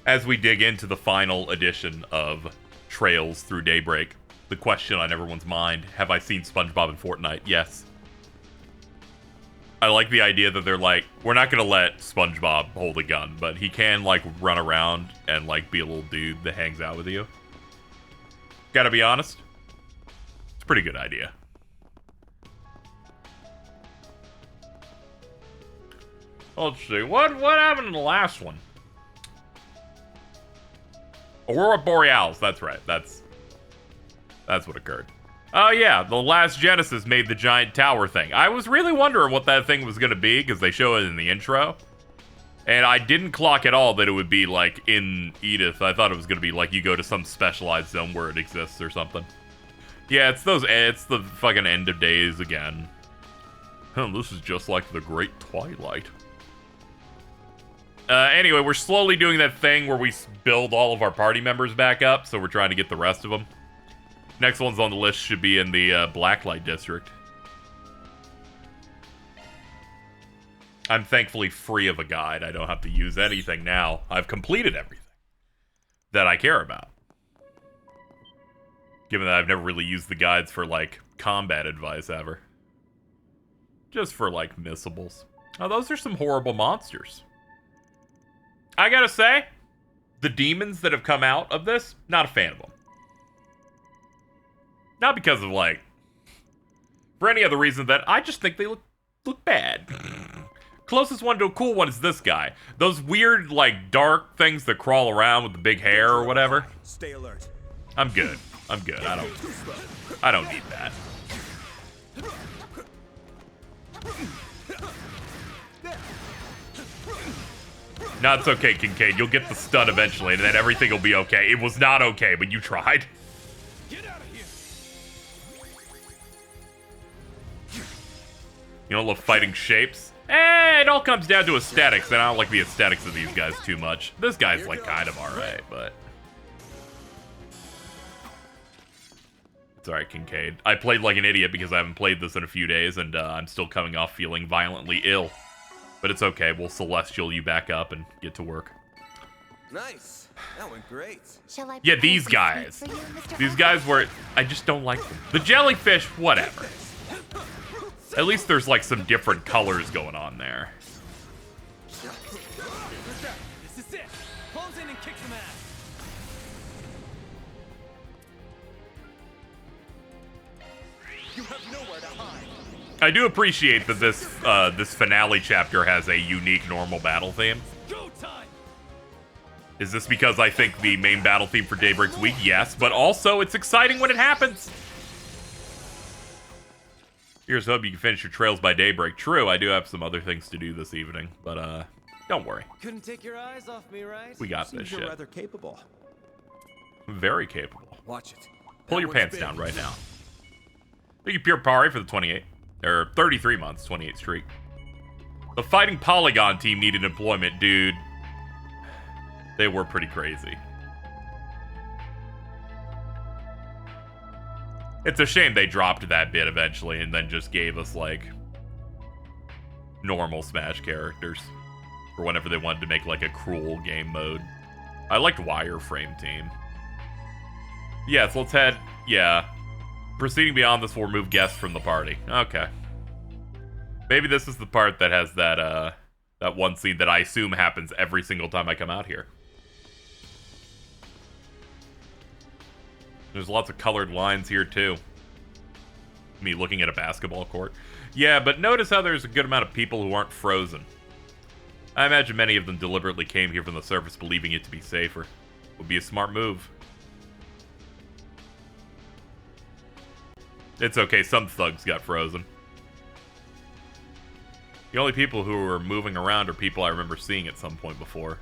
As we dig into the final edition of Trails Through Daybreak, the question on everyone's mind, have I seen SpongeBob in Fortnite? Yes. I like the idea that they're like, we're not going to let SpongeBob hold a gun, but he can, like, run around and, like, be a little dude that hangs out with you. Gotta be honest, it's a pretty good idea. Let's see, what happened in the last one? Aurora Borealis, that's right. That's what occurred. Oh yeah, the last Genesis made the giant tower thing. I was really wondering what that thing was going to be, because they show it in the intro. And I didn't clock at all that it would be, like, in Edith. I thought it was going to be, like, you go to some specialized zone where it exists or something. Yeah, it's the fucking end of days again. This is just like the Great Twilight. Anyway, we're slowly doing that thing where we build all of our party members back up, so we're trying to get the rest of them. Next one's on the list should be in the Blacklight District. I'm thankfully free of a guide. I don't have to use anything now. I've completed everything that I care about. Given that I've never really used the guides for, like, combat advice ever. Just for, like, missables. Oh, those are some horrible monsters. I gotta say, the demons that have come out of this, not a fan of them. Not because of, like, for any other reason that I just think they look bad. Closest one to a cool one is this guy. Those weird, like, dark things that crawl around with the big hair or whatever. Stay alert. I'm good. I'm good. I don't need that. No, it's okay, Kincaid. You'll get the stun eventually, and then everything will be okay. It was not okay, but you tried. Get out of here. You don't love fighting shapes? It all comes down to aesthetics, and I don't like the aesthetics of these guys too much. This guy's, like, kind of alright, but... It's alright, Kincaid. I played like an idiot because I haven't played this in a few days, and I'm still coming off feeling violently ill. But it's okay, we'll Celestial you back up and get to work. Nice. That went great. Yeah, these guys. These guys were... I just don't like them. The jellyfish, whatever. At least there's, like, some different colors going on there. This is it. Close in and kick some ass. You have nowhere to hide. I do appreciate that this this finale chapter has a unique normal battle theme. Go time. Is this because I think the main battle theme for Daybreak's weak? Yes, but also it's exciting when it happens. Here's hope you can finish your trails by daybreak. True, I do have some other things to do this evening, but don't worry. Couldn't take your eyes off me, right? We got this shit. You're rather capable. Very capable. Watch it. Pull your pants down right now. Thank you, Pure Pari, for the 28, or 33 months, 28 streak. The Fighting Polygon team needed employment, dude. They were pretty crazy. It's a shame they dropped that bit eventually and then just gave us, like, normal Smash characters. For whenever they wanted to make, like, a cruel game mode. I liked Wireframe Team. Yes, let's head... Yeah. Proceeding beyond this will remove guests from the party. Okay. Maybe this is the part that has that, that one scene that I assume happens every single time I come out here. There's lots of colored lines here, too. Me looking at a basketball court. Yeah, but notice how there's a good amount of people who aren't frozen. I imagine many of them deliberately came here from the surface believing it to be safer. Would be a smart move. It's okay, some thugs got frozen. The only people who are moving around are people I remember seeing at some point before.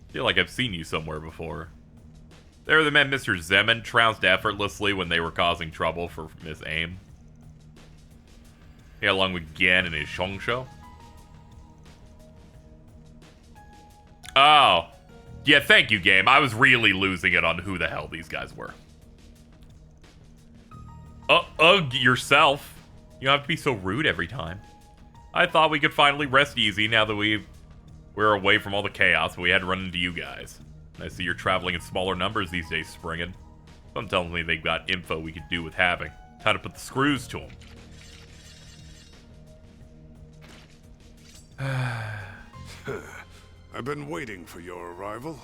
I feel like I've seen you somewhere before. They were the men Mr. Zeman trounced effortlessly when they were causing trouble for Miss Aim. Yeah, along with Gen and his Shongsho. Oh. Yeah, thank you, game. I was really losing it on who the hell these guys were. Ugh, yourself. You don't have to be so rude every time. I thought we could finally rest easy now that we're away from all the chaos, but we had to run into you guys. I see you're traveling in smaller numbers these days, Springin. Some tells me they've got info we could do with having. How to put the screws to them. I've been waiting for your arrival.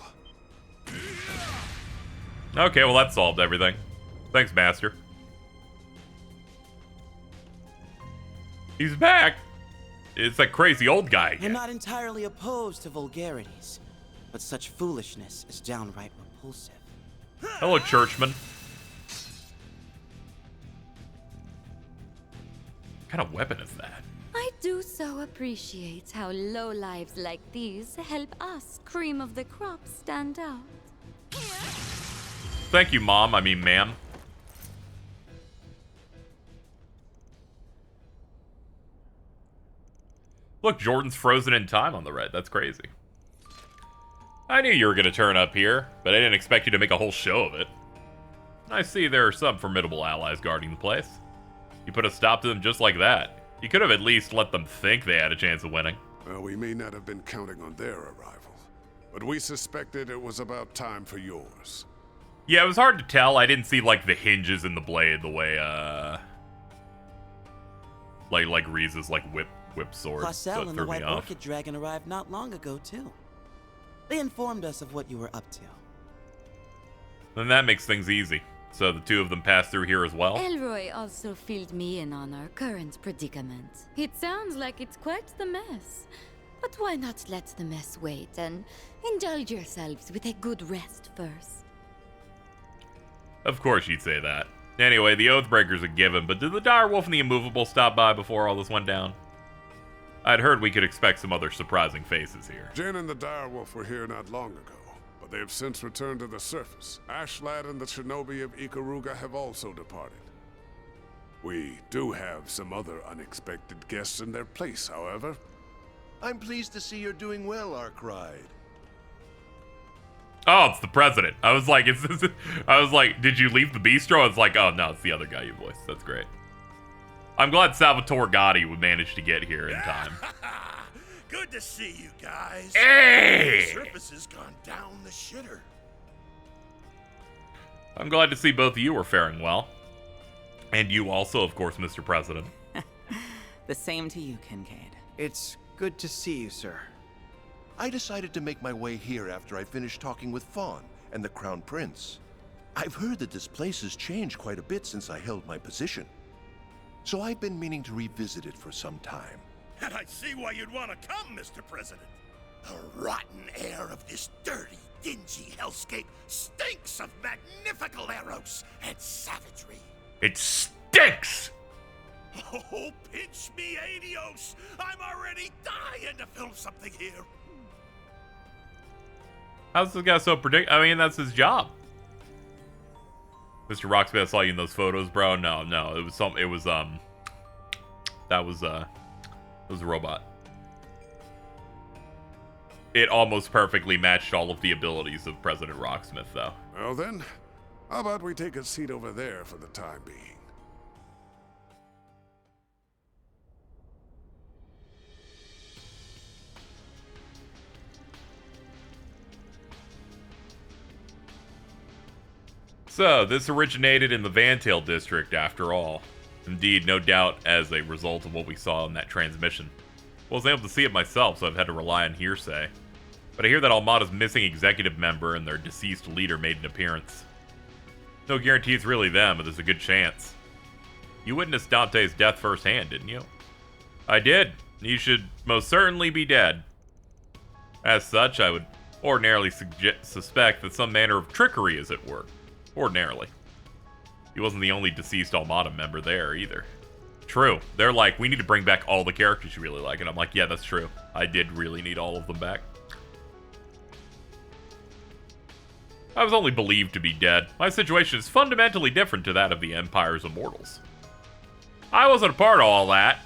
Okay, well that solved everything. Thanks, Master. He's back! It's that crazy old guy again. I'm not entirely opposed to vulgarities, but such foolishness is downright repulsive. Hello, Churchman. What kind of weapon is that? I do so appreciate how lowlives like these help us, cream of the crop, stand out. Thank you, Mom. I mean, ma'am. Look, Jordan's frozen in time on the right. That's crazy. I knew you were going to turn up here, but I didn't expect you to make a whole show of it. I see there are some formidable allies guarding the place. You put a stop to them just like that. You could have at least let them think they had a chance of winning. Well, we may not have been counting on their arrival, but we suspected it was about time for yours. Yeah, it was hard to tell. I didn't see, like, the hinges in the blade the way, like Riza's, like, whip sword. So it and threw the White me off. Orchid Dragon arrived not long ago, too. They informed us of what you were up to. Then that makes things easy. So the two of them passed through here as well? Elroy also filled me in on our current predicament. It sounds like it's quite the mess. But why not let the mess wait and indulge yourselves with a good rest first? Of course you'd say that. Anyway, the Oathbreaker's a given, but did the Direwolf and the Immovable stop by before all this went down? I'd heard we could expect some other surprising faces here. Jin and the Direwolf were here not long ago, but they have since returned to the surface. Ashlad and the Shinobi of Ikaruga have also departed. We do have some other unexpected guests in their place, however. I'm pleased to see you're doing well, Arkride. Oh, it's the president. I was like, did you leave the bistro? I was like, oh no, it's the other guy you voiced. That's great. I'm glad Salvatore Gotti would manage to get here in time. Good to see you guys. Hey! The surface has gone down the shitter. I'm glad to see both of you are faring well. And you also, of course, Mr. President. The same to you, Kincaid. It's good to see you, sir. I decided to make my way here after I finished talking with Fawn and the Crown Prince. I've heard that this place has changed quite a bit since I held my position. So I've been meaning to revisit it for some time. And I see why you'd want to come, Mr. President. The rotten air of this dirty, dingy hellscape stinks of magnifical arrows and savagery. It stinks! Oh, pinch me, adios! I'm already dying to film something here. How's this guy so I mean, that's his job. Mr. Rocksmith, I saw you in those photos, bro. No, it was that was a robot. It almost perfectly matched all of the abilities of President Rocksmith, though. Well then, how about we take a seat over there for the time being? So, this originated in the Vantail district, after all. Indeed, no doubt as a result of what we saw in that transmission. I wasn't able to see it myself, so I've had to rely on hearsay. But I hear that Almada's missing executive member and their deceased leader made an appearance. No guarantee it's really them, but there's a good chance. You witnessed Dante's death firsthand, didn't you? I did. He should most certainly be dead. As such, I would ordinarily suspect that some manner of trickery is at work. Ordinarily. He wasn't the only deceased Almada member there, either. True. They're like, we need to bring back all the characters you really like. And I'm like, yeah, that's true. I did really need all of them back. I was only believed to be dead. My situation is fundamentally different to that of the Empire's immortals. I wasn't a part of all that.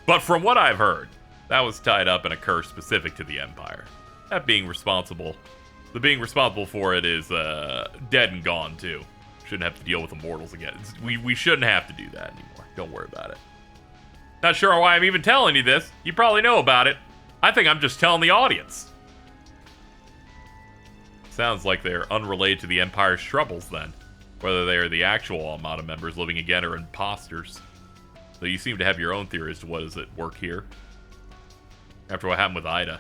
But from what I've heard, that was tied up in a curse specific to the Empire. That being responsible... The being responsible for it is dead and gone, too. Shouldn't have to deal with immortals again. We shouldn't have to do that anymore. Don't worry about it. Not sure why I'm even telling you this. You probably know about it. I think I'm just telling the audience. Sounds like they're unrelated to the Empire's troubles then. Whether they are the actual Armada members living again or imposters. Though you seem to have your own theory as to what is at work here. After what happened with Ida.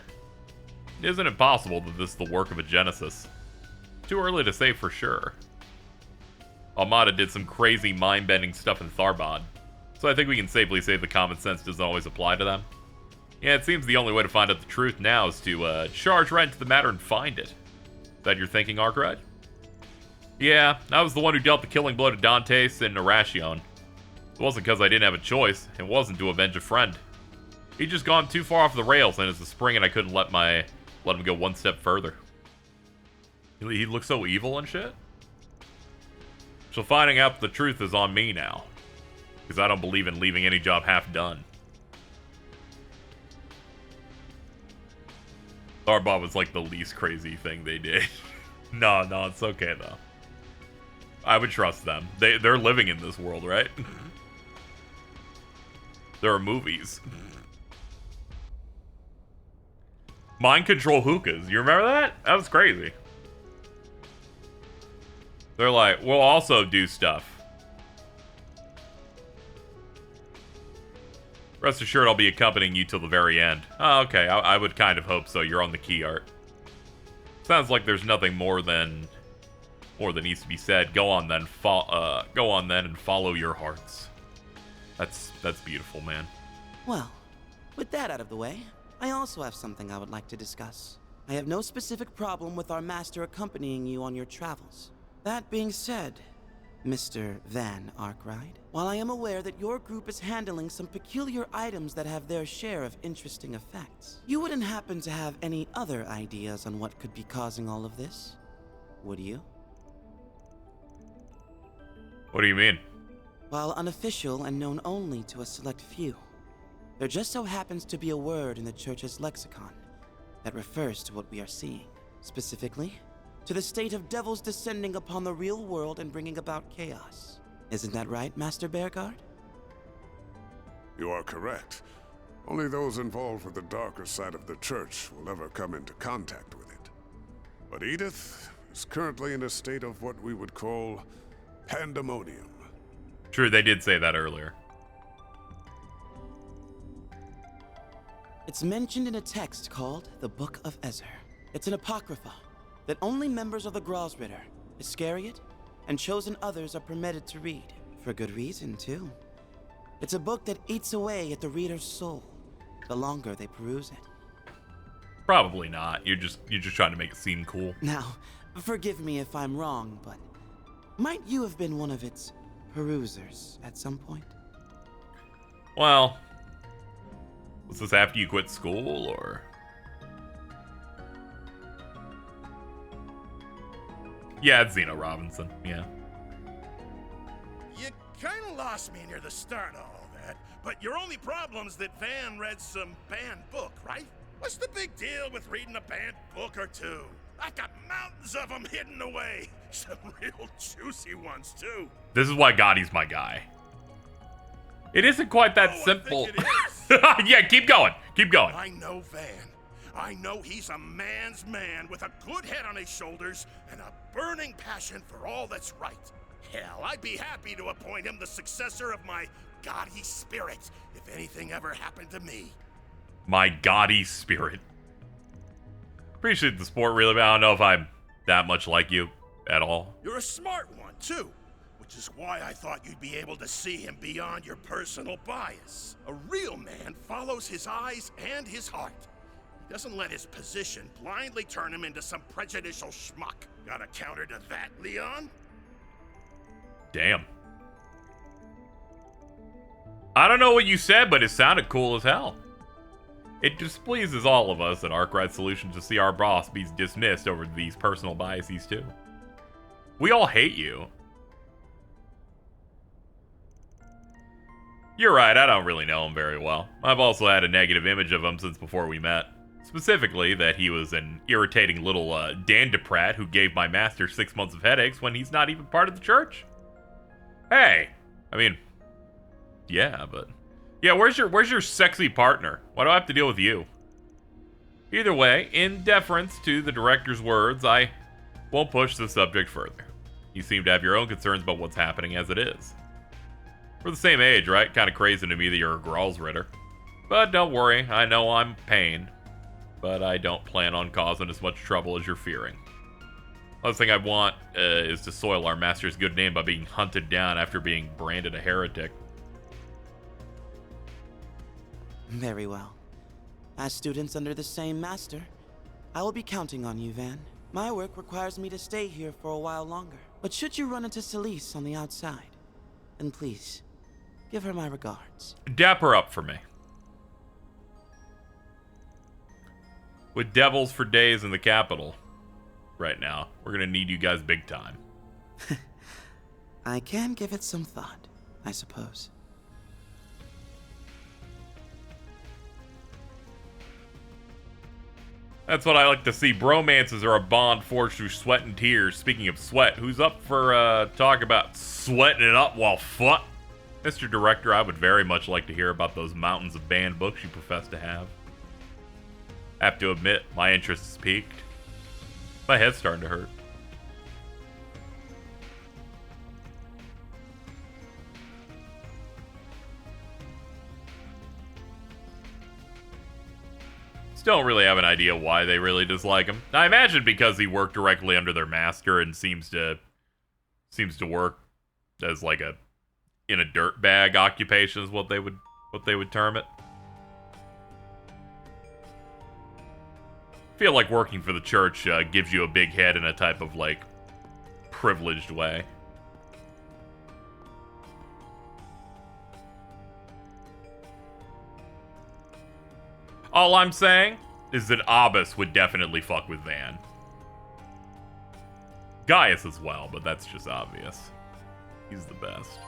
Isn't it possible that this is the work of a Genesis? Too early to say for sure. Armada did some crazy mind-bending stuff in Tharbad, so I think we can safely say the common sense doesn't always apply to them. Yeah, it seems the only way to find out the truth now is to charge right into the matter and find it. Is that your thinking, Arkwright? Yeah, I was the one who dealt the killing blow to Dantes and Narashion. It wasn't because I didn't have a choice, it wasn't to avenge a friend. He'd just gone too far off the rails, and it's a spring and I couldn't let him go one step further. He looks so evil and shit? So finding out the truth is on me now. Because I don't believe in leaving any job half done. Tharbad was like the least crazy thing they did. No, it's okay though. I would trust them. They're living in this world, right? There are movies. Mind control hookahs. You remember that? That was crazy. They're like, we'll also do stuff. Rest assured I'll be accompanying you till the very end. Oh, okay. I would kind of hope so. You're on the key art. Sounds like there's nothing more than needs to be said. Go on then. Go on then and follow your hearts. That's beautiful, man. Well, with that out of the way, I also have something I would like to discuss. I have no specific problem with our master accompanying you on your travels. That being said, Mr. Van Arkwright, while I am aware that your group is handling some peculiar items that have their share of interesting effects, you wouldn't happen to have any other ideas on what could be causing all of this, would you? What do you mean? While unofficial and known only to a select few, there just so happens to be a word in the Church's lexicon that refers to what we are seeing. Specifically, to the state of devils descending upon the real world and bringing about chaos. Isn't that right, Master Bearguard? You are correct. Only those involved with the darker side of the Church will ever come into contact with it. But Edith is currently in a state of what we would call pandemonium. True, they did say that earlier. It's mentioned in a text called the Book of Ezer. It's an apocrypha that only members of the Grosritter, Iscariot, and chosen others are permitted to read. For good reason, too. It's a book that eats away at the reader's soul, the longer they peruse it. Probably not. You're just trying to make it seem cool. Now, forgive me if I'm wrong, but might you have been one of its perusers at some point? Well, was this after you quit school, or? Yeah, it's Zeno Robinson, yeah. You kind of lost me near the start of all that, but your only problem's that Van read some banned book, right? What's the big deal with reading a banned book or two? I've got mountains of them hidden away. Some real juicy ones, too. This is why Gotti's my guy. It isn't quite that simple. I think it is. Yeah, keep going. Keep going. I know Van. I know he's a man's man with a good head on his shoulders and a burning passion for all that's right. Hell, I'd be happy to appoint him the successor of my Gotti spirit if anything ever happened to me. My Gotti spirit. Appreciate the sport, really, but I don't know if I'm that much like you at all. You're a smart one, too, which is why I thought you'd be able to see him beyond your personal bias. A real man follows his eyes and his heart. He doesn't let his position blindly turn him into some prejudicial schmuck. Got a counter to that, Leon? Damn. I don't know what you said, but it sounded cool as hell. It displeases all of us at Arkwright Solutions to see our boss be dismissed over these personal biases too. We all hate you. You're right, I don't really know him very well. I've also had a negative image of him since before we met. Specifically, that he was an irritating little dandiprat who gave my master 6 months of headaches when he's not even part of the church. Hey, I mean, yeah, but Yeah, where's your sexy partner? Why do I have to deal with you? Either way, in deference to the director's words, I won't push the subject further. You seem to have your own concerns about what's happening as it is. We're the same age, right? Kind of crazy to me that you're a Gralsritter. But don't worry, I know I'm pain. But I don't plan on causing as much trouble as you're fearing. Last thing I want is to soil our master's good name by being hunted down after being branded a heretic. Very well. As students under the same master, I will be counting on you, Van. My work requires me to stay here for a while longer. But should you run into Celise on the outside, then please, give her my regards. Dap her up for me. With devils for days in the capital right now, we're gonna need you guys big time. I can give it some thought, I suppose. That's what I like to see. Bromances are a bond forged through sweat and tears. Speaking of sweat, who's up for talk about sweating it up while fuck? Mr. Director, I would very much like to hear about those mountains of banned books you profess to have. I have to admit, my interest is piqued. My head's starting to hurt. Still don't really have an idea why they really dislike him. I imagine because he worked directly under their master and seems to work as like in a dirtbag occupation is what they would term it. I feel like working for the church gives you a big head in a type of like privileged way. All I'm saying is that Abbas would definitely fuck with Van. Gaius as well, but that's just obvious. He's the best.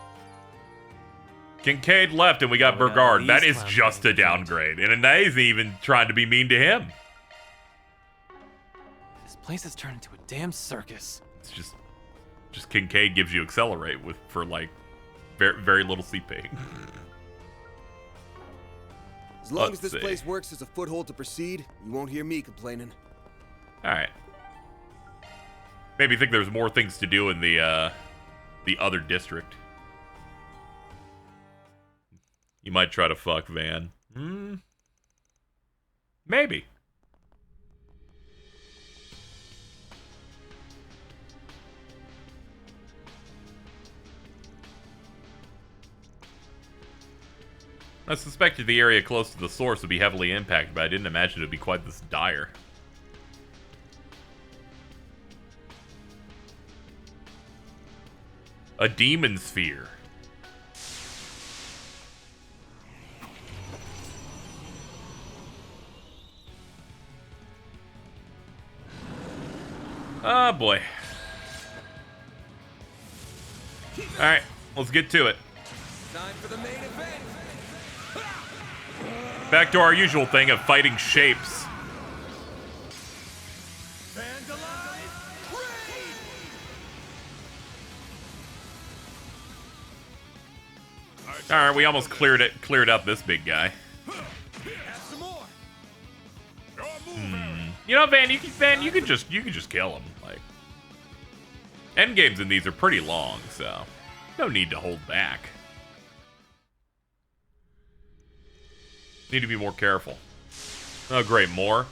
Kincaid left and we got Burgard. That is just a downgrade. And that isn't even trying to be mean to him. This place has turned into a damn circus. It's just Kincaid gives you accelerate for like very, very little CP. As long as this place works as a foothold to proceed, you won't hear me complaining. Alright. Maybe think there's more things to do in the other district. You might try to fuck Van. Maybe. I suspected the area close to the source would be heavily impacted, but I didn't imagine it would be quite this dire. A demon sphere. Oh boy. Alright, let's get to it. Time for the main event. Back to our usual thing of fighting shapes. Alright, we almost cleared up this big guy. You know, Van, you can just kill him. Like, endgames in these are pretty long, so no need to hold back. Need to be more careful. Oh, great, more.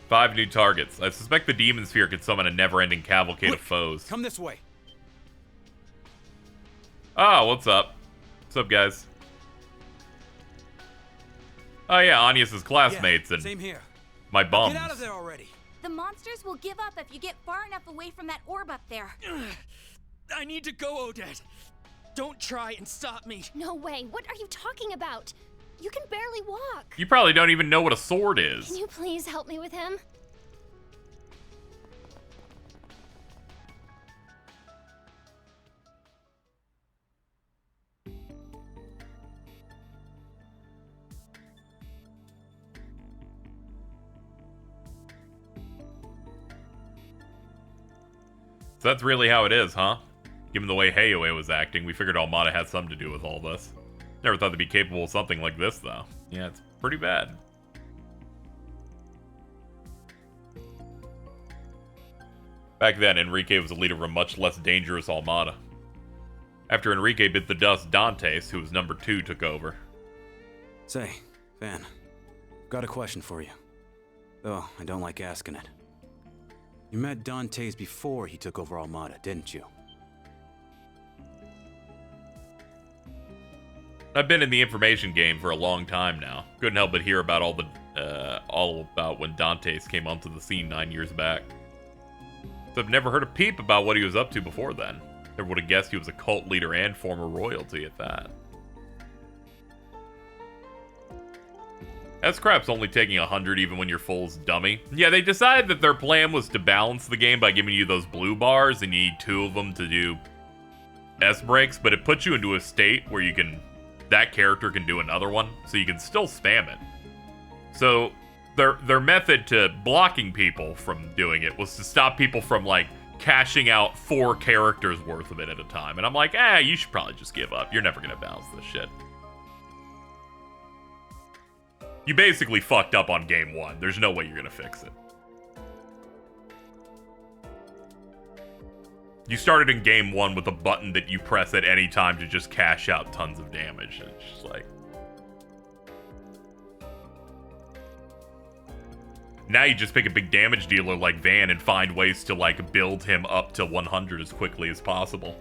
Five new targets. I suspect the demon sphere could summon a never-ending cavalcade of foes. Come this way. Oh, what's up? What's up, guys? Oh yeah, Anyas's classmates and same here. my bums. Get out of there already. The monsters will give up if you get far enough away from that orb up there. I need to go, Odette. Don't try and stop me. No way. What are you talking about? You can barely walk. You probably don't even know what a sword is. Can you please help me with him? So that's really how it is, huh? Given the way Heiue was acting, we figured Almada had something to do with all this. Never thought they'd be capable of something like this, though. Yeah, it's pretty bad. Back then, Enrique was the leader of a much less dangerous Almada. After Enrique bit the dust, Dantes, who was number 2, took over. Say, Van, got a question for you. Though I don't like asking it. You met Dantes before he took over Almada, didn't you? I've been in the information game for a long time now. Couldn't help but hear about all about when Dantes came onto the scene 9 years back. So I've never heard a peep about what he was up to before then. Never would have guessed he was a cult leader and former royalty at that. S-Crap's only taking 100 even when you're full dummy. Yeah, they decided that their plan was to balance the game by giving you those blue bars, and you need 2 of them to do S-breaks, but it puts you into a state where you can, that character can do another one, so you can still spam it. So their method to blocking people from doing it was to stop people from, like, cashing out 4 characters worth of it at a time. And I'm like, you should probably just give up. You're never gonna balance this shit. You basically fucked up on game 1. There's no way you're gonna fix it. You started in game 1 with a button that you press at any time to just cash out tons of damage. It's just like... Now you just pick a big damage dealer like Van and find ways to, like, build him up to 100 as quickly as possible.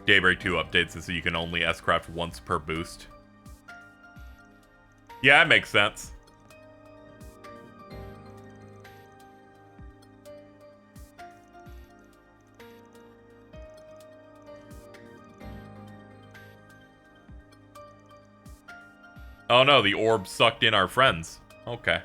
Daybreak 2 updates it so you can only S-craft once per boost. Yeah, that makes sense. Oh no, the orb sucked in our friends. Okay.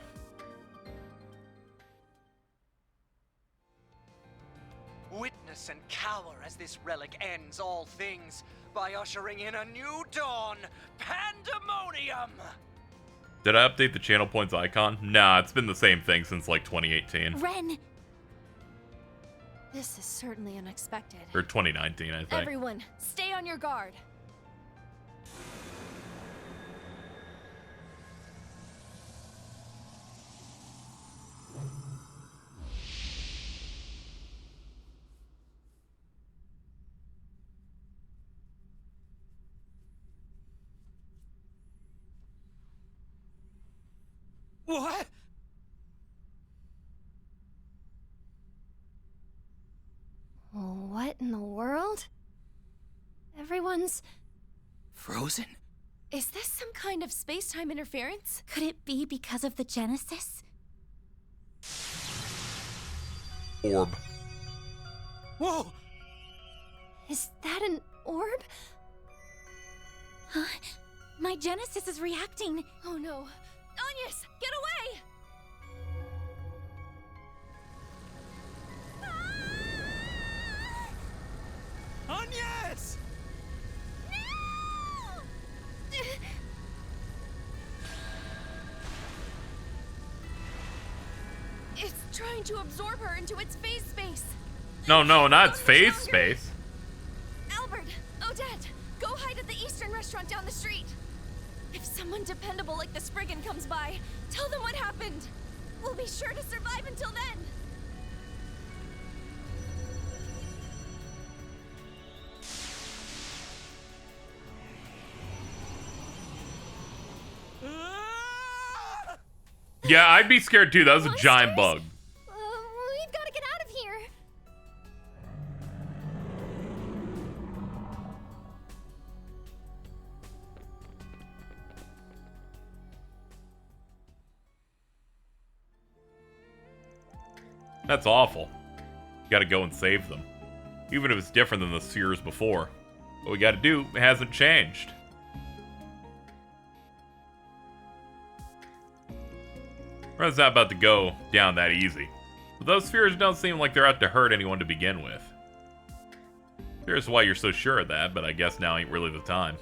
Witness and cower as this relic ends all things by ushering in a new dawn, pandemonium! Did I update the channel points icon? Nah, it's been the same thing since like 2018. Ren! This is certainly unexpected. Or 2019, I think. Everyone, stay on your guard. What? What in the world? Everyone's... Frozen? Is this some kind of space-time interference? Could it be because of the Genesis? Orb. Whoa! Is that an orb? Huh? My Genesis is reacting. Oh no. Agnes, get away! Agnes! No! It's trying to absorb her into its phase space. No, not its phase space. Albert, Odette, go hide at the Eastern restaurant down the street. If someone dependable like the Spriggan comes by, tell them what happened. We'll be sure to survive until then. Yeah, I'd be scared too. That was a giant bug. We've got to get out of here. That's awful. You gotta go and save them. Even if it's different than the spheres before. What we gotta do hasn't changed. It's not about to go down that easy. But those spheres don't seem like they're out to hurt anyone to begin with. Here's why you're so sure of that, but I guess now ain't really the time.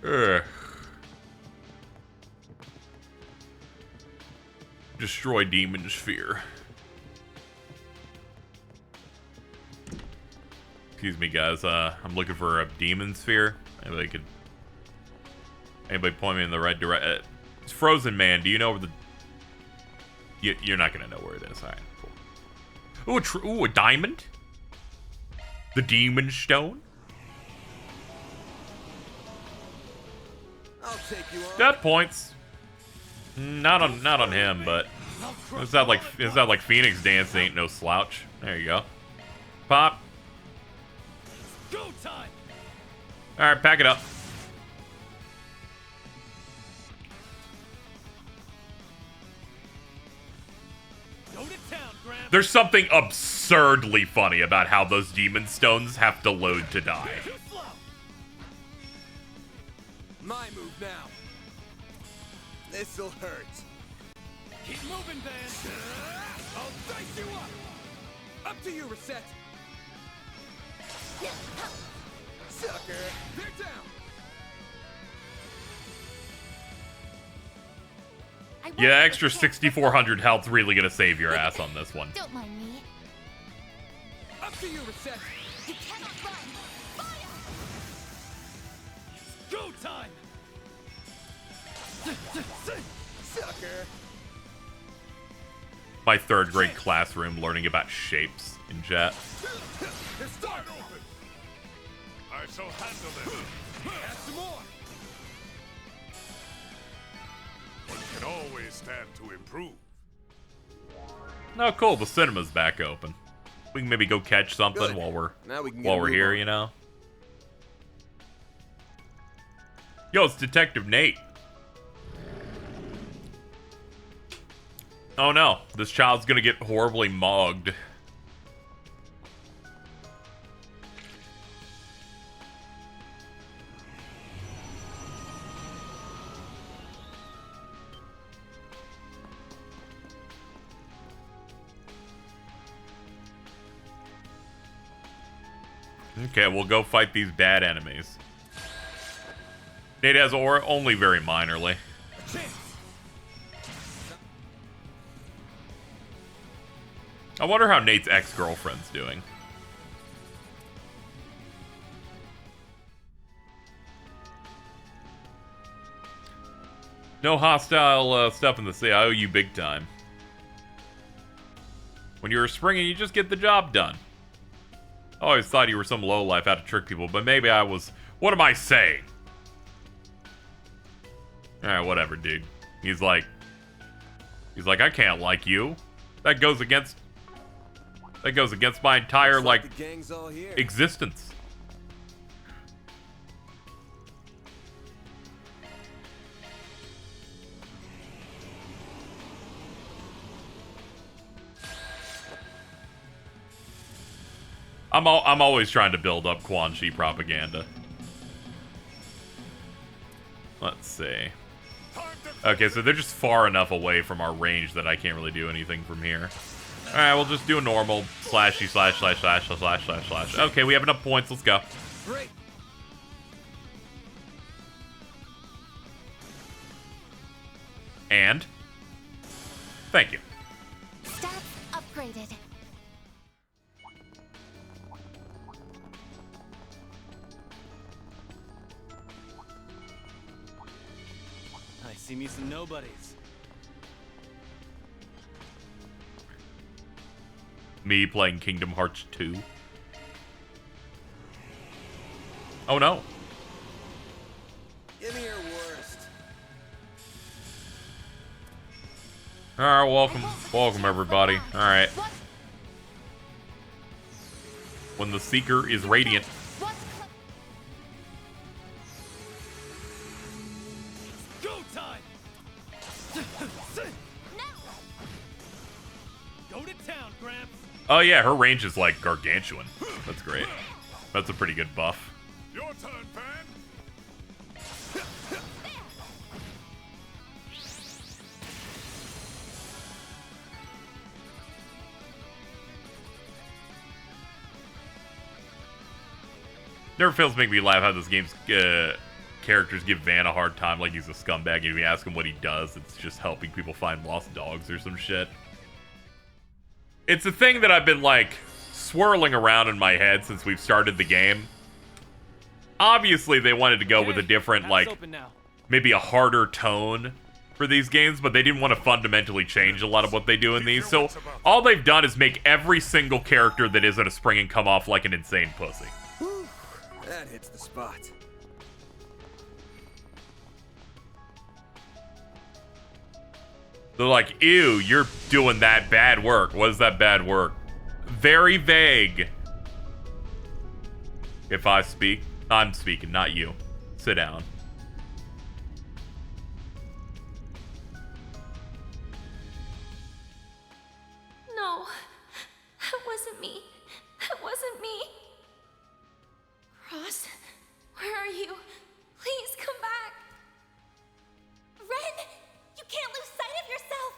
Ugh. Destroy Demon Sphere. Excuse me, guys. I'm looking for a Demon Sphere. Anybody point me in the right direction? It's Frozen Man. Do you know where the... You're not gonna know where it is. All right, cool. Ooh, a diamond? The Demon Stone? I'll take you on. Death points. Not on him, but it's not like Phoenix Dance ain't no slouch. There you go. Pop. Go time. All right, pack it up. Go to town, Gramps. There's something absurdly funny about how those demon stones have to load to die. Too slow. My move now. This'll hurt. Keep moving, Van. I'll dice you up. Up to you, Reset. Sucker. They're down. Yeah, extra 6,400 health's really gonna save your ass on this one. Don't mind me. Up to you, Reset. You cannot run. Fire! Go time. Sucker. My 3rd grade classroom learning about shapes in chat. Start open. I shall handle them. Add some more. One can always stand to improve. Oh, cool. The cinema's back open. We can maybe go catch something Good. while we're Now we can get a move here, on. you know. Yo, it's Detective Nate. Oh no, this child's gonna get horribly mugged. Okay, we'll go fight these bad enemies. Nate has aura only very minorly. I wonder how Nate's ex-girlfriend's doing. No hostile stuff in the sea. I owe you big time. When you're springing, you just get the job done. I always thought you were some lowlife how to trick people, but maybe I was... What am I saying? Alright, whatever, dude. He's like, I can't like you. That goes against my entire, Looks like the gang's all here. existence. I'm always trying to build up Quan Chi propaganda. Let's see. Okay, so they're just far enough away from our range that I can't really do anything from here. Alright, we'll just do a normal slashy slash slash slash slash slash slash slash. Okay, we have enough points. Let's go. Great. And? Thank you. Stats upgraded. I see me some nobodies. Me playing Kingdom Hearts 2. Oh no. Give me your worst. Alright, welcome everybody. Alright. When the Seeker is radiant. Go time. Go to town, Gramps. Oh yeah, her range is like gargantuan. That's great. That's a pretty good buff. Your turn, Fan. Never fails to make me laugh how this game's characters give Van a hard time like he's a scumbag, and if you ask him what he does, it's just helping people find lost dogs or some shit. It's a thing that I've been, like, swirling around in my head since we've started the game. Obviously, they wanted to go with a different, like, maybe a harder tone for these games, but they didn't want to fundamentally change a lot of what they do in these. So all they've done is make every single character that isn't a spring come off like an insane pussy. Whew, that hits the spot. They're like, ew, you're doing that bad work. What is that bad work? Very vague. If I speak, I'm speaking, not you. Sit down. No, that wasn't me. That wasn't me. Cross, where are you? Please come back. Ren, you can't lose sight of yourself.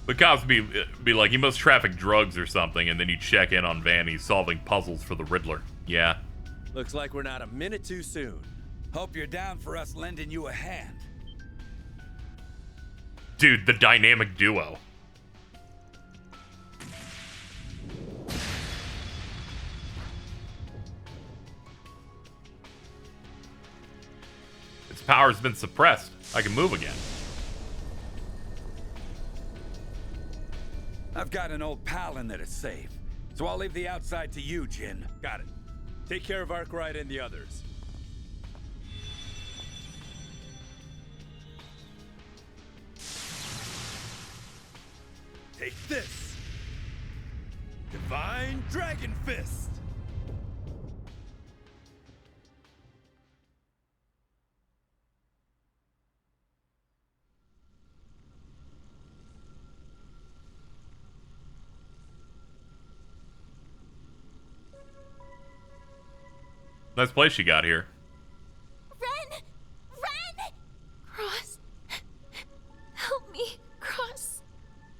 The cops be like, he must traffic drugs or something, and then you check in on Van, he's solving puzzles for the Riddler. Yeah. Looks like we're not a minute too soon. Hope you're down for us lending you a hand. Dude, the dynamic duo. Its power's been suppressed. I can move again. I've got an old pal in there to save, so I'll leave the outside to you, Jin. Got it. Take care of Arkwright and the others. Take this! Divine Dragon Fist! Nice place you got here. Ren! Ren! Cross. Help me, Cross.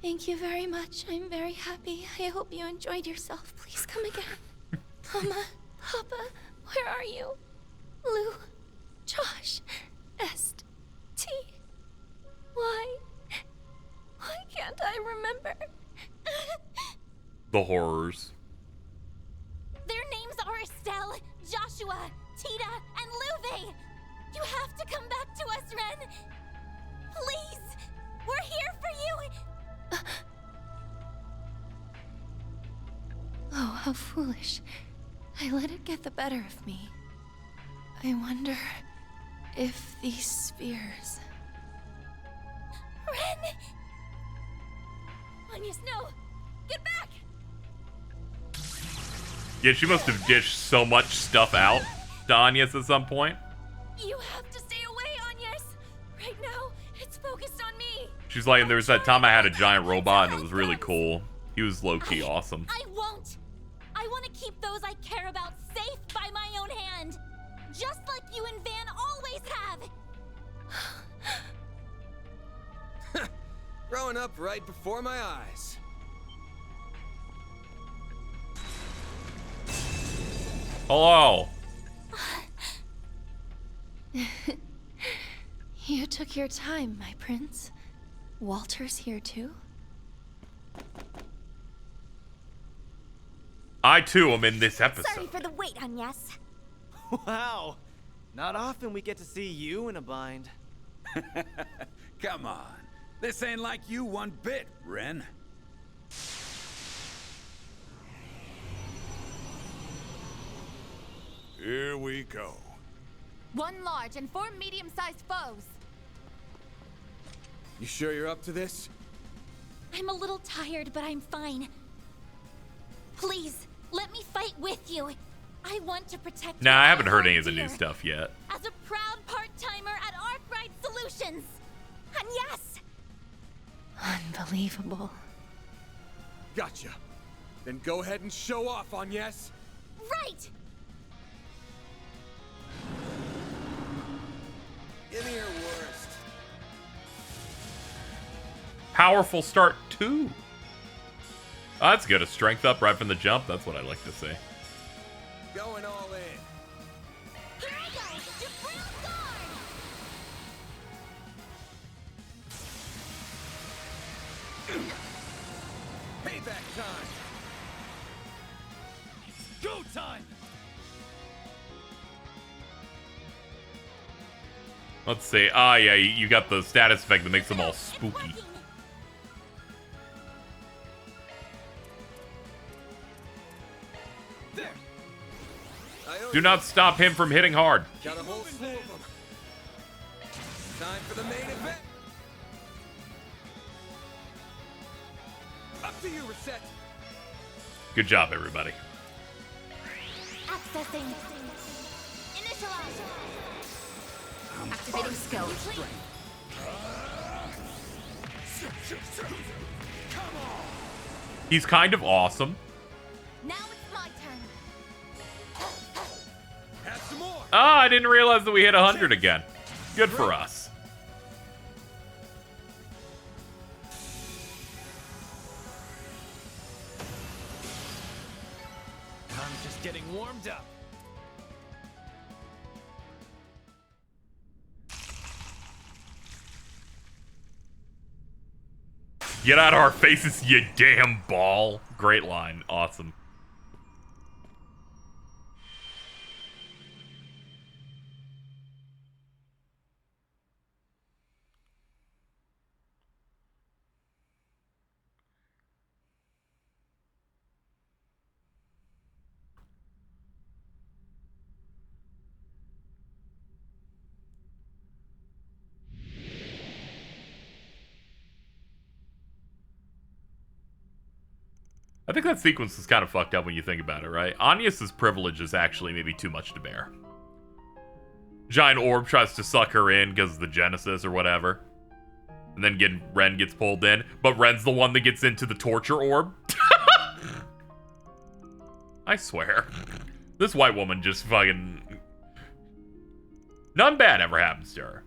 Thank you very much. I'm very happy. I hope you enjoyed yourself. Please come again. Mama, Papa, where are you? Lou, Josh, Est, T. Why can't I remember? The horrors. Their names are Estelle, Joshua, Tita, and Luve. You have to come back to us, Ren. Please, we're here for you. Oh, how foolish. I let it get the better of me. I wonder if these spheres... Ren! Anyas, no! Get back! Yeah, she must have dished so much stuff out to Anyas at some point. You have to stay away, Anyas! Right now, it's focused on me! She's like, there was that time I had a giant robot and it was really cool. He was low-key awesome. I won't! I want to keep those I care about safe by my own hand! Just like you and Van always have! Growing up right before my eyes. Hello. You took your time, my prince. Walter's here too? I too am in this episode. Sorry for the wait, Anyas. Wow. Not often we get to see you in a bind. Come on. This ain't like you one bit, Ren. Here we go. 1 large and 4 medium-sized foes. You sure you're up to this? I'm a little tired, but I'm fine. Please, let me fight with you. I want to protect you. Nah, I haven't heard any of the dear. new stuff yet. As a proud part-timer at Arkwright Solutions. And yes! Unbelievable. Gotcha. Then go ahead and show off, Anyas. Right! Give me your worst. powerful start, too. Oh, that's good. A strength up right from the jump. That's what I like to see. Going all in. Here I go! Supreme Guard! Payback time. Go time! Let's see. Ah, yeah, you got the status effect that makes them all spooky. There! Do not stop him from hitting hard. Got a whole slew of them. Time for the main event. Up to you, Reset. Good job, everybody. Accessing. Initialize. Activating skill. He's kind of awesome. Now it's my turn. Have some more. Ah, I didn't realize that we hit 100 again. Good for us. I'm just getting warmed up. Get out of our faces, you damn ball. Great line. Awesome. I think that sequence is kind of fucked up when you think about it, right? Agnes's privilege is actually maybe too much to bear. Giant orb tries to suck her in because of the Genesis or whatever. And then Ren gets pulled in. But Ren's the one that gets into the torture orb. I swear. This white woman just fucking... None bad ever happens to her.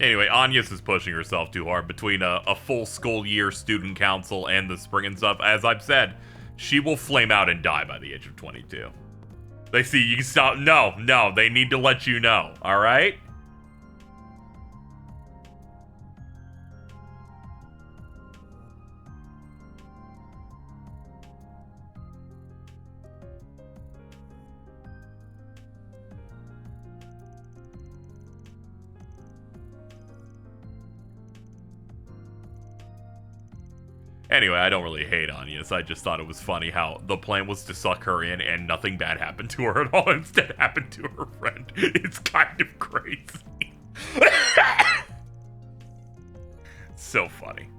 Anyway, Agnes is pushing herself too hard between a full school year student council and the spring and stuff. As I've said, she will flame out and die by the age of 22. They see you stop. No, they need to let you know. All right? Anyway, I don't really hate Agnes. I just thought it was funny how the plan was to suck her in and nothing bad happened to her at all. Instead happened to her friend. It's kind of crazy. So funny.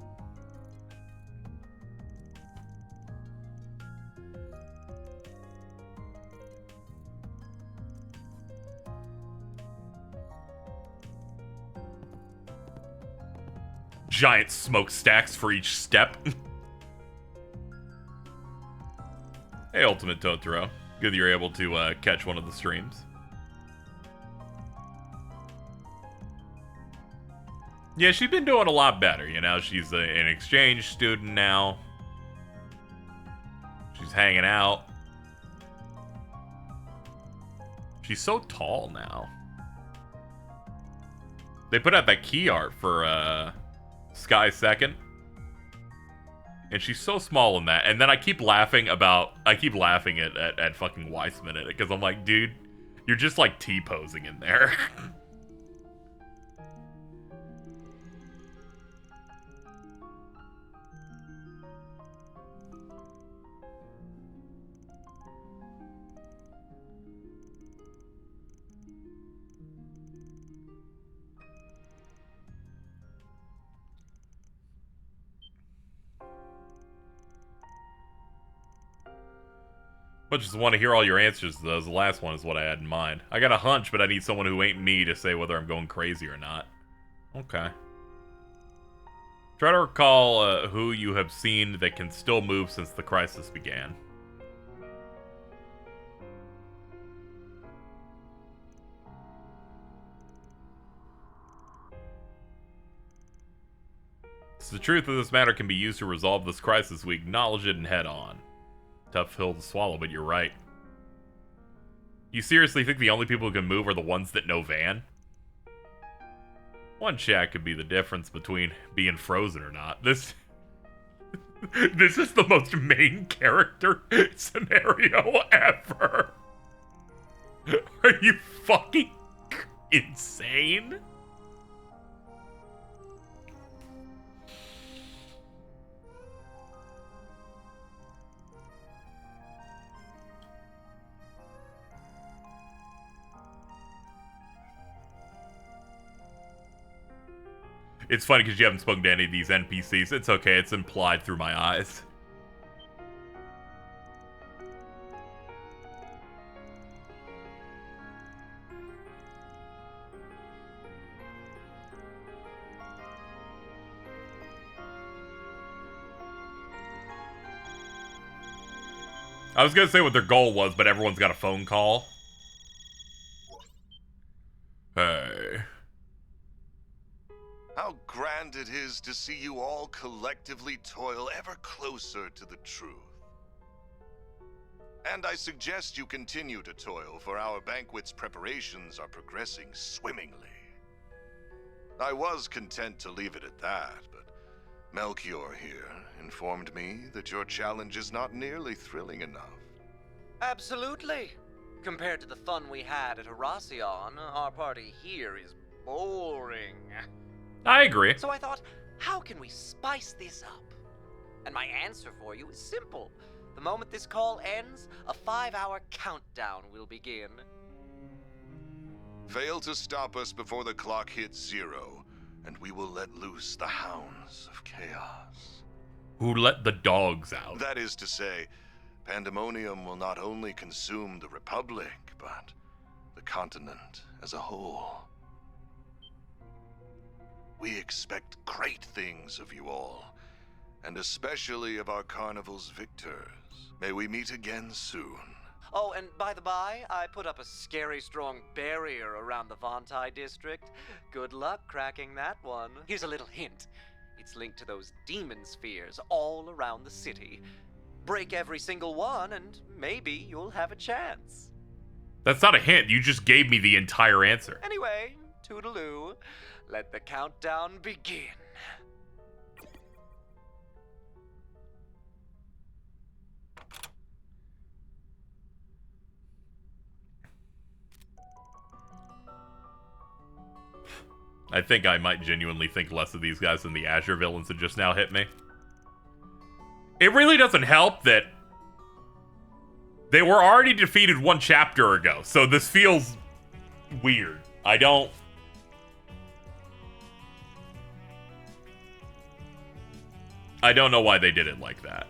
Giant smokestacks for each step. Hey, Ultimate Totoro. Good that you're able to catch one of the streams. Yeah, she's been doing a lot better, you know? She's an exchange student now. She's hanging out. She's so tall now. They put out that key art for Sky Second. And she's so small in that. And then I keep laughing at fucking Weissman in it. Because I'm like, dude, you're just like T-posing in there. I just want to hear all your answers to those. The last one is what I had in mind. I got a hunch, but I need someone who ain't me to say whether I'm going crazy or not. Okay. Try to recall who you have seen that can still move since the crisis began. So the truth of this matter can be used to resolve this crisis. We acknowledge it and head on. Tough pill to swallow, but you're right. You seriously think the only people who can move are the ones that know Van? One chat could be the difference between being frozen or not. This is the most main character scenario ever. Are you fucking insane? It's funny because you haven't spoken to any of these NPCs. It's okay, it's implied through my eyes. I was gonna say what their goal was, but everyone's got a phone call. Hey. How grand it is to see you all collectively toil ever closer to the truth. And I suggest you continue to toil, for our banquet's preparations are progressing swimmingly. I was content to leave it at that, but Melchior here informed me that your challenge is not nearly thrilling enough. Absolutely. Compared to the fun we had at Herasion, our party here is boring. I agree. So I thought, how can we spice this up? And my answer for you is simple. The moment this call ends, a 5-hour countdown will begin. Fail to stop us before the clock hits 0, and we will let loose the hounds of chaos. Who let the dogs out? That is to say, pandemonium will not only consume the Republic, but the continent as a whole. We expect great things of you all, and especially of our carnival's victors. May we meet again soon. Oh, and by the by, I put up a scary strong barrier around the Vontai district. Good luck cracking that one. Here's a little hint. It's linked to those demon spheres all around the city. Break every single one, and maybe you'll have a chance. That's not a hint. You just gave me the entire answer. Anyway, toodaloo. Let the countdown begin. I think I might genuinely think less of these guys than the Azure villains that just now hit me. It really doesn't help that they were already defeated 1 chapter ago, so this feels weird. I don't know why they did it like that.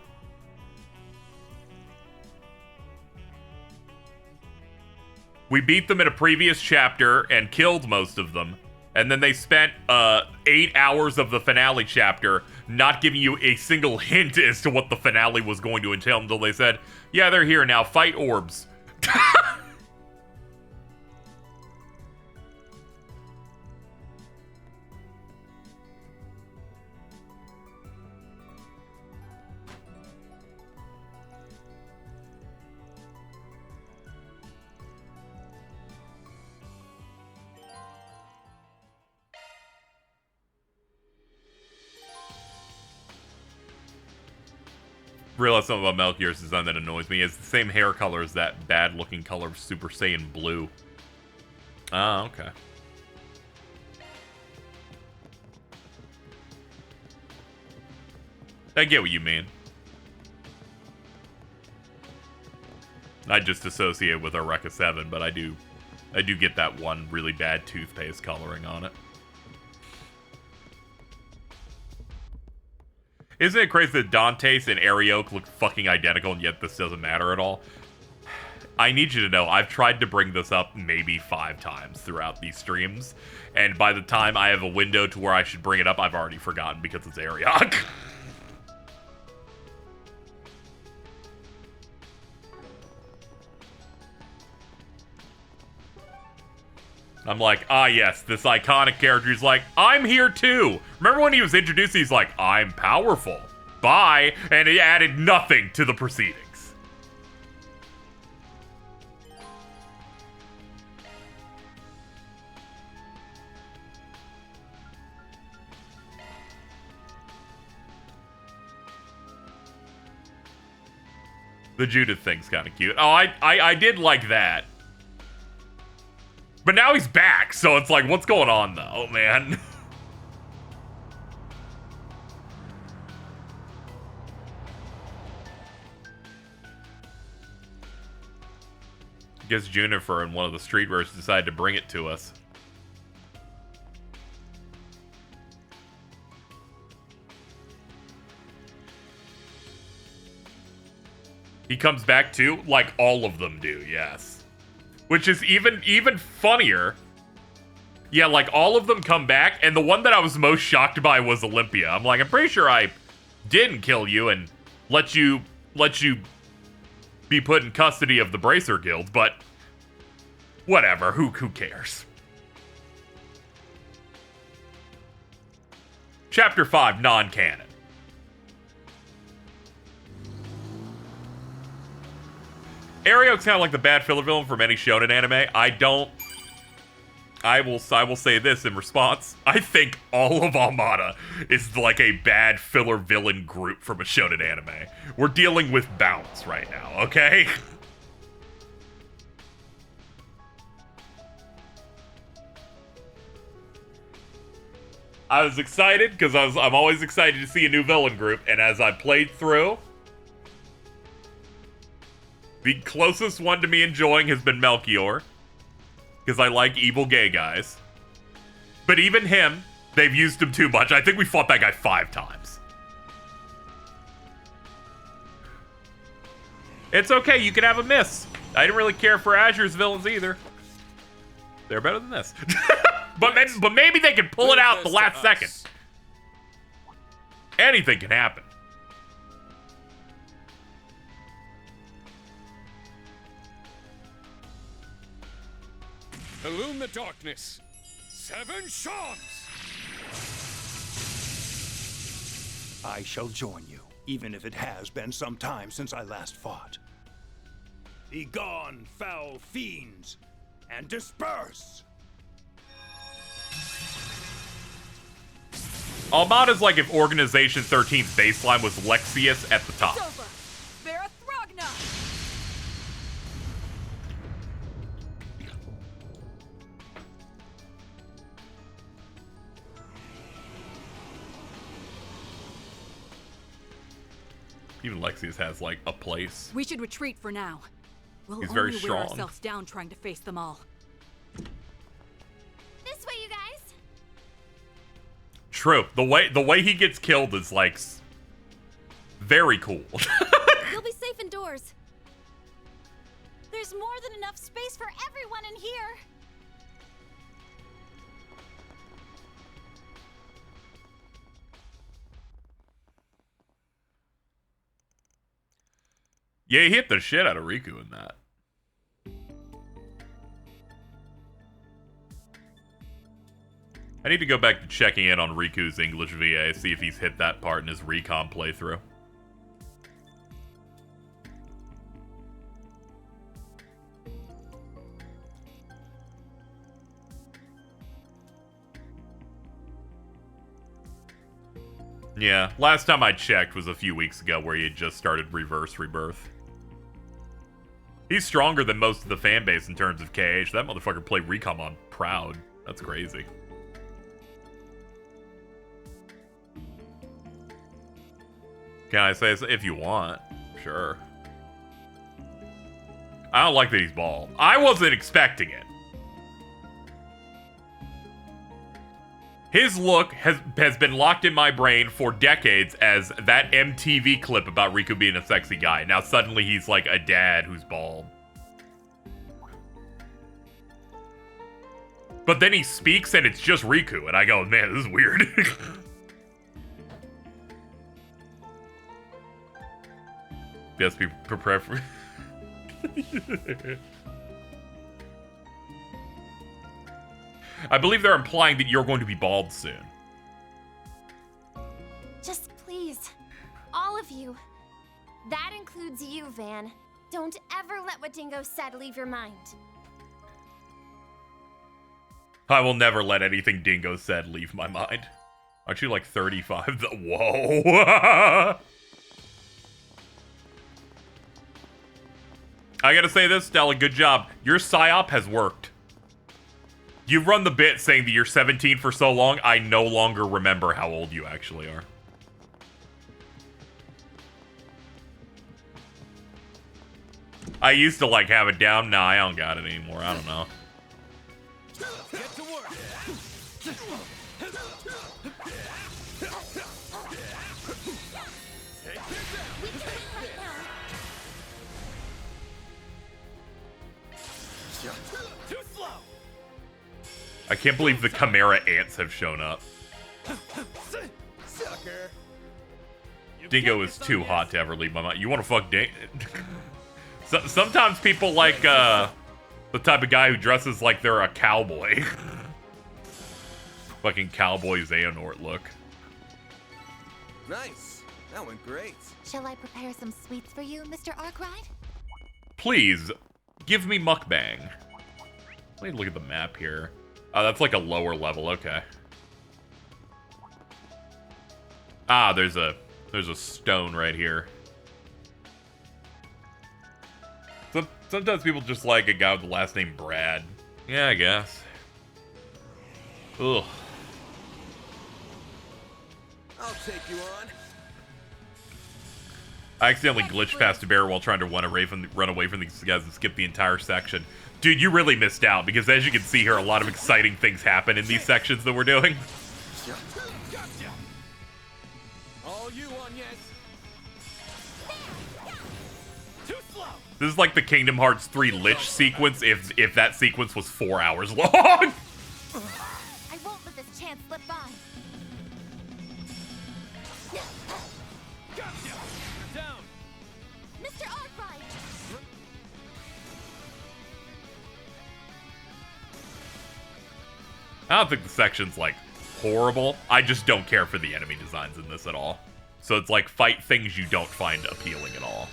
We beat them in a previous chapter and killed most of them, and then they spent 8 hours of the finale chapter not giving you a single hint as to what the finale was going to entail until they said, yeah, they're here now, fight orbs. Realize something about Melchior's design that annoys me. It's the same hair color as that bad-looking color of Super Saiyan Blue. Ah, okay. I get what you mean. I just associate it with Eureka 7, but I do get that one really bad toothpaste coloring on it. Isn't it crazy that Dante's and Arioch look fucking identical and yet this doesn't matter at all? I need you to know, I've tried to bring this up maybe 5 times throughout these streams, and by the time I have a window to where I should bring it up, I've already forgotten because it's Ariok. I'm like, ah yes, this iconic character is like, I'm here too. Remember when he was introduced, he's like, I'm powerful. Bye. And he added nothing to the proceedings. The Judith thing's kind of cute. Oh, I did like that. But now he's back, so it's like, what's going on, though, man? I guess Junifer and one of the streetwears decided to bring it to us. He comes back too? Like all of them do, yes. Which is even funnier. Yeah, like all of them come back, and the one that I was most shocked by was Olympia. I'm like, I'm pretty sure I didn't kill you and let you be put in custody of the Bracer Guild, but whatever, who cares? Chapter 5, non-canon. Ariok's kind of like the bad filler villain from any shonen anime. I will say this in response. I think all of Armada is like a bad filler villain group from a shonen anime. We're dealing with bounce right now, okay? I was excited because I'm always excited to see a new villain group, and as I played through, the closest one to me enjoying has been Melchior, because I like evil gay guys. But even him, they've used him too much. I think we fought that guy 5 times. It's okay, you can have a miss. I didn't really care for Azure's villains either. They're better than this. but maybe they can pull it out at the last second. Anything can happen. Illume the darkness. 7 Shawns! I shall join you, even if it has been some time since I last fought. Begone, foul fiends, and disperse! Armada's like if Organization 13's baseline was Lexius at the top. Even Lexius has, like, a place. We should retreat for now. We'll He's only very wear strong. ourselves down trying to face them all. This way, you guys. True. The way he gets killed is, like, very cool. You'll be safe indoors. There's more than enough space for everyone in here. Yeah, he hit the shit out of Riku in that. I need to go back to checking in on Riku's English VA, see if he's hit that part in his recon playthrough. Yeah, last time I checked was a few weeks ago where he had just started Reverse Rebirth. He's stronger than most of the fan base in terms of KH. That motherfucker played Recon on proud. That's crazy. Can I say if you want? Sure. I don't like that he's bald. I wasn't expecting it. His look has been locked in my brain for decades as that MTV clip about Riku being a sexy guy. Now suddenly he's like a dad who's bald. But then he speaks and it's just Riku, and I go, man, this is weird. Yes, be prepared for... I believe they're implying that you're going to be bald soon. Just please, all of you. That includes you, Van. Don't ever let what Dingo said leave your mind. I will never let anything Dingo said leave my mind. Aren't you like 35? Whoa. I gotta say this, Stella, good job. Your psyop has worked. You've run the bit saying that you're 17 for so long, I no longer remember how old you actually are. I used to like have it down. Nah, I don't got it anymore. I don't know. Get to work. Too slow. I can't believe the Chimera ants have shown up. Sucker. Dingo is too hot to ever leave my mind. You want to fuck Dingo? Sometimes people like the type of guy who dresses like they're a cowboy. Fucking cowboy Xehanort look. Nice. That went great. Shall I prepare some sweets for you, Mr. Arkwright? Please, give me mukbang. Let me look at the map here. Oh, that's like a lower level. Okay. Ah, there's a stone right here. Sometimes people just like a guy with the last name Brad. Yeah, I guess. Ugh. I'll take you on. I accidentally glitched past a bear while trying to run away from these guys and skip the entire section. Dude, you really missed out, because as you can see here, a lot of exciting things happen in these sections that we're doing. All you on, yes. This is like the Kingdom Hearts 3 Lich sequence if that sequence was 4 hours long. I won't let this chance slip by. Down. Mr. Arkwright! I don't think the section's, like, horrible. I just don't care for the enemy designs in this at all. So it's like, fight things you don't find appealing at all.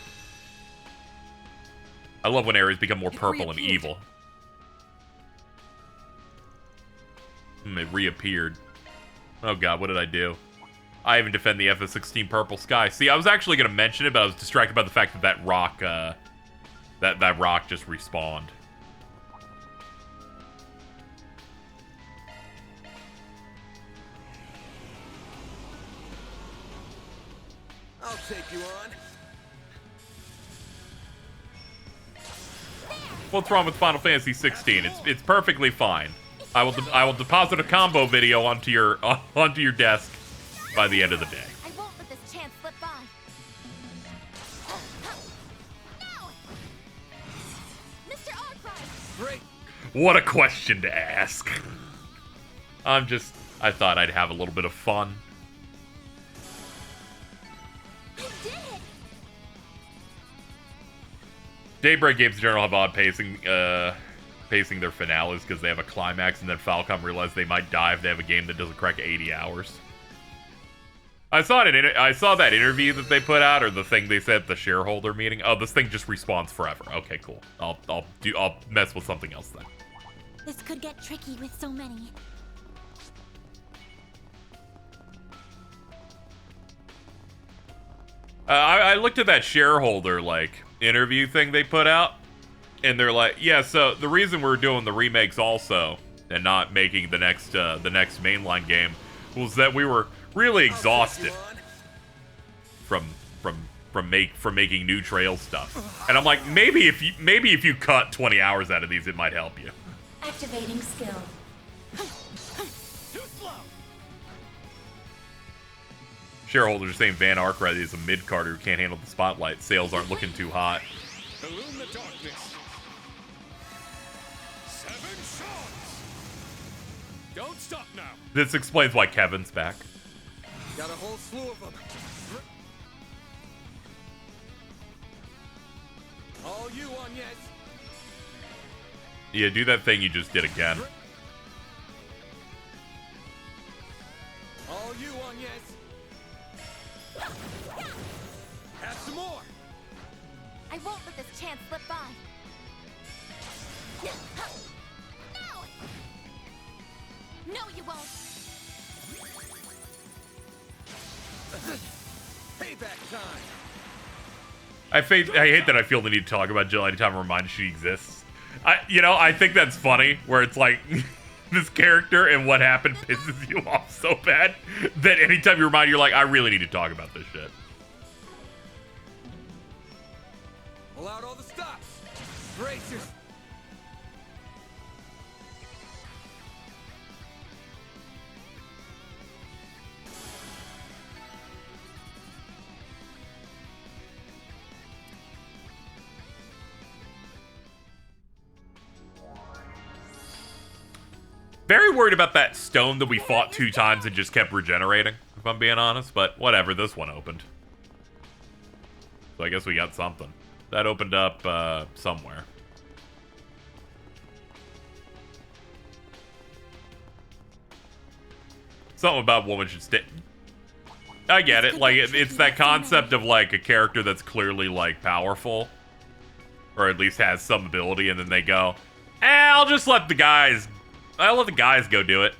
I love when areas become more purple and evil. It reappeared. Oh god, what did I do? I even defend the FS16 purple sky. See, I was actually going to mention it, but I was distracted by the fact that that rock, that rock just respawned. I'll take you on. What's wrong with Final Fantasy 16? It's perfectly fine. I will deposit a combo video onto your desk by the end of the day. I won't let this chance slip by. No! Mr. Arkwright! Great. What a question to ask. I thought I'd have a little bit of fun. You did it! Daybreak games in general have odd pacing their finales because they have a climax, and then Falcom realized they might die if they have a game that doesn't crack 80 hours. I saw that interview that they put out, or the thing they said at the shareholder meeting. Oh, this thing just respawns forever. Okay, cool. I'll mess with something else then. This could get tricky with so many. I looked at that shareholder interview thing they put out, and they're like, yeah, so the reason we're doing the remakes also and not making the next mainline game was that we were really exhausted from making new trail stuff. And I'm like, maybe if you cut 20 hours out of these, it might help you. Activating skill. Shareholders are saying Van Arkwright is a mid-carder who can't handle the spotlight. Sales aren't looking too hot. Illume the darkness. 7 shots. Don't stop now. This explains why Kevin's back. Got a whole slew of them. All you on, yes. Yeah, do that thing you just did again. All you on, yes. Have some more. I won't let this chance slip by. No! No, you won't. Payback time. I hate that I feel the need to talk about Jill anytime I'm reminded she exists. I think that's funny, where it's like, this character and what happened pisses you off so bad that anytime you're reminded, you're like, I really need to talk about this shit. Pull out all the stops. Brace your... Very worried about that stone that we fought 2 times and just kept regenerating, if I'm being honest. But whatever, this one opened. So I guess we got something. That opened up somewhere. Something about woman should stay. I get it. Like, it's that concept of, like, a character that's clearly, like, powerful. Or at least has some ability, and then they go, I'll just let the guys... I'll let the guys go do it.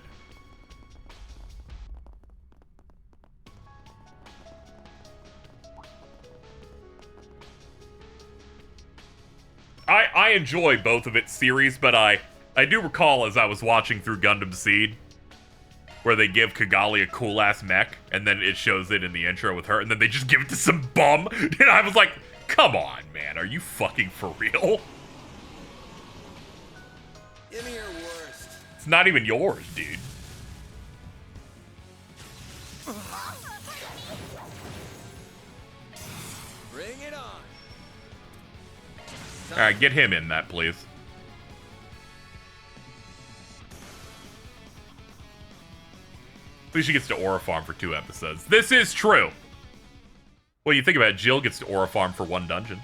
I enjoy both of its series, but I do recall as I was watching through Gundam Seed, where they give Kigali a cool-ass mech, and then it shows it in the intro with her, and then they just give it to some bum, and I was like, come on, man, are you fucking for real? Give me your worst. It's not even yours, dude. Bring it on. Alright, get him in that, please. At least she gets to Aura Farm for 2 episodes. This is true! Well, you think about it, Jill gets to Aura Farm for 1 dungeon.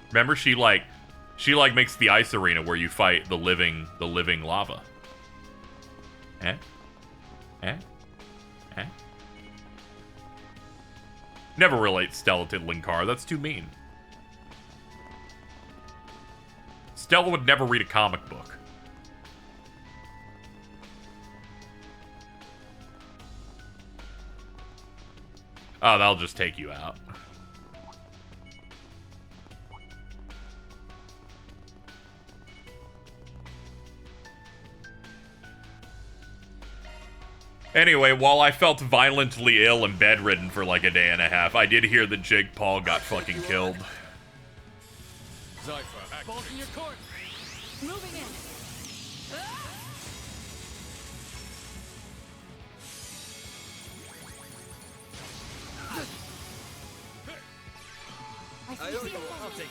Remember, she makes the ice arena where you fight the living lava. Eh? Eh? Eh? Never relate Stella to Linkar, that's too mean. Stella would never read a comic book. Oh, that'll just take you out. Anyway, while I felt violently ill and bedridden for like a day and a half, I did hear that Jake Paul got fucking killed. Bolting your course. Moving in.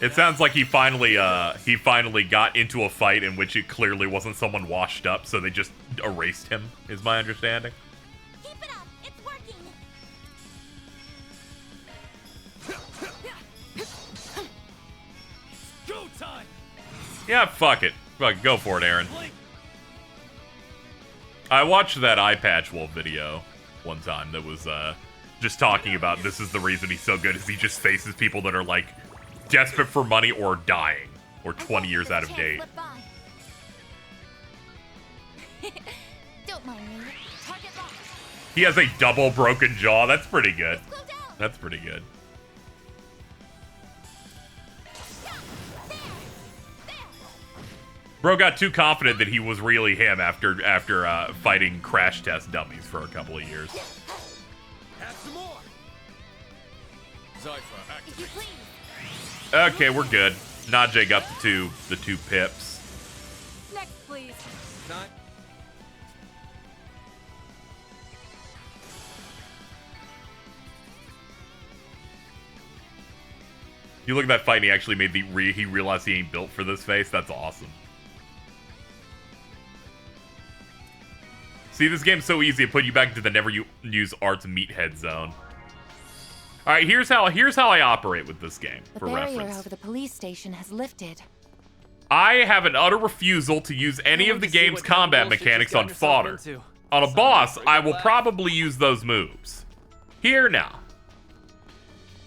It sounds like he finally got into a fight in which it clearly wasn't someone washed up, so they just erased him, is my understanding. Keep it up. It's working. Go time. Yeah, fuck it. Fuck, go for it, Aaron. I watched that Eye Patch Wolf video one time that was just talking about this is the reason he's so good, is he just faces people that are like desperate for money or dying or 20 years out of date. Don't mind me. Target locked. He has a double broken jaw. That's pretty good. That's pretty good. Bro got too confident that he was really him after fighting crash test dummies for a couple of years. Have some more. If you please. Okay, we're good. Najee got the two pips. Next, please. Time. You look at that fight and he actually made he realized he ain't built for this face. That's awesome. See, this game's so easy to put you back into the never-use arts meathead zone. All right, here's how I operate with this game, The for barrier reference. over the police station has lifted. I have an utter refusal to use any of the game's combat mechanics on fodder. On a boss, I will probably use those moves. Here now.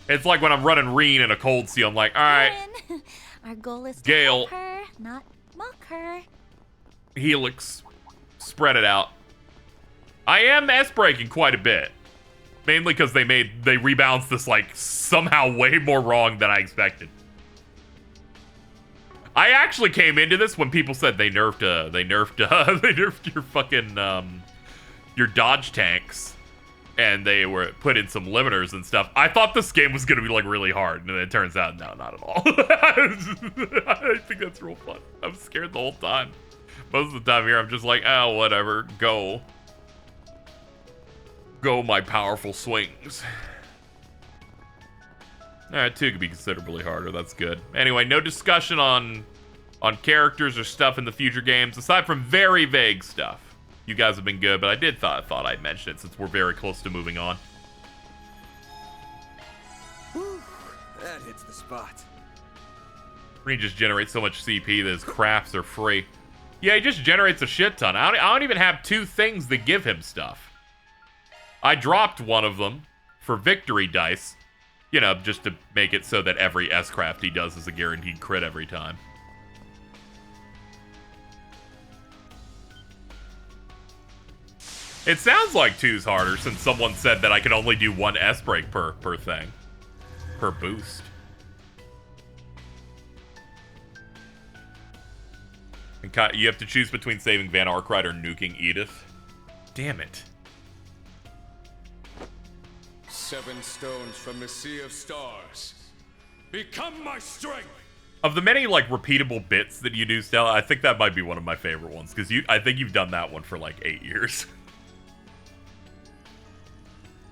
It's like when I'm running Reen in a cold seal, I'm like, all right, Our goal is to Gale. help her, not mock her. Helix, spread it out. I am S-breaking quite a bit. Mainly because they rebalanced this like somehow way more wrong than I expected. I actually came into this when people said they nerfed your fucking your dodge tanks, and they were put in some limiters and stuff. I thought this game was gonna be like really hard, and it turns out no, not at all. I think that's real fun. I'm scared the whole time. Most of the time here, I'm just like, oh, whatever, go my powerful swings. Alright, 2 could be considerably harder. That's good. Anyway, no discussion on characters or stuff in the future games, aside from very vague stuff. You guys have been good, but I thought I'd mention it since we're very close to moving on. Whew, that hits the spot. He just generates so much CP that his crafts are free. Yeah, he just generates a shit ton. I don't even have 2 things that give him stuff. I dropped one of them for victory dice. You know, just to make it so that every S-craft he does is a guaranteed crit every time. It sounds like 2's harder since someone said that I could only do 1 S-break per thing. Per boost. And you have to choose between saving Van Arkwright or nuking Edith. Damn it. 7 stones from the Sea of Stars. Become my strength! Of the many, like, repeatable bits that you do, Stella, I think that might be one of my favorite ones, because I think you've done that one for, like, 8 years.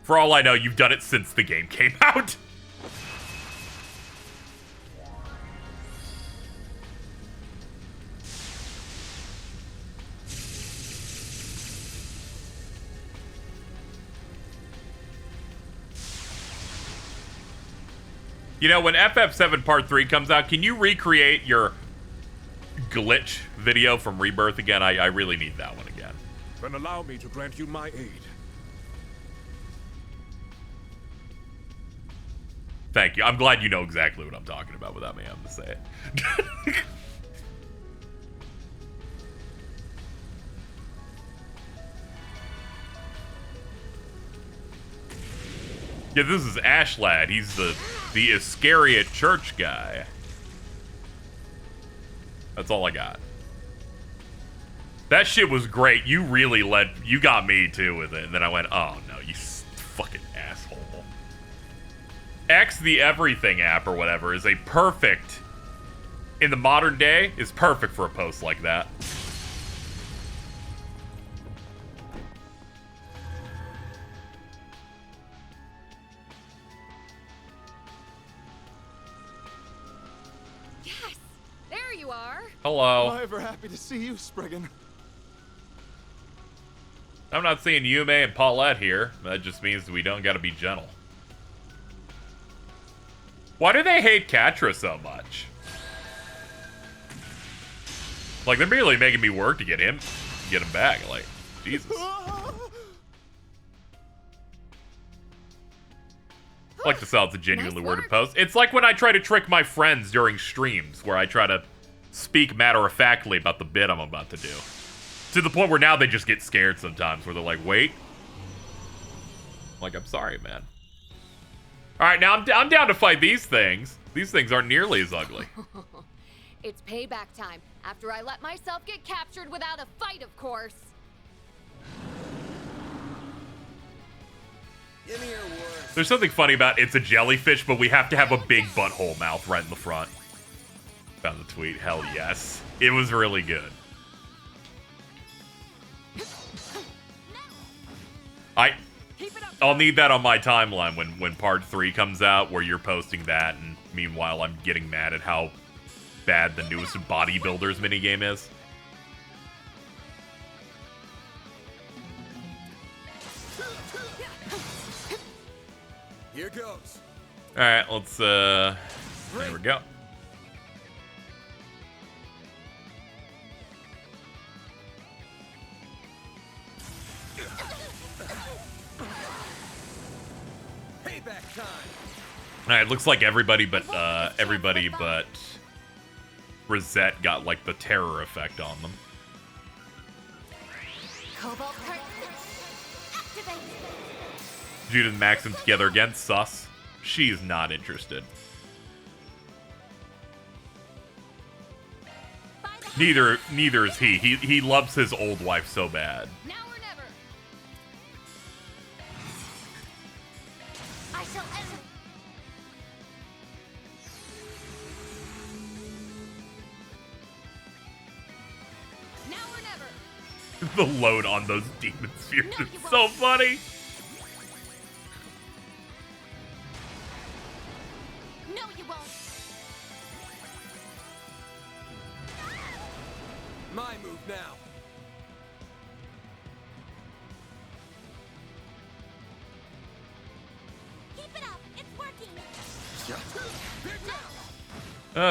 For all I know, you've done it since the game came out. You know, when FF7 Part 3 comes out, can you recreate your glitch video from Rebirth again? I really need that one again. Then allow me to grant you my aid. Thank you. I'm glad you know exactly what I'm talking about without me having to say it. Yeah, this is Ashlad. He's the Iscariot church guy. That's all I got. That shit was great. You got me too with it. And then I went, oh no, you fucking asshole. X the Everything app or whatever is in the modern day, is perfect for a post like that. There you are. Hello. Am I ever happy to see you, Spriggan? I'm not seeing Yume and Paulette here. That just means we don't gotta be gentle. Why do they hate Catra so much? Like, they're barely making me work to get him back. Like, Jesus. I like to sell it's a genuinely worded post. It's like when I try to trick my friends during streams, where I try to speak matter-of-factly about the bit I'm about to do. To the point where now they just get scared sometimes, where they're like, wait. Like, I'm sorry, man. Alright, now I'm down to fight these things. These things aren't nearly as ugly. It's payback time, after I let myself get captured without a fight, of course. Give me your worst. There's something funny about it's a jellyfish, but we have to have a big butthole mouth right in the front. Found the tweet. Hell yes. It was really good. I'll need that on my timeline when part 3 comes out, where you're posting that, and meanwhile I'm getting mad at how bad the newest bodybuilders minigame is. Here goes. All right, let's. There we go. Payback time. All right, looks like everybody but Rosette got like the terror effect on them. Cobalt curtain. Activate. Judith and Maxim together again. Sus. She's not interested. Neither is he. He loves his old wife so bad. Now or never. I shall end. Now or never. The load on those demon spheres is so funny. No, you won't. My move now. Keep it up. It's working.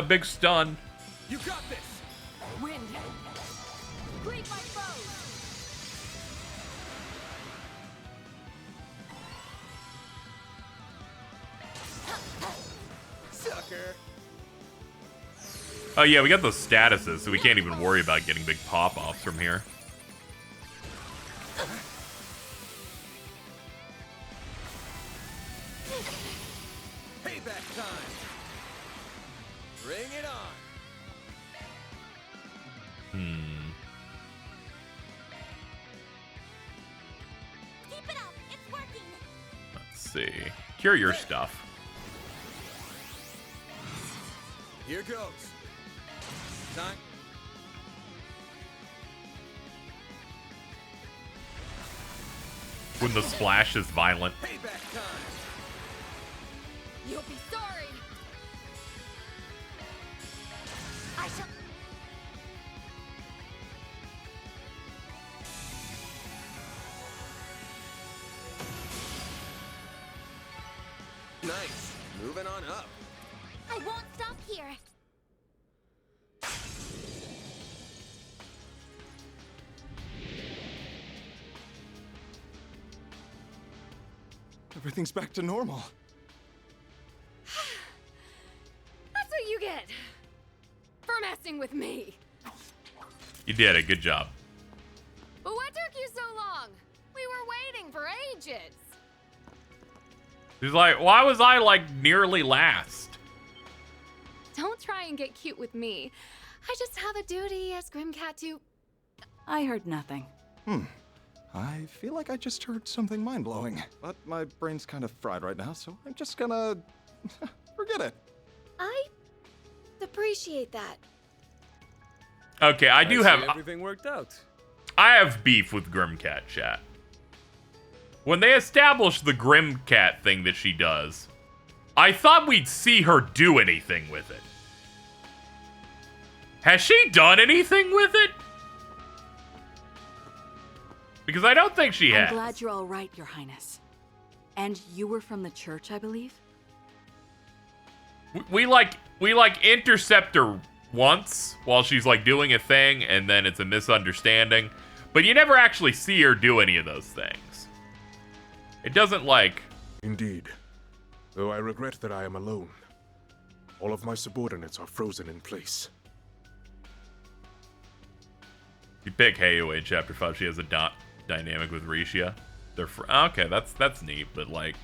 Big stun. You got this. Wind. Greet my foes. Sucker. Oh yeah, we got those statuses, so we can't even worry about getting big pop-offs from here. Payback time. Bring it on. Keep it up. It's working. Let's see. Cure your stuff. Here goes. Time. When the splash is violent. Payback time. You'll be sorry. I shall. Nice. Moving on up. I won't stop here. Everything's back to normal. That's what you get for messing with me. You did it. Good job. But what took you so long? We were waiting for ages. He's like, why was I like nearly last? Don't try and get cute with me. I just have a duty as Grimcat to... I heard nothing. I feel like I just heard something mind-blowing, but my brain's kind of fried right now, so I'm just gonna forget it. I appreciate that. Okay, I do see have everything worked out. I have beef with Grimcat, chat. When they established the Grimcat thing that she does, I thought we'd see her do anything with it. Has she done anything with it? Because I don't think she has. I'm glad you're all right, Your Highness. And you were from the church, I believe? We intercept her once while she's like doing a thing, and then it's a misunderstanding. But you never actually see her do any of those things. It doesn't like... Indeed. Though I regret that I am alone. All of my subordinates are frozen in place. You pick Heiau in Chapter 5. She has a dynamic with Risha. They're okay, that's neat, but like...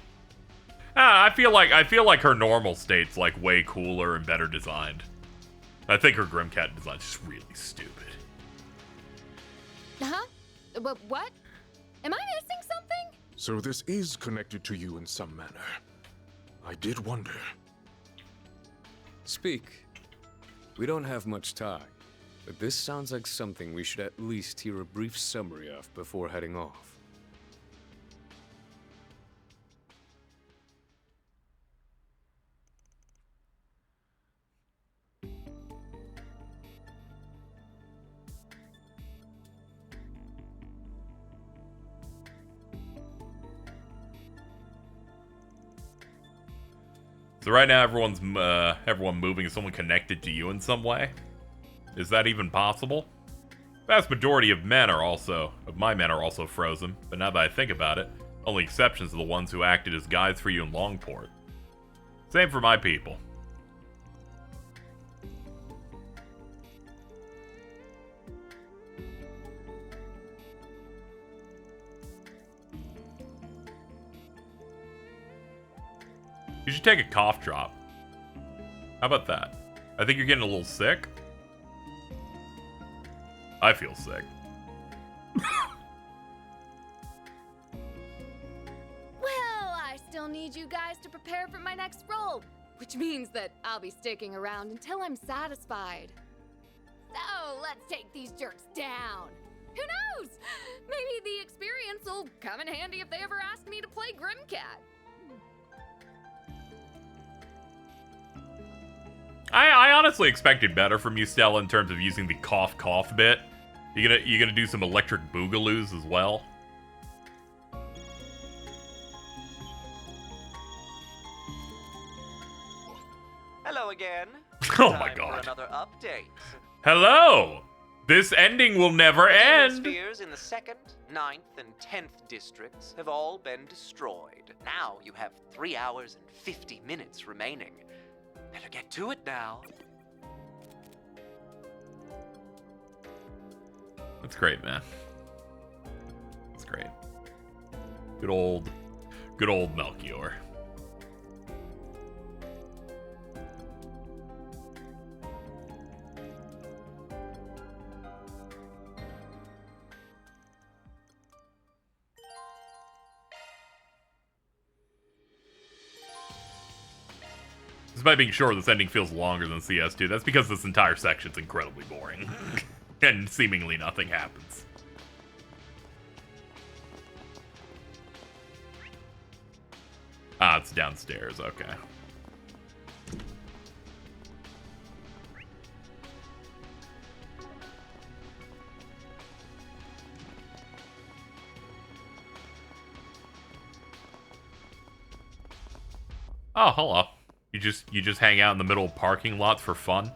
I feel like her normal state's like way cooler and better designed. I think her Grimcat design's just really stupid. Huh? But what? Am I missing something? So this is connected to you in some manner. I did wonder. Speak. We don't have much time, but this sounds like something we should at least hear a brief summary of before heading off. So right now everyone moving. Is someone connected to you in some way? Is that even possible? Vast majority of my men are also frozen, but now that I think about it, only exceptions are the ones who acted as guides for you in Longport. Same for my people. You should take a cough drop. How about that? I think you're getting a little sick. I feel sick. Well, I still need you guys to prepare for my next role, which means that I'll be sticking around until I'm satisfied. So, let's take these jerks down. Who knows? Maybe the experience will come in handy if they ever ask me to play Grimcat. I honestly expected better from you, Stella, in terms of using the cough bit. You gonna do some electric boogaloos as well? Hello again. Oh my Time god. for another update. Hello! This ending will never end! Spheres in the 2nd, 9th, and 10th districts have all been destroyed. Now you have 3 hours and 50 minutes remaining. Better get to it now. That's great, man. That's great. Good old Melchior. Despite being sure this ending feels longer than CS2, that's because this entire section's incredibly boring. And seemingly nothing happens. Ah, it's downstairs, okay. Oh, hello. You just hang out in the middle of parking lots for fun?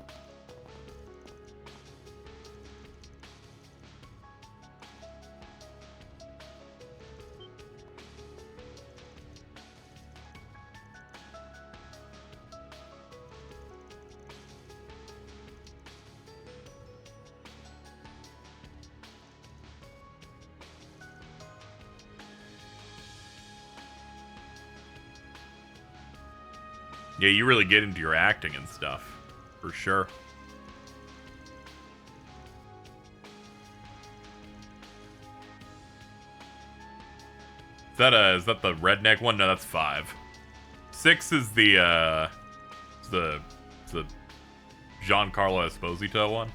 Yeah, you really get into your acting and stuff, for sure. Is that the redneck one? No, that's 5. 6 is the Giancarlo Esposito one.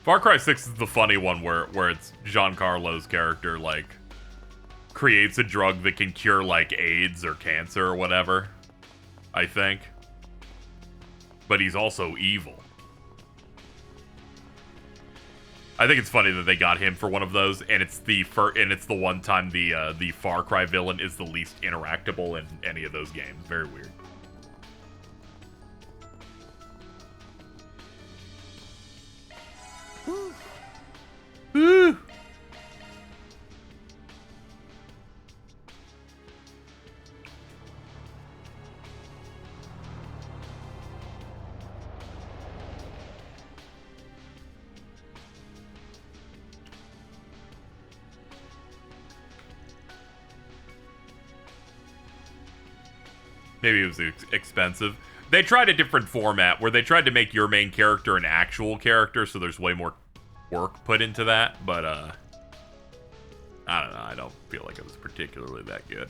Far Cry 6 is the funny one where it's Giancarlo's character, like, creates a drug that can cure, like, AIDS or cancer or whatever, I think. But he's also evil. I think it's funny that they got him for one of those, and it's the one time the Far Cry villain is the least interactable in any of those games. Very weird. Woo! Maybe it was expensive. They tried a different format where they tried to make your main character an actual character, so there's way more work put into that, but I don't know, I don't feel like it was particularly that good.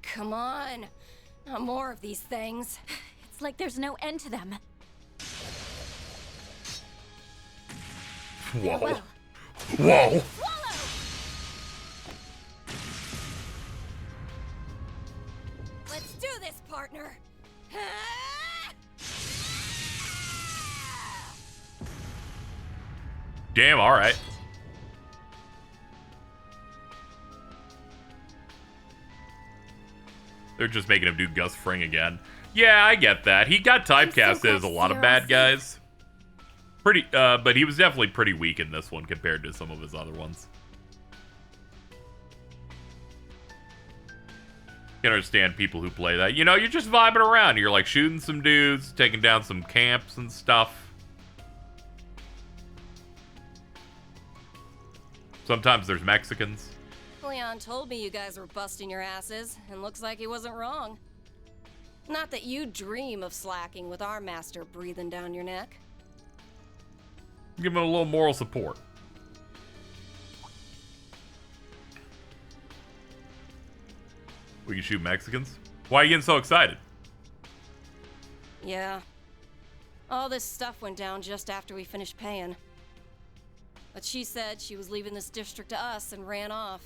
Come on. Not more of these things. It's like there's no end to them. Whoa. Whoa. Damn, alright. They're just making him do Gus Fring again. Yeah, I get that. He got typecast as a lot of bad guys. Pretty, but he was definitely pretty weak in this one compared to some of his other ones. Can understand people who play that. You know, you're just vibing around. You're like shooting some dudes, taking down some camps and stuff. Sometimes there's Mexicans. Leon told me you guys were busting your asses, and looks like he wasn't wrong. Not that you dream of slacking with our master breathing down your neck. Give him a little moral support. We can shoot Mexicans? Why are you getting so excited? Yeah. All this stuff went down just after we finished paying. But she said she was leaving this district to us and ran off.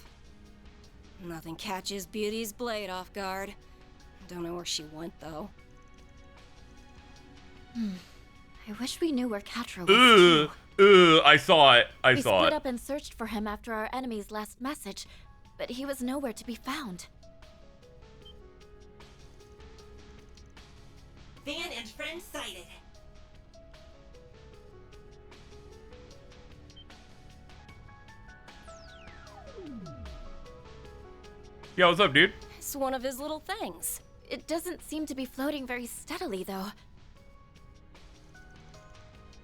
Nothing catches Beauty's blade off guard. Don't know where she went, though. I wish we knew where Catra was, too. I saw it. I We saw split it. up and searched for him after our enemy's last message, but he was nowhere to be found. Van and friend sighted. Yo, what's up, dude? It's one of his little things. It doesn't seem to be floating very steadily, though.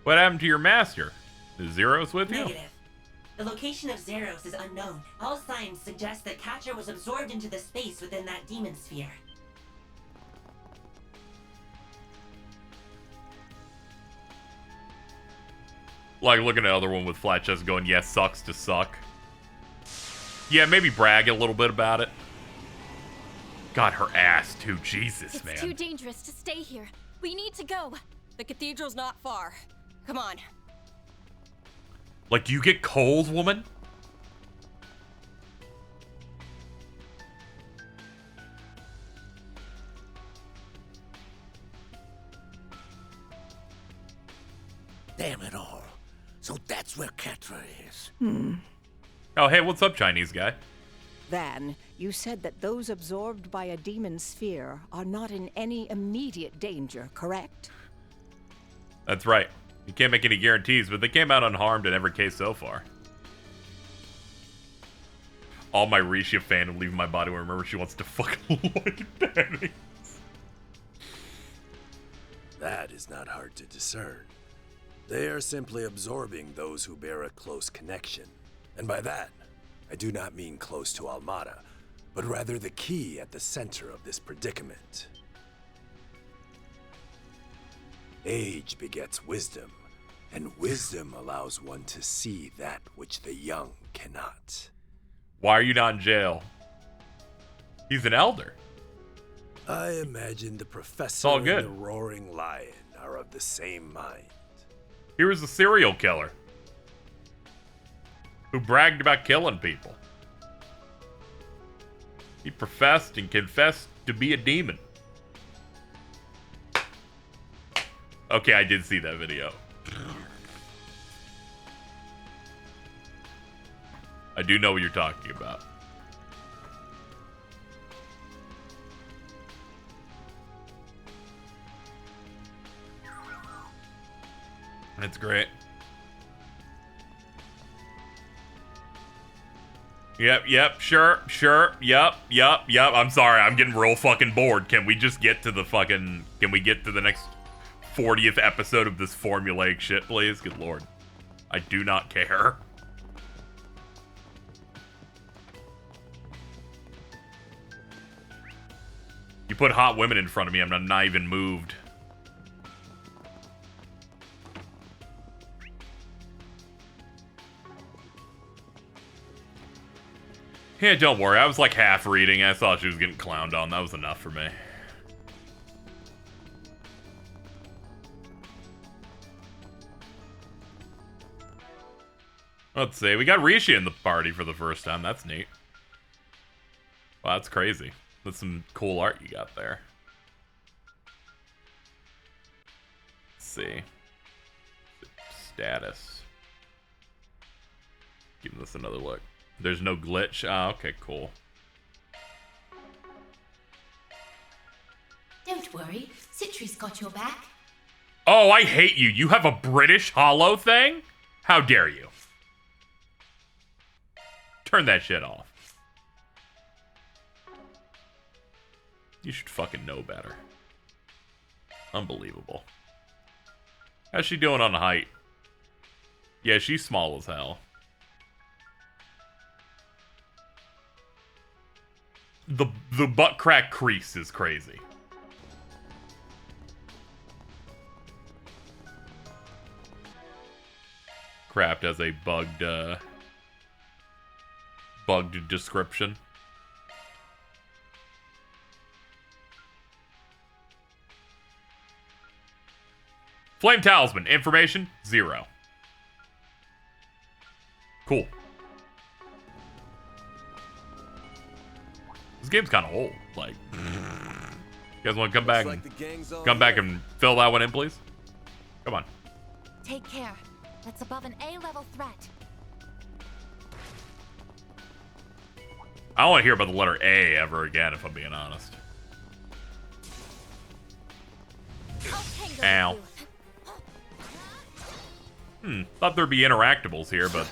What happened to your master? Is Zeros with you? Negative. The location of Zeros is unknown. All signs suggest that Catra was absorbed into the space within that demon sphere. Like looking at other one with flat chest going, yes, sucks to suck. Yeah, maybe brag a little bit about it. God, her ass too. Jesus, man. It's too dangerous to stay here. We need to go. The cathedral's not far. Come on. Like, do you get cold, woman? Damn it all. So that's where Catra is. Oh, hey, what's up, Chinese guy? Van, you said that those absorbed by a demon sphere are not in any immediate danger, correct? That's right. You can't make any guarantees, but they came out unharmed in every case so far. All my Risha fandom leaving my body when remember she wants to fucking Lloyd Benny. That is not hard to discern. They are simply absorbing those who bear a close connection. And by that, I do not mean close to Almada, but rather the key at the center of this predicament. Age begets wisdom, and wisdom allows one to see that which the young cannot. Why are you not in jail? He's an elder. I imagine the professor all and good. the roaring lion are of the same mind. He was a serial killer who bragged about killing people. He professed and confessed to be a demon. Okay, I did see that video. I do know what you're talking about. That's great. Yep, sure, yep. I'm sorry, I'm getting real fucking bored. Can we just get to the fucking... Can we get to the next 40th episode of this formulaic shit, please? Good lord. I do not care. You put hot women in front of me, I'm not even moved. Yeah, don't worry. I was like half reading. I thought she was getting clowned on. That was enough for me. Let's see. We got Rishi in the party for the first time. That's neat. Wow, that's crazy. That's some cool art you got there. Let's see. Status. Give this another look. There's no glitch. Ah, okay, cool. Don't worry, Citri's got your back. Oh, I hate you. You have a British Hollow thing? How dare you? Turn that shit off. You should fucking know better. Unbelievable. How's she doing on height? Yeah, she's small as hell. The butt crack crease is crazy. Craft as a bugged description. Flame Talisman. Information, 0. Cool. This game's kind of old. Like, you guys want to come back and fill that one in, please? Come on. Take care. That's above an A-level threat. I don't want to hear about the letter A ever again, if I'm being honest. Ow. Thought there'd be interactables here, but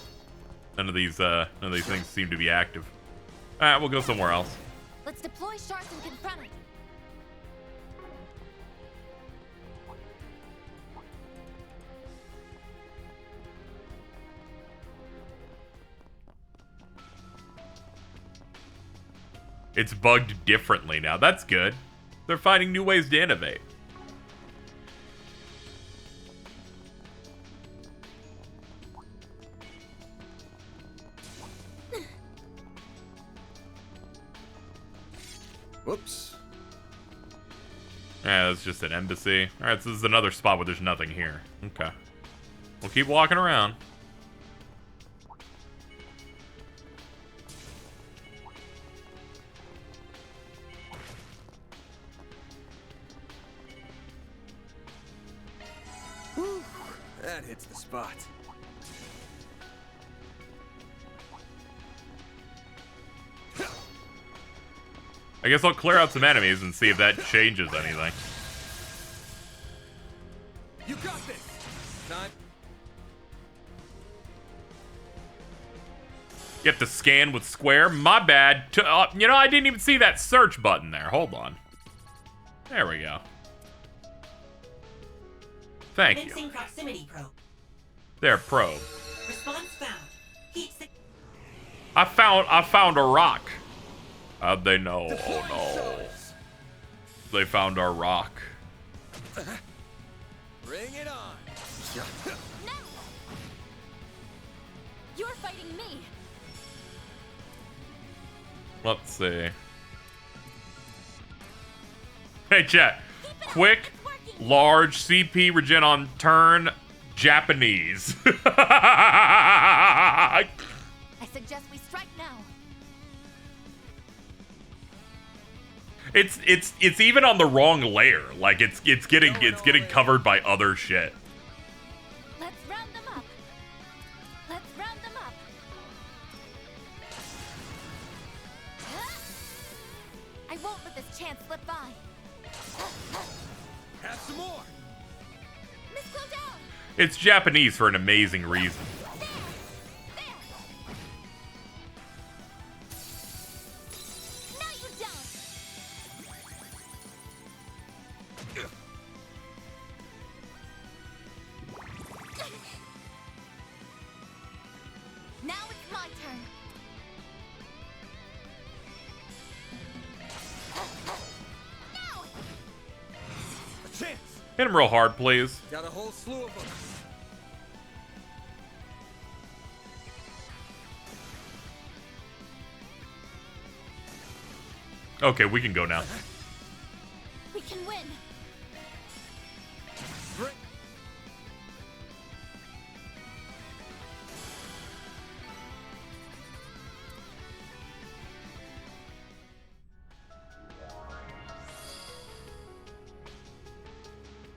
none of these things seem to be active. Alright, we'll go somewhere else. Let's deploy sharks and confront it. It's bugged differently now. That's good. They're finding new ways to innovate. Whoops. Yeah, that's just an embassy. Alright, so this is another spot where there's nothing here. Okay. We'll keep walking around. Whew, that hits the spot. I guess I'll clear out some enemies and see if that changes anything. You got this. Time. You have to scan with square. My bad. You know, I didn't even see that search button there. Hold on. There we go. Thank you. Proximity probe. There, probe. Response found. Keep the I found a rock. How'd they know? Oh no. They found our rock. Bring it on. No! You're fighting me. Let's see. Hey, chat. Quick, large CP regen on turn, Japanese. I suggest we strike now. It's even on the wrong layer. Like it's getting covered by other shit. Let's round them up. Let's round them up. I won't let this chance slip by. Have some more. Miss Clodell. It's Japanese for an amazing reason. Now it's my turn. Now! A chance. Hit him real hard, please. Got a whole slew of them. Okay, we can go now. We can win. Great.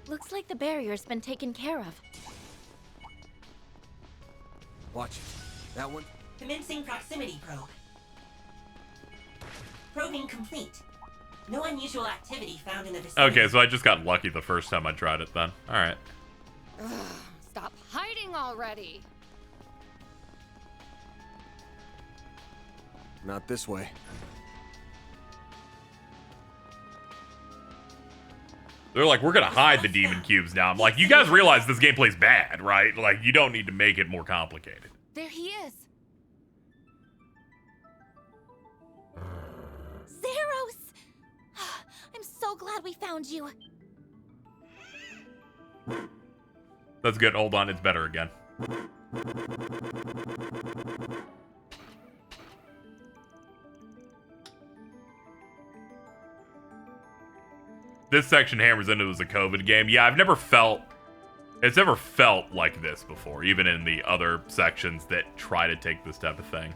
Looks like the barrier's been taken care of. Watch it. That one, Commencing proximity probe. Probing complete. No unusual activity found in the vicinity. Okay, so I just got lucky the first time I tried it then. Alright. Stop hiding already. Not this way. They're like, we're gonna hide the demon cubes now. I'm like, you guys realize this gameplay's bad, right? Like, you don't need to make it more complicated. There he is. Zeros! I'm so glad we found you. That's good. Hold on, it's better again. This section hammers into it as a COVID game. Yeah, it's never felt like this before, even in the other sections that try to take this type of thing.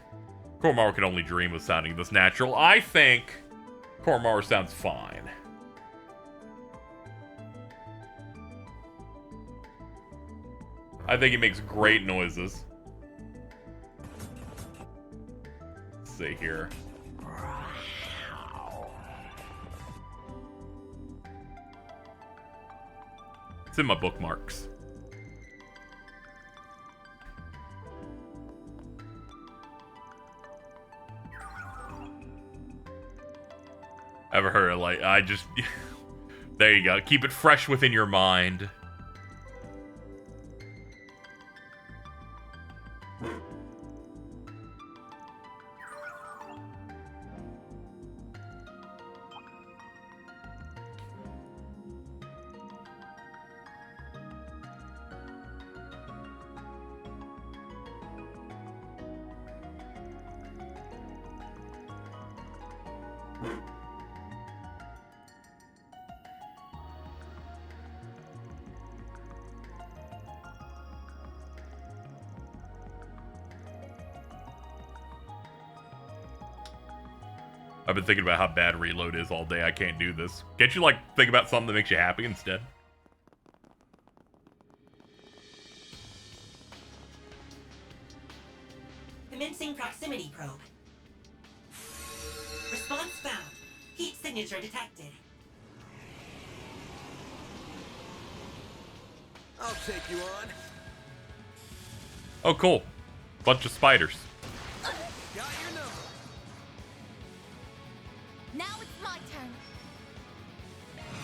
Cormar can only dream of sounding this natural. I think Cormar sounds fine. I think he makes great noises. Let's see here. It's in my bookmarks. Ever heard of, like, I just... There you go. Keep it fresh within your mind. I've been thinking about how bad Reload is all day. I can't do this. Can't you, like, think about something that makes you happy instead? Commencing proximity probe. Response found. Heat signature detected. I'll take you on. Oh, cool. Bunch of spiders. Got your number. Now it's my turn.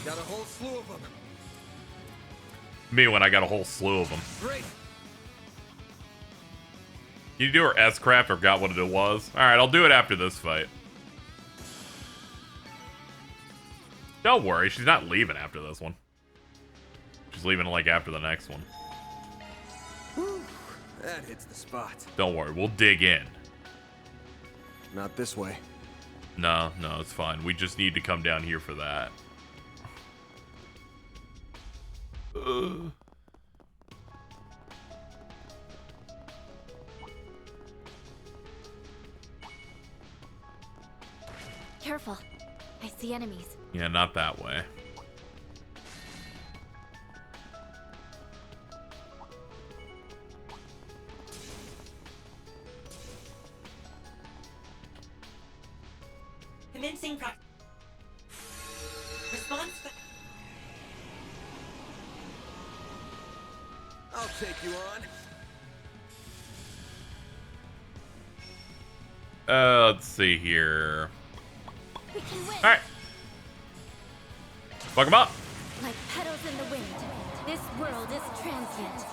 Got a whole slew of them. Me when I got a whole slew of them. Great. Can you do her S-Craft? I forgot what it was. Alright, I'll do it after this fight. Don't worry, she's not leaving after this one. She's leaving, like, after the next one. Whew, that hits the spot. Don't worry, we'll dig in. Not this way. No, it's fine. We just need to come down here for that. Careful. I see enemies. Yeah, not that way. Commencing response. I'll take you on. Let's see here. We can win. All right. Fuck him up. Like petals in the wind, this world is transient.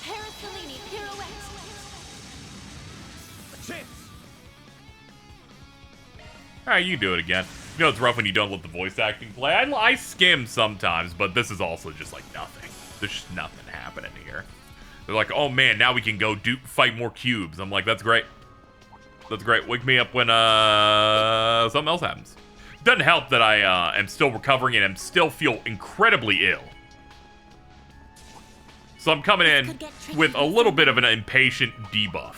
Parasolini pirouette. A chance. All right, you do it again. You know it's rough when you don't let the voice acting play. I skim sometimes, but this is also just like nothing. There's just nothing happening here. They're like, oh man, now we can go fight more cubes. I'm like, that's great. That's great. Wake me up when something else happens. Doesn't help that I am still recovering and still feel incredibly ill. So I'm coming in with a little bit of an impatient debuff.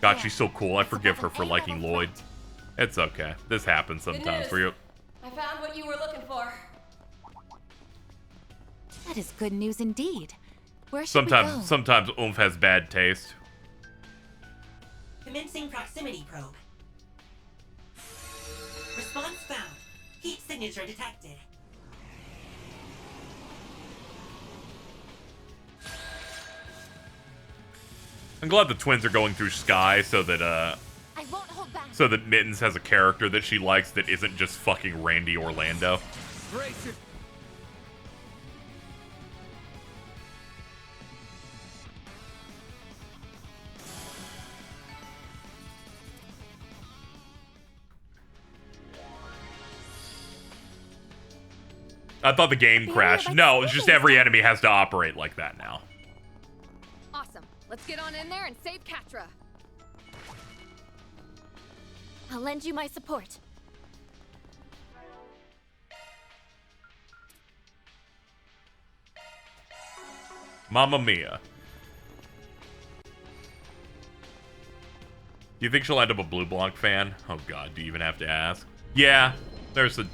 God, she's so cool. I forgive her for liking Lloyd. It's okay. This happens sometimes for you. I found what you were looking for. That is good news indeed. Where should we go? Sometimes Oomph has bad taste. Commencing proximity probe. Response found. Heat signature detected. I'm glad the twins are going through Sky so that I won't hold back. so that Mittens has a character that she likes that isn't just fucking Randy Orlando. I thought the game crashed. No, it's just every enemy has to operate like that now. Awesome. Let's get on in there and save Catra. I'll lend you my support. Mamma Mia. Do you think she'll end up a Blue Blanc fan? Oh god, do you even have to ask? Yeah, there's a...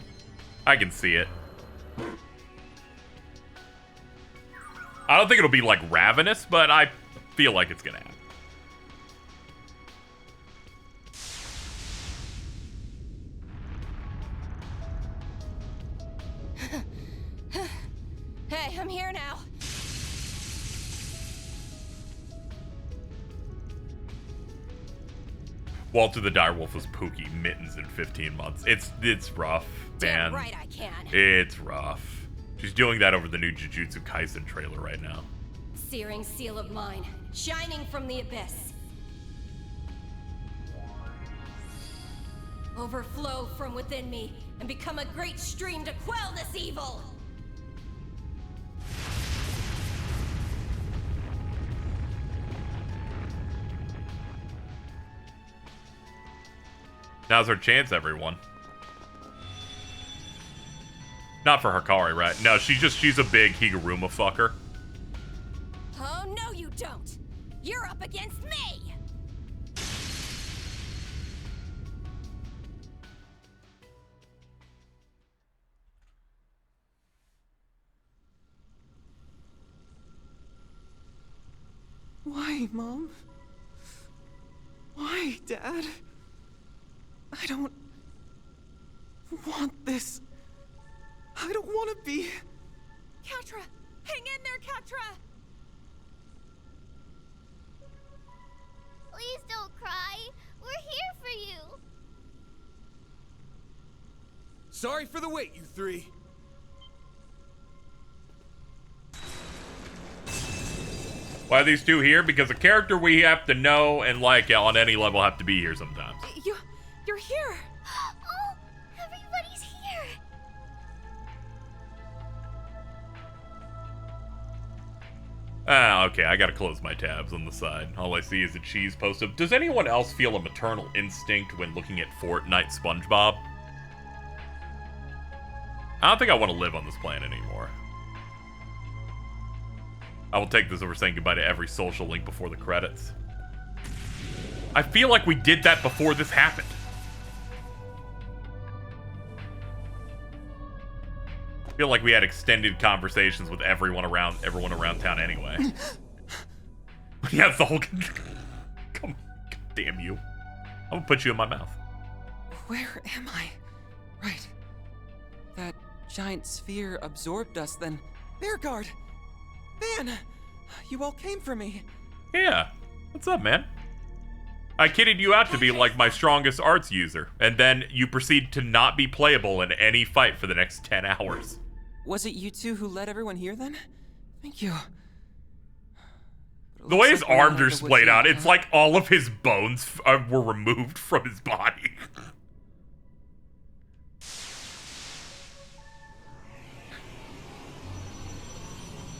I can see it. I don't think it'll be like Ravenous, but I feel like it's gonna happen. Hey, I'm here now. Walter the Direwolf was Pookie Mittens in 15 months. It's rough, man. Damn right I can. It's rough. She's doing that over the new Jujutsu Kaisen trailer right now. Searing seal of mine, shining from the abyss. Overflow from within me and become a great stream to quell this evil. Now's her chance, everyone. Not for Hikari, right? No, she's a big Higuruma fucker. Oh, no you don't. You're up against me. Why, Mom? Why, Dad? I don't want this. I don't want to be... Catra! Hang in there, Catra! Please don't cry. We're here for you. Sorry for the wait, you three. Why are these two here? Because a character we have to know and like on any level have to be here sometimes. You're here. Oh, everybody's here. Ah, okay, I gotta close my tabs on the side. All I see is a cheese post-up. Does anyone else feel a maternal instinct when looking at Fortnite SpongeBob? I don't think I want to live on this planet anymore. I will take this over saying goodbye to every social link before the credits. I feel like we did that before this happened. I feel like we had extended conversations with everyone around town anyway. Yeah, it's the whole... Come, damn you. I'm gonna put you in my mouth. Where am I? Right. That giant sphere absorbed us then. Bearguard! Man! You all came for me. Yeah. What's up, man? I kitted you out to be like my strongest arts user, and then you proceed to not be playable in any fight for the next 10 hours. Was it you two who led everyone here then? Thank you. The way his arms are splayed out, it's like all of his bones were removed from his body.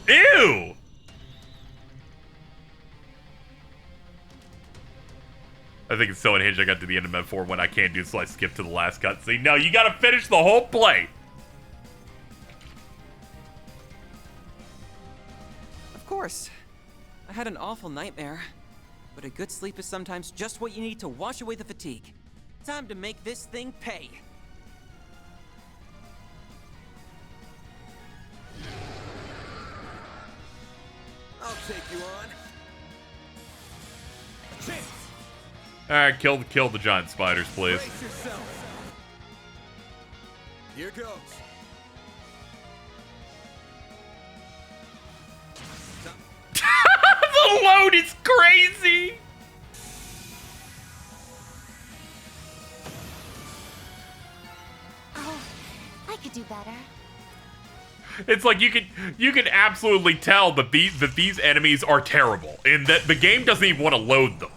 Ew! I think it's so unhinged I got to the end of Med 4 when I can't do so I skip to the last cutscene. No, you gotta finish the whole play! Of course. I had an awful nightmare. But a good sleep is sometimes just what you need to wash away the fatigue. Time to make this thing pay. take you on. Chance. Alright, kill the giant spiders, please. Brace yourself. Here goes. The load is crazy! Oh, I could do better. It's like you can absolutely tell that these enemies are terrible, and that the game doesn't even want to load them.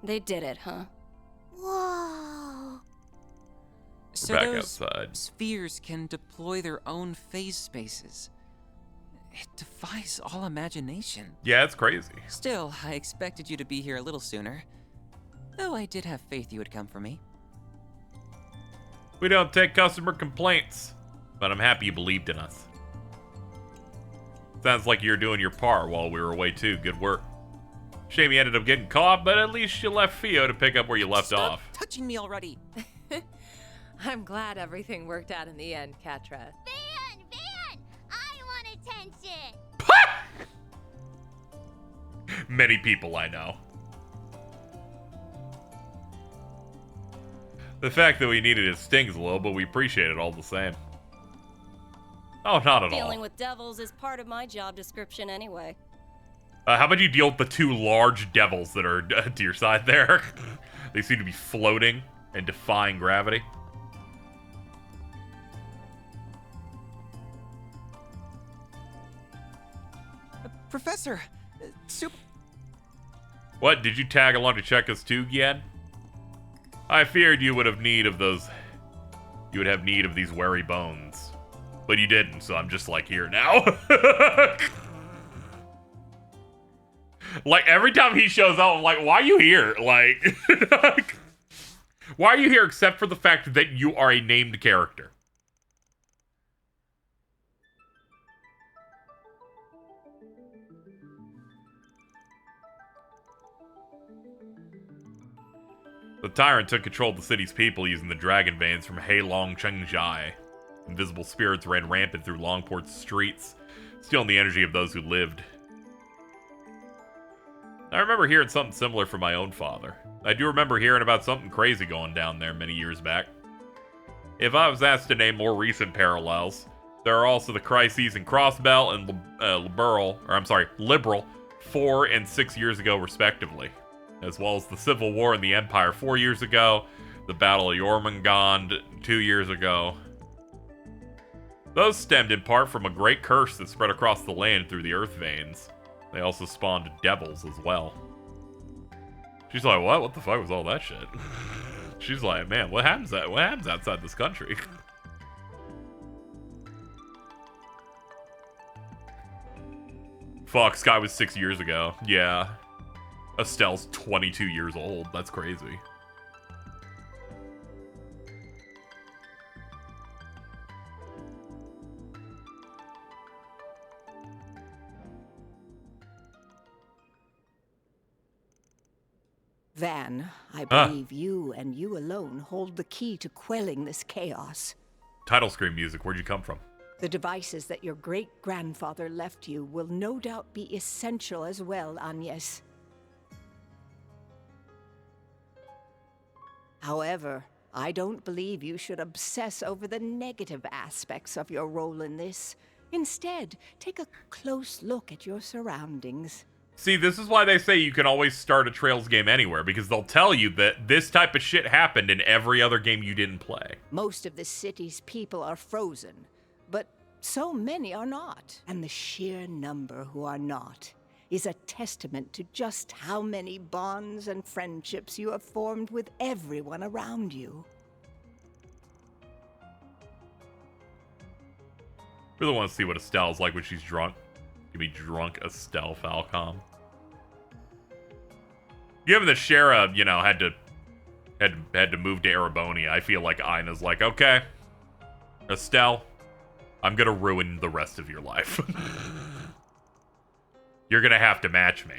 They did it, huh? Whoa. So Back those outside. spheres can deploy their own phase spaces. It defies all imagination. Yeah, it's crazy. Still, I expected you to be here a little sooner. Though I did have faith you would come for me. We don't take customer complaints, but I'm happy you believed in us. Sounds like you're doing your part while we were away too. Good work. Shame you ended up getting caught, but at least you left Theo to pick up where you left off. Touching me already. I'm glad everything worked out in the end, Catra. Van! I want attention! Many people I know. The fact that we needed it stings a little, but we appreciate it all the same. Oh, not at Dealing all. with devils is part of my job description anyway. How about you deal with the two large devils that are to your side there? They seem to be floating and defying gravity. Professor, What, did you tag along to check us too, Yen? I feared you would have need of those... You would have need of these wary bones. But you didn't, so I'm just like, here now. Like, every time he shows up, I'm like, why are you here? Like, why are you here except for the fact that you are a named character? The tyrant took control of the city's people using the dragon veins from Heilong Chengjai. Invisible spirits ran rampant through Longport's streets, stealing the energy of those who lived. I remember hearing something similar from my own father. I do remember hearing about something crazy going down there many years back. If I was asked to name more recent parallels, there are also the crises in Crossbell and Liberal 4 and 6 years ago respectively, as well as the Civil War in the Empire 4 years ago, the Battle of Jormungand 2 years ago. Those stemmed in part from a great curse that spread across the land through the earth veins. They also spawned devils as well. She's like, what? What the fuck was all that shit? She's like, man, what happens outside this country? Fuck, Sky was 6 years ago. Yeah. Estelle's 22 years old. That's crazy. Van, I believe you and you alone hold the key to quelling this chaos. Title screen music, where'd you come from? The devices that your great-grandfather left you will no doubt be essential as well, Agnes. However, I don't believe you should obsess over the negative aspects of your role in this. Instead, take a close look at your surroundings. See, this is why they say you can always start a Trails game anywhere, because they'll tell you that this type of shit happened in every other game you didn't play. Most of the city's people are frozen, but so many are not. And the sheer number who are not is a testament to just how many bonds and friendships you have formed with everyone around you. Really want to see what Estelle's like when she's drunk. Give me drunk Estelle Falcom. Given that Shara, you know, had to move to Erebonia, I feel like Ina's like, okay, Estelle, I'm gonna ruin the rest of your life. You're gonna have to match me.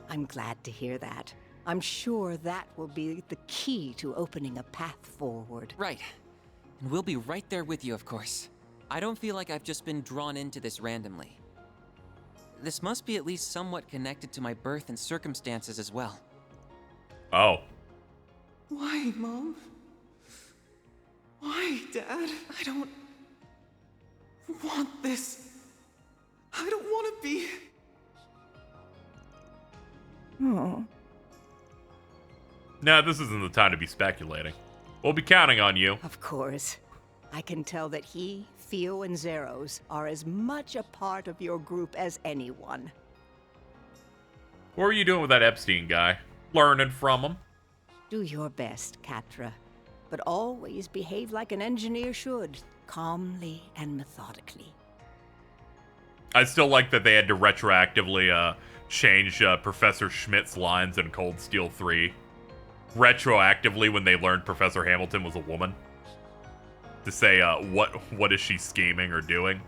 I'm glad to hear that. I'm sure that will be the key to opening a path forward. Right. And we'll be right there with you, of course. I don't feel like I've just been drawn into this randomly. This must be at least somewhat connected to my birth and circumstances as well. Oh. Why, Mom? Why, Dad? I don't want this. I don't want to be... Oh. No, this isn't the time to be speculating. We'll be counting on you. Of course. I can tell that he, Theo, and Zeros are as much a part of your group as anyone. What were you doing with that Epstein guy? Learning from him? Do your best, Catra. But always behave like an engineer should, calmly and methodically. I still like that they had to retroactively change Professor Schmidt's lines in Cold Steel 3. Retroactively when they learned Professor Hamilton was a woman. To say, what is she scheming or doing?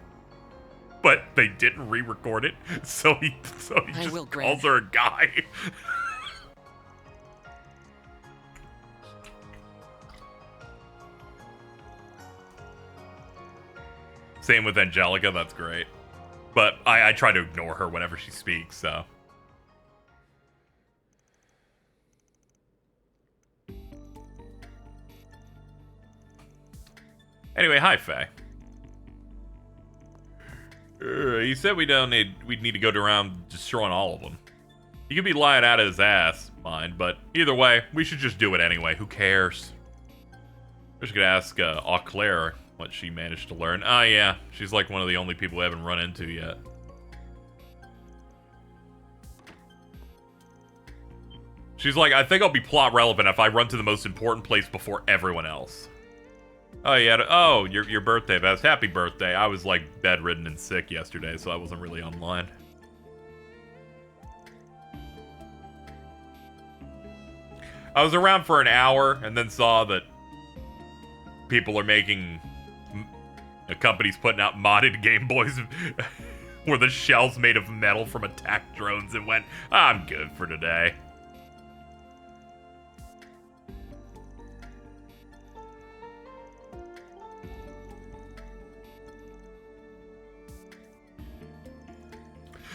But they didn't re-record it, so he just calls her a guy. Same with Angelica, that's great. But I try to ignore her whenever she speaks, so. Anyway, hi, Faye. He said we'd need to go around destroying all of them. He could be lying out of his ass, fine, but either way, we should just do it anyway. Who cares? We're just gonna ask Eau Claire what she managed to learn. Oh yeah, she's like one of the only people we haven't run into yet. She's like, I think I'll be plot relevant if I run to the most important place before everyone else. Oh yeah, oh, your birthday, Bess. Happy birthday. I was like bedridden and sick yesterday, so I wasn't really online. I was around for an hour and then saw that people are making... A company's putting out modded Game Boys where the shell's made of metal from attack drones and went, I'm good for today.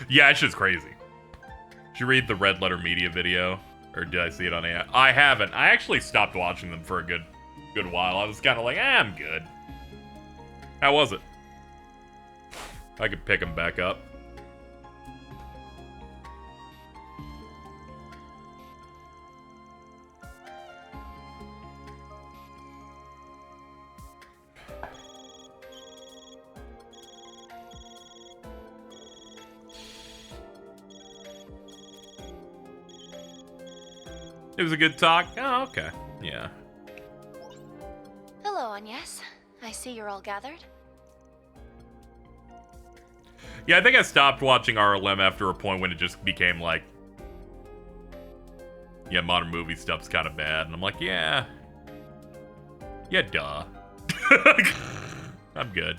Yeah, it's just crazy. Did you read the Red Letter Media video? Or did I see it on AI? I haven't. I actually stopped watching them for a good while. I was kind of like, I'm good. How was it? I could pick them back up. It was a good talk? Oh, okay. Yeah. Hello, Agnes. I see you're all gathered. Yeah, I think I stopped watching RLM after a point when it just became like, yeah, modern movie stuff's kind of bad. And I'm like, yeah. Yeah, duh. I'm good.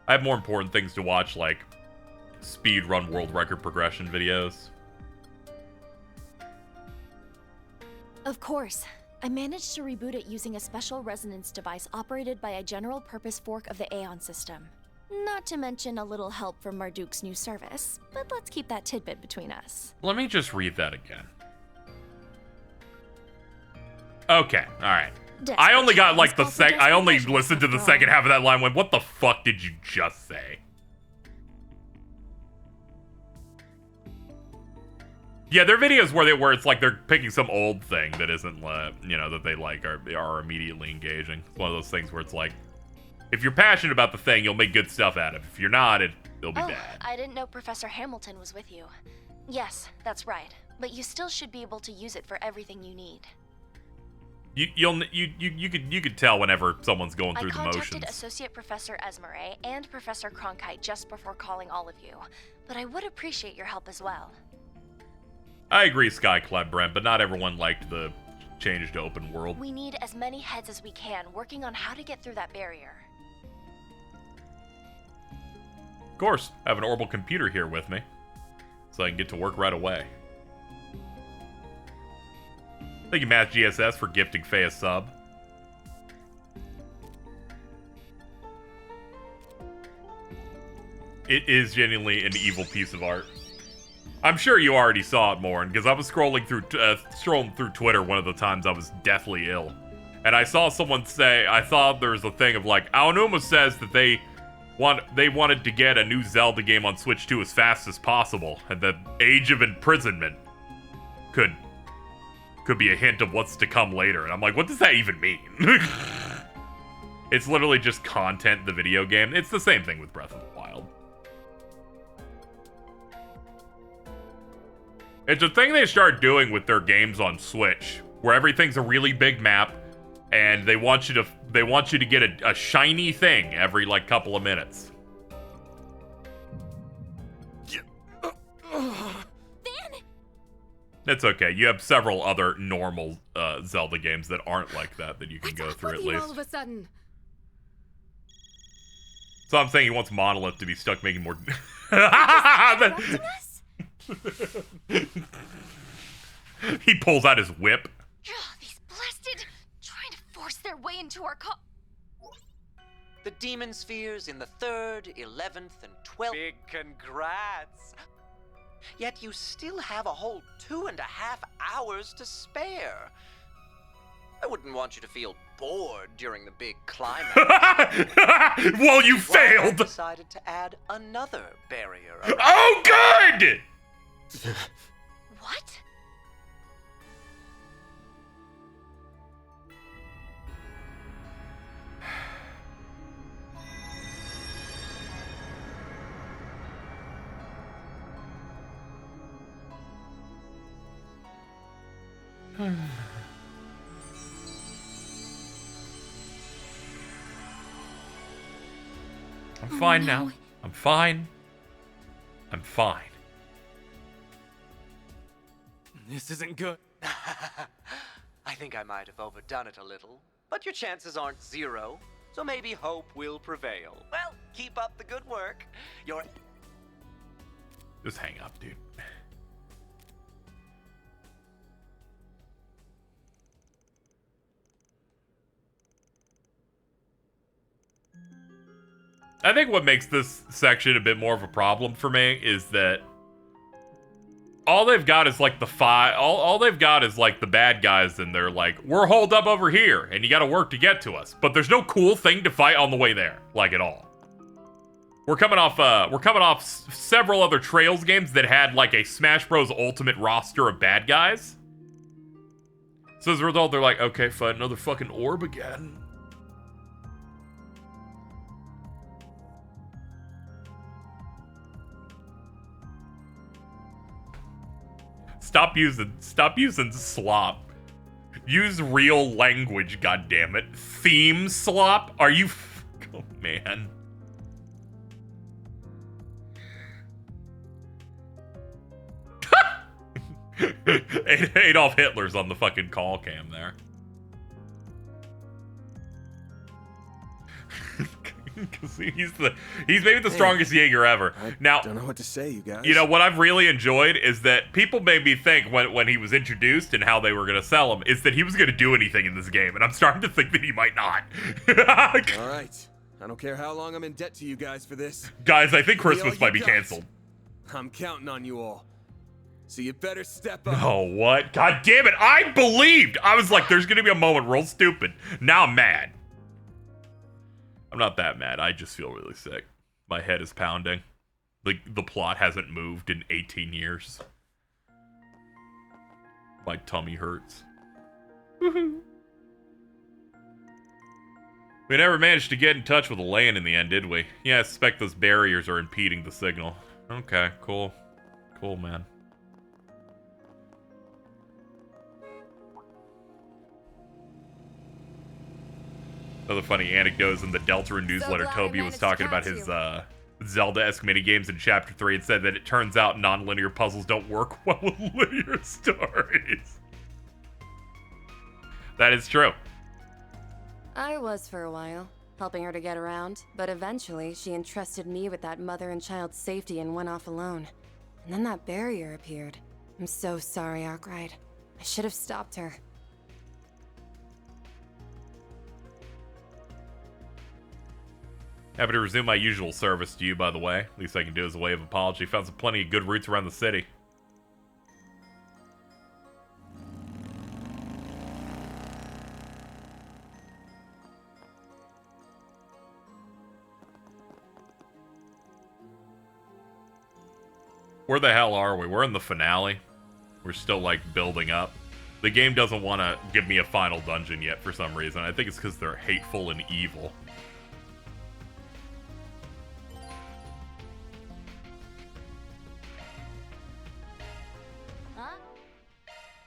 I have more important things to watch, like speedrun world record progression videos. Of course. I managed to reboot it using a special resonance device operated by a general-purpose fork of the Aeon system. Not to mention a little help from Marduk's new service, but let's keep that tidbit between us. Let me just read that again. Okay, alright. I only got like the I only listened to the second half of that line. Went, what the fuck did you just say? Yeah, they're videos where it's like they're picking some old thing that isn't, you know, that they like are immediately engaging. It's one of those things where it's like, if you're passionate about the thing, you'll make good stuff out of it. If you're not, it'll be bad. I didn't know Professor Hamilton was with you. Yes, that's right. But you still should be able to use it for everything you need. You could tell whenever someone's going through the motions. I contacted Associate Professor Esmeralda and Professor Cronkite just before calling all of you, but I would appreciate your help as well. I agree, Skyclad Brent, but not everyone liked the changed to open world. We need as many heads as we can, working on how to get through that barrier. Of course, I have an orbital computer here with me, so I can get to work right away. Thank you, Matt GSS, for gifting Faye a sub. It is genuinely an evil piece of art. I'm sure you already saw it, Morin, because I was scrolling through Twitter one of the times I was deathly ill. And I saw someone say, I thought there was a thing of like, Aonuma says that they wanted to get a new Zelda game on Switch 2 as fast as possible, and that Age of Imprisonment could be a hint of what's to come later. And I'm like, what does that even mean? It's literally just content in the video game. It's the same thing with Breath of the Wild. It's a thing they start doing with their games on Switch, where everything's a really big map, and they want you to get a shiny thing every like couple of minutes. It's okay. You have several other normal Zelda games that aren't like that you can go through at least. All of a sudden. So I'm saying he wants Monolith to be stuck making more. He pulls out his whip. These blasted trying to force their way into our The demon spheres in the 3rd, 11th, and 12th. Big congrats! Yet you still have a whole 2.5 hours to spare. I wouldn't want you to feel bored during the big climax. Well, you failed! I decided to add another barrier. Oh, good! What? I'm fine now. I'm fine. I'm fine. This isn't good. I think I might have overdone it a little, but your chances aren't 0, so maybe hope will prevail. Well, keep up the good work. Just hang up, dude. I think what makes this section a bit more of a problem for me is that all they've got is like all they've got is like the bad guys, and they're like, we're holed up over here and you gotta work to get to us. But there's no cool thing to fight on the way there, like at all. We're coming off several other Trails games that had like a Smash Bros. Ultimate roster of bad guys. So as a result, they're like, okay, fight another fucking orb again. Stop using slop. Use real language, goddammit. Theme slop? Are you oh man. Adolf Hitler's on the fucking call cam there. Because he's maybe the strongest Jaeger ever. Now, don't know what to say, you guys. You know, what I've really enjoyed is that people made me think when he was introduced and how they were going to sell him, is that he was going to do anything in this game, and I'm starting to think that he might not. All right. I don't care how long I'm in debt to you guys for this. Guys, I think Christmas might be canceled. I'm counting on you all. So you better step up. Oh, what? God damn it. I believed. I was like, there's going to be a moment real stupid. Now I'm mad. I'm not that mad. I just feel really sick. My head is pounding. Like, the plot hasn't moved in 18 years. My tummy hurts. Woohoo. We never managed to get in touch with Elaine in the end, did we? Yeah, I suspect those barriers are impeding the signal. Okay, cool. Cool, man. Another funny anecdote in the Deltarune newsletter. Toby was talking about his Zelda-esque minigames in Chapter 3 and said that it turns out non-linear puzzles don't work well with linear stories. That is true. I was for a while, helping her to get around, but eventually she entrusted me with that mother and child safety and went off alone. And then that barrier appeared. I'm so sorry, Arkwright. I should have stopped her. Happy to resume my usual service to you, by the way. Least I can do as a way of apology. Found some plenty of good routes around the city. Where the hell are we? We're in the finale. We're still, like, building up. The game doesn't want to give me a final dungeon yet for some reason. I think it's because they're hateful and evil.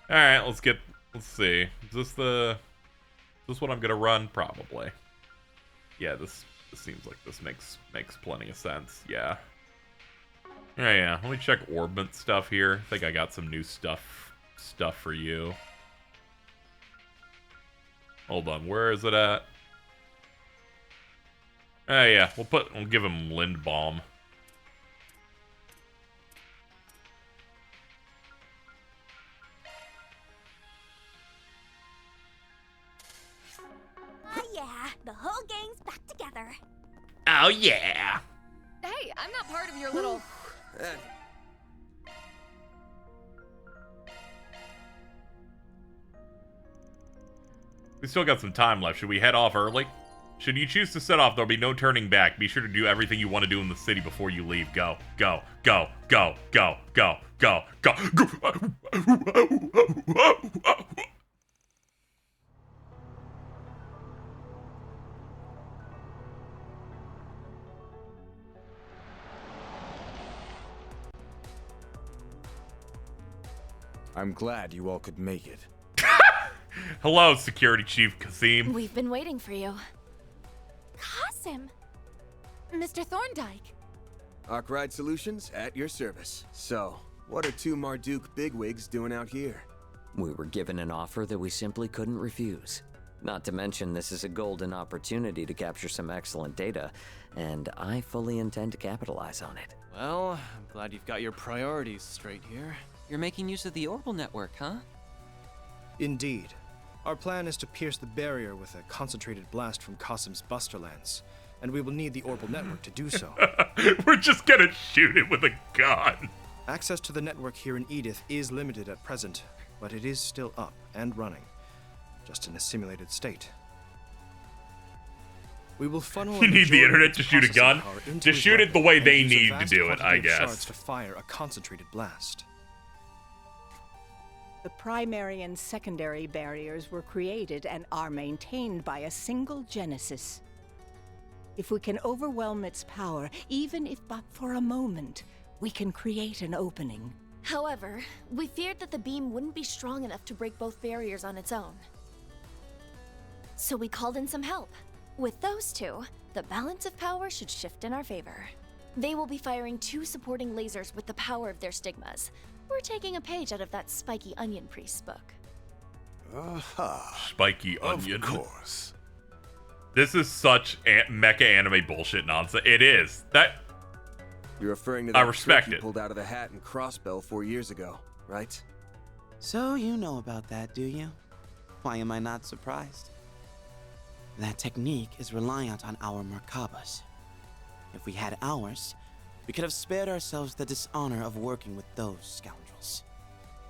Alright, let's see. Is this what I'm gonna run? Probably. Yeah, this seems like this makes plenty of sense. Yeah. Yeah. Let me check orbit stuff here. I think I got some new stuff for you. Hold on, where is it at? Oh yeah, we'll give him Lindbaum. Oh yeah, the whole gang's back together. Oh yeah. Hey, I'm not part of your little... We still got some time left. Should we head off early? Should you choose to set off, there'll be no turning back. Be sure to do everything you want to do in the city before you leave. Go, go, go, go, go, go, go, go, go. I'm glad you all could make it. Hello, Security Chief Kasim. We've been waiting for you. Kasim! Mr. Thorndyke. Arkwright Solutions at your service. So, what are two Marduk bigwigs doing out here? We were given an offer that we simply couldn't refuse. Not to mention, this is a golden opportunity to capture some excellent data, and I fully intend to capitalize on it. Well, I'm glad you've got your priorities straight here. You're making use of the orbital network, huh? Indeed. Our plan is to pierce the barrier with a concentrated blast from Qasim's Buster Lance, and we will need the orbital network to do so. We're just gonna shoot it with a gun. Access to the network here in Edith is limited at present, but it is still up and running, just in a simulated state. We will funnel. You need the internet to shoot a gun? To shoot it the way they need to do it, I guess. To fire a concentrated blast. The primary and secondary barriers were created and are maintained by a single Genesis. If we can overwhelm its power, even if but for a moment, we can create an opening. However, we feared that the beam wouldn't be strong enough to break both barriers on its own. So we called in some help. With those two, the balance of power should shift in our favor. They will be firing two supporting lasers with the power of their stigmas. We're taking a page out of that Spiky Onion Priest's book. Spiky Onion. Of course. This is such mecha anime bullshit nonsense. It is. You're referring to I that respect trick you it. pulled out of the hat in Crossbell 4 years ago, right? So you know about that, do you? Why am I not surprised? That technique is reliant on our Merkabas. If we had ours, we could have spared ourselves the dishonor of working with those scoundrels.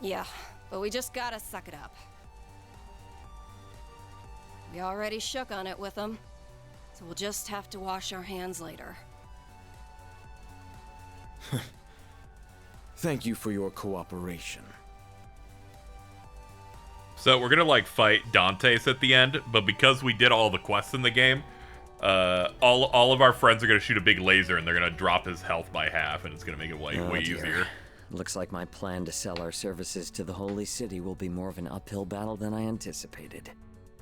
Yeah, but we just gotta suck it up. We already shook on it with them, so we'll just have to wash our hands later. Thank you for your cooperation. So we're gonna like fight Dantes at the end, but because we did all the quests in the game, all of our friends are gonna shoot a big laser and they're gonna drop his health by half, and it's gonna make it way easier. Looks like my plan to sell our services to the Holy City will be more of an uphill battle than I anticipated.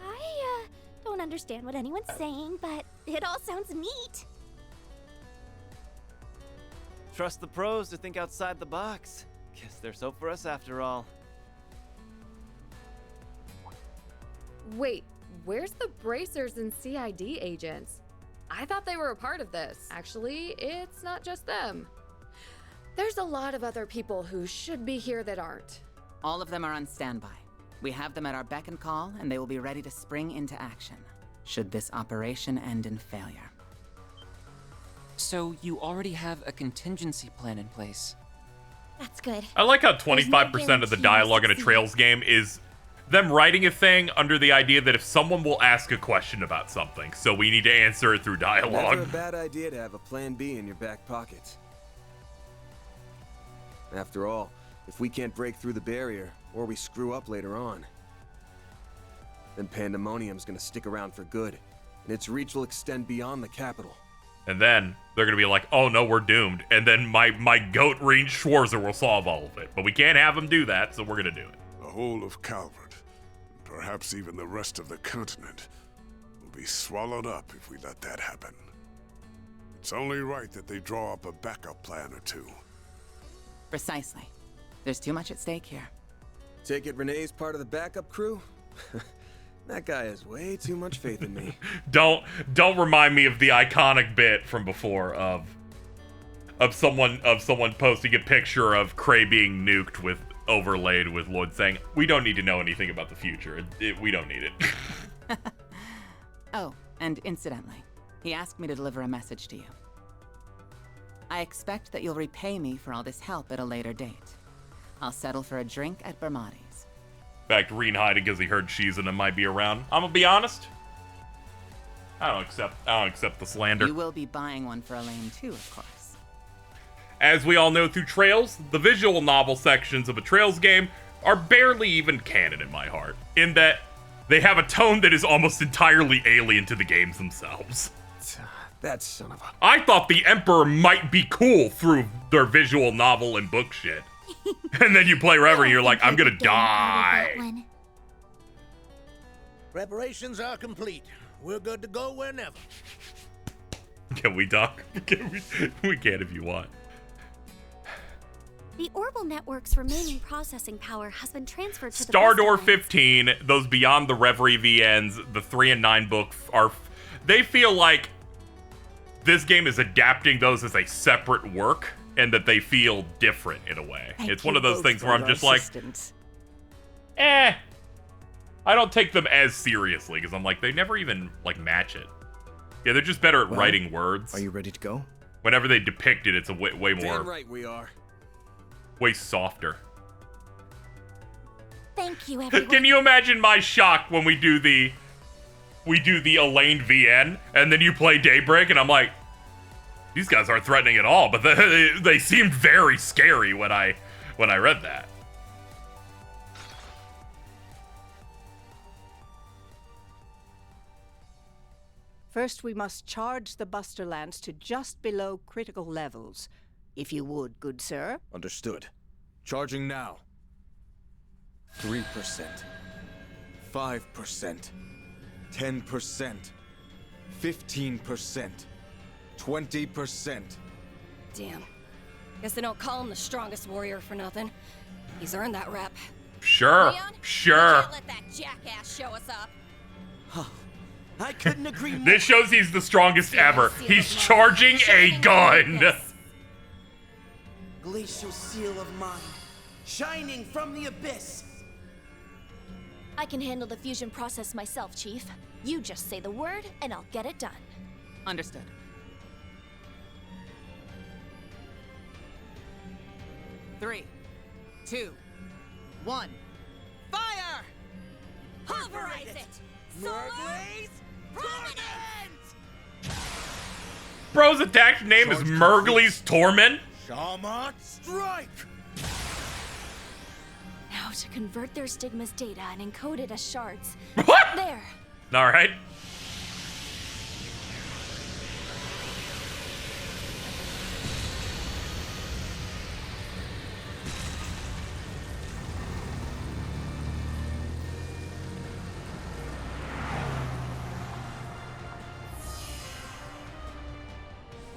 I don't understand what anyone's saying, but it all sounds neat. Trust the pros to think outside the box. Guess there's hope for us after all. Wait, where's the bracers and CID agents? I thought they were a part of this. Actually, it's not just them. There's a lot of other people who should be here that aren't. All of them are on standby. We have them at our beck and call, and they will be ready to spring into action, should this operation end in failure. So you already have a contingency plan in place. That's good. I like how 25% of the dialogue in a Trails game is them writing a thing under the idea that if someone will ask a question about something, so we need to answer it through dialogue. Never a bad idea to have a plan B in your back pocket. After all, if we can't break through the barrier, or we screw up later on, then Pandemonium's gonna stick around for good, and its reach will extend beyond the capital. And then they're gonna be like, oh no, we're doomed. And then my goat Rean Schwarzer will solve all of it. But we can't have him do that, so we're gonna do it. The whole of Calvert, perhaps even the rest of the continent, will be swallowed up if we let that happen. It's only right that they draw up a backup plan or two. Precisely. There's too much at stake here. Take it Renee's part of the backup crew? That guy has way too much faith in me. Don't remind me of the iconic bit from before of someone posting a picture of Cray being nuked with overlaid with Lloyd saying, "We don't need to know anything about the future. We don't need it." Oh, and incidentally, he asked me to deliver a message to you. I expect that you'll repay me for all this help at a later date. I'll settle for a drink at Bermati's. In fact, Rean hiding because he heard Shizuna might be around. I'm gonna be honest. I don't accept the slander. You will be buying one for Elaine too, of course. As we all know through Trails, the visual novel sections of a Trails game are barely even canon in my heart, in that they have a tone that is almost entirely alien to the games themselves. That son of a... I thought the Emperor might be cool through their visual novel and book shit. And then you play Reverie and you're like, I'm gonna die. Preparations are complete. We're good to go whenever. Can we talk? We can if you want. The Orbital Network's remaining processing power has been transferred to Star the Door 15, those Beyond the Reverie VNs, the 3 and 9 book they feel like this game is adapting those as a separate work, and that they feel different in a way. It's one of those things where I'm just like, I don't take them as seriously, because I'm like, they never even, like, match it. Yeah, they're just better at writing words. Are you ready to go? Whenever they depict it, it's a way more... Damn right we are. Way softer. Thank you, everyone. Can you imagine my shock when we do the Elaine VN, and then you play Daybreak, and I'm like, these guys aren't threatening at all, but they seemed very scary when I read that. First, we must charge the Busterlands to just below critical levels. If you would, good sir. Understood. Charging now. 3%. 5%. 10%. 15%. 20%. Damn. Guess they don't call him the strongest warrior for nothing. He's earned that rep. Sure, Leon, sure. We can't let that jackass show us up. I couldn't agree more. This shows he's the strongest ever. He's charging a gun. Glacial seal of mine, shining from the abyss. I can handle the fusion process myself, Chief. You just say the word, and I'll get it done. Understood. Three, 2, 1, fire! Pulverize it! Merglaze Torment! Bro's attack name is Mergly's Torment? Shaman Strike! Now to convert their stigma's data and encode it as shards. What? There. All right.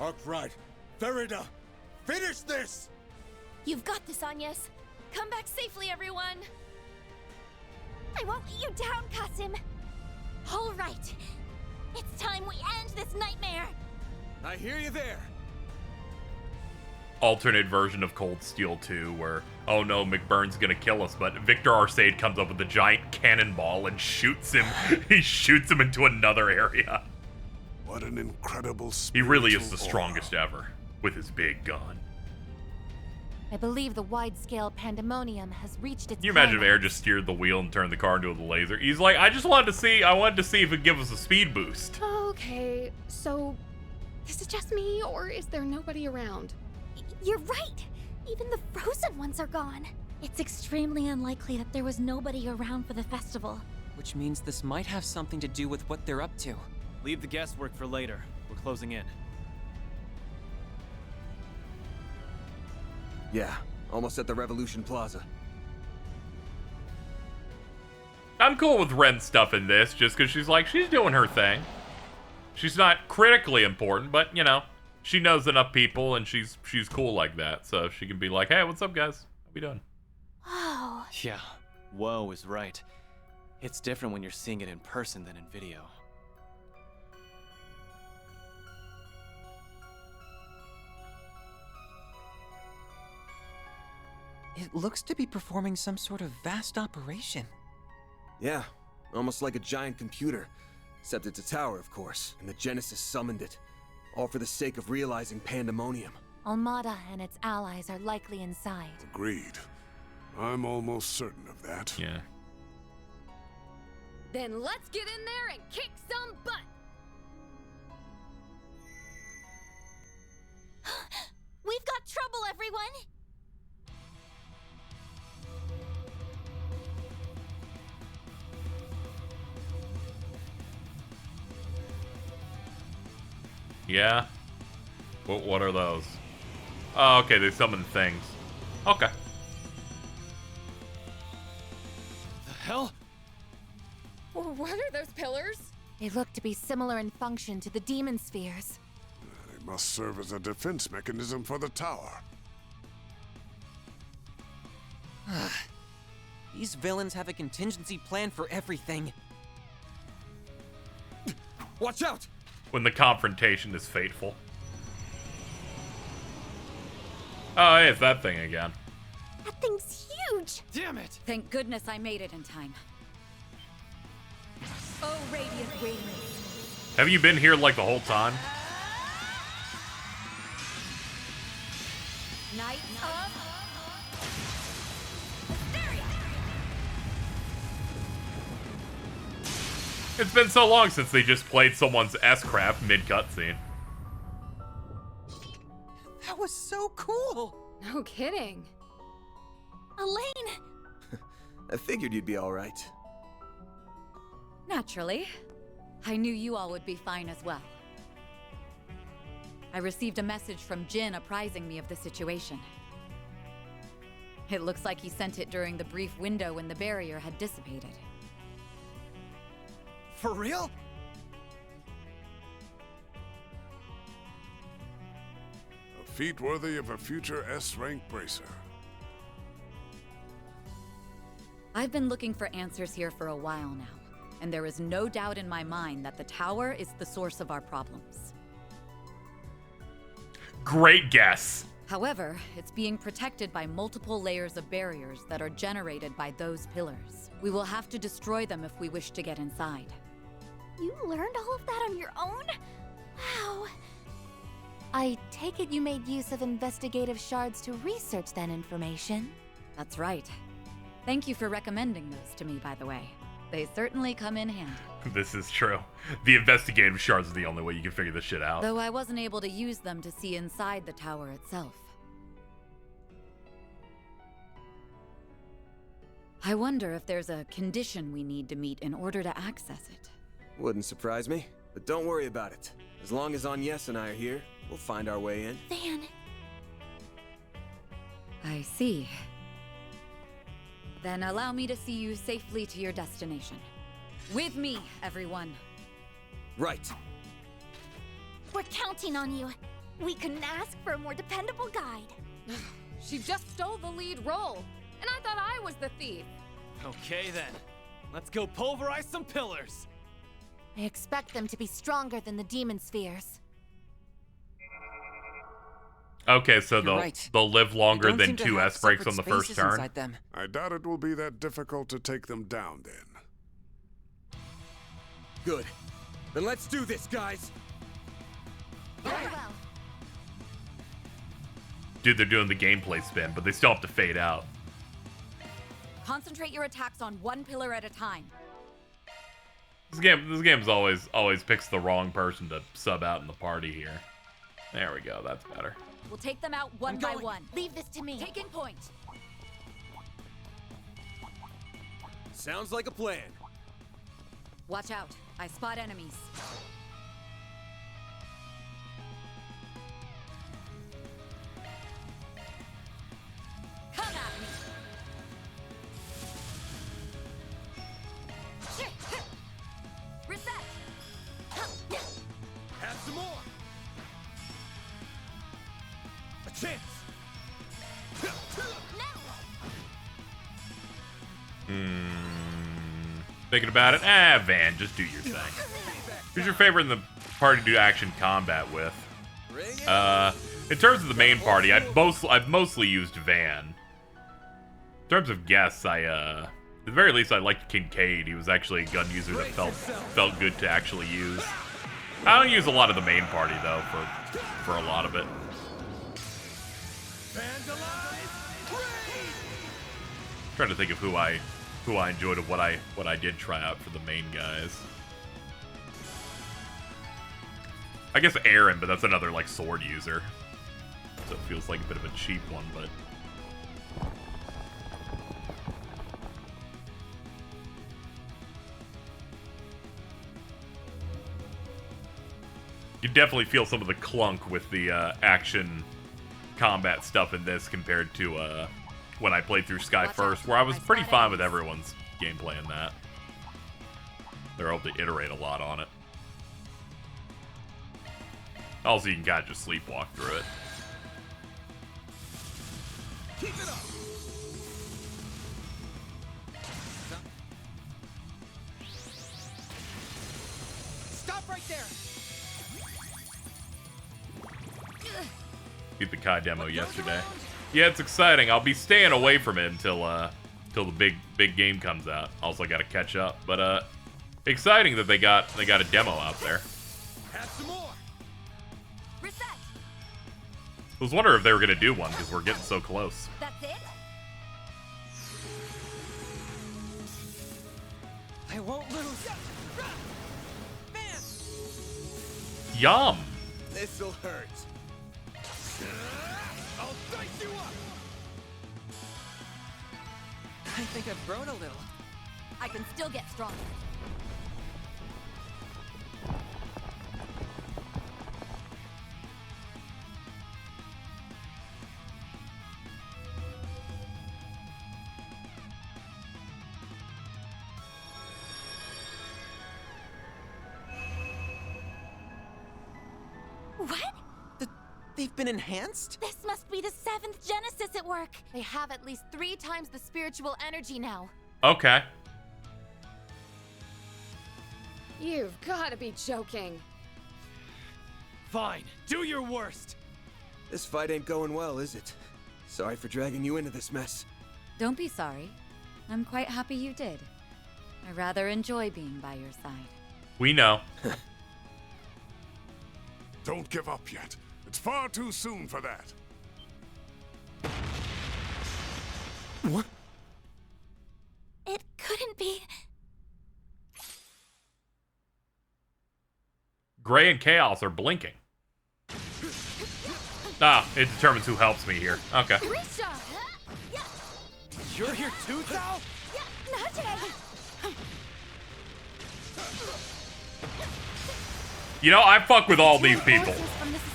Arkwright, Ferida, finish this! You've got this, Agnes. Come back safely, everyone. I won't let you down, Kasim. All right. It's time we end this nightmare. I hear you there. Alternate version of Cold Steel 2 where, oh no, McBurn's gonna kill us, but Victor Arcade comes up with a giant cannonball and shoots him. He shoots him into another area. What an incredible He really is the spiritual strongest ever with his big gun. I believe the wide-scale pandemonium has reached its Can you imagine if Air climax. just steered the wheel and turned the car into a laser? He's like, I wanted to see if it could give us a speed boost. Okay, so this is just me, or is there nobody around? You're right. Even the frozen ones are gone. It's extremely unlikely that there was nobody around for the festival. Which means this might have something to do with what they're up to. Leave the guesswork for later. We're closing in. Yeah, almost at the Revolution Plaza. I'm cool with Ren's stuff in this, just because she's doing her thing. She's not critically important, but, you know, she knows enough people, and she's cool like that, so she can be like, hey, what's up, guys? How we doing? Oh. Yeah, whoa is right. It's different when you're seeing it in person than in video. It looks to be performing some sort of vast operation. Yeah, almost like a giant computer. Except it's a tower, of course, and the Genesis summoned it. All for the sake of realizing pandemonium. Almada and its allies are likely inside. Agreed. I'm almost certain of that. Yeah. Then let's get in there and kick some butt! We've got trouble, everyone! Yeah? What are those? Oh, okay, they summon things. Okay. The hell? What are those pillars? They look to be similar in function to the demon spheres. They must serve as a defense mechanism for the tower. These villains have a contingency plan for everything. Watch out! When the confrontation is fateful. Oh, hey, it's that thing again. That thing's huge! Damn it! Thank goodness I made it in time. Oh, Radiant Radiance. Have you been here like the whole time? Night of It's been so long since they just played someone's S-Craft mid-cutscene. That was so cool! No kidding. Elaine! I figured you'd be alright. Naturally. I knew you all would be fine as well. I received a message from Jin apprising me of the situation. It looks like he sent it during the brief window when the barrier had dissipated. For real? A feat worthy of a future S-rank bracer. I've been looking for answers here for a while now, and there is no doubt in my mind that the tower is the source of our problems. Great guess. However, it's being protected by multiple layers of barriers that are generated by those pillars. We will have to destroy them if we wish to get inside. You learned all of that on your own? Wow. I take it you made use of investigative shards to research that information? That's right. Thank you for recommending those to me, by the way. They certainly come in handy. This is true. The investigative shards are the only way you can figure this shit out. Though I wasn't able to use them to see inside the tower itself. I wonder if there's a condition we need to meet in order to access it. Wouldn't surprise me, but don't worry about it. As long as Agnes and I are here, we'll find our way in. Van. I see. Then allow me to see you safely to your destination. With me, everyone. Right. We're counting on you. We couldn't ask for a more dependable guide. She just stole the lead role, and I thought I was the thief. Okay then. Let's go pulverize some pillars. I expect them to be stronger than the demon spheres. Okay, so You're they'll right. they'll live longer They don't than seem to 2 have S breaks separate on the first spaces turn. inside them. I doubt it will be that difficult to take them down then. Good. Then let's do this, guys. Very well. Dude, they're doing the gameplay spin, but they still have to fade out. Concentrate your attacks on one pillar at a time. This game's always picks the wrong person to sub out in the party here. There we go, that's better. We'll take them out one by one. Leave this to me. Taking point. Sounds like a plan. Watch out. I spot enemies. Come at me. Reset. Have some more. A chance. Thinking about it? Van, just do your thing. Who's your favorite in the party to do action combat with? In terms of the main party, I've mostly used Van. In terms of guests, at the very least, I liked Kincaid. He was actually a gun user that felt good to actually use. I don't use a lot of the main party though for a lot of it. Trying to think of who I enjoyed of what I did try out for the main guys. I guess Aaron, but that's another like sword user. So it feels like a bit of a cheap one, but you definitely feel some of the clunk with the action combat stuff in this compared to when I played through Sky First, where I was pretty fine with everyone's gameplay in that. They're able to iterate a lot on it. Also, you can kind of just sleepwalk through it. Keep it up. Stop right there. Beat the Kai demo yesterday. Yeah, it's exciting. I'll be staying away from it until the big game comes out. Also, got to catch up. But exciting that they got a demo out there. Have some more. Reset. I was wondering if they were gonna do one because we're getting so close. That's it. I won't lose. Yum. This'll hurt. I'll dice you up. I think I've grown a little. I can still get stronger. What? They've been enhanced? This must be the 7th Genesis at work. They have at least 3 times the spiritual energy now. Okay. You've got to be joking. Fine, do your worst. This fight ain't going well, is it? Sorry for dragging you into this mess. Don't be sorry. I'm quite happy you did. I rather enjoy being by your side. We know. Don't give up yet. It's far too soon for that. What? It couldn't be. Gray and Chaos are blinking. Ah, it determines who helps me here. Okay. You're here too, Thal? You know, I fuck with all these people.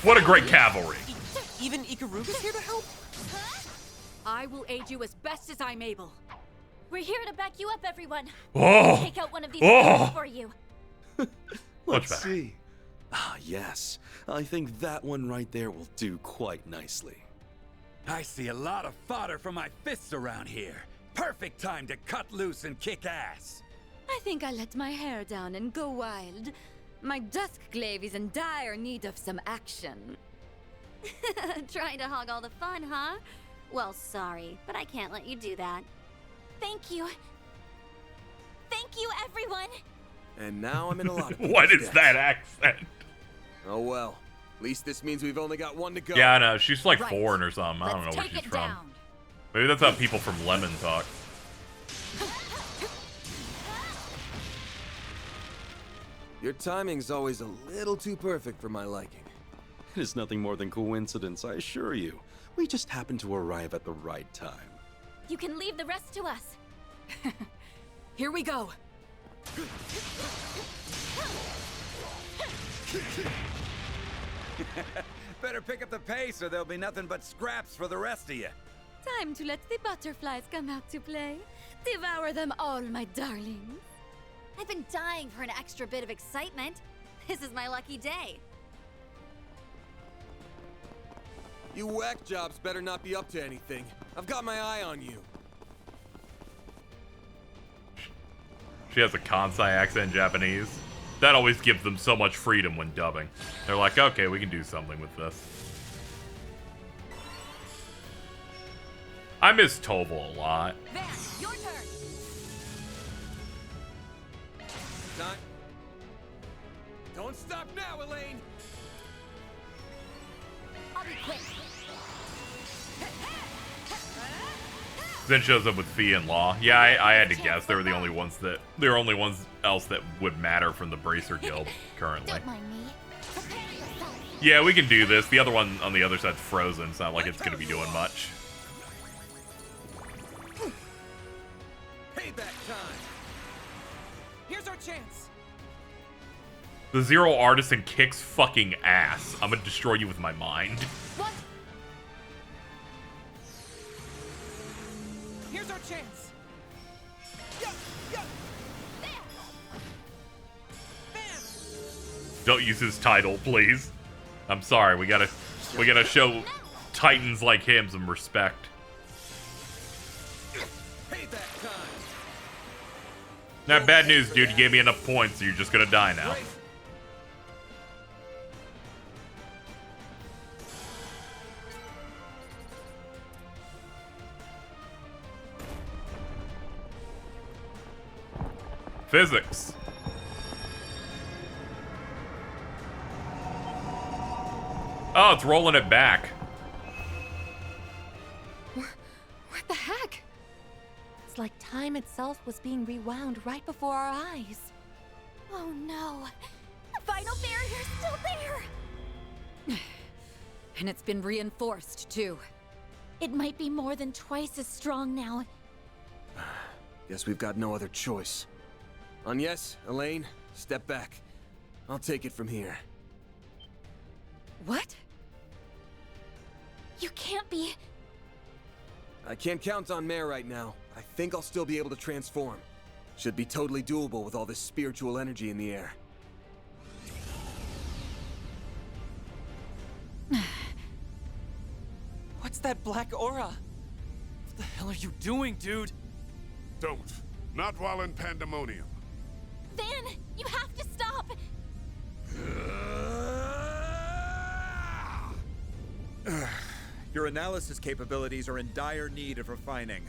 What a great cavalry. Even Ikaruga's here to help? I will aid you as best as I'm able. We're here to back you up, everyone. Oh. Take out one of these Oh. for you. Let's see. Ah, yes. I think that one right there will do quite nicely. I see a lot of fodder for my fists around here. Perfect time to cut loose and kick ass. I think I let my hair down and go wild. My dusk glaive is in dire need of some action. Trying to hog all the fun, huh? Well, sorry, but I can't let you do that. Thank you. Thank you, everyone! And now I'm in a lot of What is debt. that accent? Oh well. At least this means we've only got one to go. Yeah, I know. She's like Right. foreign or something. I don't know Let's where take she's it from. down. Maybe that's how people from Lemon talk. Your timing's always a little too perfect for my liking. It is nothing more than coincidence, I assure you. We just happened to arrive at the right time. You can leave the rest to us. Here we go. Better pick up the pace or there'll be nothing but scraps for the rest of you. Time to let the butterflies come out to play. Devour them all, my darlings. I've been dying for an extra bit of excitement. This is my lucky day. You whack jobs better not be up to anything. I've got my eye on you. She has a Kansai accent in Japanese. That always gives them so much freedom when dubbing. They're like, okay, we can do something with this. I miss Toval a lot. Van, your turn. Not. Don't stop now, Elaine! I'll be quick. Then shows up with Fee and Law. Yeah, I had to guess. They were the only ones that... They were only ones else that would matter from the Bracer Guild currently. Don't mind me. Prepare yourself. Yeah, we can do this. The other one on the other side's frozen. It's not like it's going to be doing much. Payback time. Here's our chance. The Zero Artisan kicks fucking ass. I'm going to destroy you with my mind. What? Here's our chance. Don't use his title, please. I'm sorry. We gotta show titans like him some respect. Payback time. Now, bad news, dude. You gave me enough points, so you're just gonna die now. Physics. Oh, it's rolling it back. What the heck? It's like time itself was being rewound right before our eyes. Oh no. The final barrier's still there. And it's been reinforced, too. It might be more than twice as strong now. Guess we've got no other choice. Agnes, Elaine, step back. I'll take it from here. What? You can't be... I can't count on Mare right now. I think I'll still be able to transform. Should be totally doable with all this spiritual energy in the air. What's that black aura? What the hell are you doing, dude? Don't. Not while in Pandemonium. Van, you have to stop! Your analysis capabilities are in dire need of refining.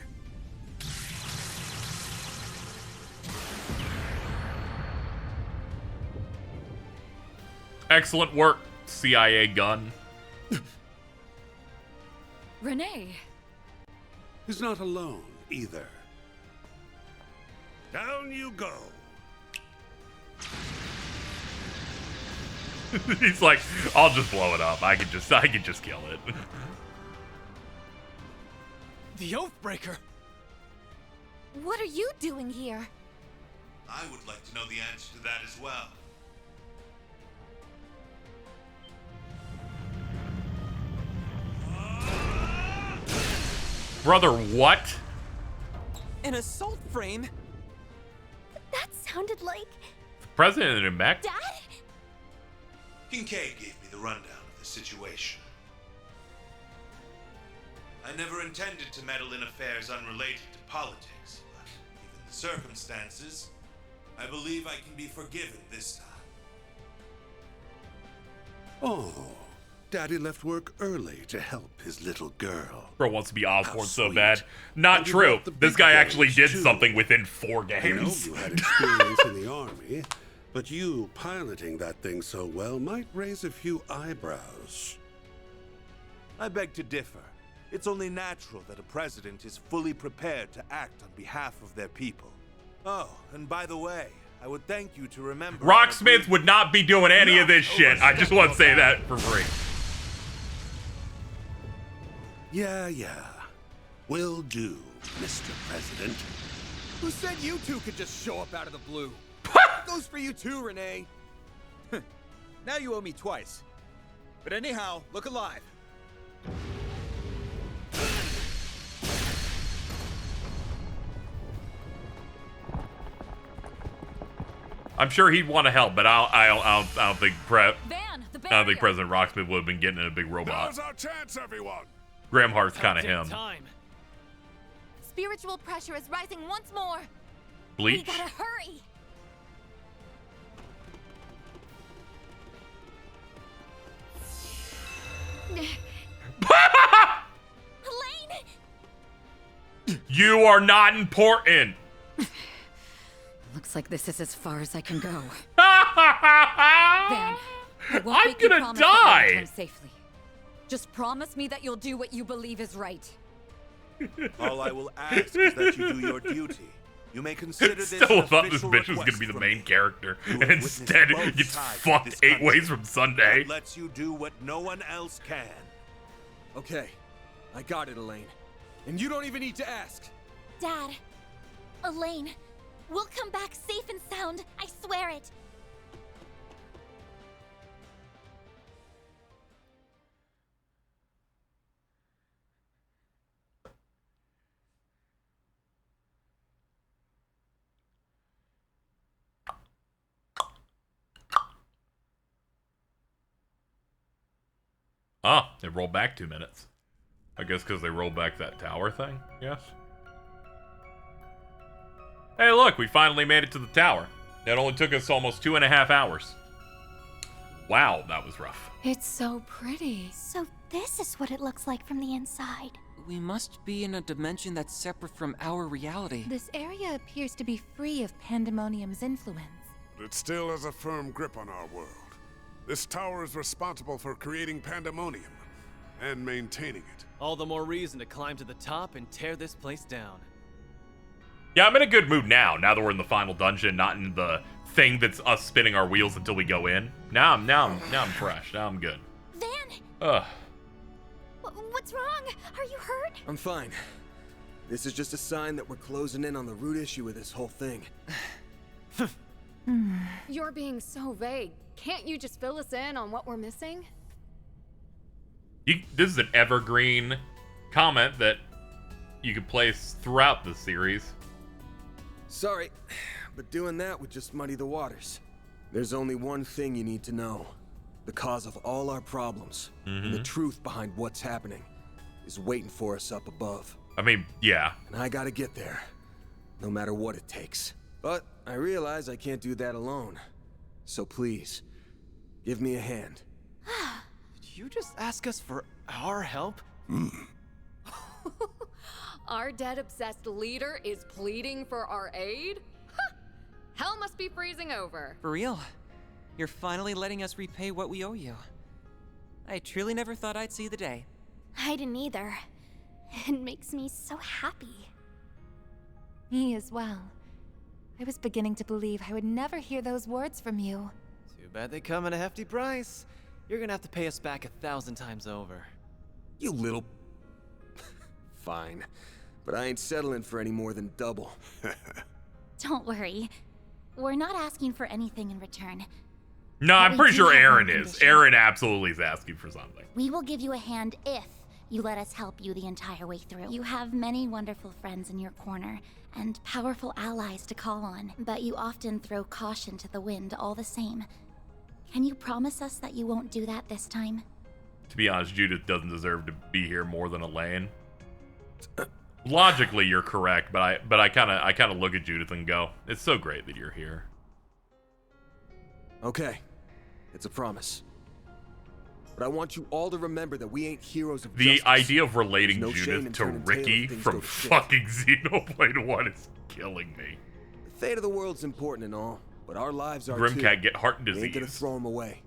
Excellent work, CIA gun. Renee. He's not alone, either. Down you go. He's like, I'll just blow it up. I can just kill it. The Oathbreaker. What are you doing here? I would like to know the answer to that as well. Brother, what? An assault frame? That sounded like... President in back? Dad? Kincaid gave me the rundown of the situation. I never intended to meddle in affairs unrelated to politics, but given the circumstances, I believe I can be forgiven this time. Oh, Daddy left work early to help his little girl. Bro wants to be Osborn so sweet. bad. Not And you true. brought the This big guy guns, actually did too. something within 4 I know games. you had experience in the army, but you piloting that thing so well might raise a few eyebrows. I beg to differ. It's only natural that a president is fully prepared to act on behalf of their people. Oh, and by the way, I would thank you to remember... Rocksmith would not be doing any of this shit. I just want to say that for free. Yeah. Will do, Mr. President. Who said you two could just show up out of the blue? That goes for you too, Renee. Now you owe me twice. But anyhow, look alive. I'm sure he'd want to help, but I don't think the I don't think President Rocksmith would have been getting in a big robot. Now's our chance, everyone. Graham Hart's kind of him. Spiritual pressure is rising once more. Bleach? We gotta hurry. Elaine! You are not important. Looks like this is as far as I can go. Van, I won't I'm make you gonna promise that die. you'll return safely. Just promise me that you'll do what you believe is right. All I will ask is that you do your duty. You may consider this Still an thought this official bitch was request gonna be the from main me. character, You and have witnessed instead both gets sides of fucked this 8 country. ways from Sunday. That lets you do what no one else can. Okay, I got it, Elaine. And you don't even need to ask. Dad, Elaine, we'll come back safe and sound. I swear it. Ah, they rolled back 2 minutes. I guess because they rolled back that tower thing, yes? Hey, look, we finally made it to the tower. It only took us almost 2.5 hours. Wow, that was rough. It's so pretty. So this is what it looks like from the inside. We must be in a dimension that's separate from our reality. This area appears to be free of Pandemonium's influence. But it still has a firm grip on our world. This tower is responsible for creating Pandemonium and maintaining it. All the more reason to climb to the top and tear this place down. Yeah, I'm in a good mood now that we're in the final dungeon, not in the thing that's us spinning our wheels until we go in. Now I'm fresh. Now I'm good. Van! Ugh. What's wrong? Are you hurt? I'm fine. This is just a sign that we're closing in on the root issue of this whole thing. You're being so vague. Can't you just fill us in on what we're missing? This is an evergreen comment that you could place throughout the series. Sorry, but doing that would just muddy the waters. There's only one thing you need to know. The cause of all our problems, and the truth behind what's happening, is waiting for us up above. I mean, yeah. And I gotta get there, no matter what it takes. But I realize I can't do that alone. So please, give me a hand. Did you just ask us for our help? Our dead-obsessed leader is pleading for our aid? Huh. Hell must be freezing over. For real? You're finally letting us repay what we owe you. I truly never thought I'd see the day. I didn't either. It makes me so happy. Me as well. I was beginning to believe I would never hear those words from you. Too bad they come at a hefty price. You're gonna have to pay us back 1,000 times over. You little... Fine. But I ain't settling for any more than double. Don't worry. We're not asking for anything in return. No, I'm pretty sure Aaron is. Aaron absolutely is asking for something. We will give you a hand if you let us help you the entire way through. You have many wonderful friends in your corner and powerful allies to call on, but you often throw caution to the wind all the same. Can you promise us that you won't do that this time? To be honest, Judith doesn't deserve to be here more than Elaine. Logically, you're correct, but I kind of look at Judith and go, "It's so great that you're here." Okay, it's a promise. But I want you all to remember that we ain't heroes of The justice. idea of relating There's no shame in Judith to turning tail if Ricky things from go to shit. fucking Xenoblade 1 is killing me. The fate of the world's important and all, but our lives are Grimcat too. get heart We ain't gonna disease. throw them away.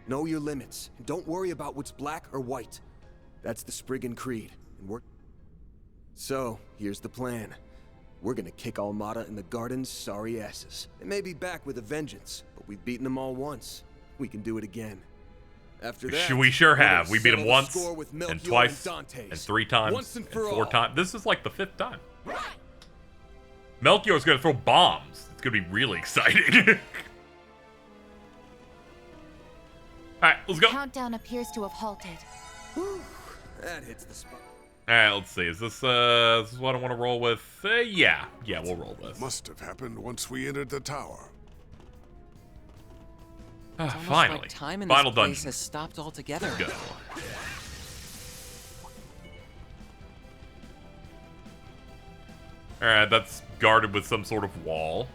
Know your limits, and don't worry about what's black or white. That's the Spriggan Creed, and we're... So, here's the plan. We're gonna kick Almada and the Garden's sorry asses. They may be back with a vengeance, but we've beaten them all once. We can do it again. After that, We sure we're gonna have. We beat him settle the once, score with and Melchior twice, Dantes. and 3 times, Once and and for 4 all. times. This is like the 5th time. Melchior's gonna throw bombs. It's gonna be really exciting. Alright, let's go. Countdown appears to have halted. That hits the spot. Alright, let's see. Is this what I want to roll with? Yeah, we'll roll this. Must have happened once we entered the tower. It's almost Finally. like time in Final this place dungeon. has stopped altogether. Let's go. Alright, that's guarded with some sort of wall.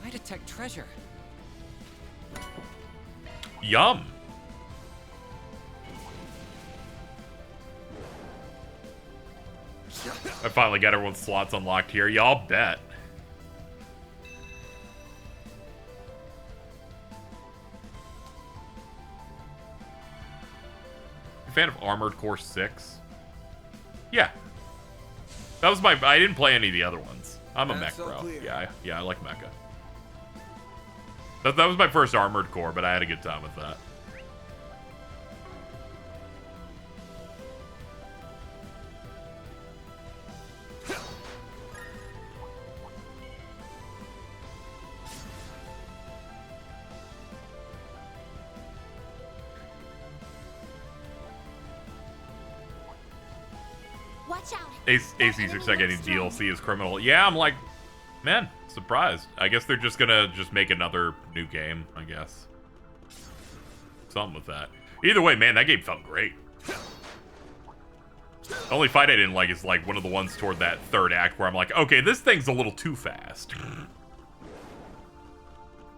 I detect treasure. Yum. I finally got everyone's slots unlocked here. Y'all bet. A fan of Armored Core 6? Yeah. That was my... I didn't play any of the other ones. I'm a mech That's all bro. clear. Yeah, I like mecha. That was my first Armored Core, but I had a good time with that. Watch out. AC6 not getting DLC is criminal. Yeah, I'm like, man, surprised. I guess they're just gonna make another new game, I guess. Something with that. Either way, man, that game felt great. The only fight I didn't like is like one of the ones toward that 3rd act where I'm like, okay, this thing's a little too fast.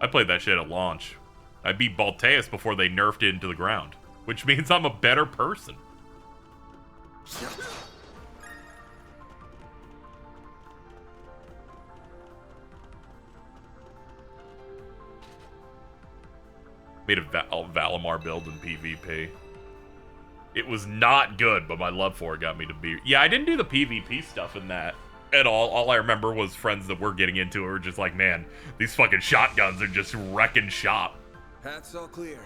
I played that shit at launch. I beat Balteus before they nerfed it into the ground, which means I'm a better person. Made a Valimar build in PvP. It was not good, but my love for it got me to be... Yeah, I didn't do the PvP stuff in that at all. All I remember was friends that were getting into it were just like, man, these fucking shotguns are just wrecking shop. Path's all clear.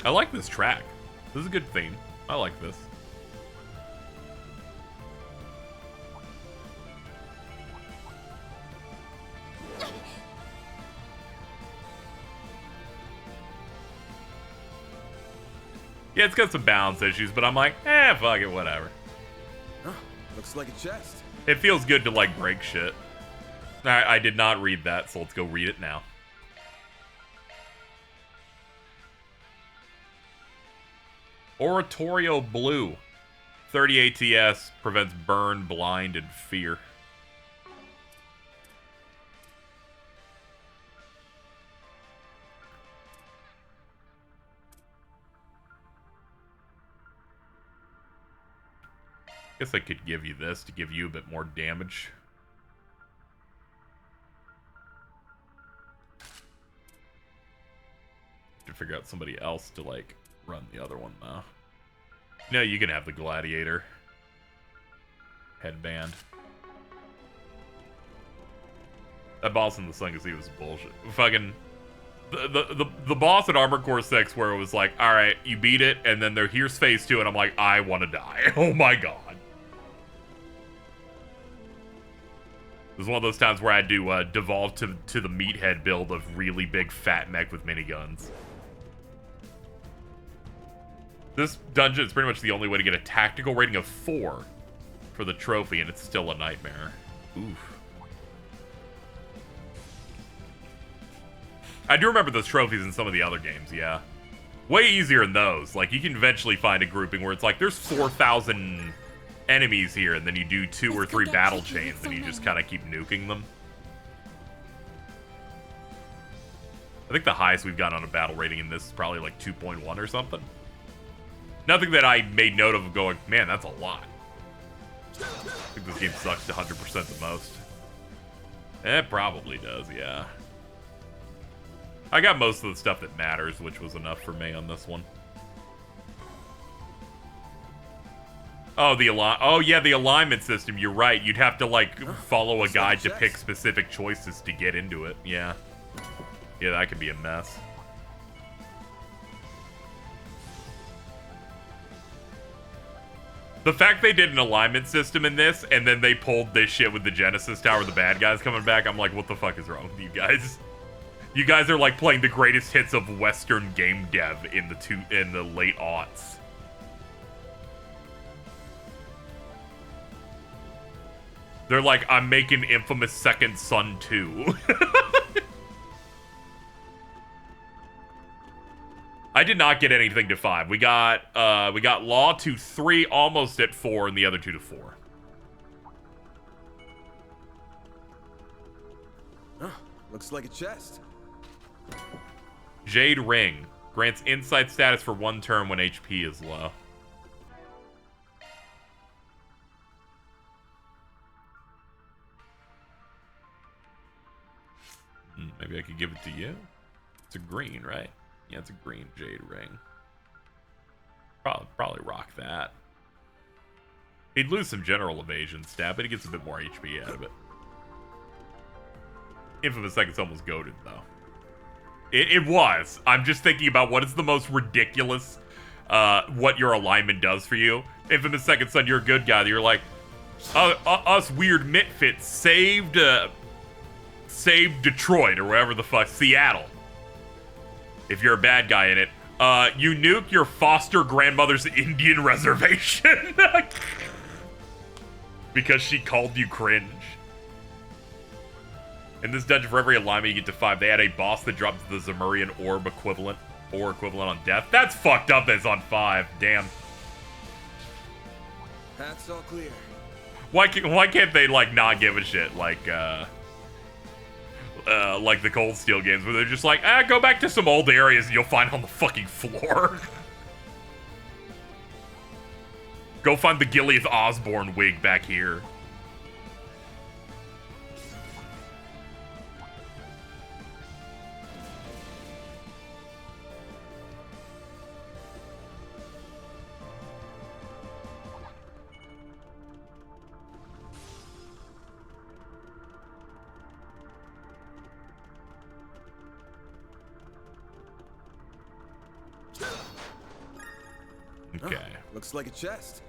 I like this track. This is a good theme. I like this. Yeah, it's got some balance issues, but I'm like, fuck it, whatever. Huh, looks like a chest. It feels good to, like, break shit. I did not read that, so let's go read it now. Oratorio Blue. 30 ATS prevents burn, blind, and fear. Guess I could give you this to give you a bit more damage. To figure out somebody else to, like, run the other one, though. No, you can have the gladiator headband. That boss in the Sun Casino was bullshit. Fucking... The boss at Armored Core 6 where it was like, alright, you beat it, and then here's phase 2, and I'm like, I want to die. Oh my god. It was one of those times where I had to devolve to the meathead build of really big fat mech with miniguns. This dungeon is pretty much the only way to get a tactical rating of 4 for the trophy, and it's still a nightmare. Oof. I do remember those trophies in some of the other games, yeah. Way easier in those. Like, you can eventually find a grouping where it's like, there's 4,000 enemies here, and then you do 2 or 3 battle chains, and you just kind of keep nuking them. I think the highest we've got on a battle rating in this is probably like 2.1 or something. Nothing that I made note of going, man, that's a lot. I think this game sucks to 100% the most. It probably does, yeah. I got most of the stuff that matters, which was enough for me on this one. Oh, the alignment system. You're right. You'd have to, like, follow a guide to pick specific choices to get into it. Yeah. Yeah, that could be a mess. The fact they did an alignment system in this, and then they pulled this shit with the Genesis Tower, the bad guys coming back, I'm like, what the fuck is wrong with you guys? You guys are like playing the greatest hits of Western game dev in the late aughts. They're like, I'm making Infamous Second Son 2. I did not get anything to 5. We got Law to 3, almost at 4, and the other 2 to 4. Huh, looks like a chest. Jade Ring. Grants insight status for 1 turn when HP is low. Maybe I could give it to you. It's a green, right? Yeah, it's a green Jade Ring. Probably rock that. He'd lose some general evasion stat, but he gets a bit more HP out of it. Infamous Second's almost goated, though. It was. I'm just thinking about what is the most ridiculous, what your alignment does for you. Infamous Second Son, you're a good guy. You're like, us weird mitfits saved Detroit, or wherever the fuck, Seattle. If you're a bad guy in it, you nuke your foster grandmother's Indian reservation. Because she called you cringe. In this dungeon, for every alignment you get to 5, they had a boss that drops the Zemurian orb equivalent, or equivalent on death. That's fucked up that's on 5. Damn. That's all clear. Why can't they, like, not give a shit? Like the Cold Steel games, where they're just like, go back to some old areas and you'll find on the fucking floor. Go find the Gileath Osborne wig back here. Okay. Looks like a chest.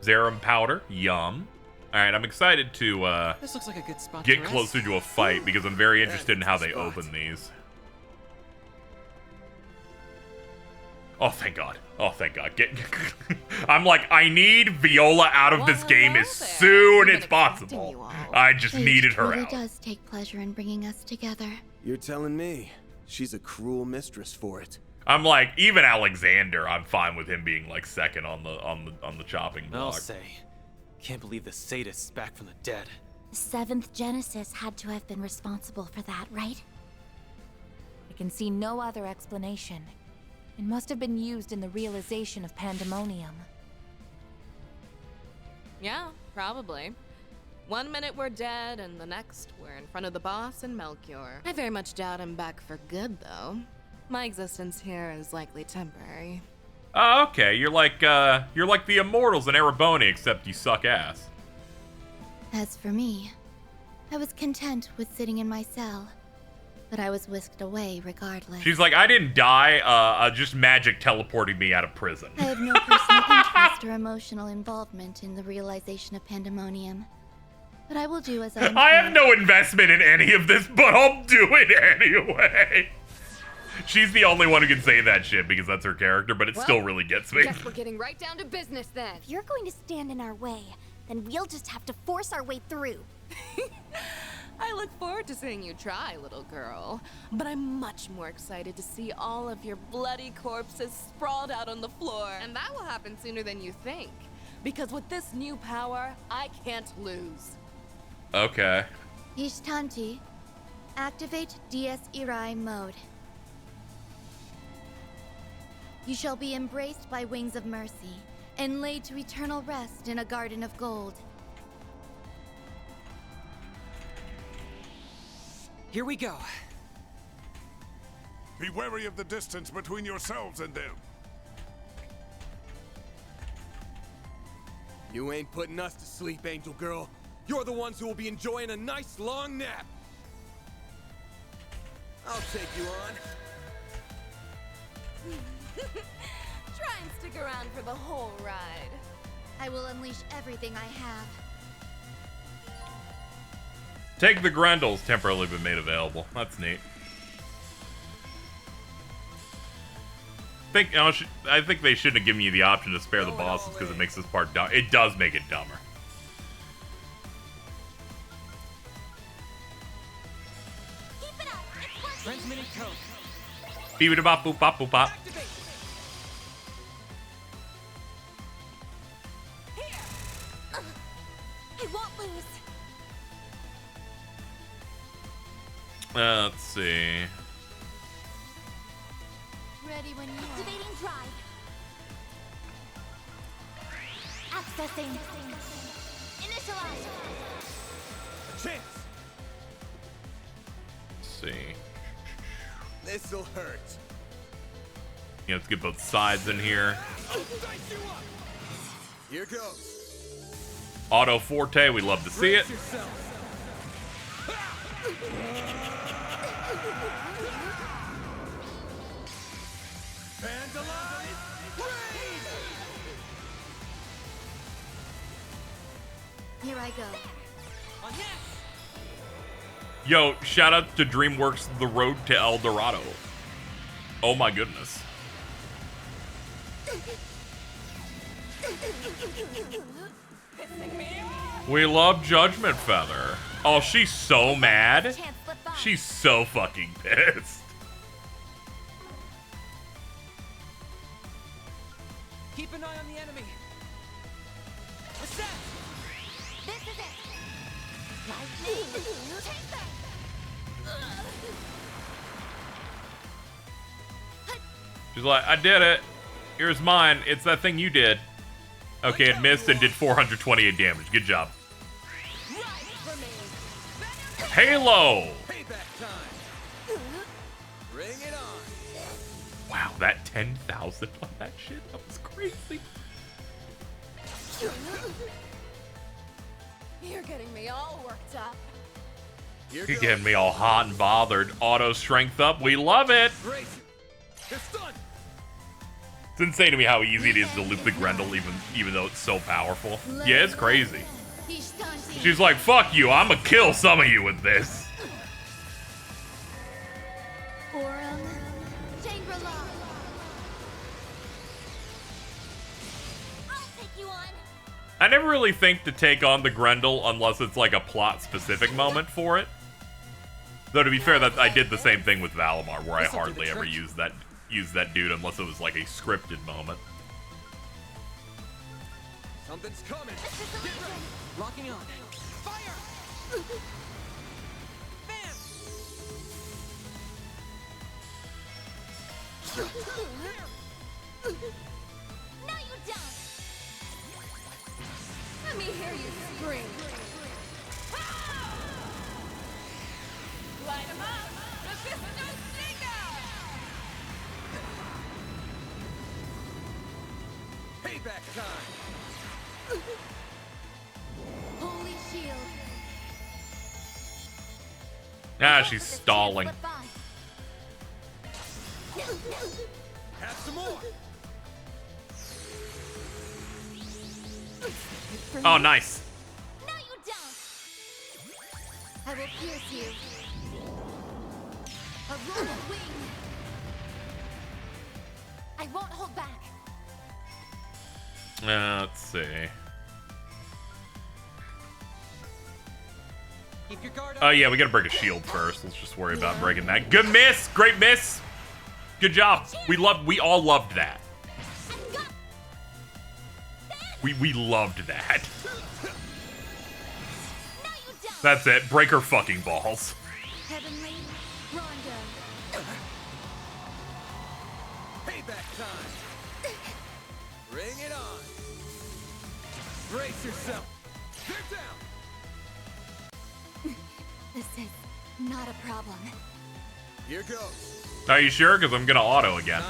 Zerum powder, yum. Alright, I'm excited to This looks like a good spot get to rest. closer to a fight, because I'm very interested in how they open these. Oh, thank God. Oh, thank God. I'm like, I need Viola out of this game as soon as possible. I just needed her It out. does take pleasure in bringing us together. You're telling me she's a cruel mistress for it. I'm like, even Alexander, I'm fine with him being like second on the chopping block. I'll say, can't believe the sadist's back from the dead. The 7th Genesis had to have been responsible for that, right? I can see no other explanation. It must have been used in the realization of Pandemonium. Yeah, probably. 1 minute we're dead, and the next we're in front of the boss and Melchior. I very much doubt I'm back for good, though. My existence here is likely temporary. Oh, okay. You're like the Immortals in Ereboni, except you suck ass. As for me, I was content with sitting in my cell, but I was whisked away regardless. She's like, I didn't die, just magic teleported me out of prison. I have no personal interest or emotional involvement in the realization of Pandemonium. but I will do as I am I have told. no investment in any of this, but I'll do it anyway. She's the only one who can say that shit because that's her character, but it still really gets me. Guess we're getting right down to business then. If you're going to stand in our way, then we'll just have to force our way through. I look forward to seeing you try, little girl. But I'm much more excited to see all of your bloody corpses sprawled out on the floor. And that will happen sooner than you think. Because with this new power, I can't lose. Okay. Ishtanti, activate Dies Irae mode. You shall be embraced by wings of mercy and laid to eternal rest in a garden of gold. Here we go. Be wary of the distance between yourselves and them. You ain't putting us to sleep, Angel Girl. You're the ones who will be enjoying a nice long nap. I'll take you on. Try and stick around for the whole ride. I will unleash everything I have. Take the Grendel's temporarily been made available. That's neat. I think they shouldn't have given you the option to spare the bosses because it makes this part dumb. It does make it dumber. Transmitting code. Beep it bop boop bop boop bop. I won't lose. Let's see. Ready when you Activating drive. Accessing. Initialize. A chance. Let's see. This'll hurt. Yeah, let's get both sides in here. Here goes. Auto Forte, we love to see it. Here I go. Yo, shout out to DreamWorks The Road to El Dorado. Oh my goodness. We love Judgment Feather. Oh, she's so mad. She's so fucking pissed. Keep an eye on the enemy. Reset. This is it. Lightning. Take that. She's like, I did it. Here's mine. It's that thing you did. Okay, it missed and did 428 damage. Good job. Halo! Payback time. Bring it on. Wow, that 10,000 on that shit? That was crazy. You're getting me all worked up. You're getting me all hot and bothered. Auto strength up. We love it. It's done. It's insane to me how easy it is to loop the Grendel even though it's so powerful. Yeah, it's crazy. She's like, fuck you, I'ma kill some of you with this. Aurum. Shangri-La. I'll take you on. I never really think to take on the Grendel unless it's like a plot-specific moment for it. Though to be fair, that I did the same thing with Valimar, where I hardly ever used that dude unless it was like a scripted moment. Something's coming. Get ready. Locking on. Fire. Bam. No, you don't. Let me hear you scream. Light him up. Mephisto Stinger. Payback time. Holy shield. Ah, she's stalling. Have some more. Oh, nice. No, you don't. I will pierce you. A royal wing. I won't hold back. Let's see. Keep your guard up. Oh yeah, we gotta break a shield first. Let's just worry about breaking that. Good miss! Great miss! Good job. We all loved that. We loved that. That's it. Break her fucking balls. Heavenly Rondo. Payback time. Bring it on. Brace yourself. They're down. This is not a problem. Here goes. Are you sure? Because I'm gonna auto again.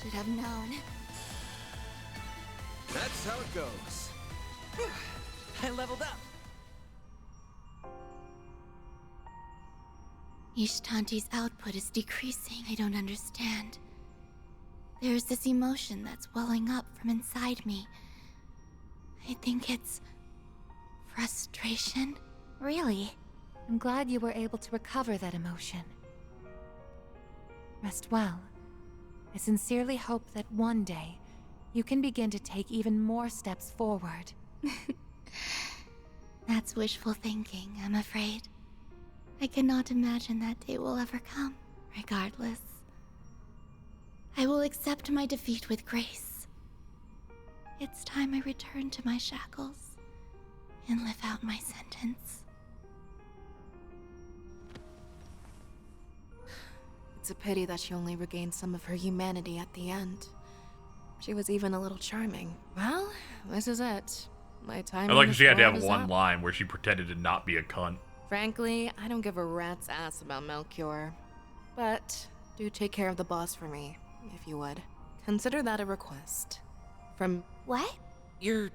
Should have known. That's how it goes. I leveled up. Ishtanti's output is decreasing. I don't understand. There's this emotion that's welling up from inside me. I think it's frustration. Really? I'm glad you were able to recover that emotion. Rest well. I sincerely hope that one day you can begin to take even more steps forward. That's wishful thinking, I'm afraid. I cannot imagine that day will ever come. Regardless, I will accept my defeat with grace. It's time I return to my shackles and live out my sentence. It's a pity that she only regained some of her humanity at the end. She was even a little charming. Well, this is it. My time. I like in that she had to this world have is one up. line where she pretended to not be a cunt. Frankly, I don't give a rat's ass about Melchior. But do take care of the boss for me, if you would. Consider that a request. From what? You're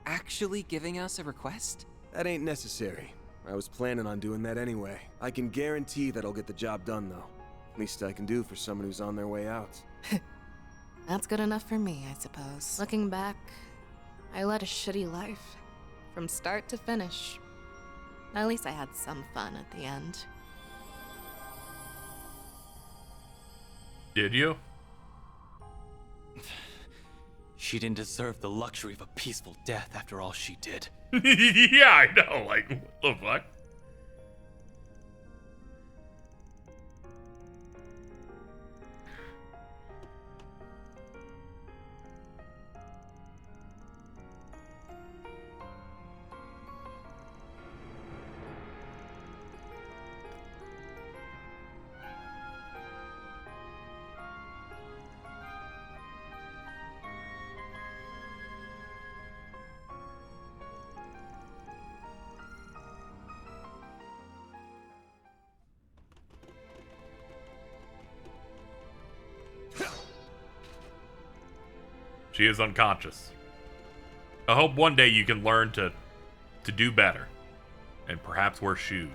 actually giving us a request? That ain't necessary. I was planning on doing that anyway. I can guarantee that I'll get the job done, though. Least I can do for someone who's on their way out. That's good enough for me, I suppose. Looking back, I led a shitty life. From start to finish. At least I had some fun at the end. Did you? She didn't deserve the luxury of a peaceful death after all she did. Yeah, I know. Like, what the fuck? She is unconscious. I hope one day you can learn to do better. And perhaps wear shoes.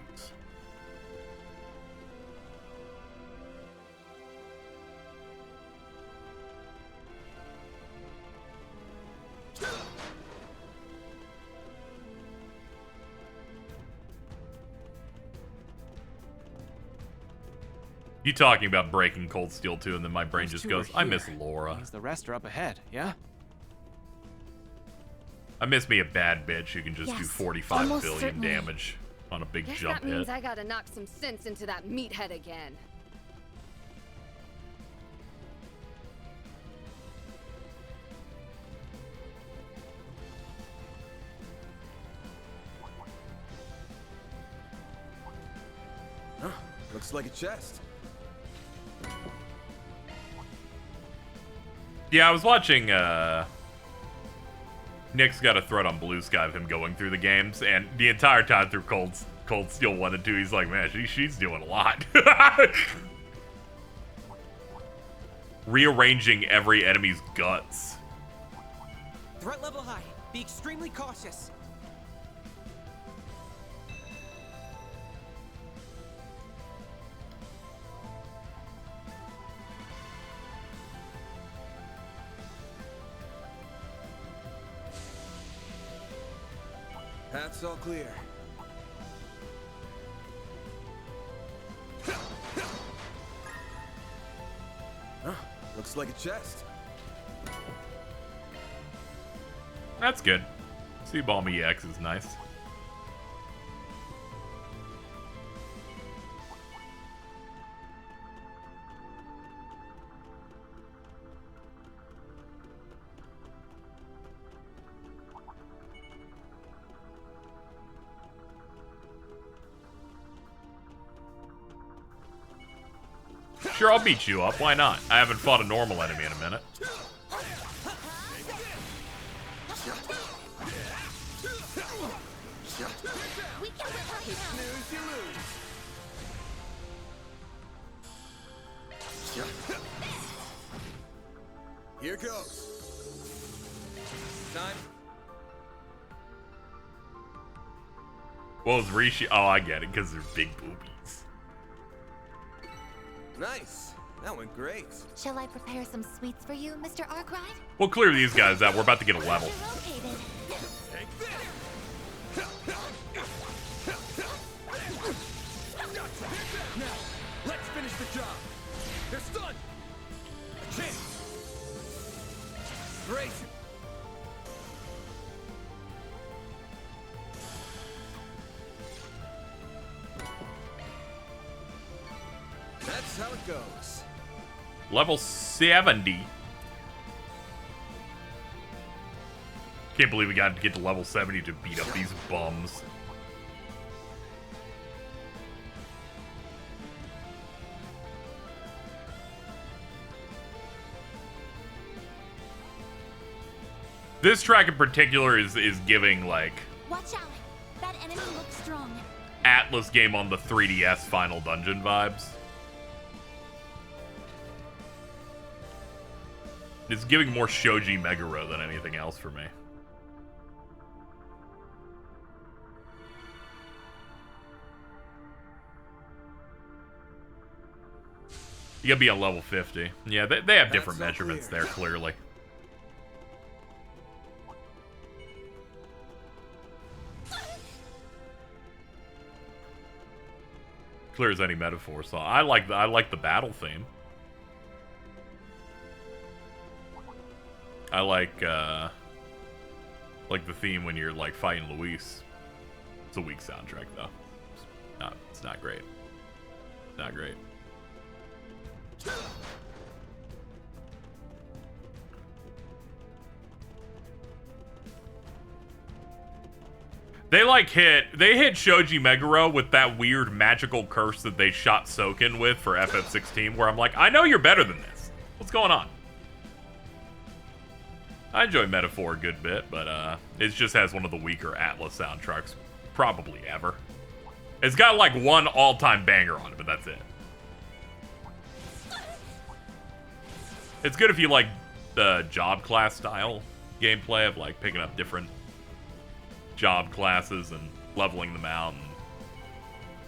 You talking about breaking Cold Steel 2, and then my brain Those just two goes, are I miss here. Laura. Means the rest are up ahead, yeah? I miss me a bad bitch who can just do Yes, 45 almost billion certainly. damage on a big Guess jump that means hit. I gotta knock some sense into that meathead again. Huh, looks like a chest. Yeah, I was watching, Nick's got a thread on Blue Sky of him going through the games, and the entire time through Cold Steel 1 and 2, he's like, man, she's doing a lot. Rearranging every enemy's guts. Threat level high. Be extremely cautious. That's all clear. Huh, looks like a chest. That's good. Sea Bomb EX is nice. Sure, I'll beat you up. Why not? I haven't fought a normal enemy in a minute. Here goes. Time. What was Rishi? Oh, I get it, because they're big boobies. Nice. That went great. Shall I prepare some sweets for you, Mr. Arkwright? We'll clear these guys out. We're about to get a level. Located. Take this. Now, let's finish the job. They're stunned. A chance. Brace. That's how it goes. Level 70. Can't believe we got to get to level 70 to beat up these bums. This track in particular is giving, like, Watch out. That enemy looks strong. Atlas game on the 3DS Final Dungeon vibes. It's giving more Shoji Meguro than anything else for me. You gotta be on level 50. Yeah, they have different measurements there, clearly. Clear as any metaphor song. I like the battle theme. I like the theme when you're like fighting Luis. It's a weak soundtrack though. It's not great. Not great. They hit Shoji Meguro with that weird magical curse that they shot Soken with for FF16, where I'm like, I know you're better than this. What's going on? I enjoy Metaphor a good bit, but it just has one of the weaker Atlas soundtracks probably ever. It's got like one all-time banger on it, but that's it. It's good if you like the job class style gameplay of like picking up different job classes and leveling them out and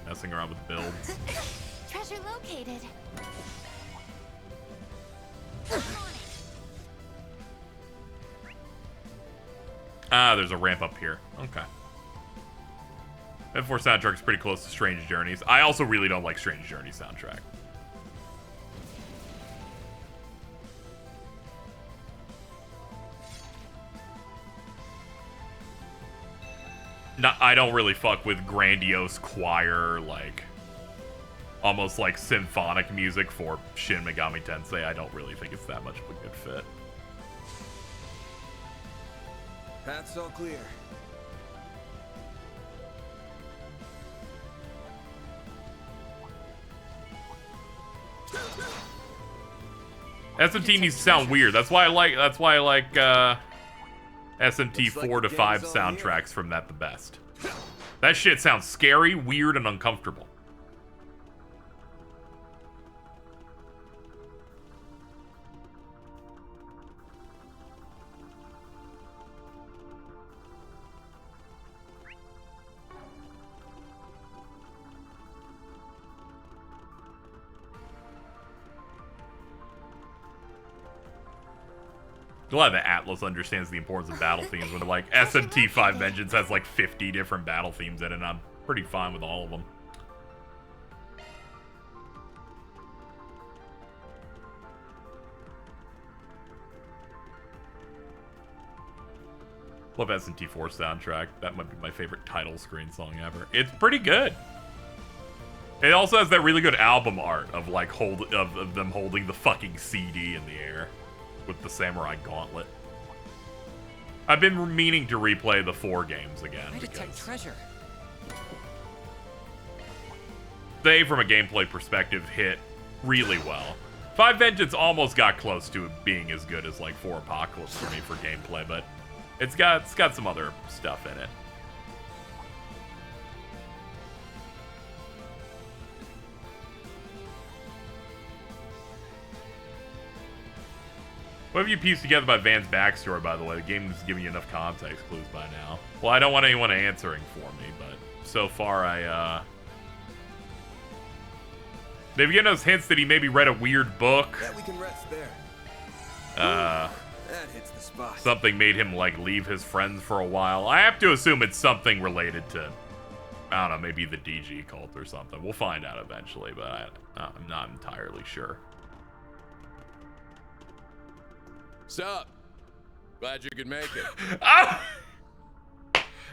messing around with builds. Treasure located. Ah, there's a ramp up here. Okay. F4 soundtrack is pretty close to Strange Journeys. I also really don't like Strange Journeys soundtrack. I don't really fuck with grandiose choir, like, almost like symphonic music for Shin Megami Tensei. I don't really think it's that much of a good fit. That's all clear. SMT needs to sound weird. That's why I like SMT 4 to 5 soundtracks from that the best. That shit sounds scary, weird, and uncomfortable. Glad that Atlas understands the importance of battle themes when they're like, SMT 5 Vengeance has like 50 different battle themes in it, and I'm pretty fine with all of them. Love SMT 4 soundtrack. That might be my favorite title screen song ever. It's pretty good. It also has that really good album art of like of them holding the fucking CD in the air with the samurai gauntlet. I've been meaning to replay the 4 games again. I detect treasure. They, from a gameplay perspective, hit really well. 5 Vengeance almost got close to being as good as like 4 Apocalypse for me for gameplay, but it's got some other stuff in it. What have you pieced together about Van's backstory, by the way? The game is giving you enough context clues by now. Well, I don't want anyone answering for me, but so far they've given us hints that he maybe read a weird book. Yeah, we can rest there. That hits the spot. Something made him, like, leave his friends for a while. I have to assume it's something related to, I don't know, maybe the DG cult or something. We'll find out eventually, but I'm not entirely sure. Sup? Glad you could make it.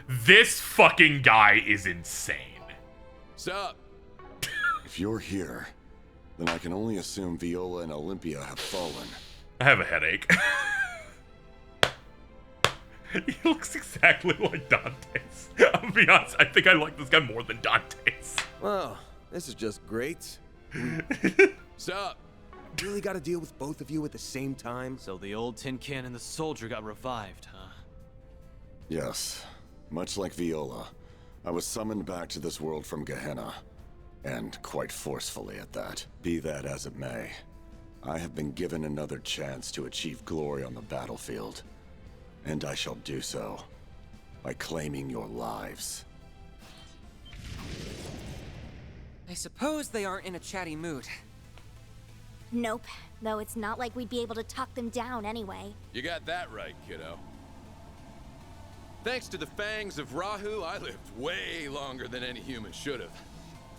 This fucking guy is insane. Sup? If you're here, then I can only assume Viola and Olympia have fallen. I have a headache. He looks exactly like Dante's. I'll be honest, I think I like this guy more than Dante's. Well, this is just great. Sup? Really gotta deal with both of you at the same time? So the old tin can and the soldier got revived, huh? Yes. Much like Viola, I was summoned back to this world from Gehenna. And quite forcefully at that. Be that as it may, I have been given another chance to achieve glory on the battlefield. And I shall do so by claiming your lives. I suppose they aren't in a chatty mood. Nope, though it's not like we'd be able to talk them down anyway. You got that right, kiddo. Thanks to the fangs of Rahu, I lived way longer than any human should have.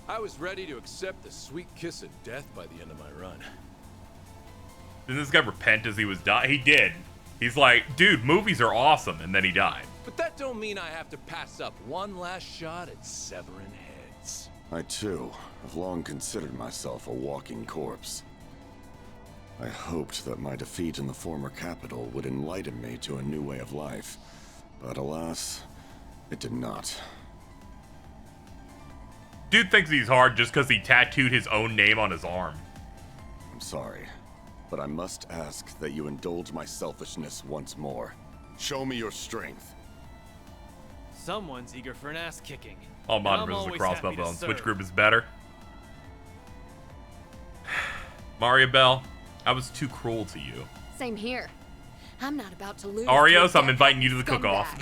I was ready to accept the sweet kiss of death by the end of my run. Didn't this guy repent as he was dying? He did. He's like, dude, movies are awesome, and then he died. But that don't mean I have to pass up one last shot at severing heads. I too have long considered myself a walking corpse. I hoped that my defeat in the former capital would enlighten me to a new way of life, but alas, it did not. Dude thinks he's hard just because he tattooed his own name on his arm. I'm sorry, but I must ask that you indulge my selfishness once more. Show me your strength. Someone's eager for an ass kicking. All modern versus the crossbow bones. Which group is better? Mario Bell, I was too cruel to you. Same here. I'm not about to lose. Arios, I'm inviting you to the cook-off.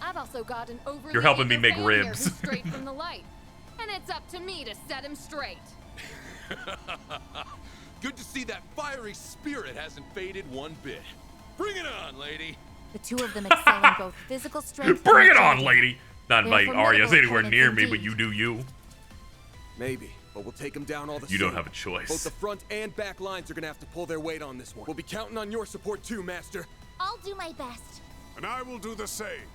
I've also got an overly You're helping me eager make fan ribs. here who's straight from the light, and it's up to me to set him straight. Good to see that fiery spirit hasn't faded one bit. Bring it on, lady. The two of them excel in both physical strength. Bring and it on, agility. lady. Not inviting They're Arios formidable anywhere near opponents me, but you do you. Maybe, but we'll take them down all the You same. don't have a choice. Both the front and back lines are gonna have to pull their weight on this one. We'll be counting on your support too, Master. I'll do my best. And I will do the same.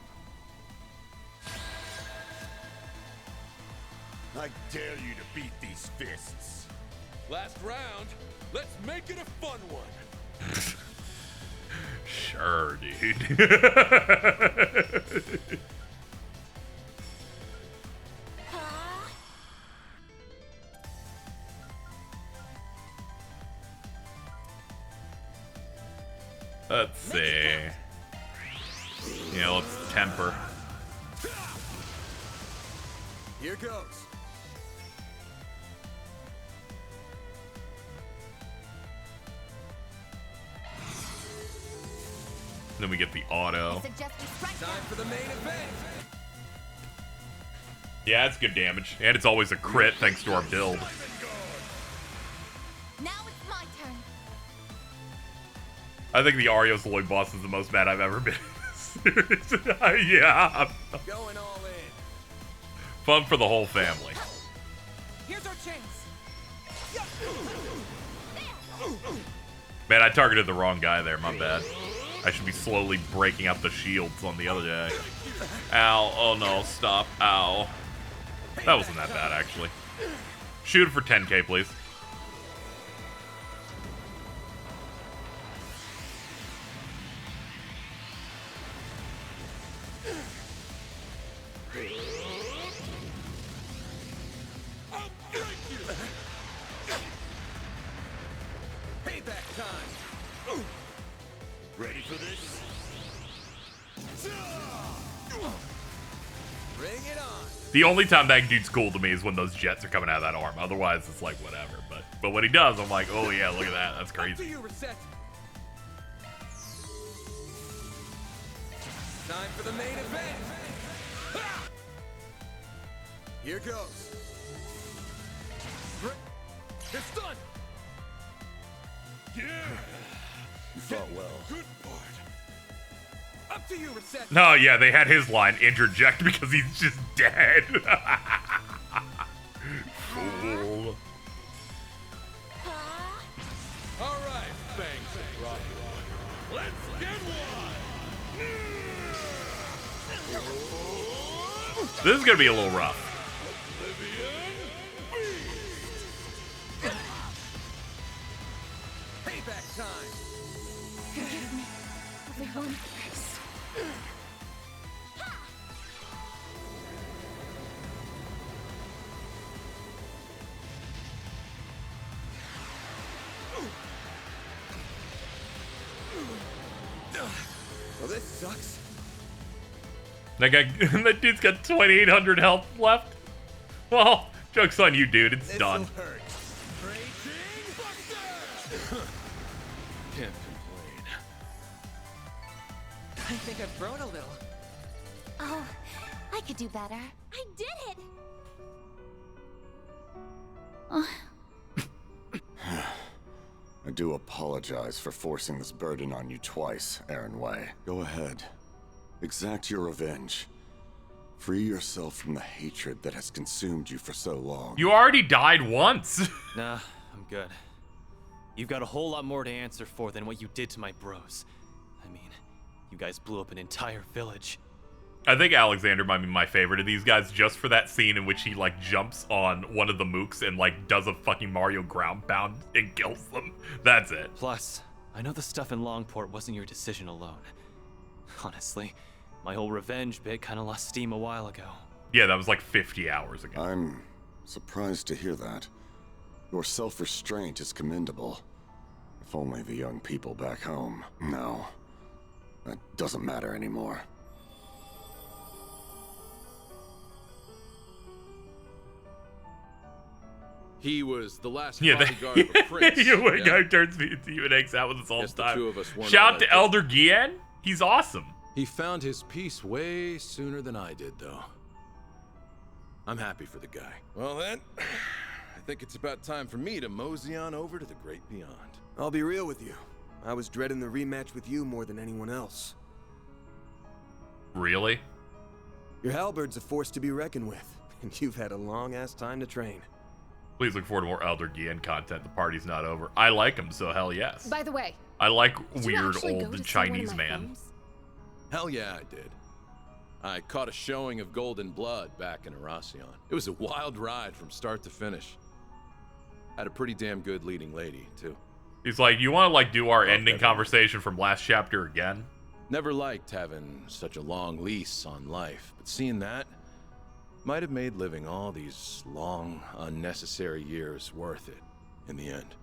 I dare you to beat these fists. Last round, let's make it a fun one. Sure, dude. Let's see. Yeah, let's temper. Here goes. Then we get the auto. Time for the main event. Yeah, it's good damage. And it's always a crit thanks to our build. Now it's my I think the Ario Lloyd boss is the most mad I've ever been. Yeah. Going all in. Fun for the whole family. Here's our chance. Man, I targeted the wrong guy there. My bad. I should be slowly breaking up the shields on the other guy. Ow. Oh no, stop. Ow. That wasn't that bad, actually. Shoot it for 10k, please. Payback time. Ready for this? Bring it on. The only time that dude's cool to me is when those jets are coming out of that arm. Otherwise, it's like, whatever. But when he does, I'm like, oh yeah, look at that. That's Up to crazy. you, Reset. Time for the main event. Ha! Here goes. It's done. Yeah. You fought well. Good part. Up to you, Reset. No, yeah, they had his line interject because he's just dead. Fool. All right, thanks, Rocky. Let's get one. This is gonna be a little rough. Payback time. Forgive me, everyone. Well, this sucks. That guy, that dude's got 2,800 health left. Well, joke's on you, dude. It's done. Hurt. Can't complain. I think I've grown a little. Oh, I could do better. I did it! I do apologize for forcing this burden on you twice, Aaron Way. Go ahead. Exact your revenge. Free yourself from the hatred that has consumed you for so long. You already died once. Nah, I'm good. You've got a whole lot more to answer for than what you did to my bros. I mean, you guys blew up an entire village. I think Alexander might be my favorite of these guys just for that scene in which he, like, jumps on one of the mooks and, like, does a fucking Mario ground pound and kills them. That's it. Plus, I know the stuff in Longport wasn't your decision alone. Honestly, my whole revenge bit kind of lost steam a while ago. Yeah, that was like 50 hours ago. I'm surprised to hear that. Your self-restraint is commendable. If only the young people back home. No, that doesn't matter anymore. He was the last Yeah, bodyguard of a prince. One guy yeah? turns me into you and hangs out with us all Guess the the time. two of us weren't Shout all out to that Elder Guillen. He's awesome. He found his peace way sooner than I did, though. I'm happy for the guy. Well then, I think it's about time for me to mosey on over to the great beyond. I'll be real with you. I was dreading the rematch with you more than anyone else. Really? Your halberd's a force to be reckoned with, and you've had a long-ass time to train. Please look forward to more Elder Guillen content. The party's not over. I like him, so hell yes. By the way, I like did you weird actually go old to see Chinese one of my man. films? Hell yeah, I did. I caught a showing of Golden Blood back in Arasion. It was a wild ride from start to finish. Had a pretty damn good leading lady, too. He's like, you want to like do our Love ending that. conversation from last chapter again? Never liked having such a long lease on life, but seeing that might have made living all these long, unnecessary years worth it in the end.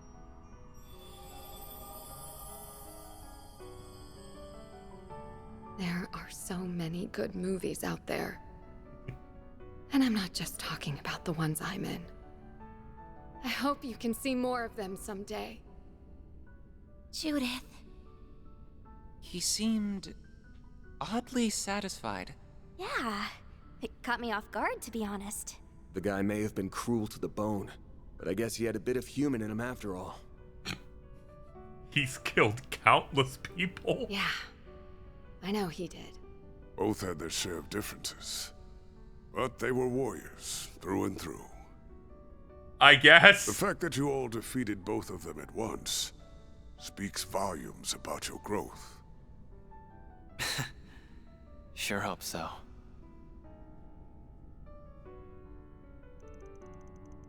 There are so many good movies out there. And I'm not just talking about the ones I'm in. I hope you can see more of them someday. Judith. He seemed oddly satisfied. Yeah. It caught me off guard, to be honest. The guy may have been cruel to the bone, but I guess he had a bit of human in him after all. He's killed countless people. Yeah, I know he did. Both had their share of differences, but they were warriors through and through. I guess. The fact that you all defeated both of them at once speaks volumes about your growth. Sure hope so.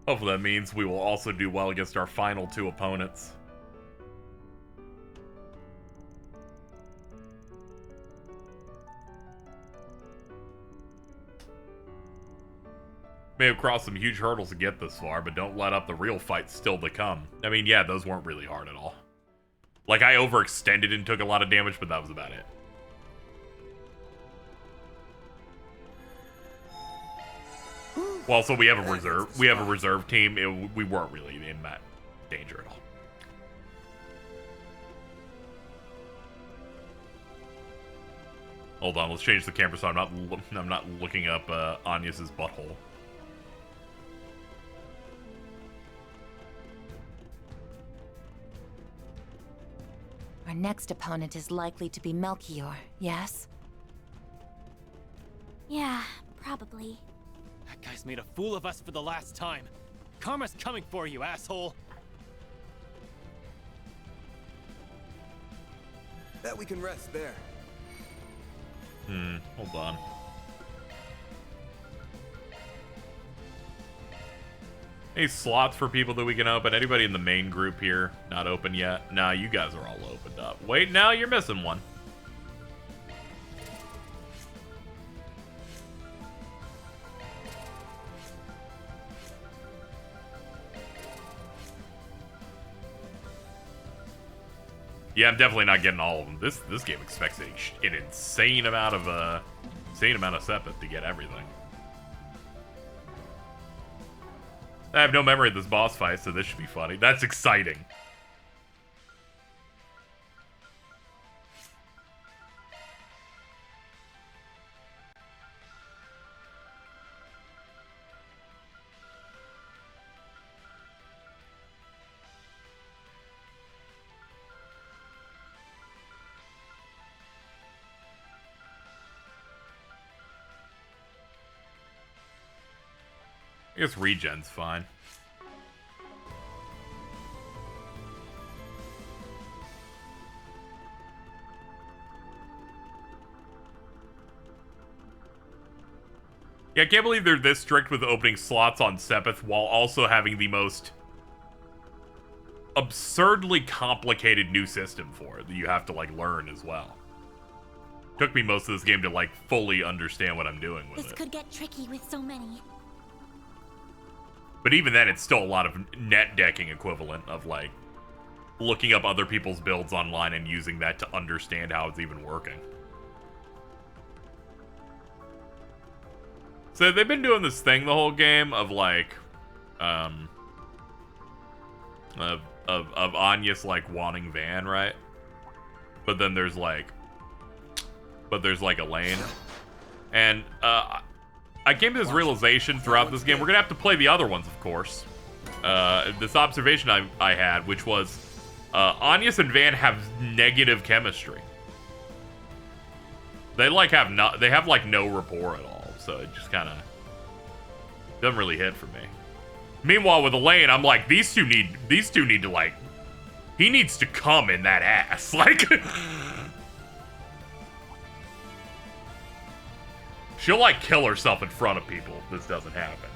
Hopefully that means we will also do well against our final two opponents. May have crossed some huge hurdles to get this far, but don't let up, the real fight still to come. I mean, yeah, those weren't really hard at all. Like, I overextended and took a lot of damage, but that was about it. Well, so we have a reserve team. We weren't really in that danger at all. Hold on, let's change the camera so I'm not looking up Agnes's butthole. Our next opponent is likely to be Melchior, yes? Yeah, probably. That guy's made a fool of us for the last time. Karma's coming for you, asshole. Bet we can rest there. Hold on. Any slots for people that we can open? Anybody in the main group here not open yet? Nah, you guys are all opened up. Wait, now you're missing one. Yeah, I'm definitely not getting all of them. This game expects an insane amount of Sepith to get everything. I have no memory of this boss fight, so this should be funny. That's exciting. I guess regen's fine. Yeah, I can't believe they're this strict with opening slots on Sepith while also having the most absurdly complicated new system for it that you have to, like, learn as well. Took me most of this game to, like, fully understand what I'm doing with This it. could get tricky with so many. But even then, it's still a lot of net decking equivalent of, like, looking up other people's builds online and using that to understand how it's even working. So they've been doing this thing the whole game of, like, of Agnes, like, wanting Van, right? But then there's, like, Elaine. And, I came to this realization throughout this game. We're gonna have to play the other ones, of course. This observation I had, which was Agnes and Van have negative chemistry. They have no rapport at all, so it just kind of doesn't really hit for me. Meanwhile, with Elaine, I'm like, these two need to, like, he needs to come in that ass, like. She'll, like, kill herself in front of people if this doesn't happen.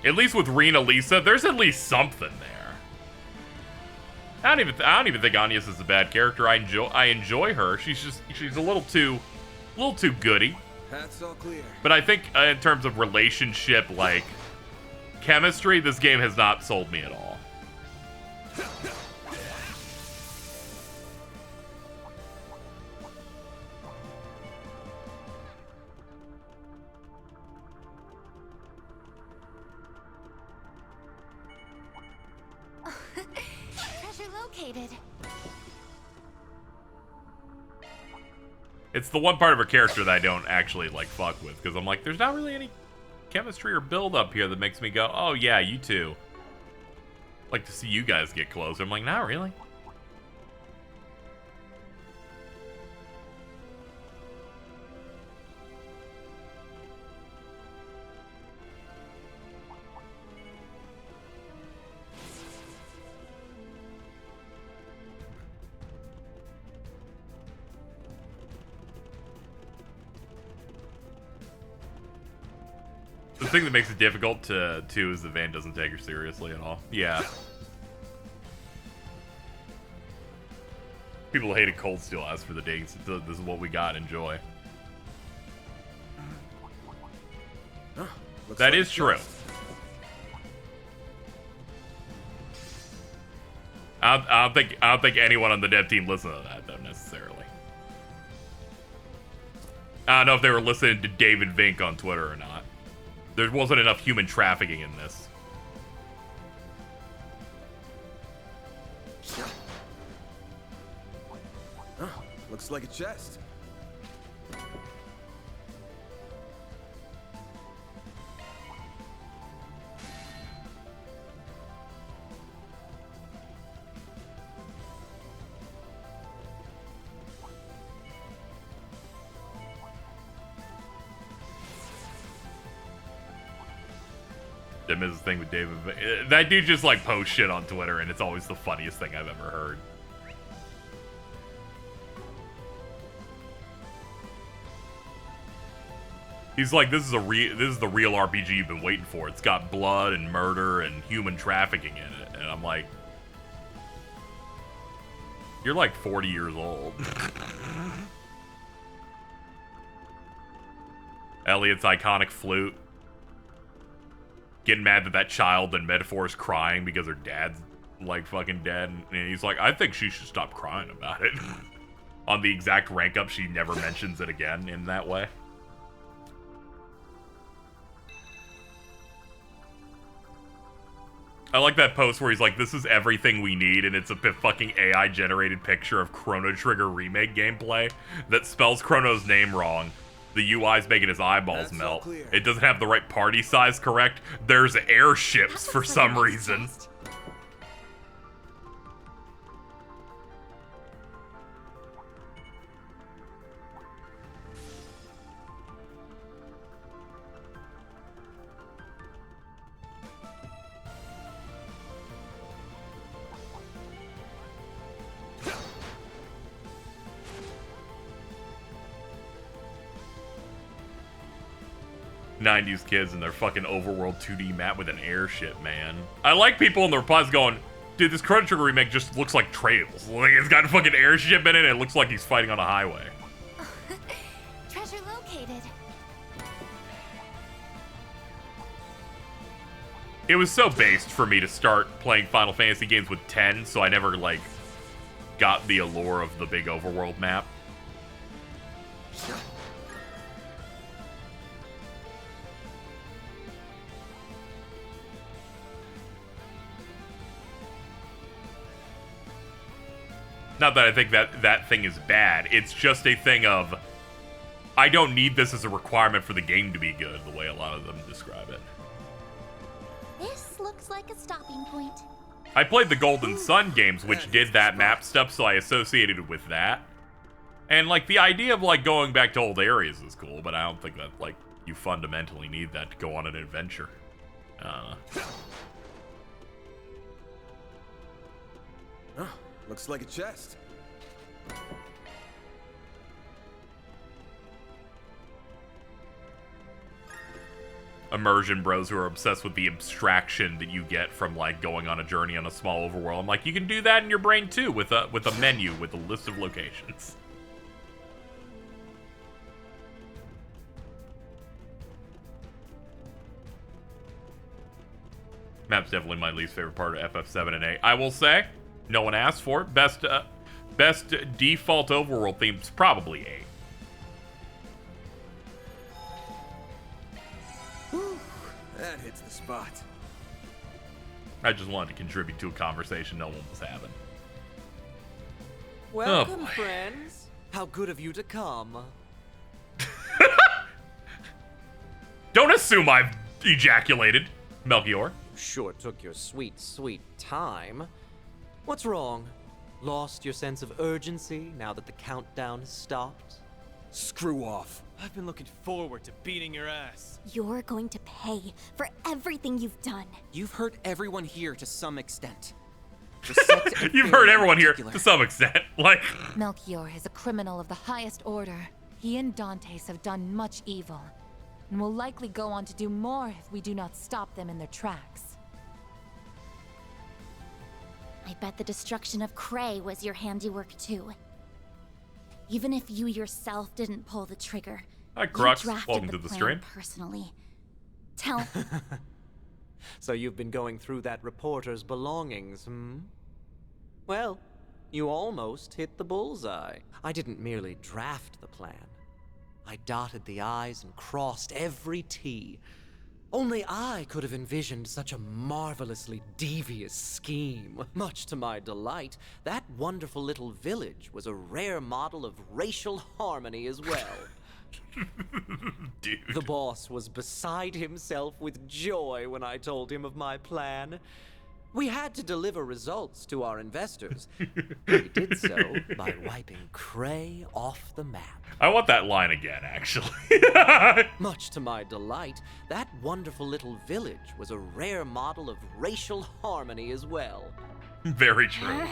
At least with Rena Lisa, there's at least something there. I don't even think Agnes is a bad character. I enjoy her. She's a little too goody. That's all clear. But I think in terms of relationship, like, chemistry, this game has not sold me at all. Treasure located. It's the one part of her character that I don't actually, like, fuck with, because I'm like, there's not really any chemistry or build up here that makes me go, oh yeah, you two. Like to see you guys get closer. I'm like, not really. The thing that makes it difficult too is that Van doesn't take her seriously at all. Yeah. People who hated Cold Steel asked for the dates. This is what we got. Enjoy. That is true. I don't think anyone on the dev team listened to that though necessarily. I don't know if they were listening to David Vink on Twitter or not. There wasn't enough human trafficking in this. Looks like a chest. That is the thing with David. That dude just like posts shit on Twitter, and it's always the funniest thing I've ever heard. He's like, this is the real RPG you've been waiting for. It's got blood and murder and human trafficking in it. And I'm like, you're like 40 years old. Elliot's iconic flute. Getting mad that that child in Metaphor is crying because her dad's like fucking dead. And he's like, I think she should stop crying about it. On the exact rank up, she never mentions it again in that way. I like that post where he's like, this is everything we need, and it's a fucking AI-generated picture of Chrono Trigger remake gameplay that spells Chrono's name wrong. The UI's making his eyeballs melt. It doesn't have the right party size correct. There's airships for some reason. '90s kids and their fucking overworld 2D map with an airship, man. I like people in the replies going, dude, this Chrono Trigger remake just looks like Trails. Like, it's got a fucking airship in it, and it looks like he's fighting on a highway. Treasure located. It was so based for me to start playing Final Fantasy games with 10, so I never, like, got the allure of the big overworld map. Not that I think that thing is bad. It's just a thing of, I don't need this as a requirement for the game to be good, the way a lot of them describe it. This looks like a stopping point. I played the Golden Sun games, which did that map stuff, so I associated it with that. And, like, the idea of, like, going back to old areas is cool, but I don't think that, like, you fundamentally need that to go on an adventure. Looks like a chest. Immersion bros who are obsessed with the abstraction that you get from, like, going on a journey on a small overworld. I'm like, you can do that in your brain too, with a menu with a list of locations. Map's definitely my least favorite part of FF7 and 8. I will say, no one asked for it. Best default overworld theme's probably 8. Whew, that hits the spot. I just wanted to contribute to a conversation no one was having. Welcome, friends. How good of you to come. Don't assume I've ejaculated, Melchior. sure took your sweet, sweet time. What's wrong? Lost your sense of urgency now that the countdown has stopped? Screw off. I've been looking forward to beating your ass. You're going to pay for everything you've done. You've hurt everyone here to some extent. You've heard everyone here to some extent. Like, Melchior is a criminal of the highest order. He and Dantes have done much evil, and will likely go on to do more if we do not stop them in their tracks. I bet the destruction of Cray was your handiwork too. Even if you yourself didn't pull the trigger, Hi, you Crux. drafted Welcome the to the plan stream. personally. Tell So you've been going through that reporter's belongings, hmm? Well, you almost hit the bullseye. I didn't merely draft the plan. I dotted the I's and crossed every T. Only I could have envisioned such a marvelously devious scheme. Much to my delight, that wonderful little village was a rare model of racial harmony as well. Dude. The boss was beside himself with joy when I told him of my plan. We had to deliver results to our investors. We did so by wiping Cray off the map. I want that line again, actually. Much to my delight, that wonderful little village was a rare model of racial harmony as well. Very true.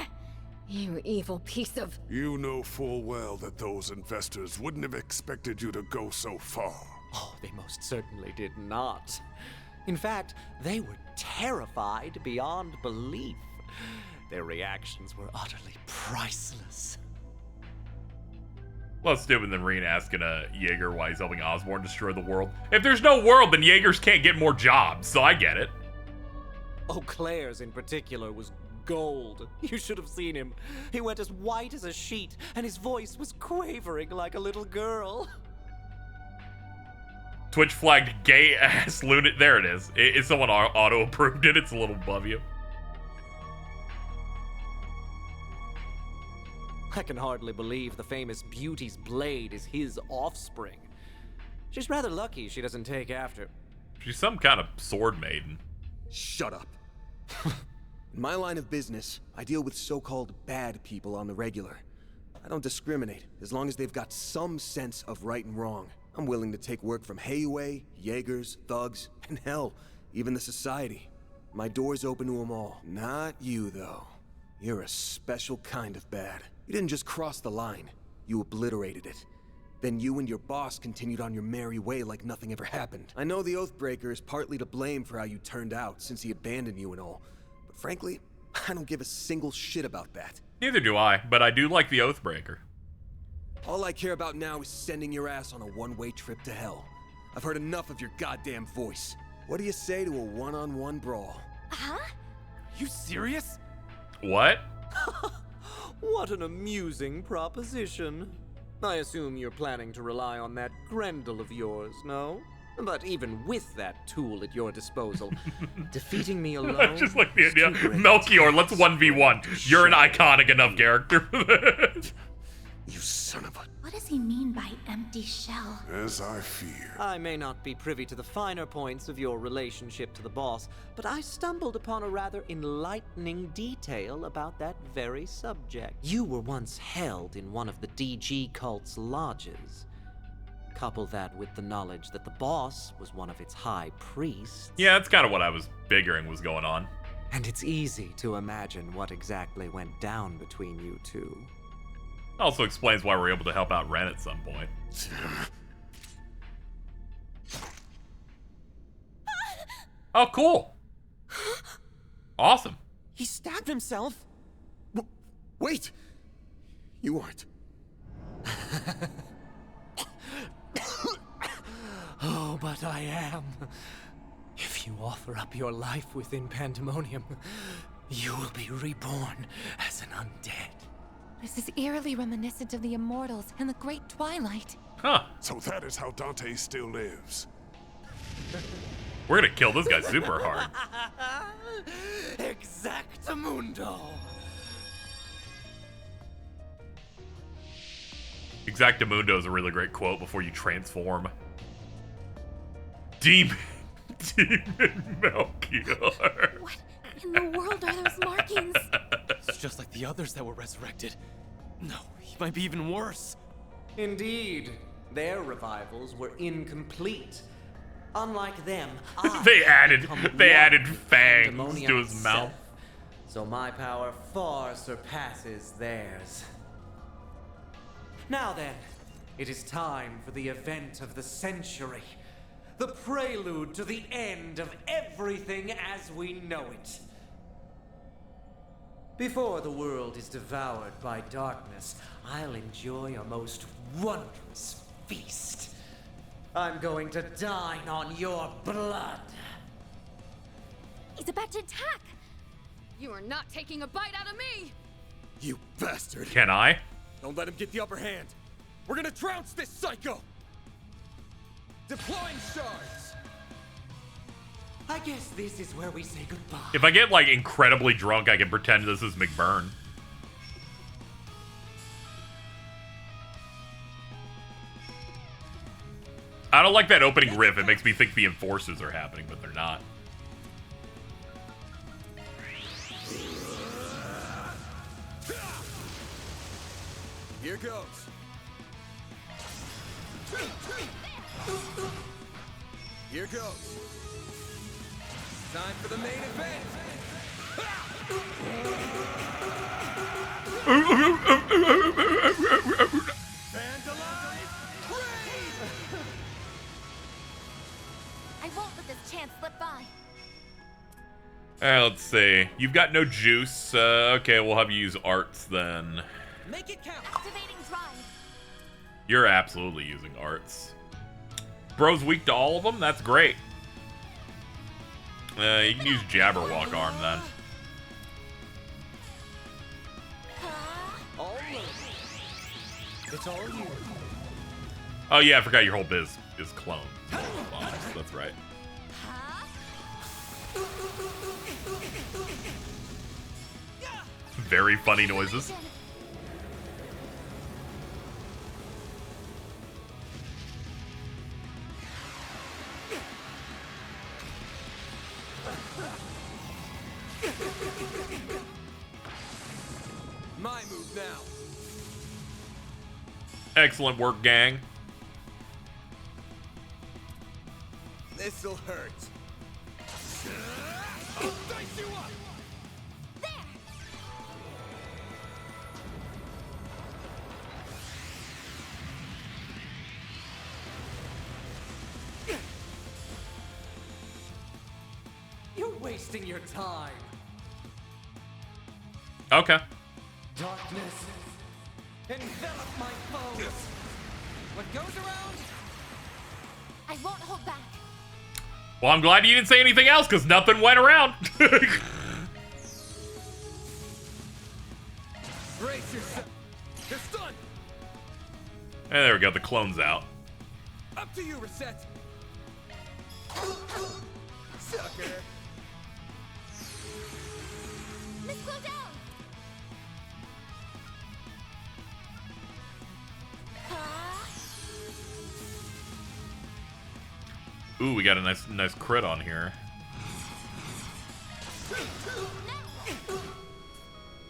you evil piece of... You know full well that those investors wouldn't have expected you to go so far. Oh, they most certainly did not. In fact, they were terrified beyond belief. Their reactions were utterly priceless. Less stupid than Reen asking Jaeger why he's helping Osborn destroy the world. If there's no world, then Jaegers can't get more jobs, so I get it. Oh, Claire's in particular was gold. You should have seen him. He went as white as a sheet, and his voice was quavering like a little girl. Twitch flagged gay ass lunatic. There it is. It's someone auto approved it. It's a little above you. I can hardly believe the famous beauty's blade is his offspring. She's rather lucky she doesn't take after. She's some kind of sword maiden. Shut up. In my line of business, I deal with so-called bad people on the regular. I don't discriminate, as long as they've got some sense of right and wrong. I'm willing to take work from Hayway, Jaegers, thugs, and hell, even the society. My door's open to them all. Not you, though. You're a special kind of bad. You didn't just cross the line, you obliterated it. Then you and your boss continued on your merry way like nothing ever happened. I know the Oathbreaker is partly to blame for how you turned out, since he abandoned you and all. But frankly, I don't give a single shit about that. Neither do I, but I do like the Oathbreaker. All I care about now is sending your ass on a one-way trip to hell. I've heard enough of your goddamn voice. What do you say to a one-on-one brawl? Huh? You serious? What? What an amusing proposition. I assume you're planning to rely on that Grendel of yours, no? But even with that tool at your disposal, defeating me alone... I just like the idea. Melchior, let's 1v1. You're an iconic enough character for that. You son of a... What does he mean by empty shell? As I fear. I may not be privy to the finer points of your relationship to the boss, but I stumbled upon a rather enlightening detail about that very subject. You were once held in one of the DG cult's lodges. Couple that with the knowledge that the boss was one of its high priests. Yeah, that's kind of what I was figuring was going on. And it's easy to imagine what exactly went down between you two. Also explains why we're able to help out Ren at some point. Oh, cool. Awesome. He stabbed himself? Wait! You aren't. Oh, but I am. If you offer up your life within Pandemonium, you will be reborn as an undead. This is eerily reminiscent of the Immortals and the Great Twilight. Huh. So that is how Dante still lives. We're gonna kill this guy super hard. Exactamundo. Exactamundo is a really great quote before you transform. Demon. Demon Melchior. What in the world are those markings? It's just like the others that were resurrected. No, he might be even worse. Indeed, their revivals were incomplete. Unlike them, they added one fangs pandemonium to his itself. mouth. So my power far surpasses theirs. Now then, it is time for the event of the century. The prelude to the end of everything as we know it. Before the world is devoured by darkness, I'll enjoy a most wondrous feast. I'm going to dine on your blood. He's about to attack. You are not taking a bite out of me! You bastard. Can I? Don't let him get the upper hand. We're gonna trounce this psycho. Deploying shards. I guess this is where we say goodbye. If I get, like, incredibly drunk, I can pretend this is McBurn. I don't like that opening riff. It makes me think the Enforcers are happening, but they're not. Here goes. Here goes. Time for the main event. I won't let this chance slip by. Alright, let's see. You've got no juice. Okay, we'll have you use arts then. Make it count. Activating drive. You're absolutely using arts. Bro's weak to all of them? That's great. You can use Jabberwock Arm then. It's all you. Oh yeah, I forgot your whole biz is clone. That's right. Very funny noises. My move now. Excellent work, gang. This'll hurt. I'll dice you up. You're wasting your time. Okay. Darkness, envelop my foes. What goes around? I won't hold back. Well, I'm glad you didn't say anything else, because nothing went around. Brace yourself. You're stunned. And there we go, the clone's out. Up to you, Reset. Sucker. Miss Glow down. Ooh, we got a nice crit on here.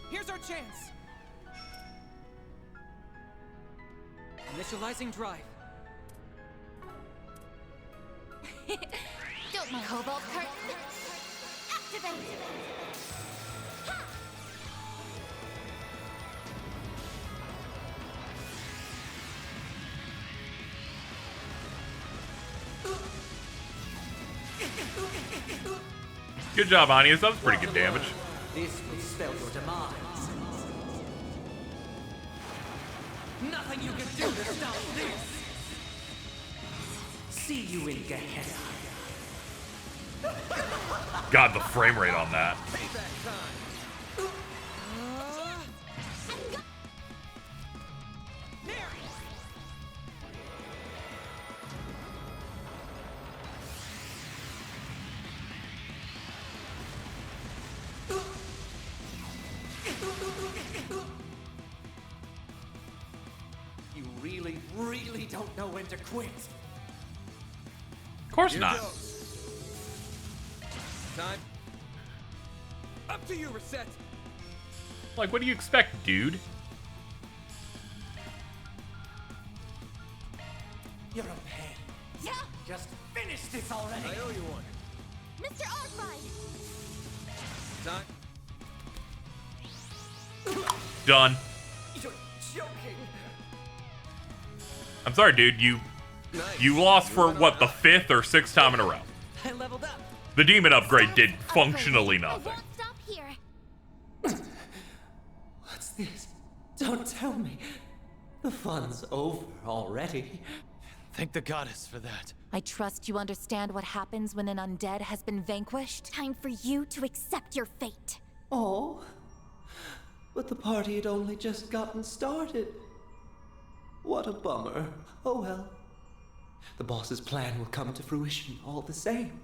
Here's our chance. Initializing drive. Don't mind Cobalt Curtain. Activate. Good job, Anius. That was pretty good damage. This will spell your demise. Nothing you can do to stop this. See you in Gehenna. God, the frame rate on that. You really don't know when to quit. Of course not. Time. Up to you, Reset. Like, what do you expect, dude? You're a pain. Yeah. Just finish this already. I owe you one. Mr. Arkwright. Time. Done. You're joking. I'm sorry, dude. You lost for, what, the 5th or 6th time in a row. I leveled up. The demon upgrade did functionally nothing. Stop here. What's this? Don't tell me. The fun's over already. Thank the goddess for that. I trust you understand what happens when an undead has been vanquished. Time for you to accept your fate. Oh, but the party had only just gotten started. What a bummer. Oh well. The boss's plan will come to fruition all the same.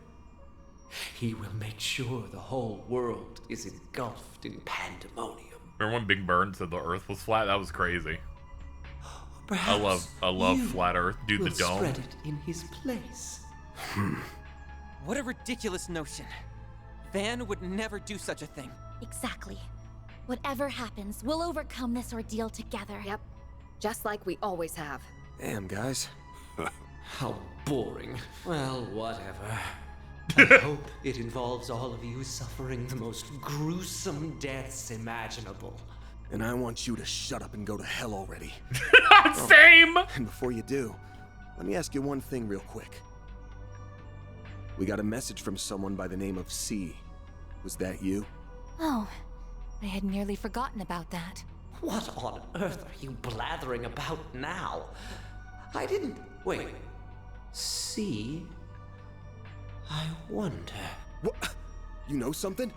He will make sure the whole world is engulfed in pandemonium. Remember when Big Bird said the Earth was flat? That was crazy. Perhaps I love you flat Earth. Dude, the will dome. spread it in his place. What a ridiculous notion. Van would never do such a thing. Exactly. Whatever happens, we'll overcome this ordeal together. Yep. Just like we always have. Damn, guys. How boring. Well, whatever. I hope it involves all of you suffering the most gruesome deaths imaginable. And I want you to shut up and go to hell already. Same! And before you do, let me ask you one thing real quick. We got a message from someone by the name of C. Was that you? Oh, I had nearly forgotten about that. What on earth are you blathering about now? I didn't... Wait. See? I wonder... What? You know something?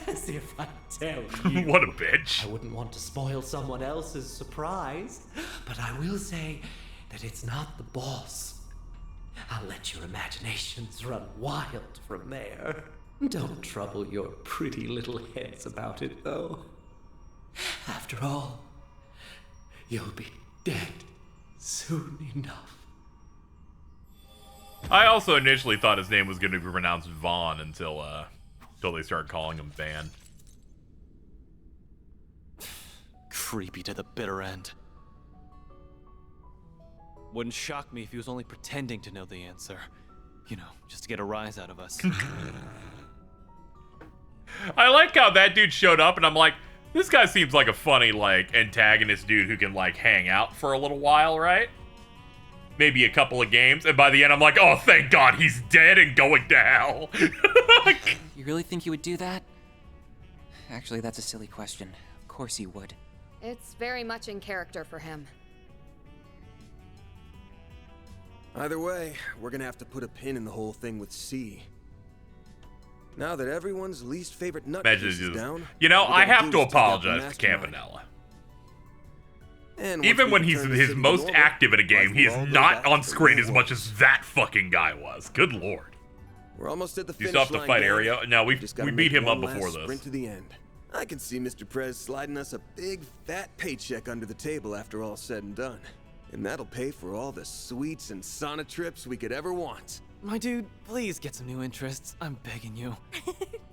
As if I tell you. What a bitch. I wouldn't want to spoil someone else's surprise, but I will say that it's not the boss. I'll let your imaginations run wild from there. Don't trouble your pretty little heads about it, though. After all, you'll be dead soon enough. I also initially thought his name was going to be pronounced Vaughn until they started calling him Van. Creepy to the bitter end. Wouldn't shock me if he was only pretending to know the answer. You know, just to get a rise out of us. I like how that dude showed up, and I'm like, this guy seems like a funny, like, antagonist dude who can, like, hang out for a little while, right? Maybe a couple of games, and by the end I'm like, oh, thank God, he's dead and going to hell. You really think he would do that? Actually, that's a silly question. Of course he would. It's very much in character for him. Either way, we're gonna have to put a pin in the whole thing with C. Now that everyone's least favorite nutcase is down, you know, I have to take out the apologize to mastermind. Campanella. And Even when he's return to his city most normal, active in a game, life he will is all go not back on to the screen way as it much was. as that fucking guy was. Good lord. We're almost at the You finish still have to line, fight gang. Area? No, we Just gotta beat make him up one last before this. Sprint to the end. I can see Mr. Prez sliding us a big fat paycheck under the table after all's said and done. And that'll pay for all the sweets and sauna trips we could ever want. My dude, please get some new interests. I'm begging you.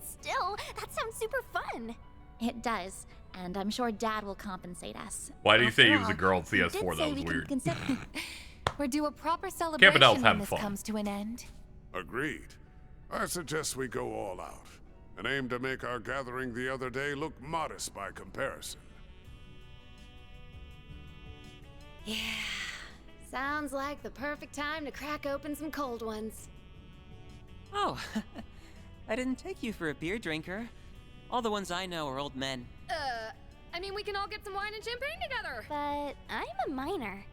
Still, that sounds super fun. It does, and I'm sure Dad will compensate us. Why do you say he After was a all, girl in he did CS4? say That was we can weird. consider- We're due a proper celebration Campanella's when having this fun. comes to an end. Agreed. I suggest we go all out and aim to make our gathering the other day look modest by comparison. Yeah. Sounds like the perfect time to crack open some cold ones. Oh, I didn't take you for a beer drinker. All the ones I know are old men. I mean, we can all get some wine and champagne together. But I'm a minor.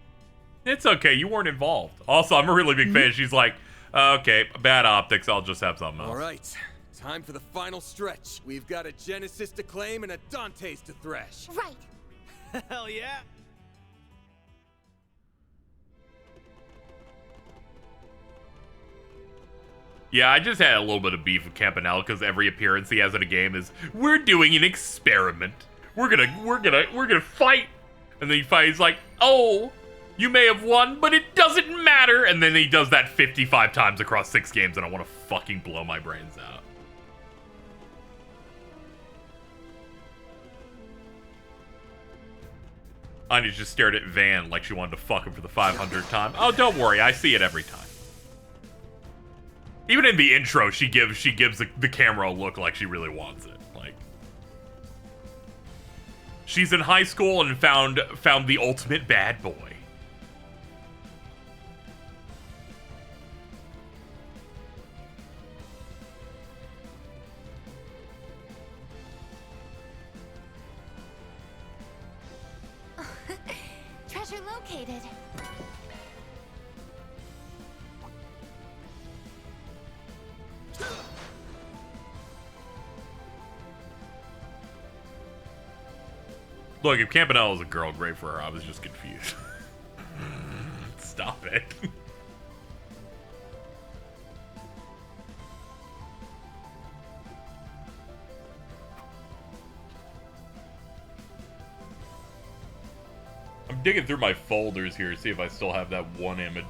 It's okay, you weren't involved. Also, I'm a really big fan. She's like, okay, bad optics, I'll just have something else. All right, time for the final stretch. We've got a Genesis to claim and a Dante's to thresh. Right. Hell yeah. Yeah, I just had a little bit of beef with Campanella because every appearance he has in a game is, we're doing an experiment. We're gonna fight. And then he fights like, oh, You may have won, but it doesn't matter. And then he does that 55 times across 6 games, and I want to fucking blow my brains out. Anya just stared at Van like she wanted to fuck him for the 500th time. Oh, don't worry, I see it every time. Even in the intro, she gives the camera a look like she really wants it. Like, she's in high school and found the ultimate bad boy. Treasure located. Look, if Campanella was a girl, great for her. I was just confused. Stop it. I'm digging through my folders here to see if I still have that one image.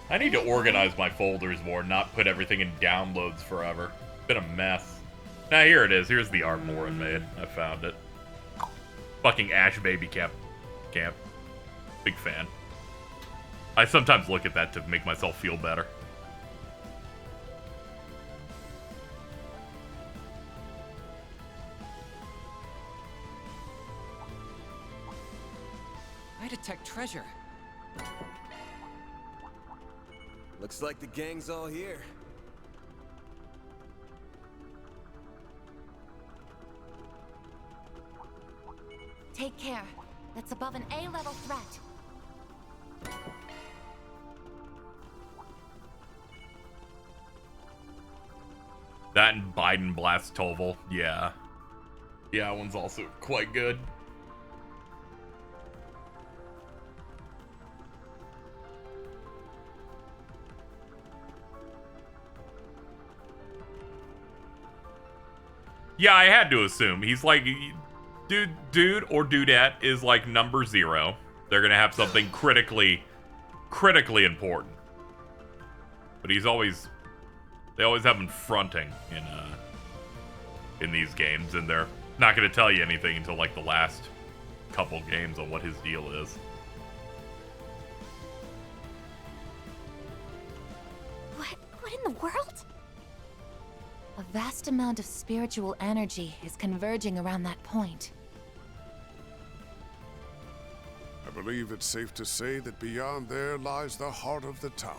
I need to organize my folders more, not put everything in downloads forever. It's been a mess. Now here it is. Here's the art Morin made. I found it. Fucking Ash Baby Camp. Big fan. I sometimes look at that to make myself feel better. I detect treasure. Looks like the gang's all here. Take care. That's above an A-level threat. That and Biden Blast Toval. Yeah. Yeah, that one's also quite good. Yeah, I had to assume. He's like, dude or dudette is like number 0. They're gonna have something critically important. But they always have him fronting in these games, and they're not gonna tell you anything until like the last couple games on what his deal is. What in the world? A vast amount of spiritual energy is converging around that point. I believe it's safe to say that beyond there lies the heart of the tower.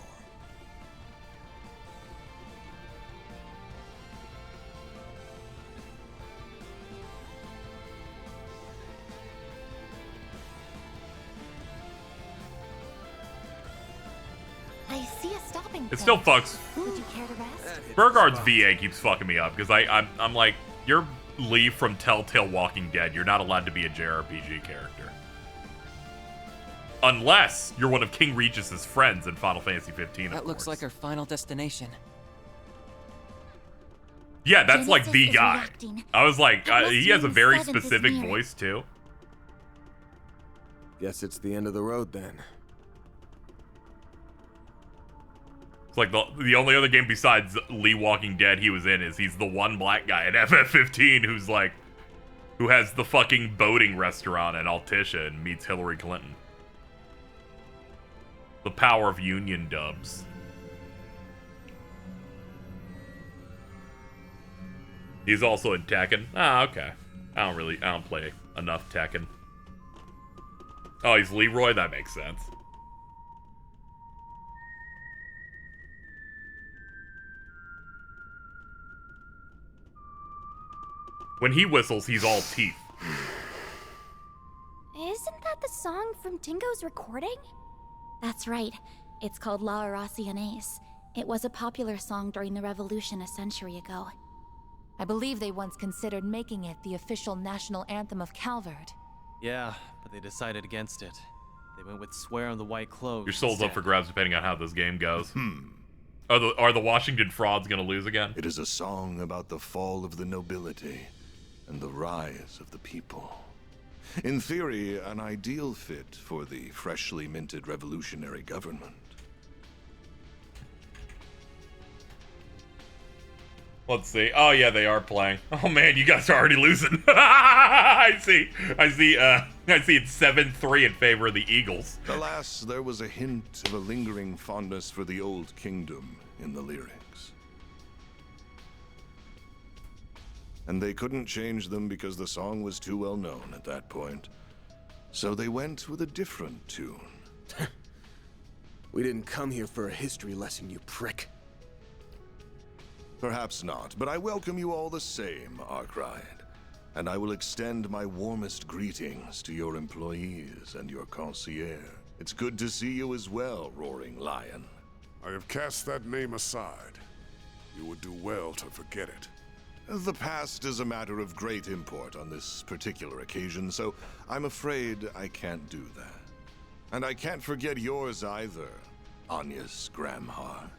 I see a stopping point. It still fucks. Would you care to rest? Burgard's VA keeps fucking me up because I'm like, you're Lee from Telltale Walking Dead. You're not allowed to be a JRPG character. Unless you're one of King Regis's friends in Final Fantasy 15. That looks like our final destination. Yeah, that's like Genesis the is guy. reacting. I was like, Unless he has a Union's very presence is specific near. voice too. Guess it's the end of the road then. It's like the only other game besides Lee Walking Dead he was in is he's the one black guy at FF15 who has the fucking boating restaurant in Altisha and meets Hillary Clinton. The power of Union dubs. He's also in Tekken. Ah, okay. I don't play enough Tekken. Oh, he's Leroy? That makes sense. When he whistles, he's all teeth. Isn't that the song from Dingo's recording? That's right. It's called La Aracianese. It was a popular song during the revolution a century ago. I believe they once considered making it the official national anthem of Calvard. Yeah, but they decided against it. They went with Swear on the White Clothes. Your soul's up instead. for grabs depending on how this game goes. Are the Washington frauds gonna lose again? It is a song about the fall of the nobility and the rise of the people. In theory, an ideal fit for the freshly minted revolutionary government. Let's see. Oh yeah, they are playing. Oh man, you guys are already losing. I see it's 7-3 in favor of the Eagles. Alas, there was a hint of a lingering fondness for the old kingdom in the lyrics. And they couldn't change them because the song was too well known at that point. So they went with a different tune. We didn't come here for a history lesson, you prick. Perhaps not, but I welcome you all the same, Arkride. And I will extend my warmest greetings to your employees and your concierge. It's good to see you as well, Roaring Lion. I have cast that name aside. You would do well to forget it. The past is a matter of great import on this particular occasion, so I'm afraid I can't do that. And I can't forget yours either, Agnes Gramhart.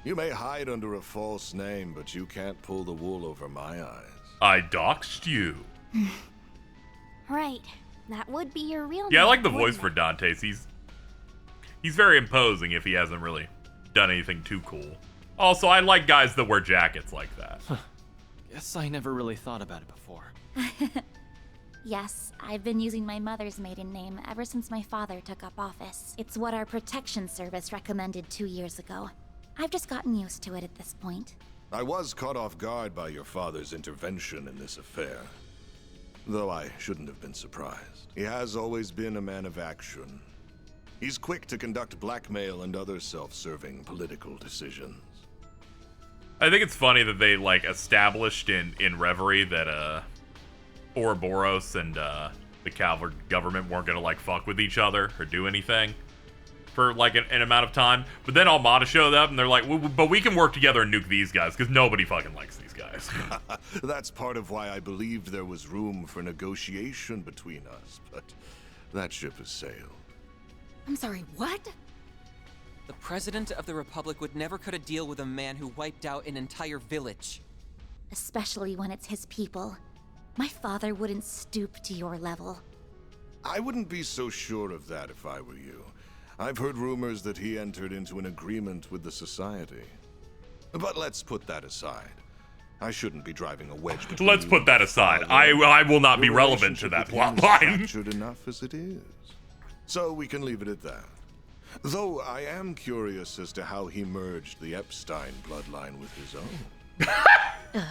You may hide under a false name, but you can't pull the wool over my eyes. I doxed you. Right. That would be your real name. Yeah, I like the voice for Dante's. He's very imposing if he hasn't really done anything too cool. Also, I like guys that wear jackets like that. Guess I never really thought about it before. Yes, I've been using my mother's maiden name ever since my father took up office. It's what our protection service recommended 2 years ago. I've just gotten used to it at this point. I was caught off guard by your father's intervention in this affair. Though I shouldn't have been surprised. He has always been a man of action. He's quick to conduct blackmail and other self-serving political decisions. I think it's funny that they, like, established in Reverie that, Ouroboros and, the Calvard government weren't gonna, like, fuck with each other or do anything for like an amount of time, but then Almada showed up and they're like, but we can work together and nuke these guys because nobody fucking likes these guys. That's part of why I believed there was room for negotiation between us, but that ship has sailed. I'm sorry, what? The President of the Republic would never cut a deal with a man who wiped out an entire village. Especially when it's his people. My father wouldn't stoop to your level. I wouldn't be so sure of that if I were you. I've heard rumors that he entered into an agreement with the Society. But let's put that aside. I shouldn't be driving a wedge between Let's put that aside. I will not be relevant to that plot line. Fractured enough as it is. So we can leave it at that. Though I am curious as to how he merged the Epstein bloodline with his own.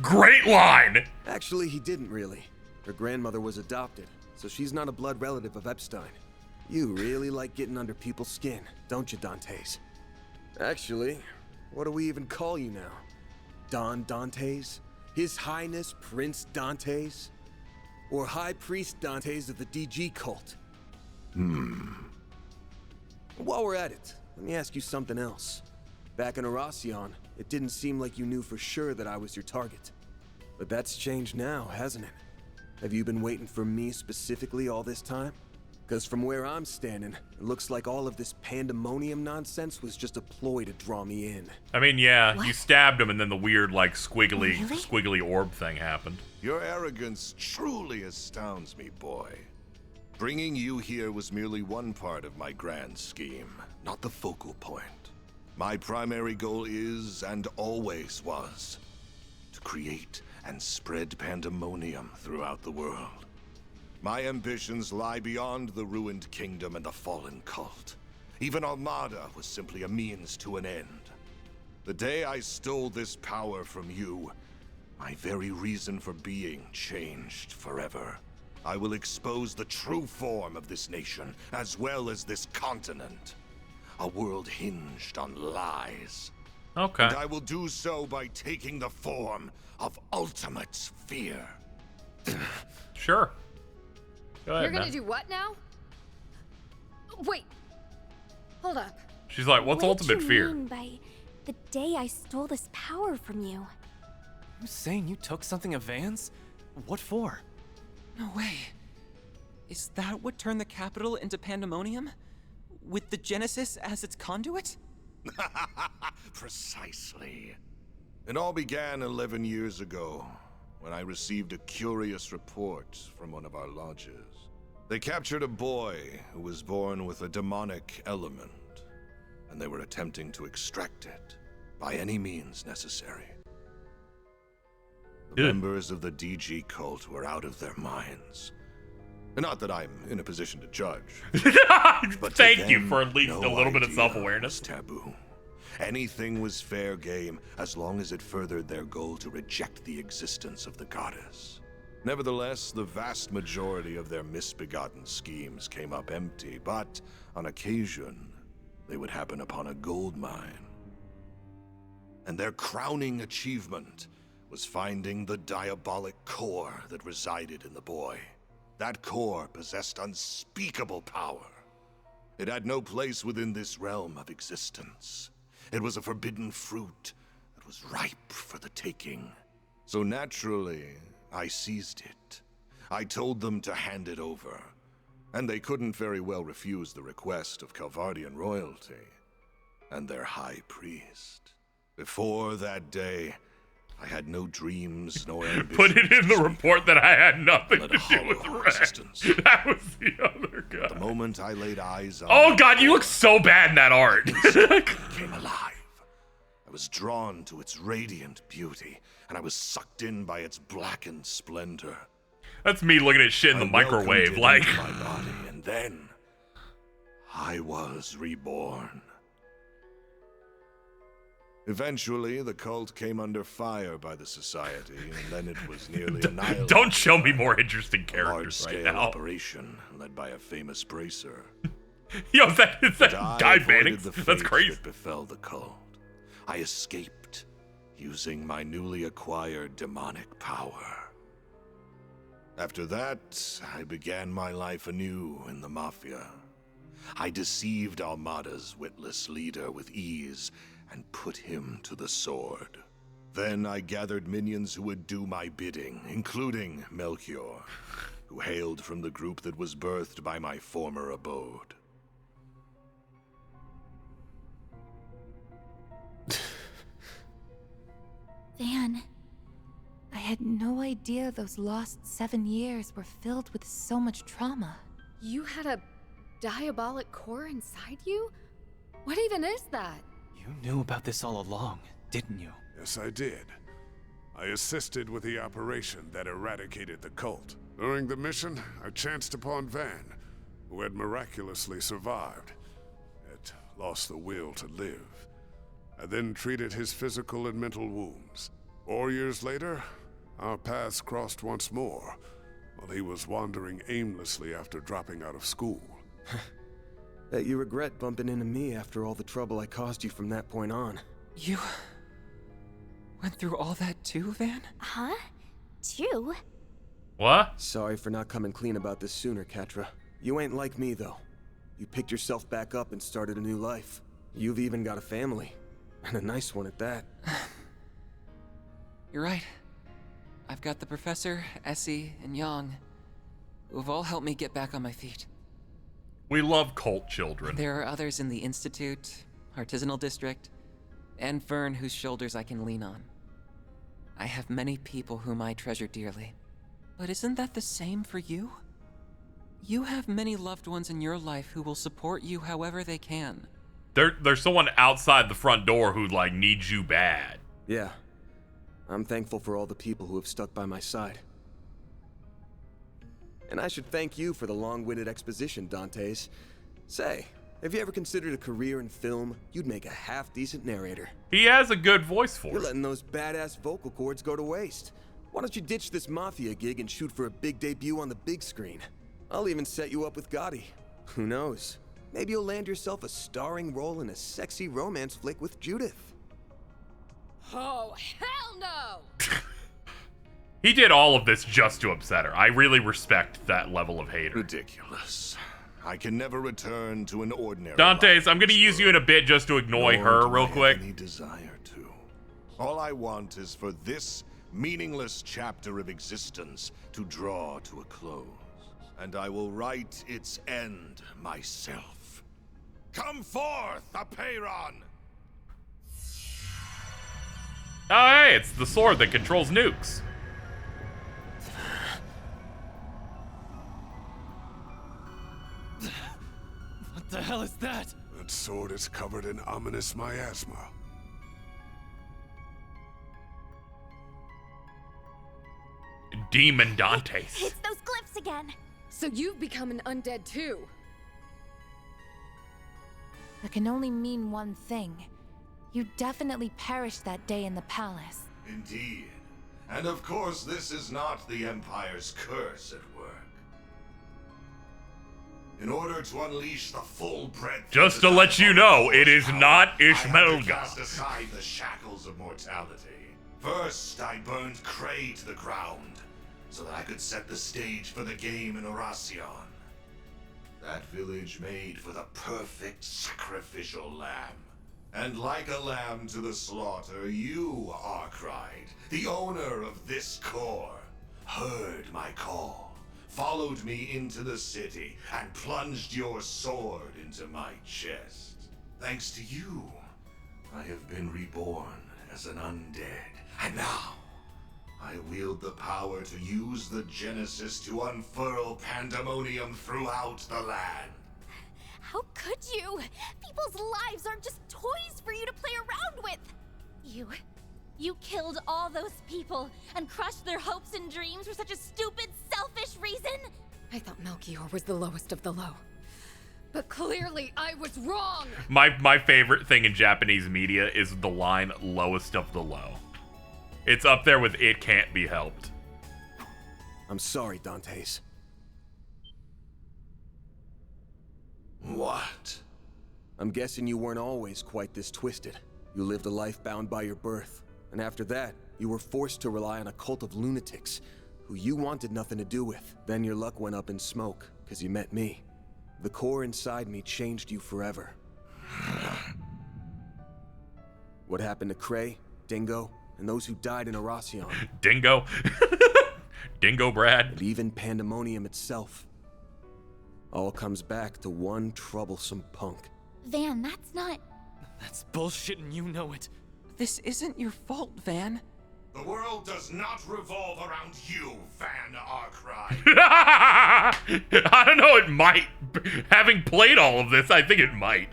Great line! Actually, he didn't really. Her grandmother was adopted, so she's not a blood relative of Epstein. You really like getting under people's skin, don't you, Dantes? Actually, what do we even call you now? Don Dantes? His Highness Prince Dantes? Or High Priest Dantes of the DG cult? While we're at it, let me ask you something else. Back in Erasion, it didn't seem like you knew for sure that I was your target. But that's changed now, hasn't it? Have you been waiting for me specifically all this time? Because from where I'm standing, it looks like all of this pandemonium nonsense was just a ploy to draw me in. I mean, yeah, you stabbed him and then the weird, like, squiggly orb thing happened. Your arrogance truly astounds me, boy. Bringing you here was merely one part of my grand scheme, not the focal point. My primary goal is, and always was, to create and spread pandemonium throughout the world. My ambitions lie beyond the ruined kingdom and the fallen cult. Even Armada was simply a means to an end. The day I stole this power from you, my very reason for being changed forever. I will expose the true form of this nation, as well as this continent. A world hinged on lies. Okay. And I will do so by taking the form of ultimate fear. Sure. Go ahead, You're gonna man. do what now? Wait. Hold up. She's like, what's ultimate fear? What do you mean by the day I stole this power from you? You saying you took something of Van's? What for? No way. Is that what turned the capital into pandemonium? With the Genesis as its conduit? Precisely. It all began 11 years ago, when I received a curious report from one of our lodges. They captured a boy who was born with a demonic element, and they were attempting to extract it by any means necessary. The members of the DG cult were out of their minds. Not that I'm in a position to judge. But Thank you for at least a little bit of self-awareness. Taboo. Anything was fair game as long as it furthered their goal to reject the existence of the goddess. Nevertheless, the vast majority of their misbegotten schemes came up empty, but on occasion, they would happen upon a gold mine. And their crowning achievement was finding the diabolic core that resided in the boy. That core possessed unspeakable power. It had no place within this realm of existence. It was a forbidden fruit that was ripe for the taking. So naturally, I seized it. I told them to hand it over, and they couldn't very well refuse the request of Calvardian royalty and their high priest. Before that day, I had no dreams nor ambitions. Put it in the report that I had nothing to do with Red. That was the other guy. The moment I laid eyes on Oh god, you look so bad in that art. came alive. I was drawn to its radiant beauty, and I was sucked in by its blackened splendor. That's me looking at shit in the microwave, like. My body, and then I was reborn. Eventually, the cult came under fire by the Society, and then it was nearly annihilated. Don't show me more interesting characters right now. now. Operation led by a famous bracer. Yo, is that Guy Bannings? That's crazy. That befell the cult. I escaped using my newly acquired demonic power. After that, I began my life anew in the Mafia. I deceived Armada's witless leader with ease and put him to the sword. Then I gathered minions who would do my bidding, including Melchior, who hailed from the group that was birthed by my former abode. Van, I had no idea those lost 7 years were filled with so much trauma. You had a diabolic core inside you? What even is that? You knew about this all along, didn't you? Yes, I did. I assisted with the operation that eradicated the cult. During the mission, I chanced upon Van, who had miraculously survived, yet lost the will to live. I then treated his physical and mental wounds. 4 years later, our paths crossed once more, while he was wandering aimlessly after dropping out of school. Bet you regret bumping into me after all the trouble I caused you from that point on. You went through all that too, Van? Huh? Too? What? Sorry for not coming clean about this sooner, Catra. You ain't like me, though. You picked yourself back up and started a new life. You've even got a family. And a nice one at that. You're right. I've got the Professor, Essie, and Yang, who have all helped me get back on my feet. We love cult children. There are others in the Institute, Artisanal District, and Vern whose shoulders I can lean on. I have many people whom I treasure dearly. But isn't that the same for you? You have many loved ones in your life who will support you however they can. There's someone outside the front door who, like, needs you bad. Yeah. I'm thankful for all the people who have stuck by my side. And I should thank you for the long-winded exposition, Dantes. Say, have you ever considered a career in film? You'd make a half-decent narrator. He has a good voice for You're it. letting those badass vocal cords go to waste. Why don't you ditch this Mafia gig and shoot for a big debut on the big screen? I'll even set you up with Gotti. Who knows? Maybe you'll land yourself a starring role in a sexy romance flick with Judith. Oh, hell no! He did all of this just to upset her. I really respect that level of hater. Ridiculous. I can never return to an ordinary Dantes, I'm gonna use you in a bit just to annoy her real quick. Any desire to. All I want is for this meaningless chapter of existence to draw to a close. And I will write its end myself. Come forth, Apeiron! Oh, hey, it's the sword that controls nukes. What the hell is that? That sword is covered in ominous miasma. Demon Dantes. It's those glyphs again. So you've become an undead too. That can only mean one thing. You definitely perished that day in the palace. Indeed. And of course, this is not the Empire's curse at work. In order to unleash the full breadth... Just to let you know, it is not I had to Ishmelga. cast aside the shackles of mortality. First, I burned Cray to the ground, so that I could set the stage for the game in Oracion. That village made for the perfect sacrificial lamb. And like a lamb to the slaughter, you, Arkride, the owner of this core, heard my call, followed me into the city, and plunged your sword into my chest. Thanks to you, I have been reborn as an undead, and now I wield the power to use the Genesis to unfurl pandemonium throughout the land. How could you? People's lives aren't just toys for you to play around with. You killed all those people and crushed their hopes and dreams for such a stupid, selfish reason? I thought Melchior was the lowest of the low. But clearly I was wrong! My favorite thing in Japanese media is the line lowest of the low. It's up there with it can't be helped. I'm sorry, Dantes. What? I'm guessing you weren't always quite this twisted. You lived a life bound by your birth, and after that, you were forced to rely on a cult of lunatics who you wanted nothing to do with. Then your luck went up in smoke, because you met me. The core inside me changed you forever. What happened to Cray, Dingo, and those who died in Oracion? Dingo? Dingo Brad? And even Pandemonium itself. All comes back to one troublesome punk. Van, that's not... That's bullshit and you know it. This isn't your fault, Van. The world does not revolve around you, Van Arkride. I don't know, it might. Having played all of this, I think it might.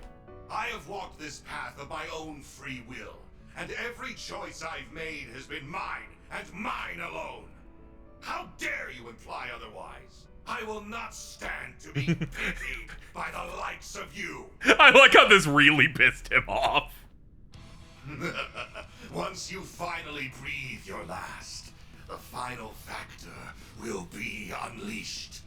I have walked this path of my own free will, and every choice I've made has been mine, and mine alone. How dare you imply otherwise? I will not stand to be pitied by the likes of you. I like how this really pissed him off. Once you finally breathe your last, the final factor will be unleashed.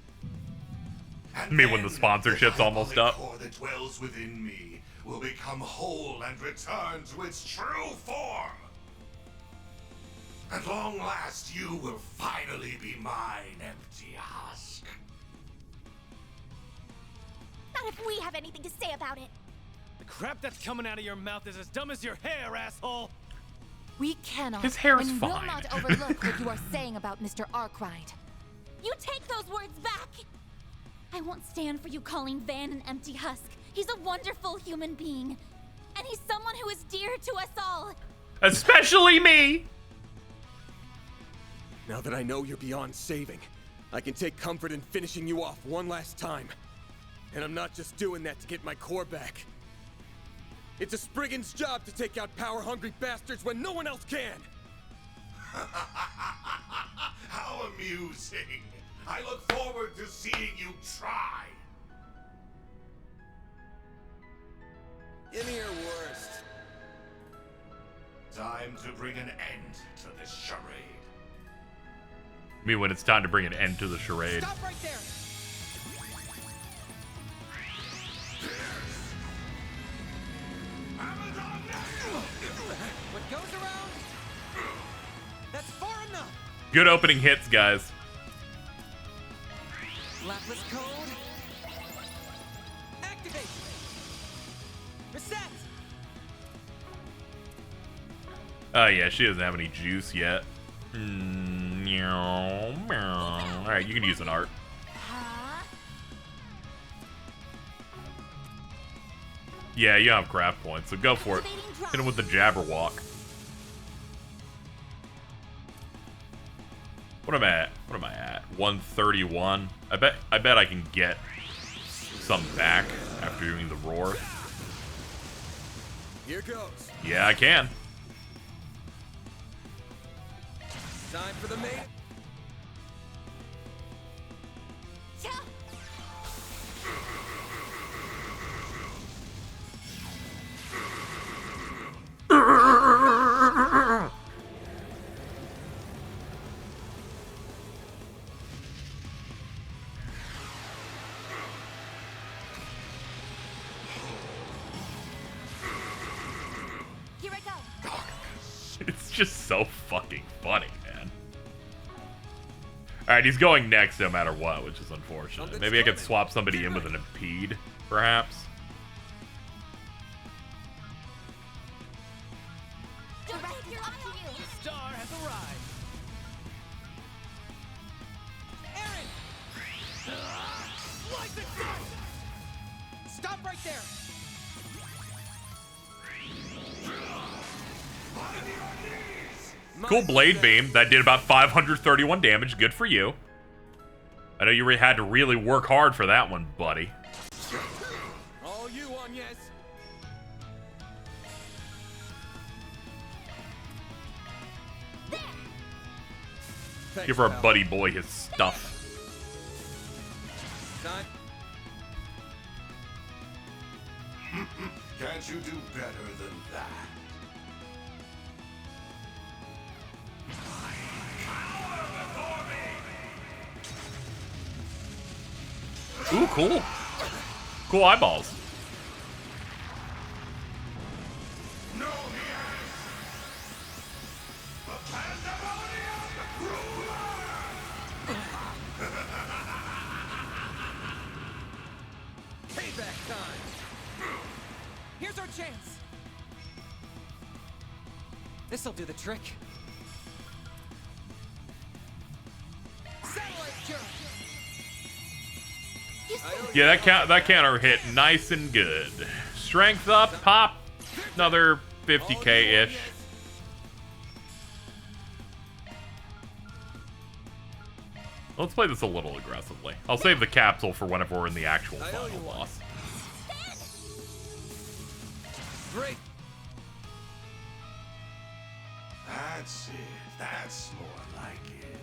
And I mean, when the sponsorship's almost up. The core that dwells within me will become whole and return to its true form. At long last, you will finally be mine, empty husk. Not if we have anything to say about it. The crap that's coming out of your mouth is as dumb as your hair, asshole! We cannot His hair is and will fine. not overlook what you are saying about Mr. Arkwright. You take those words back! I won't stand for you calling Van an empty husk. He's a wonderful human being. And he's someone who is dear to us all. Especially me! Now that I know you're beyond saving, I can take comfort in finishing you off one last time. And I'm not just doing that to get my core back. It's a Spriggan's job to take out power-hungry bastards when no one else can! How amusing! I look forward to seeing you try! Give me your worst. Time to bring an end to this charade. I mean, when it's time to bring an end to the charade. Stop right there! What goes around? That's far enough! Good opening hits, guys. Lapless code. Activate! Reset! Oh, yeah, she doesn't have any juice yet. Alright, you can use an art. Yeah, you have craft points, so go for it. Hit him with the Jabberwock. What am I at? 131. I bet I can get some back after doing the roar? Here goes. Yeah, I can. Time for the main. Here I go. It's just so fucking funny, man. Alright, he's going next no matter what, which is unfortunate. Maybe I could swap somebody in with an impede, perhaps. Star has arrived. Aaron! Slice it through! Stop right there! Cool blade beam. That did about 531 damage. Good for you. I know you had to really work hard for that one, buddy. All you, Agnes. Give our buddy boy his stuff. Time. Can't you do better than that? Ooh, cool. Cool eyeballs. Payback time! Here's our chance! This'll do the trick. Satellite jump! Yeah, that counter hit nice and good. Strength up, pop, another 50k-ish. Let's play this a little aggressively. I'll save the capsule for whenever we're in the actual final boss. Great! That's it. That's more like it.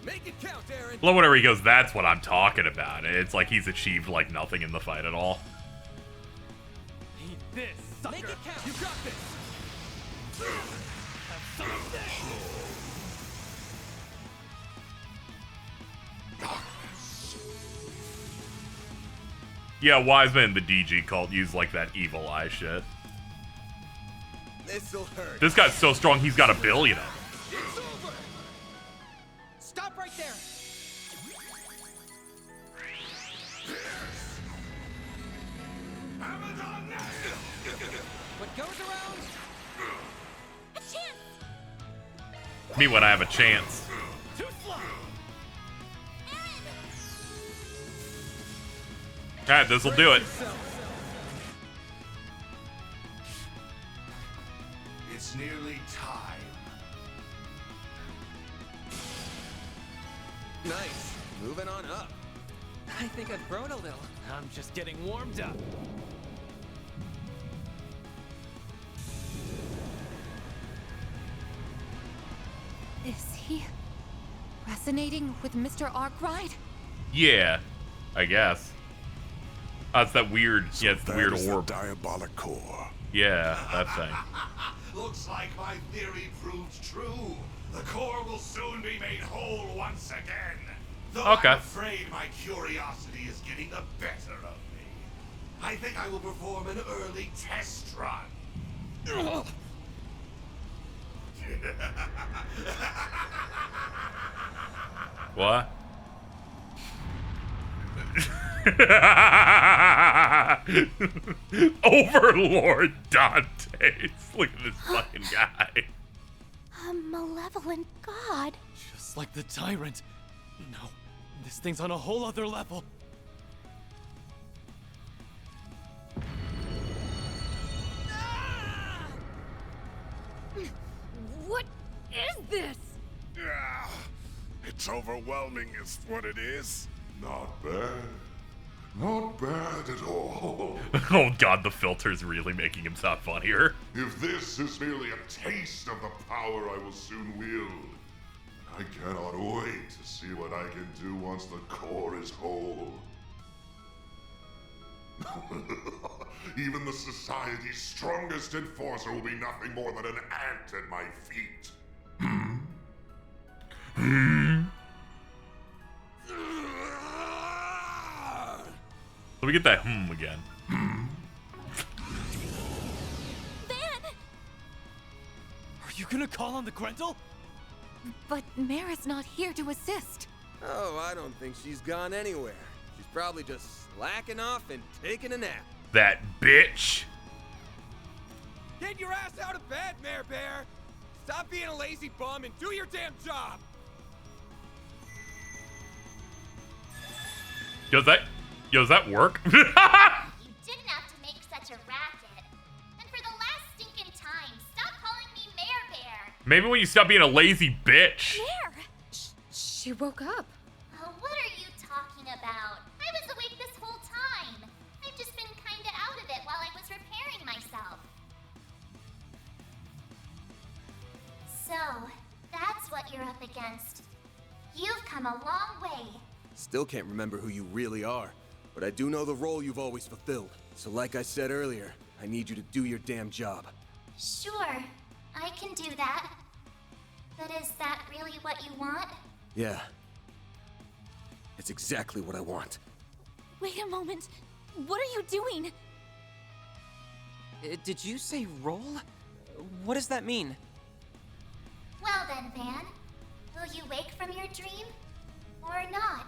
Make it count, Aaron. Well, whenever he goes, that's what I'm talking about. It's like he's achieved like nothing in the fight at all. Eat this, sucker! Make it count! You got this! Have some of this! Yeah, Wiseman and the DG cult use like that evil eye shit. This'll hurt. This guy's so strong, he's got 1 billion of them. It's over! Stop right there! What goes around? A chance. Me when I have a chance. Too slow! Alright, this'll do it. It's nearly time. Nice. Moving on up. I think I've grown a little. I'm just getting warmed up. Is he resonating with Mr. Arkwright? Yeah, I guess. That's that weird, yeah, it's the weird That is orb. the diabolic core. Yeah, that thing. Looks like my theory proved true. The core will soon be made whole once again. Though Okay. I'm afraid my curiosity is getting the better of me. I think I will perform an early test run. What? Overlord Dantes. Look at this fucking guy. A malevolent god. Just like the tyrant. No, this thing's on a whole other level. What is this? It's overwhelming is what it is. Not bad. Not bad at all. Oh god, the filter's really making him sound funnier. If this is merely a taste of the power I will soon wield, I cannot wait to see what I can do once the core is whole. Even the Society's strongest enforcer will be nothing more than an ant at my feet. Let me get that again. Are you gonna call on the Grendel? But Mara's not here to assist. Oh, I don't think she's gone anywhere. She's probably just slacking off and taking a nap. That bitch. Get your ass out of bed, Mare Bear! Stop being a lazy bum and do your damn job! Does that work? You didn't have to make such a racket. And for the last stinking time, stop calling me Mare Bear. Maybe when you stop being a lazy bitch. Mare! She woke up. Oh, what are you talking about? I was awake this whole time. I've just been kinda out of it while I was repairing myself. So, that's what you're up against. You've come a long way. Still can't remember who you really are, but I do know the role you've always fulfilled. So like I said earlier, I need you to do your damn job. Sure, I can do that. But is that really what you want? Yeah. It's exactly what I want. Wait a moment. What are you doing? Did you say roll? What does that mean? Well then, Van. Will you wake from your dream? Or not?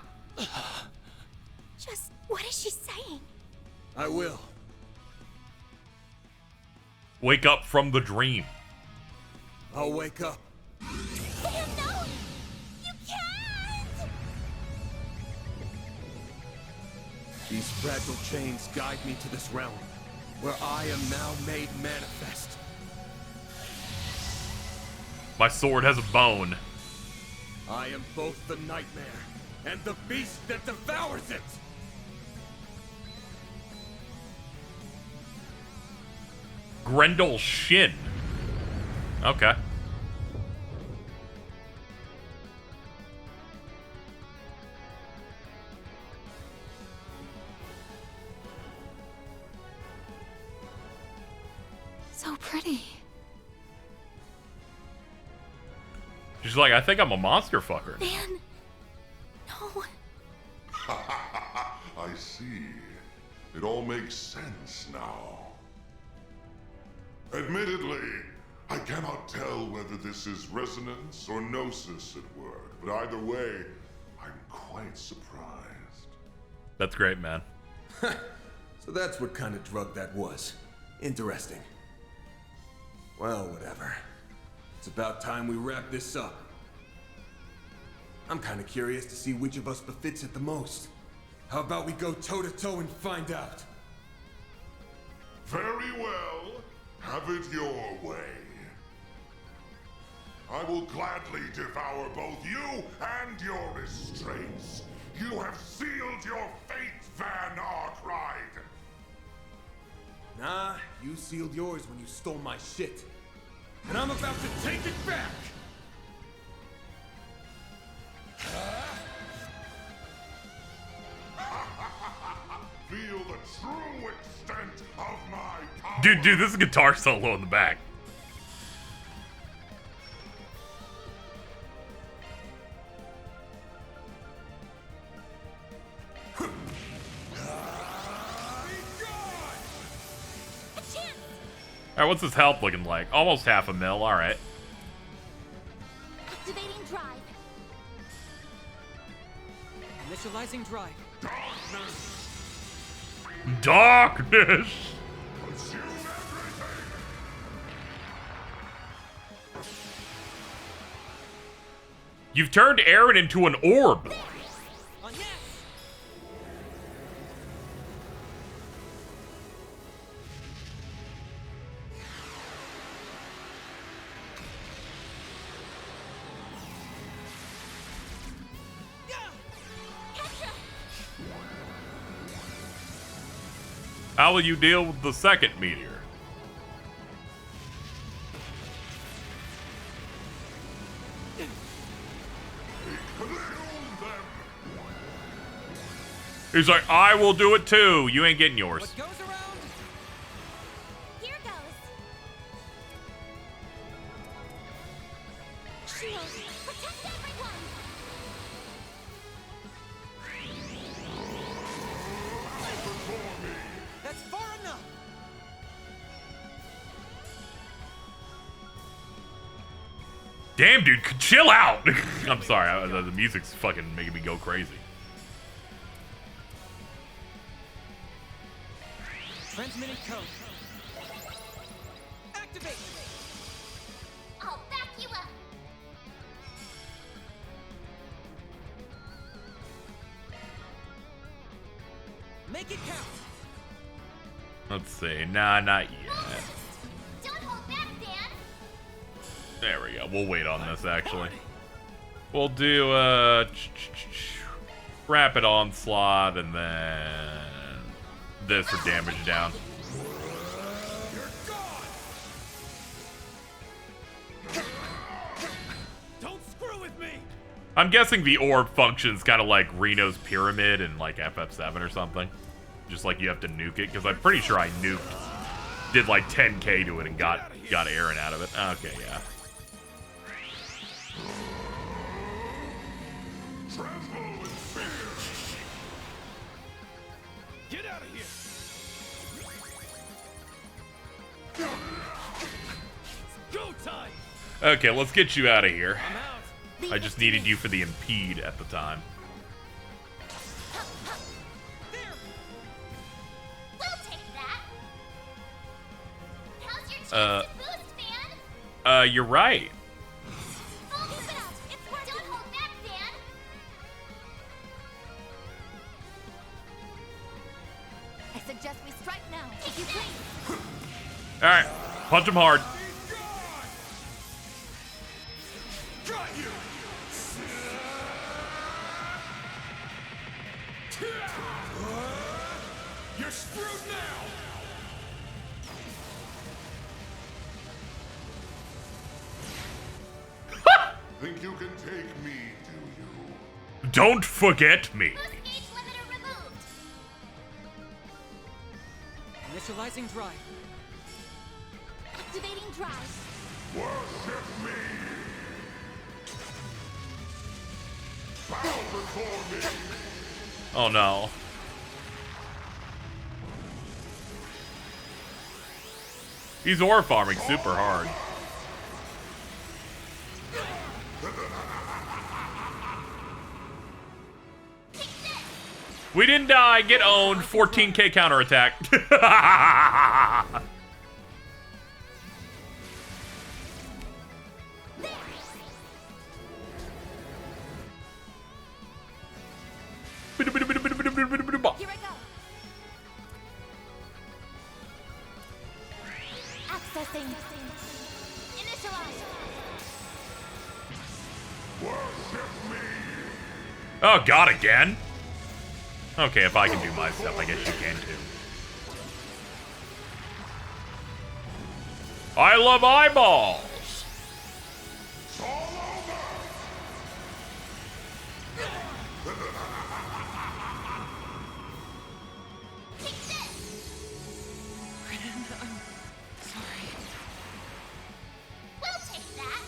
Just what is she saying? I will. Wake up from the dream. I'll wake up. Van, no! You can't! These fragile chains guide me to this realm, where I am now made manifest. My sword has a bone. I am both the nightmare and the beast that devours it! Grendel Shin. Okay. So pretty. She's like, I think I'm a monster fucker. Van. No. I see. It all makes sense now. Admittedly, I cannot tell whether this is resonance or gnosis at work, but either way, I'm quite surprised. That's great, man. So that's what kind of drug that was. Interesting. Well, whatever. It's about time we wrap this up. I'm kind of curious to see which of us befits it the most. How about we go toe-to-toe and find out? Very well. Have it your way. I will gladly devour both you and your restraints. You have sealed your fate, Van Arkwright. Nah, you sealed yours when you stole my shit. And I'm about to take it back! Feel the true extent of my power. Dude, this is a guitar solo in the back. Alright, what's his health looking like? Almost half a mil, alright. Activating drive. Initializing drive. Darkness! You've turned Aaron into an orb. How will you deal with the second meteor? He's like, I will do it too. You ain't getting yours. What goes around? Here goes. Shield, protect everyone. That's far enough. Damn, dude, chill out. I'm sorry, the music's fucking making me go crazy. Transmitting code. Activate. I'll back you up. Make it count. Let's see. Nah, not yet. Don't hold back, Dan. There we go. We'll wait on this, actually. We'll do, rapid onslaught, and then this for damage down. Don't screw with me. I'm guessing the orb functions kind of like Reno's pyramid in like FF7 or something. Just like you have to nuke it, because I'm pretty sure I nuked, did like 10k to it and got Aaron out of it. Okay, yeah. Get out of here. Go time. Okay, let's get you out of here. I just needed you for the impede at the time. We'll take that. How's your chance to boost, man? You're right. Keep it up. It's working. Don't hold back, Dan. I suggest we strike now, if you please. Alright, punch him hard. Got you. You're screwed now. Think you can take me, do you? Don't forget me. Boost gauge limiter removed. Initializing drive. Activating drive. Worship me! Bow before me! Oh no. He's ore farming super hard. We didn't die. Get owned. 14k counterattack. Here I go. Accessing. Initialize. Worship me! Oh god, again? Okay, if I can do my stuff, I guess you can too. I love eyeballs! It's all over! We'll take that.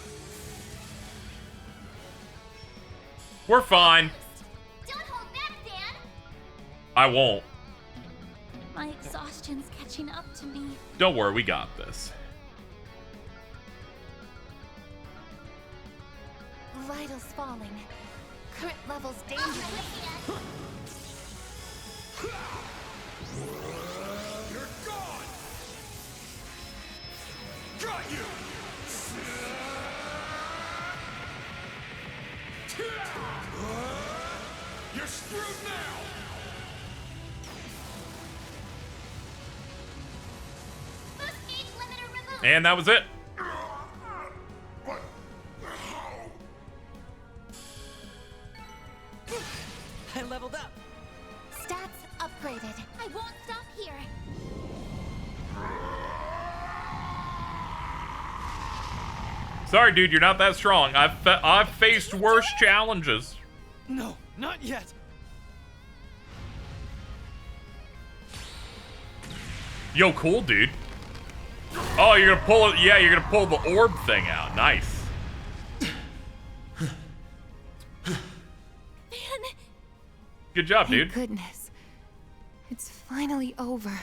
We're fine. Don't hold back, Dan. I won't. My exhaustion's catching up to me. Don't worry, we got this. Vitals falling. Current levels dangerous. You're gone. Got you. You're screwed now. Boost gauge limiter removed. And that was it. I leveled up. Stats upgraded. I won't stop here. Sorry, dude, you're not that strong. I've faced worse challenges. No, not yet. Yo, cool, dude. Oh, you're gonna pull it. Yeah, you're gonna pull the orb thing out. Nice. Good job, Thank dude. goodness. It's finally over.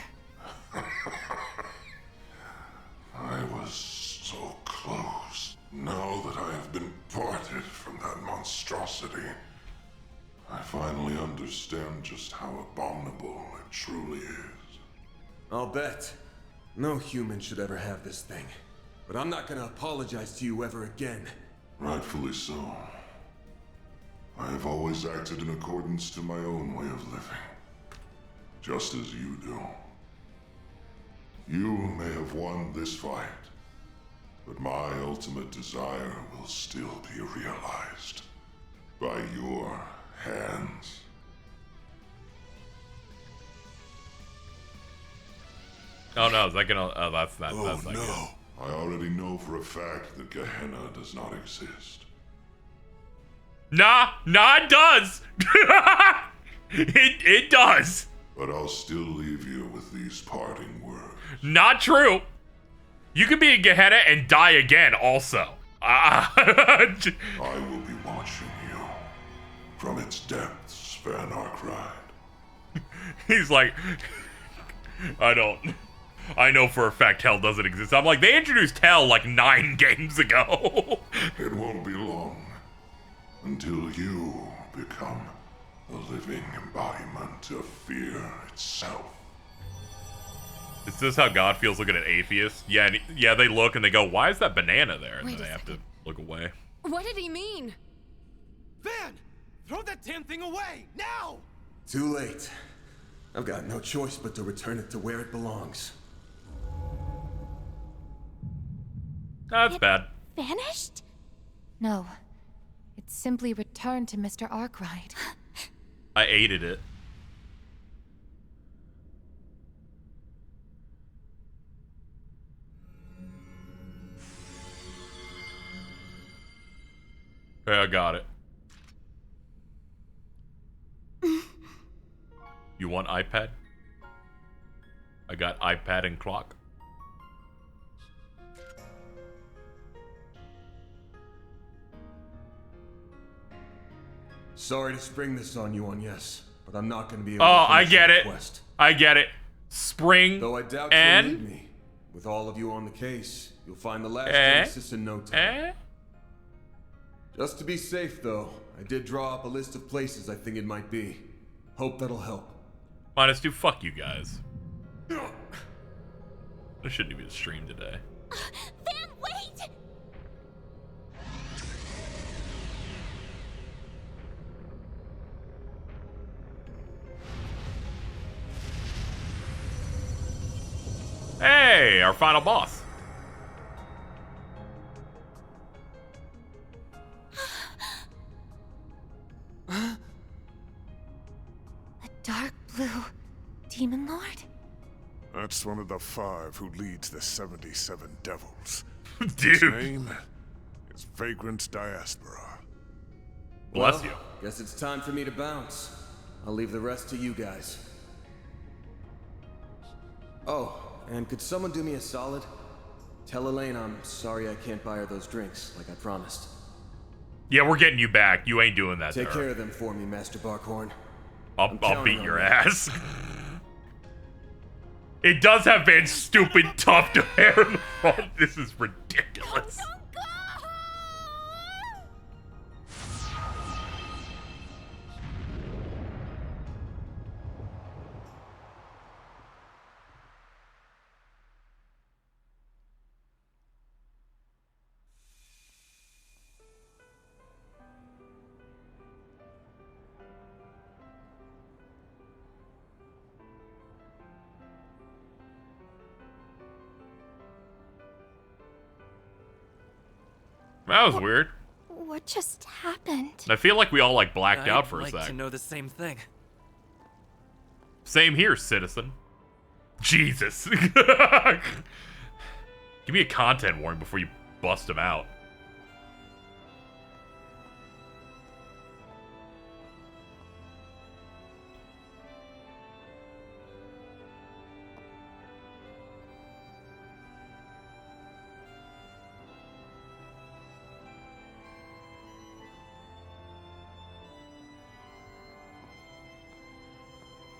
I was so close. Now that I have been parted from that monstrosity, I finally understand just how abominable it truly is. I'll bet. No human should ever have this thing. But I'm not gonna apologize to you ever again. Rightfully so. I have always acted in accordance to my own way of living. Just as you do. You may have won this fight, but my ultimate desire will still be realized by your hands. Oh no, is that gonna? Oh, that's not. Oh That's not no! good. I already know for a fact that Gehenna does not exist. Nah, it does. it does. But I'll still leave you with these parting words. Not true. You can be in Gehenna and die again. Also. I will be watching you from its depths, Van Arkwright. He's like, I know for a fact hell doesn't exist. I'm like, they introduced hell like 9 games ago. It won't be long until you become a living embodiment of fear itself. Is this how God feels looking at atheists? Yeah, they look and they go, why is that banana there? And Wait then they have to look away. What did he mean? Van! Throw that damn thing away! Now! Too late. I've got no choice but to return it to where it belongs. That's bad. Vanished? No. It's simply returned to Mr. Arkwright. I aided it. Okay, I got it. You want iPad? I got iPad and clock. Sorry to spring this on you, yes, but I'm not going to be able Oh, to I finish get the it. quest. I get it. Spring Though I doubt and you'll need me. With all of you on the case, you'll find the last Genesis in no time. Just to be safe, though, I did draw up a list of places I think it might be. Hope that'll help. Minus 2, fuck you guys. I shouldn't even stream today. Van, wait! Hey, our final boss. A dark blue demon lord? That's one of the 5 who leads the 77 devils. Dude. His name is Vagrant Diaspora. Bless you. Guess it's time for me to bounce. I'll leave the rest to you guys. Oh, and could someone do me a solid? Tell Elaine I'm sorry I can't buy her those drinks, like I promised. Yeah, we're getting you back. You ain't doing that to Take her. care of them for me, Master Barkhorn. I'll counting beat on your you. ass. It does have Van's stupid tufted hair in the front. This is ridiculous. That was weird. What just happened? I feel like we all like blacked out for a I'd like sec. to know the same thing. Same here, citizen. Jesus. Give me a content warning before you bust him out.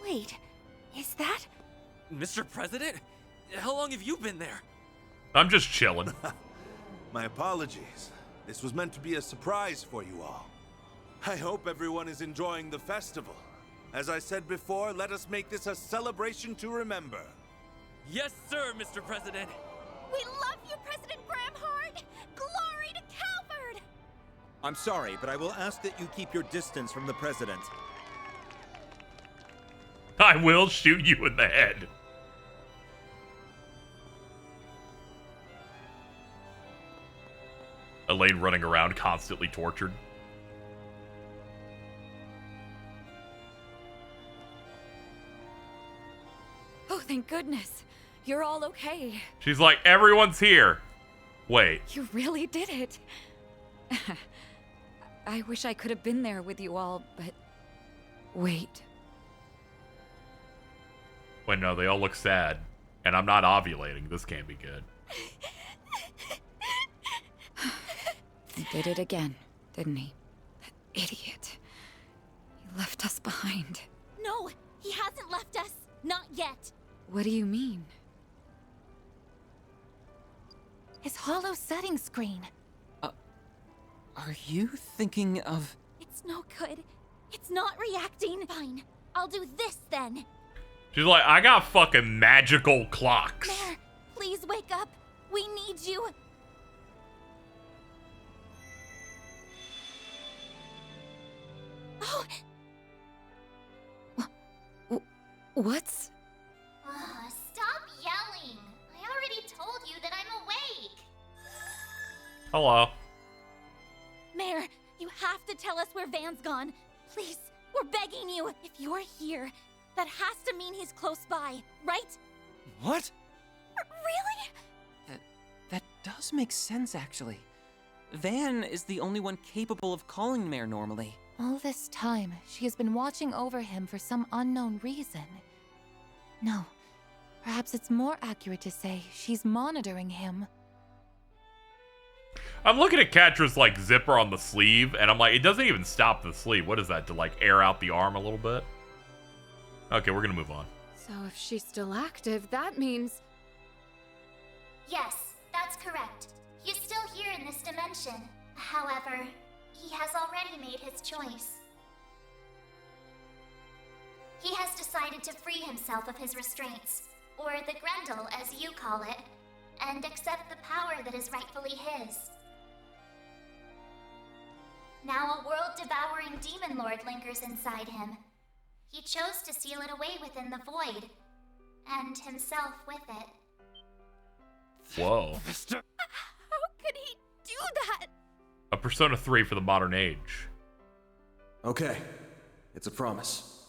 Wait, is that? Mr. President? How long have you been there? I'm just chilling. My apologies. This was meant to be a surprise for you all. I hope everyone is enjoying the festival. As I said before, let us make this a celebration to remember. Yes, sir, Mr. President. We love you, President Bramhard! Glory to Calvard! I'm sorry, but I will ask that you keep your distance from the president. I will shoot you in the head. Elaine running around, constantly tortured. Oh, thank goodness. You're all okay. She's like, everyone's here. Wait. You really did it. I wish I could have been there with you all, but... Wait. Wait, no, they all look sad. And I'm not ovulating. This can't be good. He did it again, didn't he? That idiot. He left us behind. No, he hasn't left us. Not yet. What do you mean? His hollow setting screen. Are you thinking of... It's no good. It's not reacting. Fine. I'll do this then. She's like, I got fucking magical clocks. Mare, please wake up. We need you. Oh. What's... Stop yelling. I already told you that I'm awake. Hello. Mare, you have to tell us where Van's gone. Please, we're begging you. If you're here, that has to mean he's close by, right? What? Really? That does make sense, actually. Van is the only one capable of calling Mare normally. All this time, she has been watching over him for some unknown reason. No, perhaps it's more accurate to say she's monitoring him. I'm looking at Catra's, like, zipper on the sleeve, and I'm like, it doesn't even stop the sleeve. What is that, to, like, air out the arm a little bit? Okay, we're gonna move on. So if she's still active, that means... Yes, that's correct. He's still here in this dimension. However, he has already made his choice. He has decided to free himself of his restraints, or the Grendel as you call it, and accept the power that is rightfully his. Now a world-devouring demon lord lingers inside him. He chose to seal it away within the void, and himself with it. Whoa. How could he do that? A Persona 3 for the modern age. Okay, it's a promise.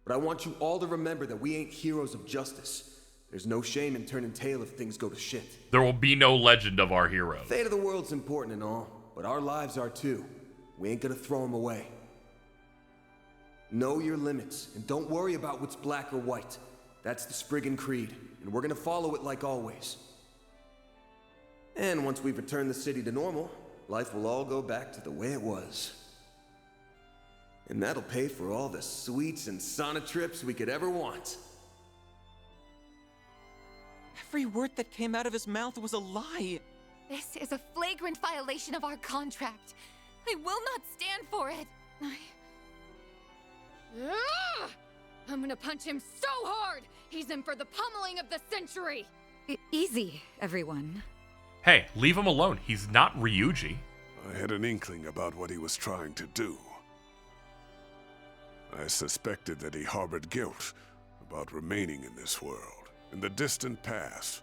But I want you all to remember that we ain't heroes of justice. There's no shame in turning tail if things go to shit. There will be no legend of our heroes. Fate of the world's important and all, but our lives are too. We ain't gonna throw them away. Know your limits, and don't worry about what's black or white. That's the Spriggan Creed, and we're gonna follow it like always. And once we've returned the city to normal, life will all go back to the way it was. And that'll pay for all the sweets and sauna trips we could ever want. Every word that came out of his mouth was a lie. This is a flagrant violation of our contract. I will not stand for it. Ugh! I'm gonna punch him so hard! He's in for the pummeling of the century! Easy, everyone. Hey, leave him alone. He's not Ryuji. I had an inkling about what he was trying to do. I suspected that he harbored guilt about remaining in this world. In the distant past,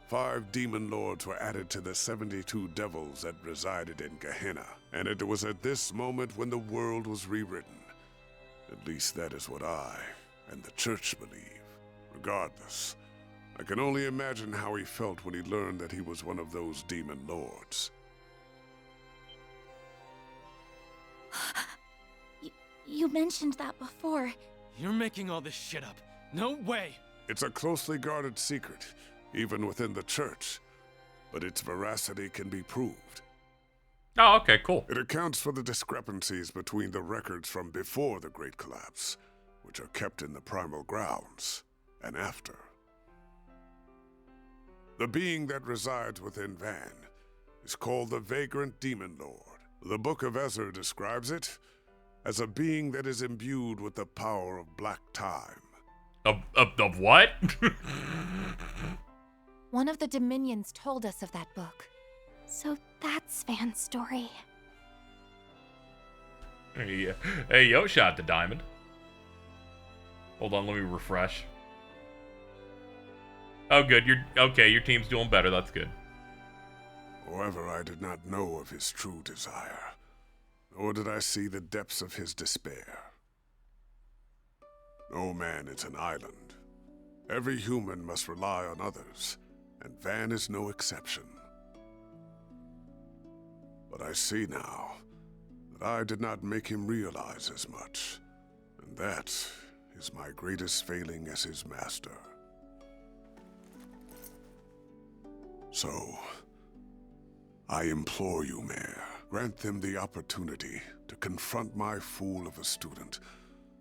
5 demon lords were added to the 72 devils that resided in Gehenna, and it was at this moment when the world was rewritten. At least that is what I and the Church believe. Regardless, I can only imagine how he felt when he learned that he was one of those demon lords. You mentioned that before. You're making all this shit up. No way! It's a closely guarded secret, even within the Church, but its veracity can be proved. Oh, okay, cool. It accounts for the discrepancies between the records from before the Great Collapse, which are kept in the primal grounds, and after. The being that resides within Van is called the Vagrant Demon Lord. The Book of Ezra describes it as a being that is imbued with the power of black time. Of what? One of the Dominions told us of that book. So that's Van's story. Hey, yo, shot the diamond. Hold on, let me refresh. Oh, good. Your team's doing better. That's good. However, I did not know of his true desire, nor did I see the depths of his despair. No man is an island. Every human must rely on others, and Van is no exception. But I see now that I did not make him realize as much, and that is my greatest failing as his master. So, I implore you, Mayor, grant them the opportunity to confront my fool of a student,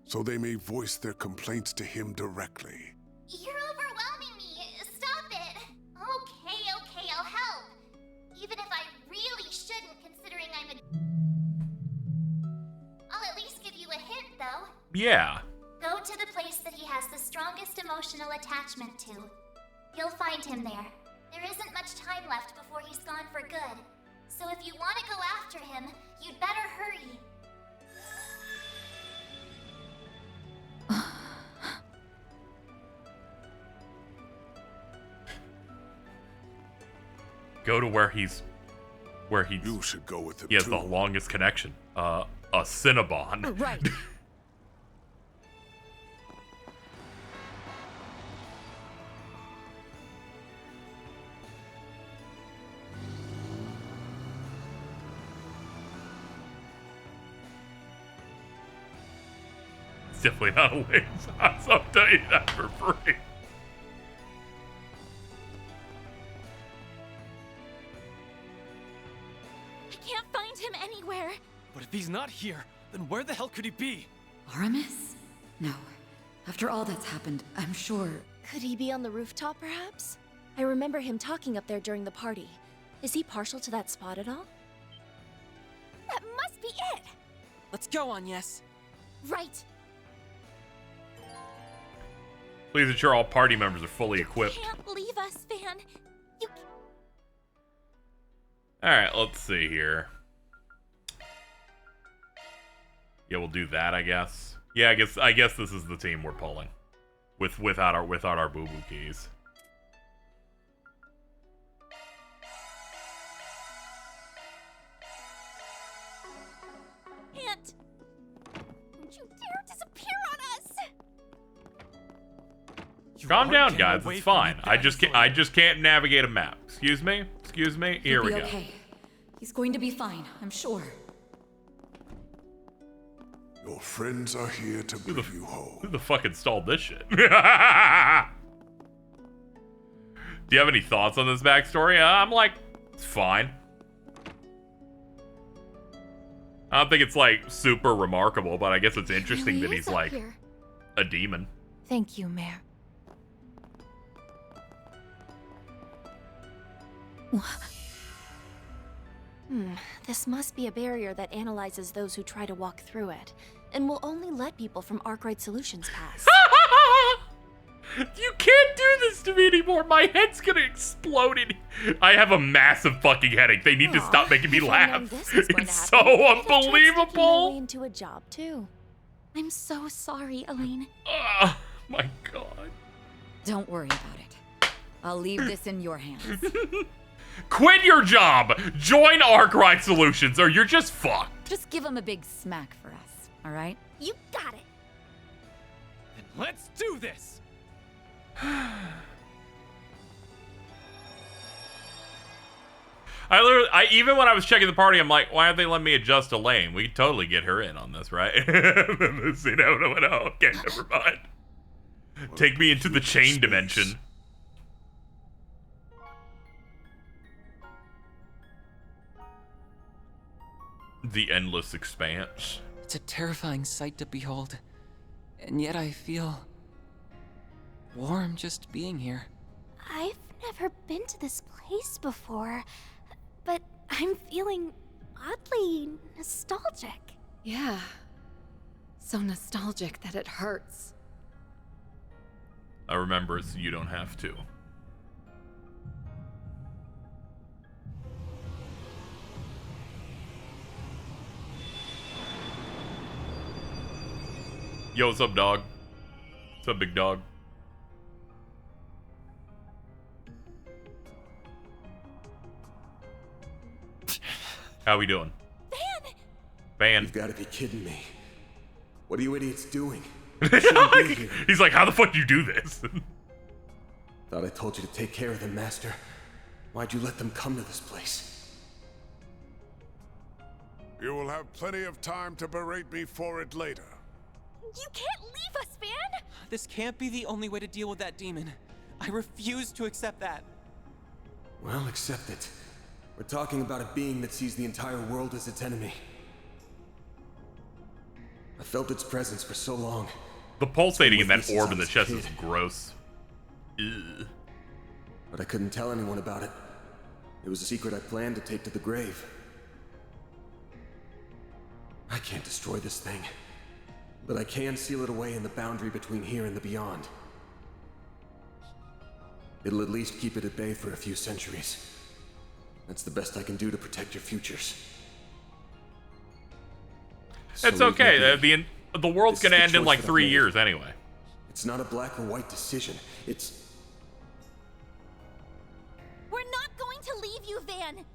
so they may voice their complaints to him directly. You're overwhelming me. Stop it. Okay, I'll help. Even if I really shouldn't, considering I'll at least give you a hint, though. Yeah. Go to the place that he has the strongest emotional attachment to. You'll find him there. There isn't much time left before he's gone for good. So if you want to go after him, you'd better hurry. Go to where he's You should go with him. He has the longest connection. A Cinnabon. Oh, right. It's definitely not a lame sauce, I'll tell you that for free. I can't find him anywhere. But if he's not here, then where the hell could he be? Aramis? No. After all that's happened, I'm sure... Could he be on the rooftop, perhaps? I remember him talking up there during the party. Is he partial to that spot at all? That must be it. Let's go, Agnes. Right. Please ensure all party members are fully equipped. You can't leave us, Van. You... Alright, let's see here. Yeah, we'll do that, I guess. Yeah, I guess this is the team we're pulling. Without our boo-boo keys. Can't. Don't you dare disappear on us. Calm down, guys. It's fine. I just can't navigate a map. Excuse me? Excuse me? Here we go. Okay. He's going to be fine, I'm sure. Your friends are here to bring you home. Who the fuck installed this shit? Do you have any thoughts on this backstory? I'm like, it's fine. I don't think it's like super remarkable, but I guess it's interesting that he's like a demon. Thank you, Mayor. This must be a barrier that analyzes those who try to walk through it, and will only let people from Arkwright Solutions pass. You can't do this to me anymore. My head's gonna explode. I have a massive fucking headache. They need to stop making me laugh. It's so unbelievable. Into a job too. I'm so sorry, Elaine. Oh my god. Don't worry about it. I'll leave this in your hands. Quit your job. Join Arkwright Solutions, or you're just fucked. Just give him a big smack for us, all right? You got it. And Let's do this! Even when I was checking the party, I'm like, why aren't they letting me adjust Elaine? We could totally get her in on this, right? See, no, okay, never mind. Take me into the chain dimension. The endless expanse. It's a terrifying sight to behold, and yet I feel warm just being here. I've never been to this place before, but I'm feeling oddly nostalgic. Yeah. So nostalgic that it hurts. I remember so you don't have to. Yo, what's up, dog? What's up, big dog? How we doing? Van! You've got to be kidding me. What are you idiots doing? He's like, how the fuck do you do this? Thought I told you to take care of them, Master. Why'd you let them come to this place? You will have plenty of time to berate me for it later. You can't leave us, Van! This can't be the only way to deal with that demon. I refuse to accept that. Well, accept it. We're talking about a being that sees the entire world as its enemy. I felt its presence for so long. The pulsating in that orb in the chest is gross. Ew. But I couldn't tell anyone about it. It was a secret I planned to take to the grave. I can't destroy this thing, but I can seal it away in the boundary between here and the beyond. It'll at least keep it at bay for a few centuries. That's the best I can do to protect your futures. It's okay. The world's gonna end in like 3 years anyway. It's not a black or white decision. It's... We're not going to leave you, Van.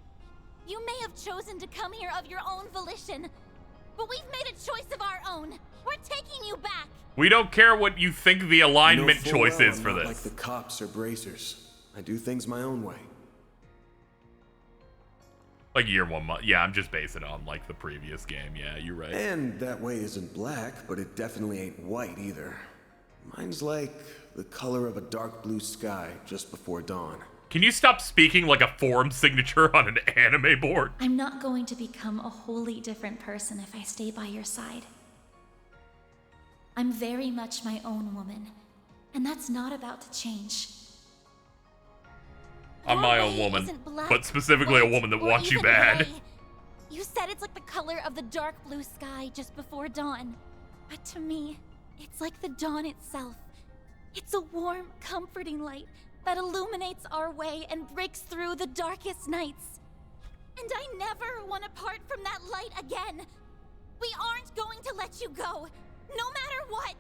You may have chosen to come here of your own volition, but we've made a choice of our own. We're taking you back. We don't care what you think the alignment You know full choice well is I'm for not this. like the cops or bracers. I do things my own way. Like year 1 month. Yeah, I'm just basing it on like the previous game. Yeah, you're right. And that way isn't black, but it definitely ain't white either. Mine's like the color of a dark blue sky just before dawn. Can you stop speaking like a form signature on an anime board? I'm not going to become a wholly different person if I stay by your side. I'm very much my own woman, and that's not about to change. I'm my own woman, but specifically a woman that wants you bad. Gray. You said it's like the color of the dark blue sky just before dawn. But to me, it's like the dawn itself. It's a warm, comforting light that illuminates our way and breaks through the darkest nights. And I never want to part from that light again. We aren't going to let you go, no matter what.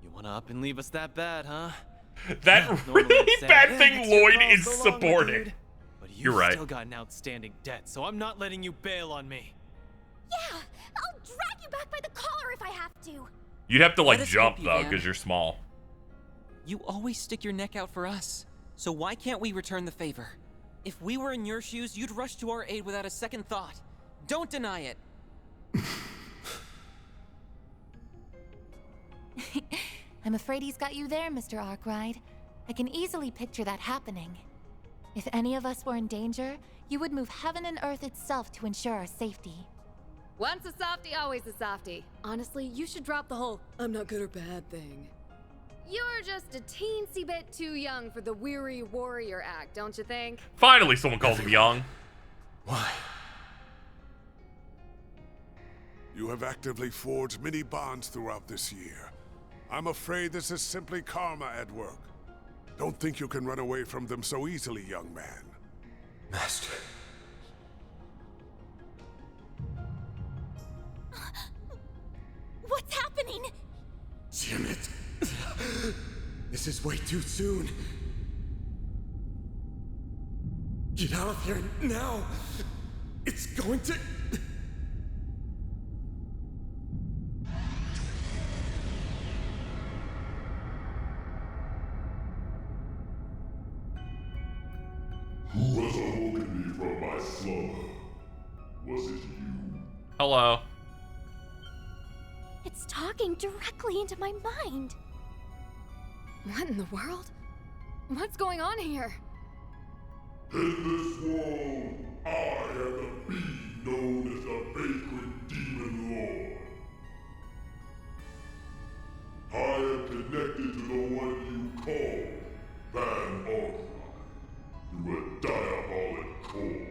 You wanna up and leave us that bad, huh? That really bad thing Lloyd is supporting. But You're right. Still got an outstanding debt, so I'm not letting you bail on me. Yeah, I'll drag you back by the collar if I have to. You'd have to like Let us jump help you, though, Van. because you're small. You always stick your neck out for us. So why can't we return the favor? If we were in your shoes, you'd rush to our aid without a second thought. Don't deny it. I'm afraid he's got you there, Mr. Arkwright. I can easily picture that happening. If any of us were in danger, you would move heaven and earth itself to ensure our safety. Once a softie, always a softie. Honestly, you should drop the whole I'm not good or bad thing. You're just a teensy bit too young for the weary warrior act, don't you think? Finally, someone calls him young. Why? You have actively forged many bonds throughout this year. I'm afraid this is simply karma at work. Don't think you can run away from them so easily, young man. Master. What's happening? Damn it. This is way too soon. Get out of here now. It's going to... Who has awoken me from my slumber? Was it you? Hello. It's talking directly into my mind. What in the world? What's going on here? In this world, I am the being known as the Vagrant Demon Lord. I am connected to the one you call Van Arkwright through a diabolic core.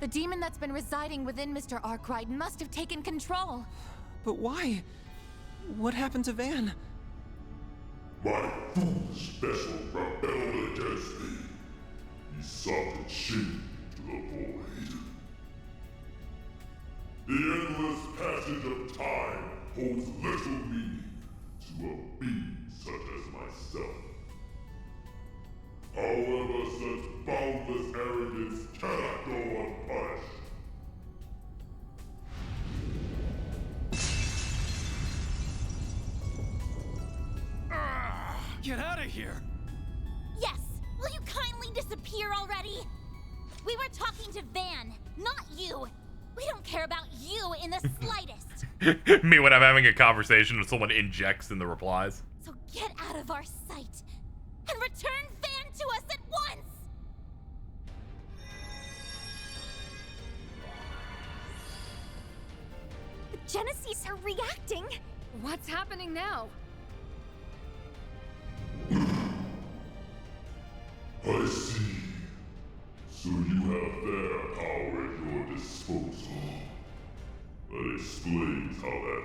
The demon that's been residing within Mr. Arkwright must have taken control. But why? What happened to Van? My foolish vessel rebelled against me. He sought to chain me to the void. The endless passage of time holds little meaning to a being such as myself. However, such boundless arrogance cannot go unpunished. Get out of here! Yes! Will you kindly disappear already? We were talking to Van, not you. We don't care about you in the slightest. Me when I'm having a conversation and someone injects in the replies. So get out of our sight and return Van to us at once! The Genesees are reacting. What's happening now? I see. So you have their power at your disposal. That explains how that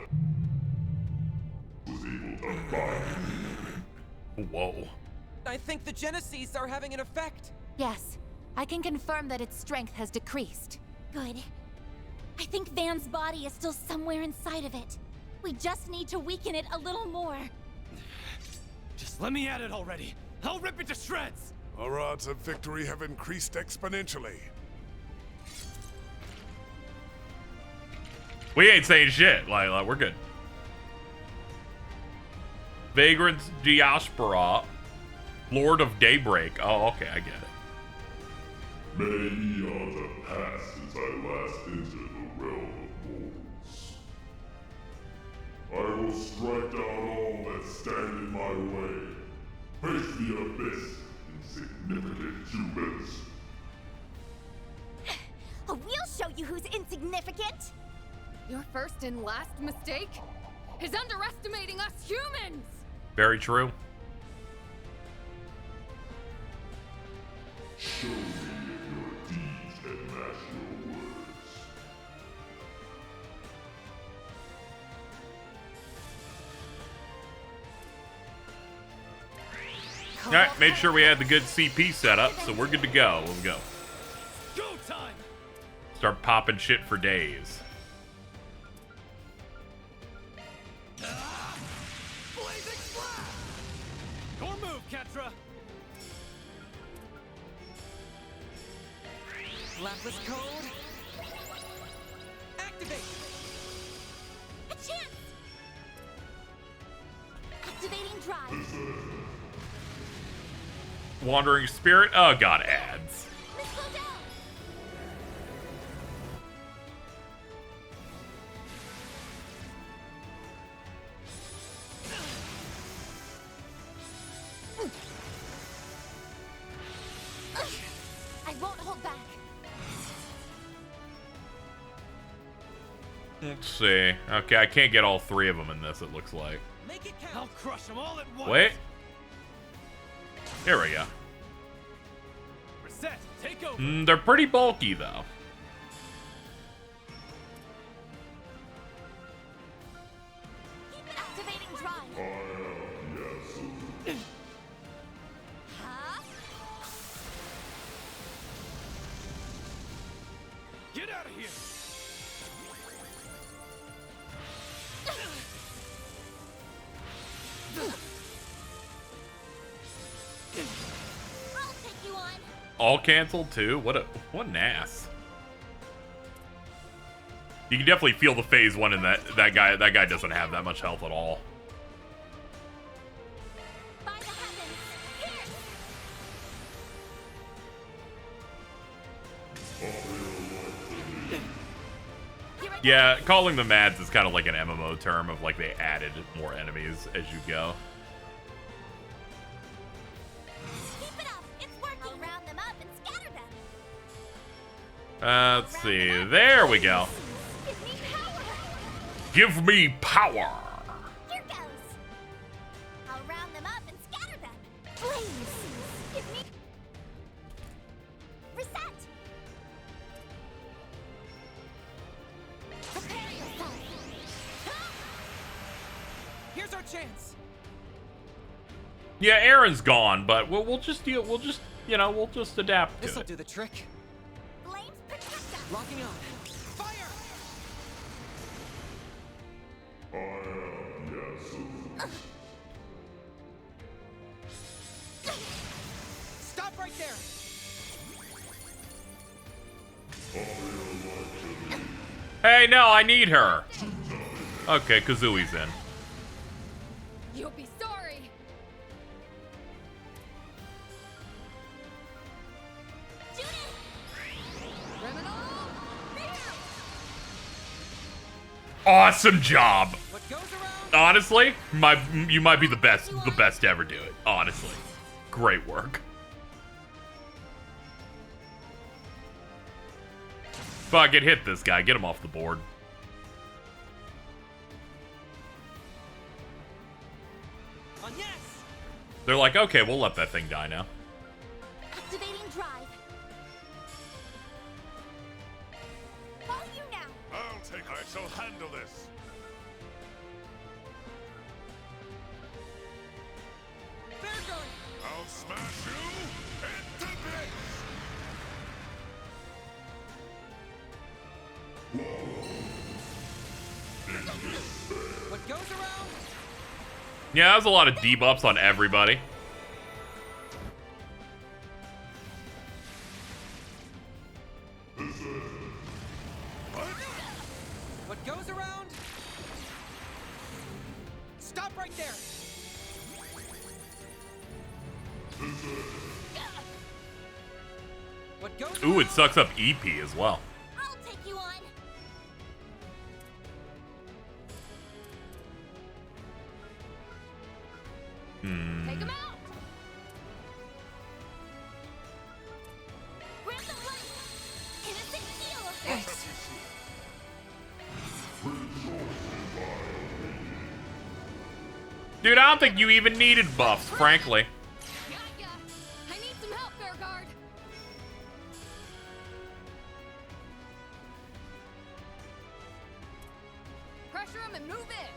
was able to bind me. Whoa. I think the Genesees are having an effect. Yes, I can confirm that its strength has decreased. Good. I think Van's body is still somewhere inside of it. We just need to weaken it a little more. Just let me at it already. I'll rip it to shreds! Our odds of victory have increased exponentially. We ain't saying shit, Lila. We're good. Vagrant Diaspora, Lord of Daybreak. Oh, okay, I get it. Many eons have passed since I last entered the realm of mortals. I will strike down all that stand in my way. Face the abyss, insignificant humans. We'll show you who's insignificant. Your first and last mistake is underestimating us humans! Very true. Show me if your deeds can match your words. Alright, made sure we had the good CP setup, so we're good to go. Let's go. Go time! Start popping shit for days. Blazing splash! Your move, Ketra! Lapis code. Activate! A chance! Activating drive. Wandering Spirit? Oh god, ads. I won't hold back. Let's see. Okay, I can't get all three of them in this, it looks like. Make it count. I'll crush them all at once. Wait. Here we go. Reset. Take over. They're pretty bulky, though. Activating drive. Huh? Get out of here! I'll take you on. All canceled too? What an ass. You can definitely feel the phase one in that guy. That guy doesn't have that much health at all. By the heavens, here! Yeah, calling them ads is kind of like an MMO term of like they added more enemies as you go. Keep it up. It's working. I'll round them up and scatter them. Let's see. There we go. Give me power. Here goes. I'll round them up and scatter them. Flames. Give me. Reset. Prepare yourself. Here's our chance. Yeah, Aaron's gone, but we'll just adapt to This'll it. do the trick. Flames protect us. Locking on. Fire! Stop right there. Hey, no, I need her. Okay, Kazooie's in. You'll be sorry. Criminal. Awesome job. Honestly, you might be the best to ever do it. Honestly, great work. Fuck it, hit this guy. Get him off the board. They're like, okay, we'll let that thing die now. Activating drive. All you now. I shall handle this. I'll smash you into bits. What goes around? Yeah, that was a lot of debuffs on everybody. What goes around? Stop right there. What goes Ooh, it sucks up EP as well. I'll take you on. Take him out. Grab the light. Innocent heal. Thanks. Dude, I don't think you even needed buffs, frankly. Got ya. I need some help, Fairguard. Pressure him and move in.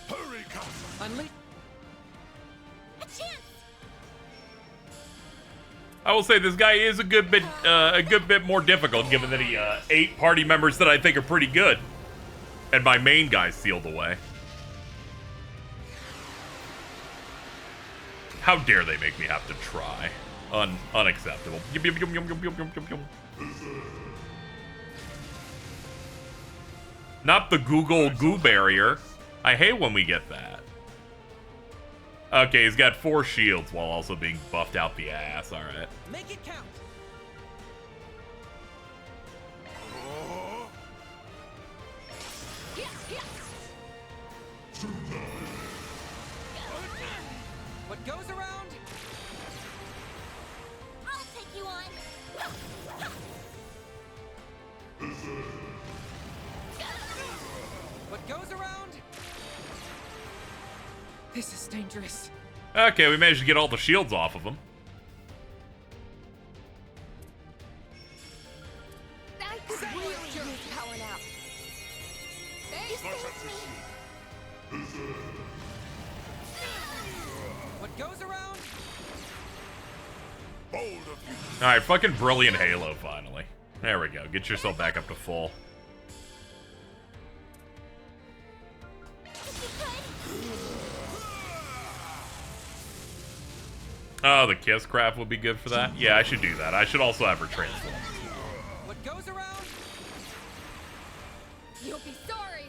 Hurry, Casa. Unleash. A chance. I will say this guy is a good bit more difficult, given that he 8 party members that I think are pretty good, and my main guy sealed away. How dare they make me have to try? Unacceptable. Not the Google goo barrier. I hate when we get that. Okay, he's got 4 shields while also being buffed out the ass. All right. Make it count. What goes around? I'll take you on. What goes around? This is dangerous. Okay, we managed to get all the shields off of him. I could really use power now. What goes around? All right, fucking brilliant Halo finally. There we go. Get yourself back up to full. Oh, the kiss craft would be good for that. Yeah, I should do that. I should also have her transform. What goes around? You'll be sorry.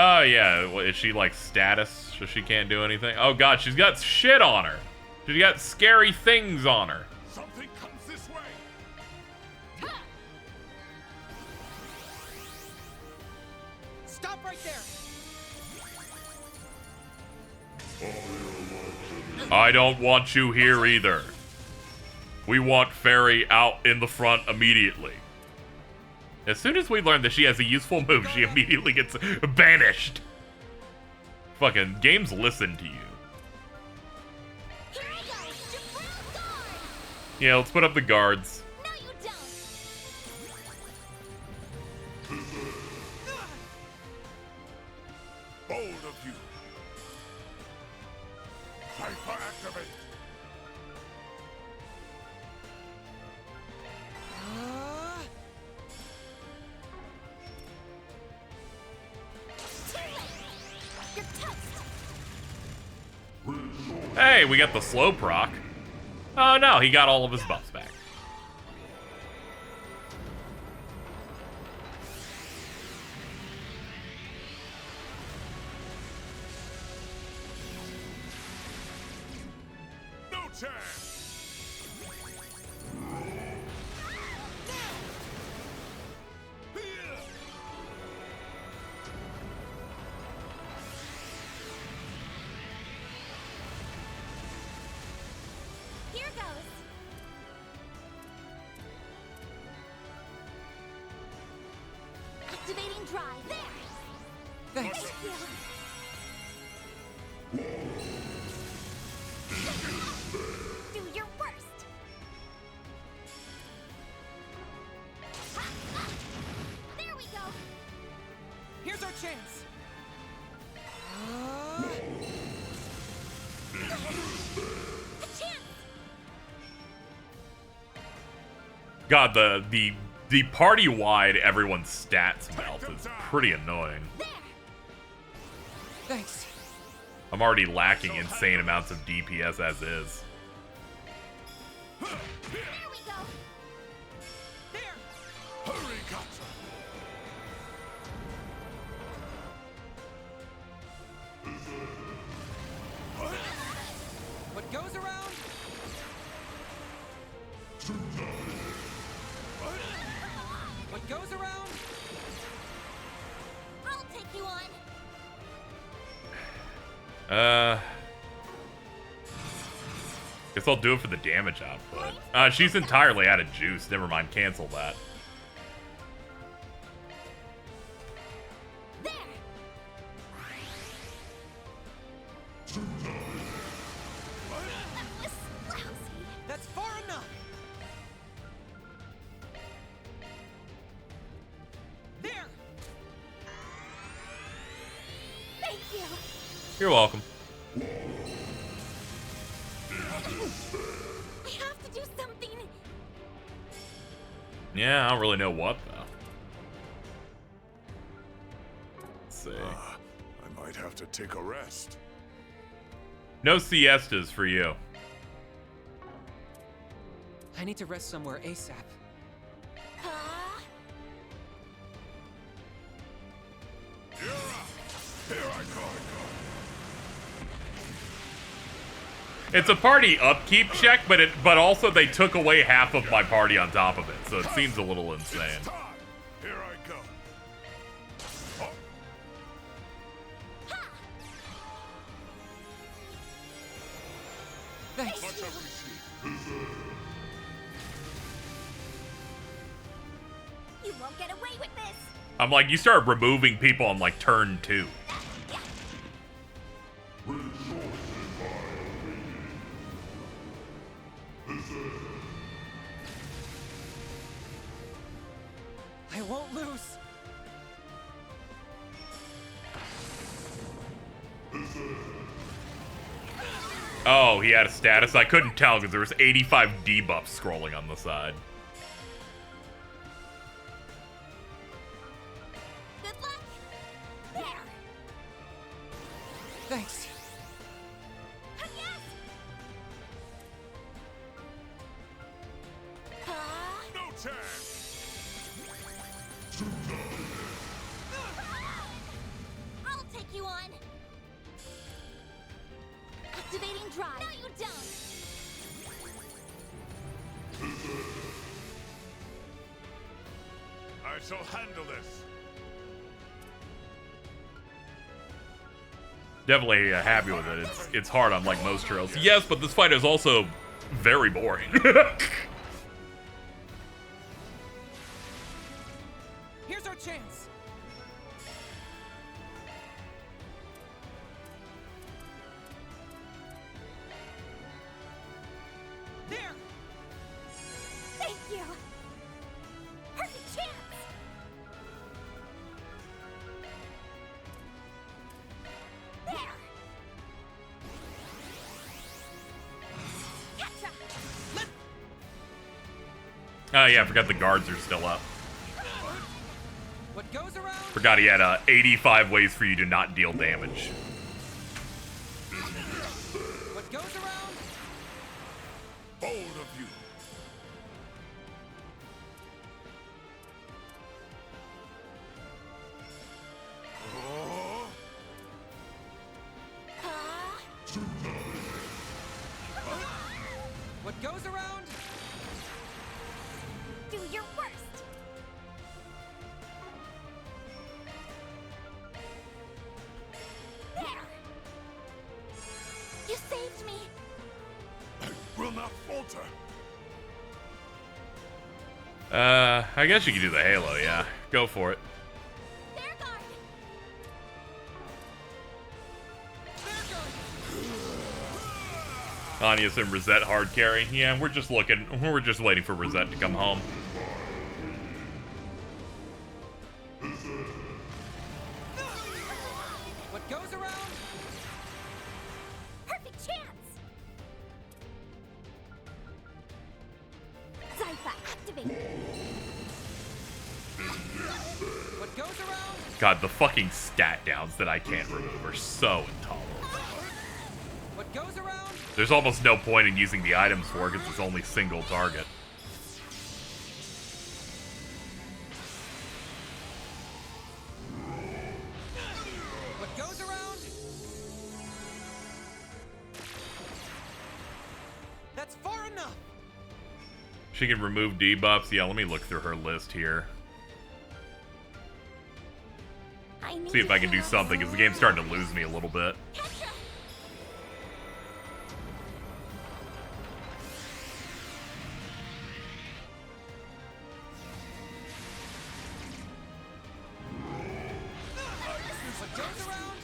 Oh, yeah. Is she, like, status? So she can't do anything? Oh, God, she's got shit on her. She's got scary things on her. Something comes this way. Stop right there. I don't want you here either. We want Fairy out in the front immediately. As soon as we learn that she has a useful move, she immediately gets banished. Fucking games listen to you. Yeah, let's put up the guards. Bold of you. Hyper activate. Hey, we got the slow proc. Oh no, he got all of his buffs back. No chance. Here goes. Activating drive. There. Thanks. Thank you. Do your worst. There we go. Here's our chance. A chance. God, the party-wide everyone's stats melt is pretty annoying. Thanks. I'm already lacking insane amounts of DPS as is. There we go. Hurry, gotcha. What goes around? What goes around? I'll take you on. Guess I'll do it for the damage output. She's entirely out of juice. Never mind, cancel that. That's far enough. There. Thank you. You're welcome. I have to do something. Yeah, I don't really know what, though. Let's see. I might have to take a rest. No siestas for you. I need to rest somewhere ASAP. It's a party upkeep check, but also they took away half of my party on top of it, so it seems a little insane. Here I go. Thanks. Much appreciated. You won't get away with this. I'm like, you start removing people on like turn 2. I won't lose. Oh, he had a status? I couldn't tell because there was 85 debuffs scrolling on the side. Good luck. There. Thanks. Yes. No chance. I'll Activating drive. No, you don't. I shall handle this. Definitely happy with it. It's hard on like most trails. Yes, but this fight is also very boring. Here's our chance. There. Thank you. Perfect chance. There. Gotcha. Oh yeah, I forgot the guards are still up. What goes around? Forgot he had 85 ways for you to not deal damage. What goes around? Bold of you. What goes around? Do your worst. There. You saved me. I will not falter. I guess you could do the Halo, yeah. Go for it. Anya's and Rosette hard carry. Yeah, we're just waiting for Rosette to come home. What goes around? Perfect chance. Zypha activate. What goes around? God, the fucking stat downs that I can't remove are so intolerable. What goes around? There's almost no point in using the items for it because it's only single target. What goes around? That's far enough. She can remove debuffs. Yeah, let me look through her list here. See if I can do something, because the game's starting to lose me a little bit. What goes around?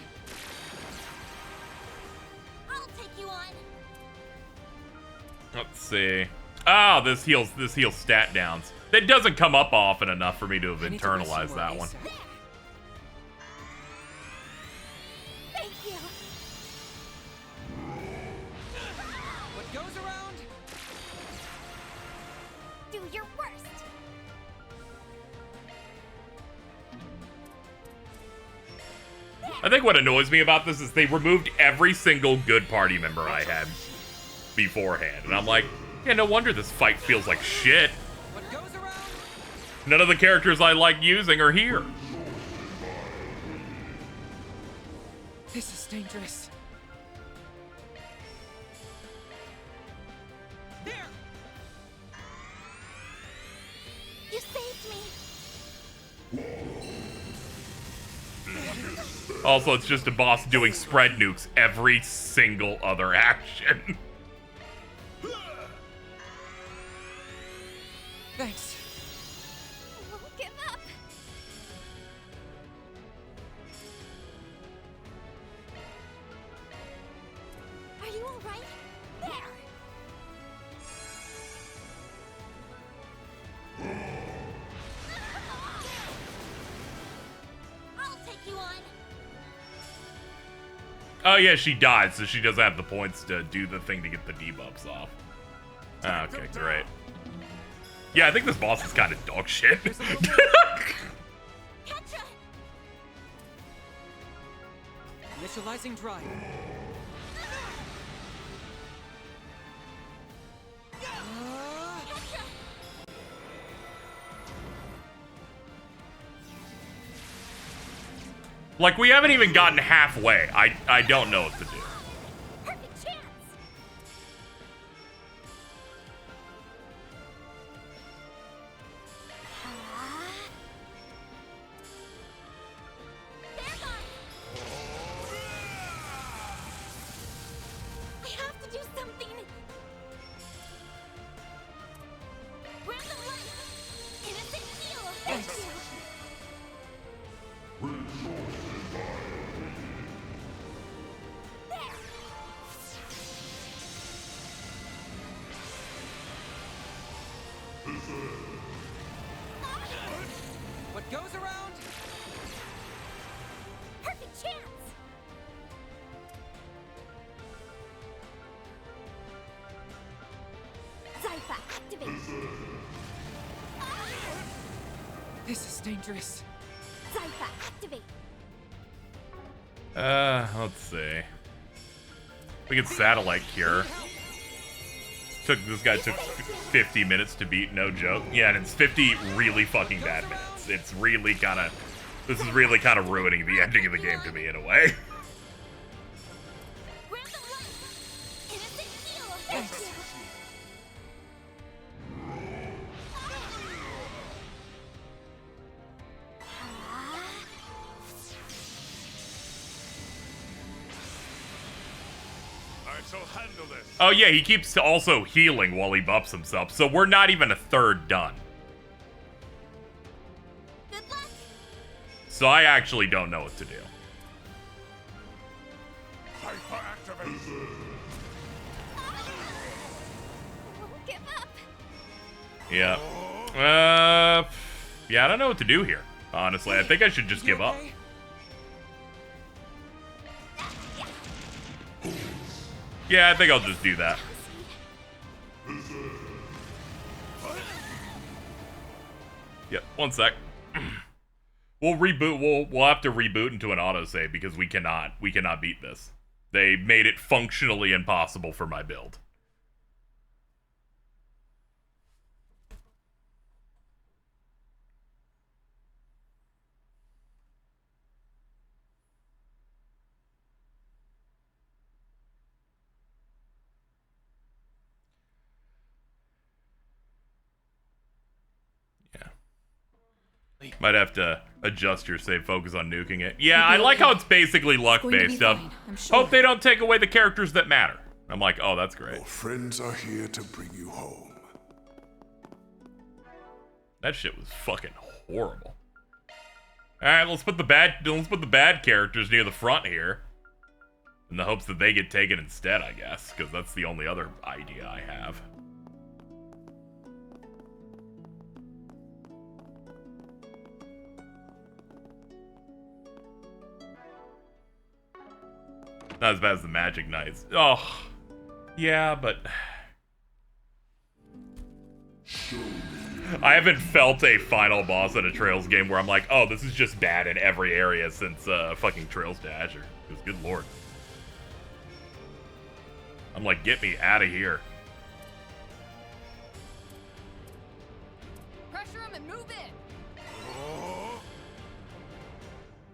I'll take you on. Let's see. Oh, this heals stat downs. That doesn't come up often enough for me to have internalized that one. Thank you. What goes around? Do your worst. I think what annoys me about this is they removed every single good party member I had beforehand. And I'm like, yeah, no wonder this fight feels like shit. What goes around? None of the characters I like using are here. This is dangerous. There. You saved me. Also, it's just a boss doing spread nukes every single other action. Thanks. Won't give up. Are you all right? There. I'll take you on. Oh yeah, she died, so she doesn't have the points to do the thing to get the debuffs off. Okay, great. Yeah, I think this boss is kind of dog shit. Initializing drive. Like, we haven't even gotten halfway. I don't know what to do. Perfect chance. something. Random life. Innocent heal. Thank you. What goes around? Perfect chance. Zypha, activate. This is dangerous. Zypha, activate. Let's see. We get satellite cure. This guy took 50 minutes to beat, no joke. Yeah, and it's 50 really fucking bad minutes. It's really kind of... This is really kind of ruining the ending of the game to me in a way. I shall handle this. Oh yeah, he keeps also healing while he buffs himself, so we're not even a third done. So I actually don't know what to do. Give up. Yeah. Yeah, I don't know what to do here, honestly. I think I should just give up. Yeah, I think I'll just do that. Yep, one sec. We'll reboot. We'll have to reboot into an autosave because we cannot beat this. They made it functionally impossible for my build. Might have to adjust your save focus on nuking it. Yeah, I like how it's basically luck-based stuff. Hope they don't take away the characters that matter. I'm like, oh, that's great. Your friends are here to bring you home. That shit was fucking horrible. All right, let's put the bad characters near the front here, in the hopes that they get taken instead, I guess, because that's the only other idea I have. Not as bad as the Magic Knights. Oh, yeah, but I haven't felt a final boss in a Trails game where I'm like, oh, this is just bad in every area since fucking Trails to Azure. Because good lord. I'm like, get me out of here. Pressure him and move in.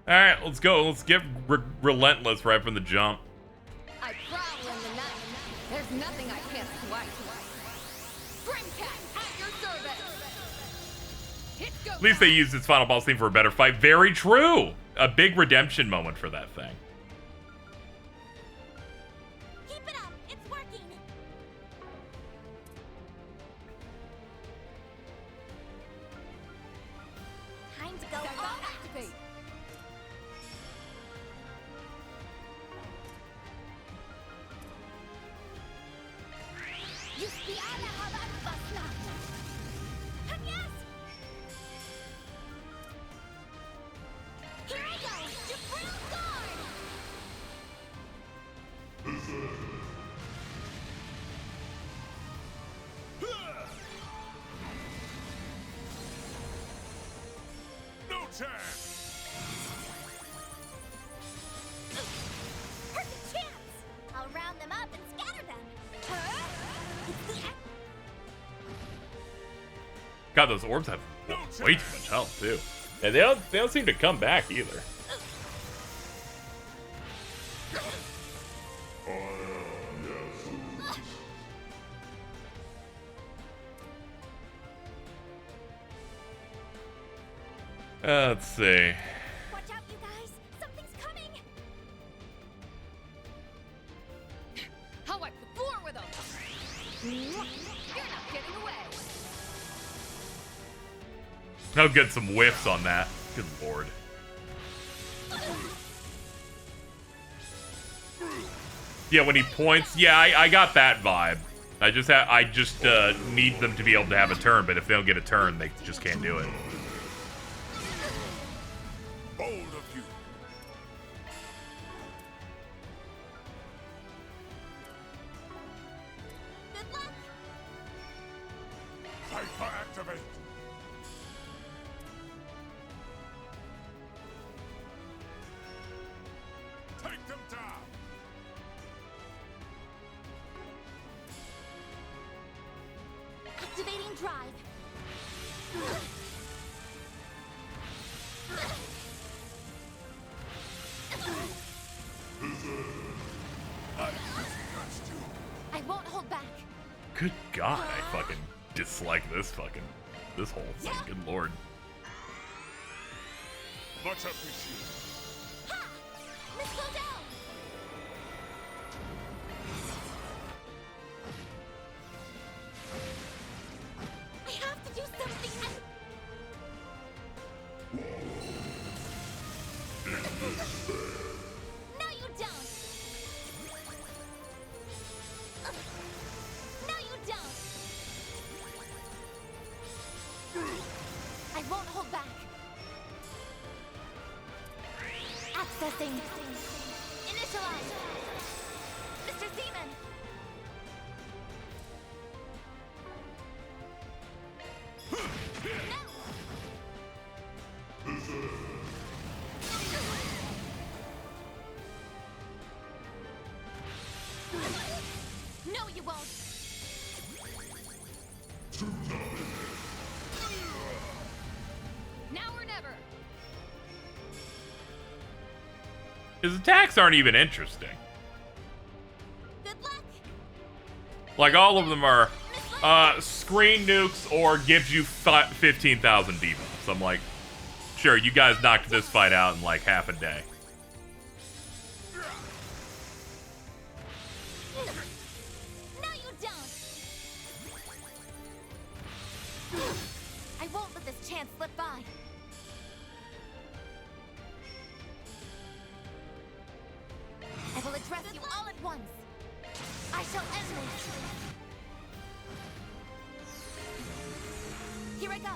All right, let's go. Let's get relentless right from the jump. I prowl in the night. There's nothing I can't swipe. Dreamcat at your service. Hit go. At least they used its final boss theme for a better fight. Very true. A big redemption moment for that thing. Keep it up. It's working. Time to go all activate. Here I go! Jabril Guard! No chance! Perfect chance! I'll round them up and scatter them. Huh? God, those orbs have way too much health too. And they don't seem to come back either. Let's see. Watch out, you guys! Something's coming! I'll wipe the floor with them. You're not getting away. I'll get some whiffs on that. Good lord. Yeah, when he points, yeah, I got that vibe. I just need them to be able to have a turn, but if they don't get a turn, they just can't do it. Bold of you. Good luck. Cypher activate. Take them down. Activating drive. I won't hold back. Good God, I fucking dislike this whole thing. Good lord. Much appreciated. Ha! Let's go down. I have to do something. No, you don't. No, you don't. I won't hold back. Accessing. Initialize. Mr. Seaman. No, you won't. Now or never. His attacks aren't even interesting. Good luck. Like, all of them are screen nukes or gives you 15,000 debuffs. I'm like, sure, you guys knocked this fight out in like half a day. No, you don't. I won't let this chance slip by. I will address you all at once. I shall end this. Here I go.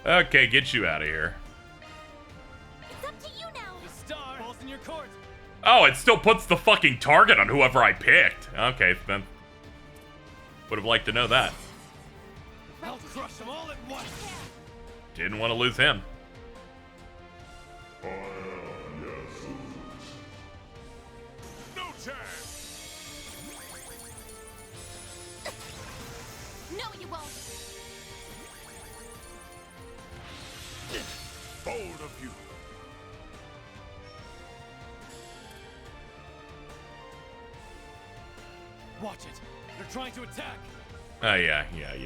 Okay, get you out of here. It's up to you now. The star falls in your court. Oh, it still puts the fucking target on whoever I picked. Okay, then. Would have liked to know that. I'll crush them all at once. Didn't want to lose him. No chance. No, you won't. Bold of you. Watch it. They're trying to attack. Oh yeah.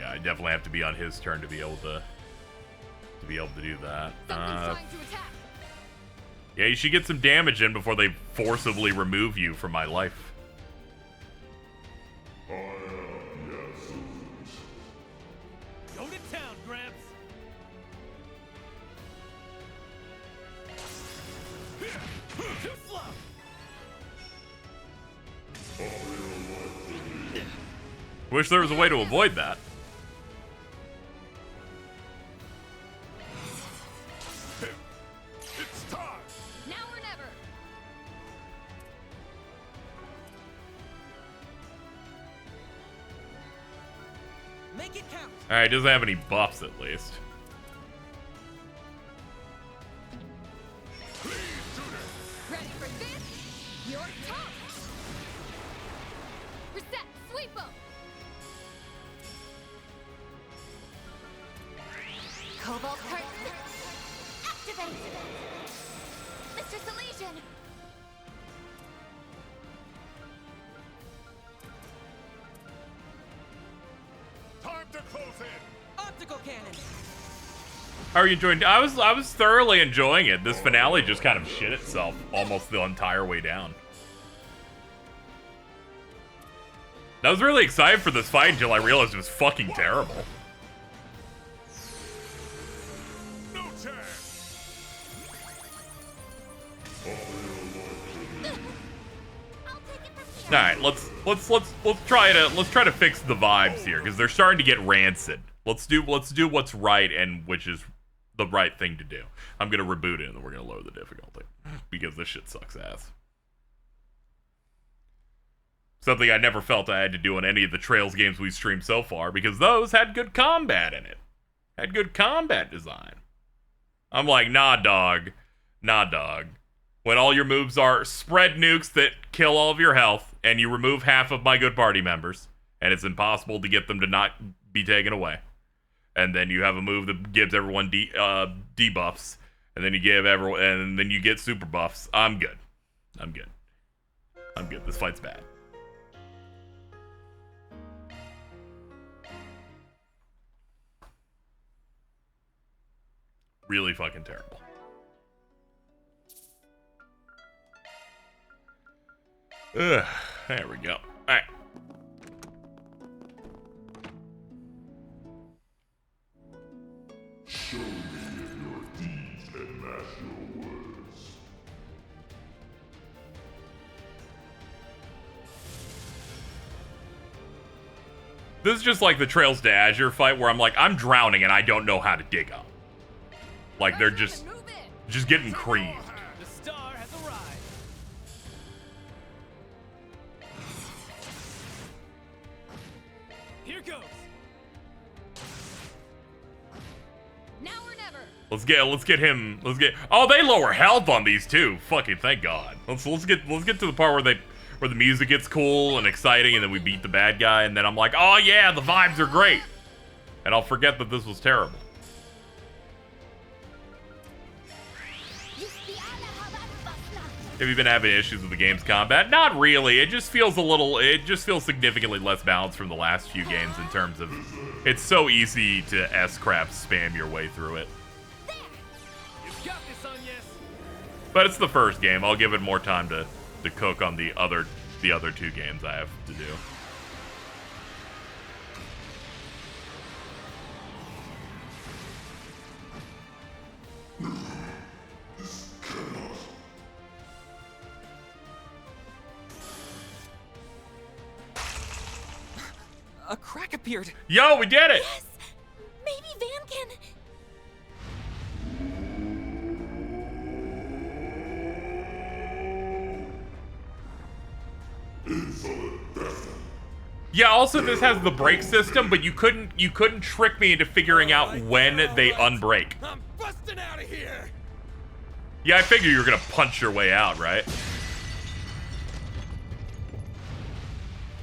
I definitely have to be on his turn to be able to do that. Something's trying to attack. Yeah, you should get some damage in before they forcibly remove you from my life. Go to town, Gramps. Too slow. Wish there was a way to avoid that. It's time. Now or never. Make it count. Alright, doesn't have any buffs at least. Ready for this? Your top. Reset. Sweep 'em. Cobalt curtain. Activate. Mr. Salesian. Time to close in. Optical cannon. How are you enjoying? I was thoroughly enjoying it. This finale just kind of shit itself almost the entire way down. I was really excited for this fight until I realized it was fucking terrible. All right, let's try to fix the vibes here because they're starting to get rancid. Let's do what's right and which is the right thing to do. I'm gonna reboot it and then we're gonna lower the difficulty because this shit sucks ass. Something I never felt I had to do on any of the Trails games we streamed so far because those had good combat in it. Had good combat design. I'm like, nah, dog. Nah, dog. When all your moves are spread nukes that kill all of your health and you remove half of my good party members and it's impossible to get them to not be taken away. And then you have a move that gives everyone debuffs and then you give everyone and then you get super buffs. I'm good. I'm good. I'm good. This fight's bad. Really fucking terrible. Ugh, there we go. Alright. Show me your deeds and match your words. This is just like the Trails to Azure fight where I'm like, I'm drowning and I don't know how to dig up. Like, they're just getting creamed. The star has arrived. Here goes. Now or never. Let's get him. Oh, they lower health on these too. Fucking thank God. Let's get to the part where the music gets cool and exciting and then we beat the bad guy and then I'm like, oh yeah, the vibes are great. And I'll forget that this was terrible. Have you been having issues with the game's combat? Not really. It just feels significantly less balanced from the last few games in terms of it's so easy to S-crap spam your way through it. But it's the first game. I'll give it more time to cook on the other two games I have to do. A crack appeared. Yo, we did it! Yes! Maybe Van can... Yeah, also this has the brake system, but you couldn't trick me into figuring out when they unbrake. I'm busting out of here. Yeah, I figure you're gonna punch your way out, right?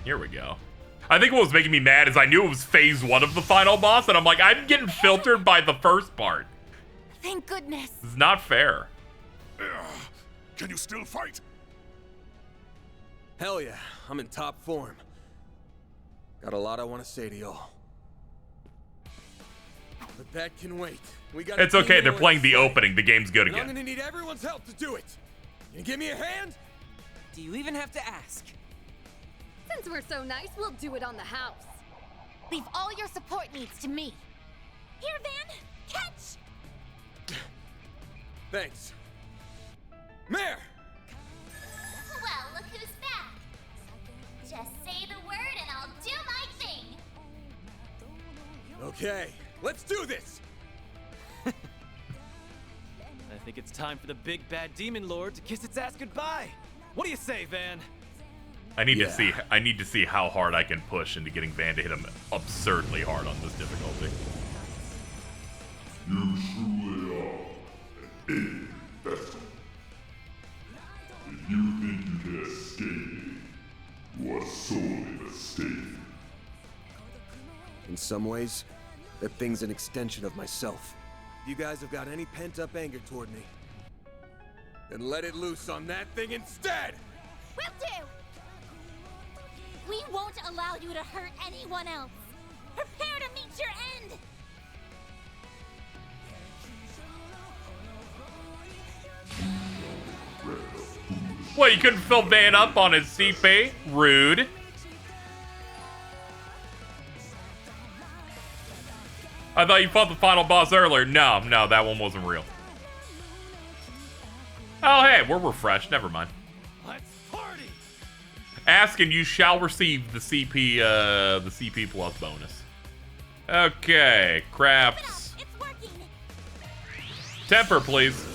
Here we go. I think what was making me mad is I knew it was phase 1 of the final boss, and I'm like, I'm getting filtered by the first part. Thank goodness. This is not fair. Can you still fight? Hell yeah, I'm in top form. Got a lot I want to say to y'all. But that can wait. We got. It's okay, they're playing the opening. The game's good and I'm again. gonna need everyone's help to do it. Can you give me a hand? Do you even have to ask? Since we're so nice, we'll do it on the house. Leave all your support needs to me. Here, Van! Catch! Thanks. Mare! Well, look who's back. Just say the word and I'll do my thing. Okay, let's do this! I think it's time for the big bad demon lord to kiss its ass goodbye. What do you say, Van? I need to see how hard I can push into getting Van to hit him absurdly hard on this difficulty. You truly are an infested. If you think you can escape me, you are sorely mistaken. In some ways, that thing's an extension of myself. If you guys have got any pent-up anger toward me, then let it loose on that thing instead! Will do! We won't allow you to hurt anyone else. Prepare to meet your end! What, you couldn't fill Van up on his CP? Rude. I thought you fought the final boss earlier. No, that one wasn't real. Oh, hey, we're refreshed. Never mind. Let's party. Ask and you shall receive the CP plus bonus. Okay, crafts. Temper, please.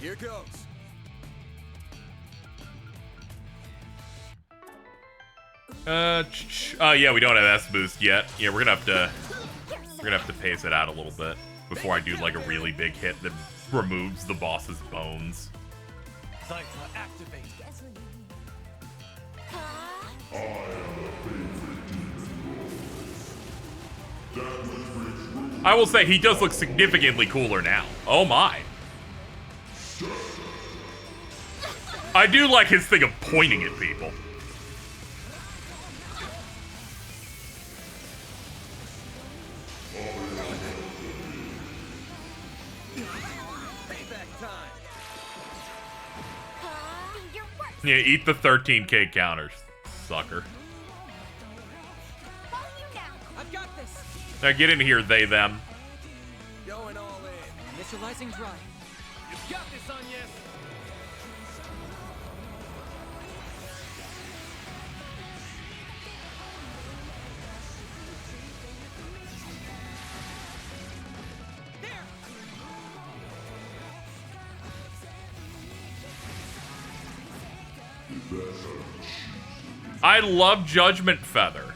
Here goes. Yeah, we don't have S boost yet. Yeah, we're gonna have to pace it out a little bit before I do like a really big hit that removes the boss's bones. Cypher, activate. I will say he does look significantly cooler now. Oh my. I do like his thing of pointing at people. Yeah, eat the 13k counters, sucker. I've got this. Now get in here, they, them. Going all in. Initializing drive. You've got this, Agnes. I love Judgment Feather.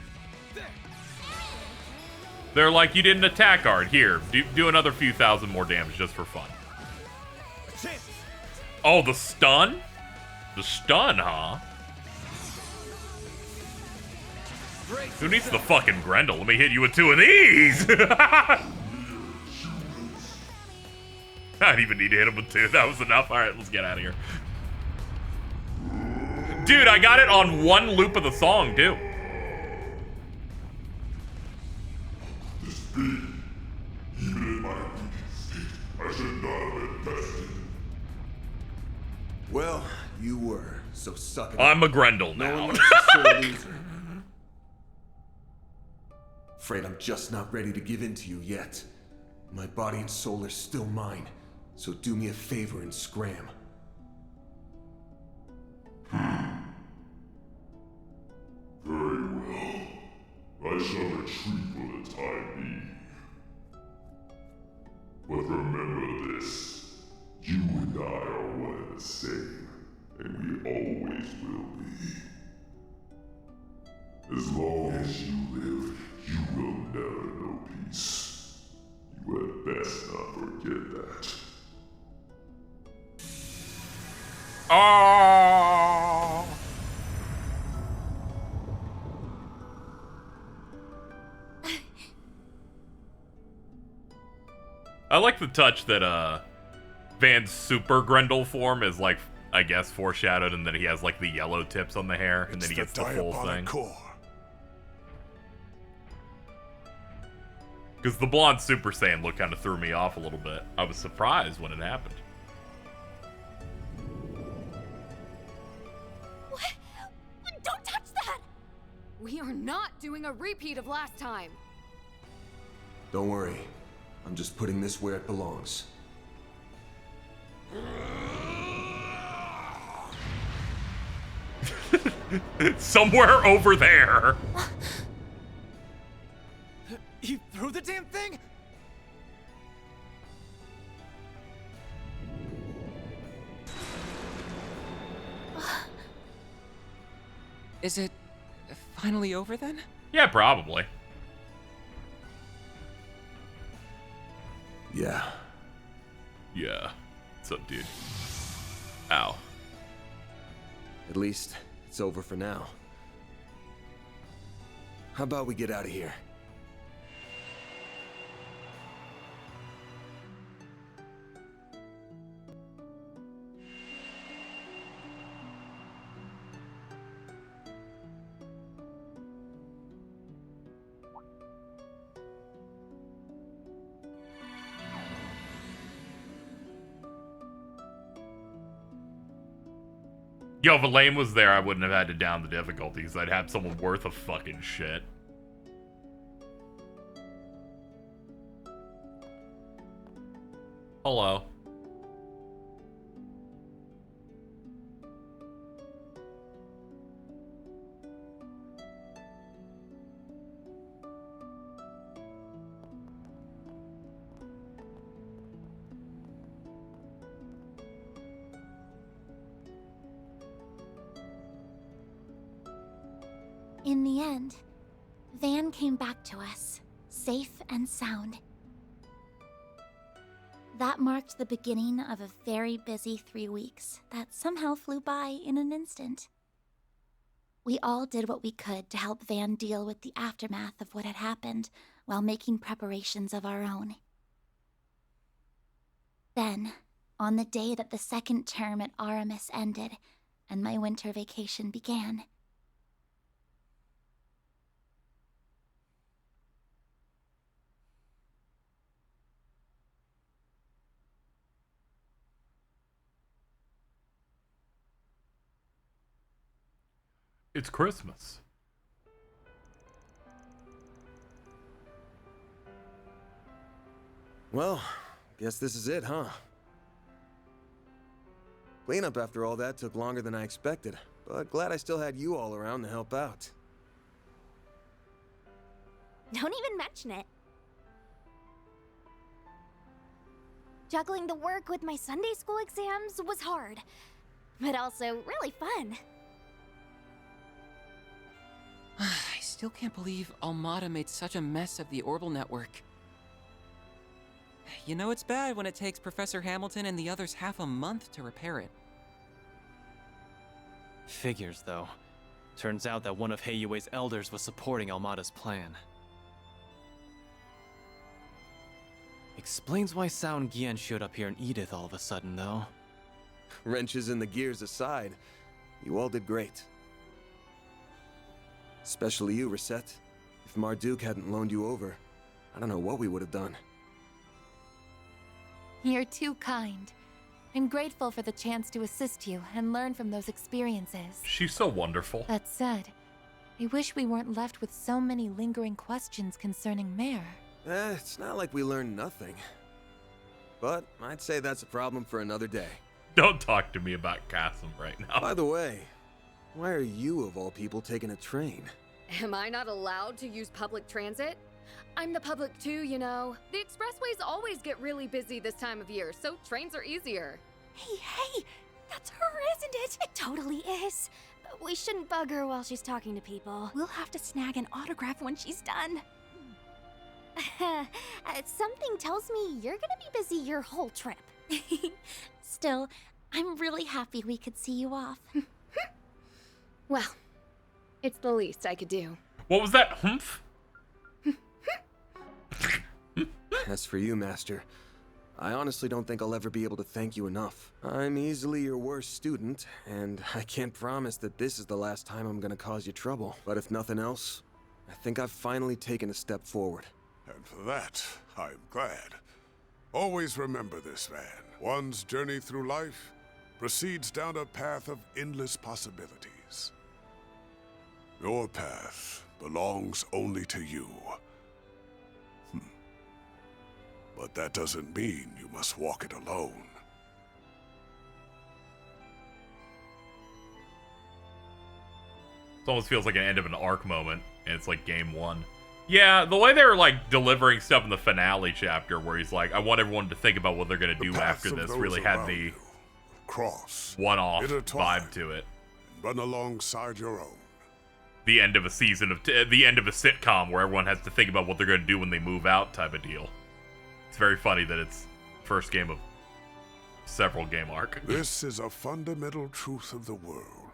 They're like, you didn't attack hard. Here, do another few thousand more damage just for fun. Oh, the stun? The stun, huh? Who needs the fucking Grendel? Let me hit you with two of these! I didn't even need to hit him with two. That was enough. Alright, let's get out of here. Dude, I got it on one loop of the song, too. This being, even in my weakest state, I should not have been bested. Well, you were, so suck it I'm up. a Grendel No now. one likes a sore loser. Afraid I'm just not ready to give in to you yet. My body and soul are still mine, so do me a favor and scram. Very well. I shall retreat for the time being. But remember this. You and I are one and the same, and we always will be. As long as you live, you will never know peace. You had best not forget that. Oh! I like the touch that Van's super Grendel form is like, I guess, foreshadowed, and then he has like the yellow tips on the hair, and then he gets the full thing. Because the blonde Super Saiyan look kind of threw me off a little bit. I was surprised when it happened. What? Don't touch that! We are not doing a repeat of last time. Don't worry. I'm just putting this where it belongs. Somewhere over there. You threw the damn thing? Is it finally over then? Yeah, probably. Yeah. Yeah. What's up, dude? Ow. At least, it's over for now. How about we get out of here? Yo, if Elaine was there, I wouldn't have had to down the difficulties. I'd have someone worth a fucking shit. Hello. In the end, Van came back to us, safe and sound. That marked the beginning of a very busy 3 weeks that somehow flew by in an instant. We all did what we could to help Van deal with the aftermath of what had happened while making preparations of our own. Then, on the day that the second term at Aramis ended and my winter vacation began, it's Christmas. Well, guess this is it, huh? Cleanup after all that took longer than I expected, but glad I still had you all around to help out. Don't even mention it. Juggling the work with my Sunday school exams was hard, but also really fun. I still can't believe Almada made such a mess of the orbital network. You know it's bad when it takes Professor Hamilton and the others half a month to repair it. Figures, though. Turns out that one of Heiyue's elders was supporting Almada's plan. Explains why Sound Gian showed up here in Edith all of a sudden, though. Wrenches in the gears aside, you all did great. Especially you, Reset. If Marduk hadn't loaned you over, I don't know what we would have done. You're too kind. I'm grateful for the chance to assist you and learn from those experiences. She's so wonderful. That said, I wish we weren't left with so many lingering questions concerning Mare. It's not like we learned nothing. But I'd say that's a problem for another day. Don't talk to me about Kasim right now. By the way, why are you, of all people, taking a train? Am I not allowed to use public transit? I'm the public too, you know. The expressways always get really busy this time of year, so trains are easier. Hey, that's her, isn't it? It totally is. But we shouldn't bug her while she's talking to people. We'll have to snag an autograph when she's done. Something tells me you're gonna be busy your whole trip. Still, I'm really happy we could see you off. Well, it's the least I could do. What was that, humph? As for you, Master, I honestly don't think I'll ever be able to thank you enough. I'm easily your worst student, and I can't promise that this is the last time I'm gonna cause you trouble. But if nothing else, I think I've finally taken a step forward. And for that, I'm glad. Always remember this, Van. One's journey through life proceeds down a path of endless possibilities. Your path belongs only to you. But that doesn't mean you must walk it alone. It almost feels like an end of an arc moment, and it's like game one. Yeah, the way they were like delivering stuff in the finale chapter, where he's like, "I want everyone to think about what they're gonna do after this," really had the one-off vibe to it. And run alongside your own. The end of a season of the end of a sitcom where everyone has to think about what they're gonna do when they move out, type of deal. It's very funny that it's first game of several game arc. This is a fundamental truth of the world,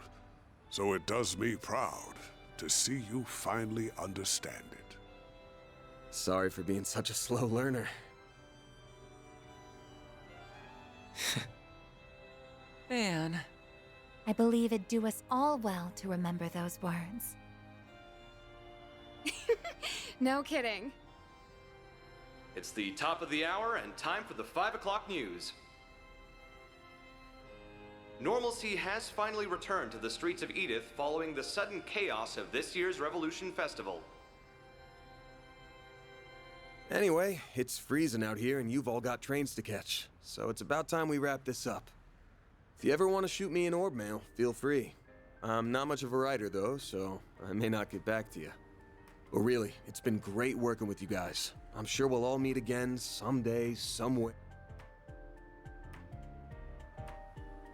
so it does me proud to see you finally understand it. Sorry for being such a slow learner. Man. I believe it'd do us all well to remember those words. No kidding. It's the top of the hour and time for the 5 o'clock news. Normalcy has finally returned to the streets of Edith following the sudden chaos of this year's Revolution Festival. Anyway, it's freezing out here and you've all got trains to catch, so it's about time we wrap this up. If you ever want to shoot me an orb mail, feel free. I'm not much of a writer though, so I may not get back to you. But really, it's been great working with you guys. I'm sure we'll all meet again someday, somewhere.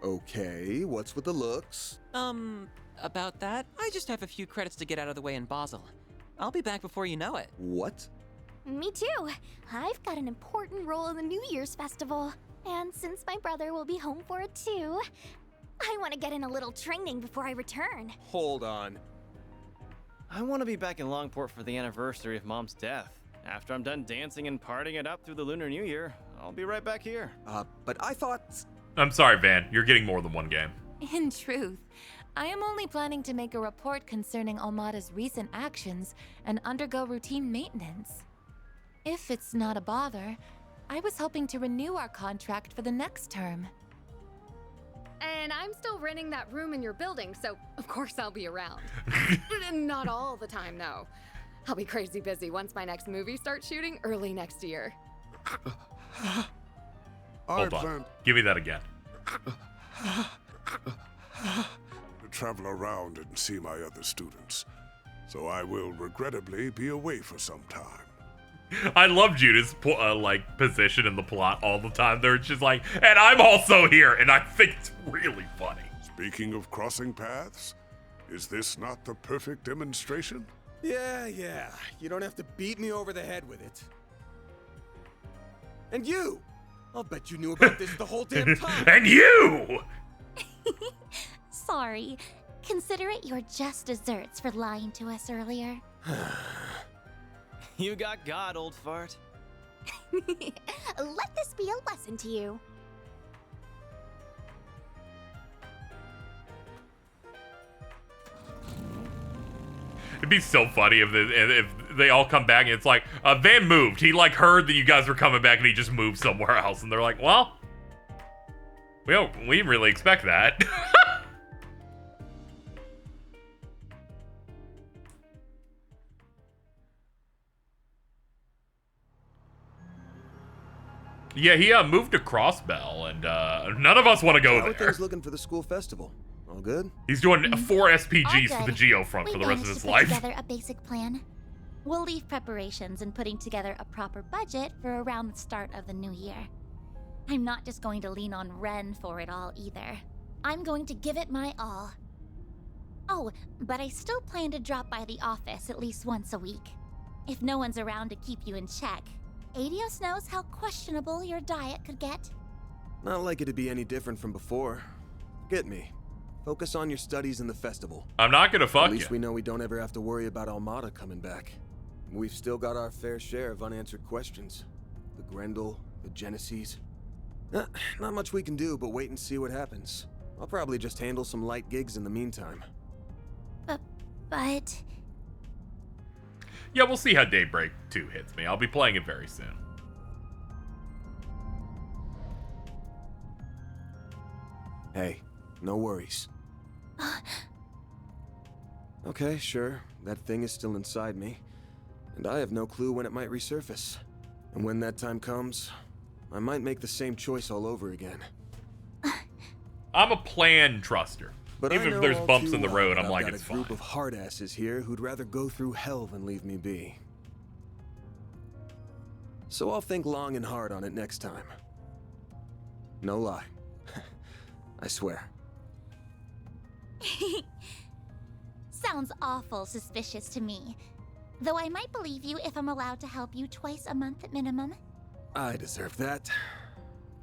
Okay, what's with the looks? About that, I just have a few credits to get out of the way in Basel. I'll be back before you know it. What? Me too. I've got an important role in the New Year's festival. And since my brother will be home for it too, I want to get in a little training before I return. Hold on. I want to be back in Longport for the anniversary of Mom's death. After I'm done dancing and partying it up through the Lunar New Year, I'll be right back here. But I thought... I'm sorry, Van. You're getting more than one game. In truth, I am only planning to make a report concerning Almada's recent actions and undergo routine maintenance. If it's not a bother, I was hoping to renew our contract for the next term. And I'm still renting that room in your building, so of course I'll be around. Not all the time, though. I'll be crazy busy once my next movie starts shooting early next year. Hold on. Give me that again. To travel around and see my other students, so I will regrettably be away for some time. I love Judith's like position in the plot all the time. They're just like, and I'm also here, and I think it's really funny. Speaking of crossing paths, is this not the perfect demonstration? Yeah. You don't have to beat me over the head with it. And you! I'll bet you knew about this the whole damn time! And you! Sorry. Consider it your just desserts for lying to us earlier. You got God, old fart. Let this be a lesson to you. It'd be so funny if they all come back and it's like, Van moved. He like heard that you guys were coming back and he just moved somewhere else. And they're like, well, we didn't really expect that. Yeah, he moved to Crossbell, and none of us want to go How are there. things looking for the school festival? All good? He's doing 4 SPGs All for the good. Geo front We for the rest of managed his to put life. together a basic plan. We'll leave preparations and putting together a proper budget for around the start of the new year. I'm not just going to lean on Ren for it all either. I'm going to give it my all. Oh, but I still plan to drop by the office at least once a week. If no one's around to keep you in check, Adios knows how questionable your diet could get. Not like it'd be any different from before. Get me. Focus on your studies and the festival. I'm not gonna fuck At least you. we know we don't ever have to worry about Almada coming back. We've still got our fair share of unanswered questions. The Grendel, the Genesees. Not much we can do but wait and see what happens. I'll probably just handle some light gigs in the meantime. But... Yeah, we'll see how Daybreak 2 hits me. I'll be playing it very soon. Hey, no worries. Okay, sure. That thing is still inside me. And I have no clue when it might resurface. And when that time comes, I might make the same choice all over again. I'm a plan truster. But Even I if know there's all bumps too in the well road, that I'm like, I've got it's a fine. group of hardasses here who'd rather go through hell than leave me be. So I'll think long and hard on it next time. No lie. I swear. Sounds awful suspicious to me. Though I might believe you if I'm allowed to help you twice a month at minimum. I deserve that.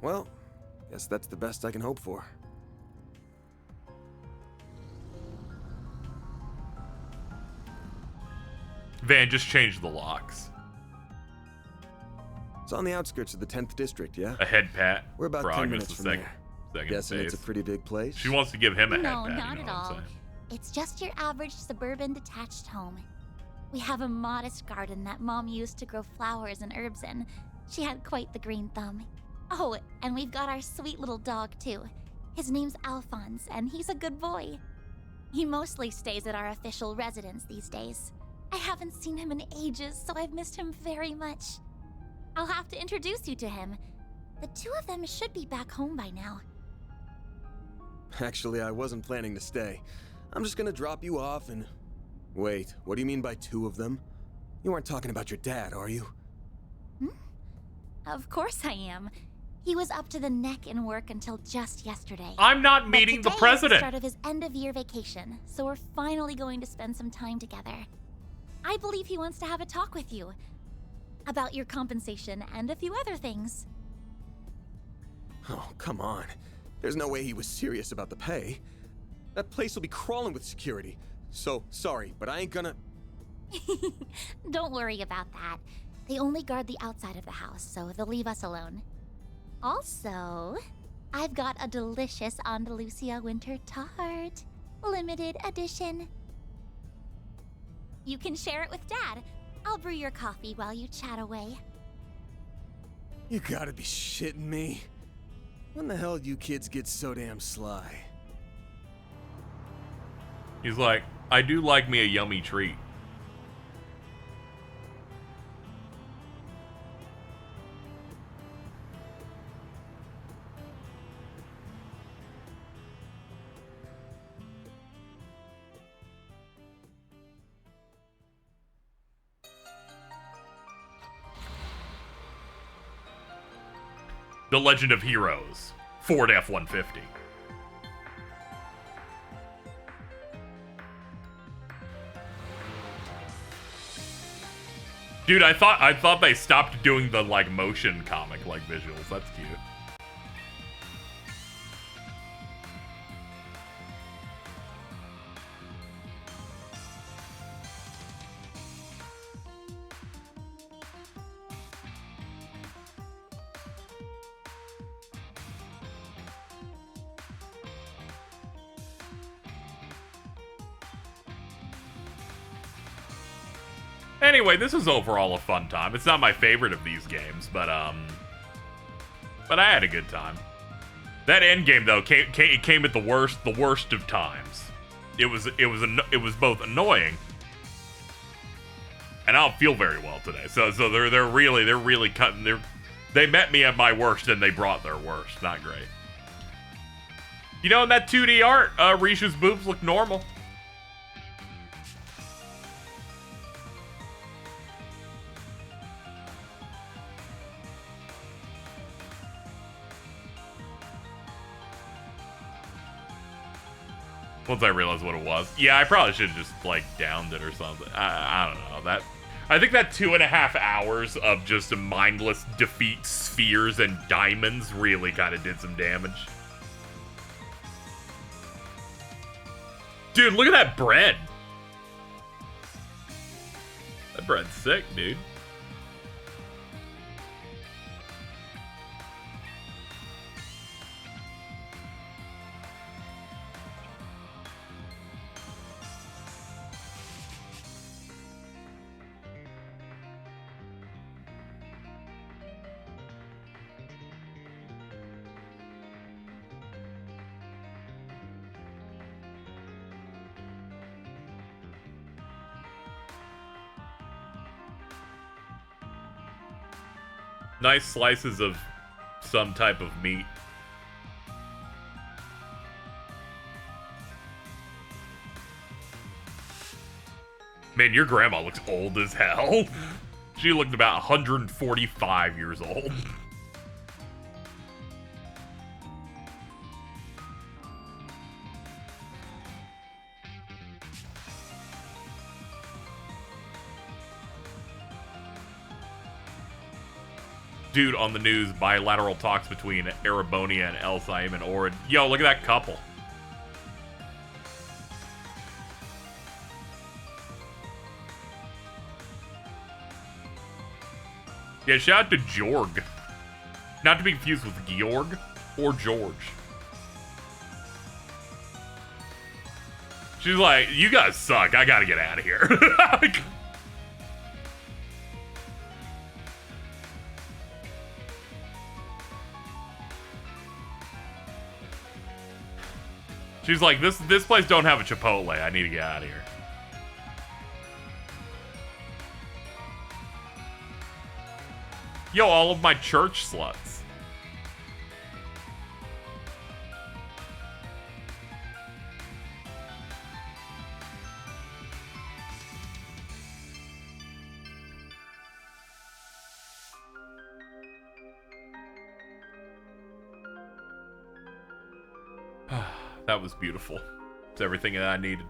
Well, guess that's the best I can hope for. Van, just change the locks. It's on the outskirts of the 10th district, yeah? A head pat. We're about for 10 Agnes minutes the from second, there. second Guessing it's a base. pretty big place. She wants to give him a head No, pat. not you at know what I'm all. saying? It's just your average suburban detached home. We have a modest garden that Mom used to grow flowers and herbs in. She had quite the green thumb. Oh, and we've got our sweet little dog, too. His name's Alphonse, and he's a good boy. He mostly stays at our official residence these days. I haven't seen him in ages, so I've missed him very much. I'll have to introduce you to him. The two of them should be back home by now. Actually, I wasn't planning to stay. I'm just gonna drop you off and... Wait, what do you mean by two of them? You aren't talking about your dad, are you? Of course I am. He was up to the neck in work until just yesterday. I'm not meeting the president. Today is the start of his end-of-year vacation, so we're finally going to spend some time together. I believe he wants to have a talk with you about your compensation and a few other things. Oh, come on. There's no way he was serious about the pay. That place will be crawling with security. So, sorry, but I ain't gonna... Don't worry about that. They only guard the outside of the house, so they'll leave us alone. Also, I've got a delicious Andalusia winter tart. Limited edition. You can share it with Dad. I'll brew your coffee while you chat away. You gotta be shitting me. When the hell do you kids get so damn sly? He's like, I do like me a yummy treat. The Legend of Heroes, Ford F-150. Dude, I thought they stopped doing the like motion comic like visuals. That's cute. Anyway, this was overall a fun time. It's not my favorite of these games, but I had a good time. That end game though came at the worst of times. It was both annoying, and I don't feel very well today. So they're really cutting. They met me at my worst and they brought their worst. Not great. You know, in that 2D art, Risha's boobs look normal. Once I realized what it was. Yeah, I probably should have just, like, downed it or something. I don't know. I think that 2.5 hours of just a mindless defeat spheres and diamonds really kind of did some damage. Dude, look at that bread. That bread's sick, dude. Nice slices of some type of meat. Man, your grandma looks old as hell. She looked about 145 years old. Dude, on the news, bilateral talks between Arabonia and El Saim and Orid. Yo, look at that couple. Yeah, shout out to Jorg. Not to be confused with Georg or George. She's like, you guys suck. I gotta get out of here. She's like, this place don't have a Chipotle. I need to get out of here. Yo, all of my church sluts. That was beautiful. It's everything that I needed.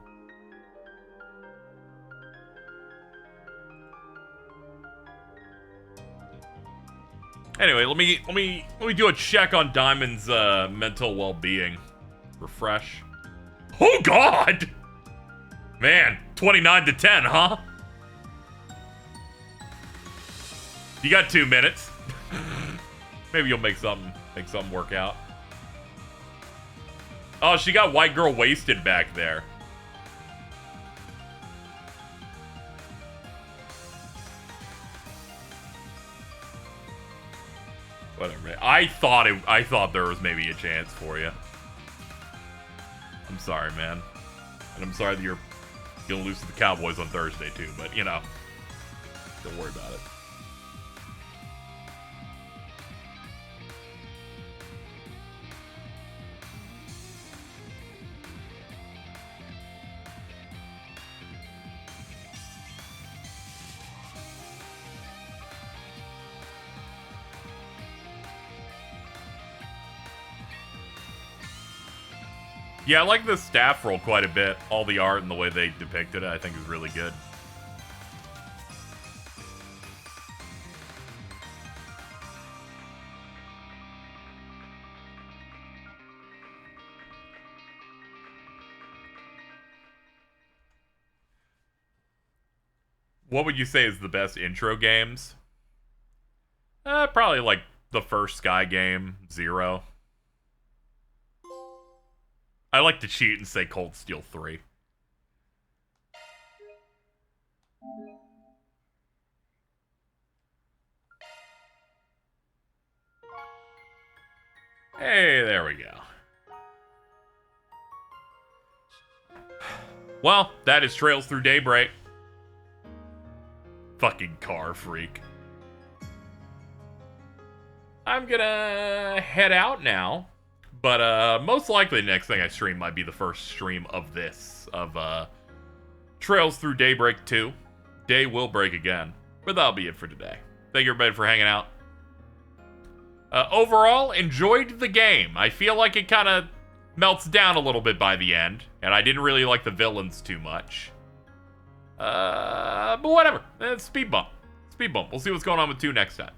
Anyway, let me do a check on Diamond's mental well-being. Refresh. Oh God! Man, 29 to 10, huh? You got 2 minutes. Maybe you'll make something work out. Oh, she got white girl wasted back there. Whatever. I thought there was maybe a chance for you. I'm sorry, man. And I'm sorry that you're gonna lose to the Cowboys on Thursday too, but you know, don't worry about it. Yeah, I like the staff roll quite a bit. All the art and the way they depicted it, I think is really good. What would you say is the best intro games? Probably like the first Sky game, 0. I like to cheat and say Cold Steel 3. Hey, there we go. Well, that is Trails Through Daybreak. Fucking car freak. I'm gonna head out now. But most likely the next thing I stream might be the first stream of this, of Trails Through Daybreak 2. Day will break again, but that'll be it for today. Thank you everybody for hanging out. Overall, enjoyed the game. I feel like it kind of melts down a little bit by the end, and I didn't really like the villains too much. But whatever, speed bump. Speed bump. We'll see what's going on with 2 next time.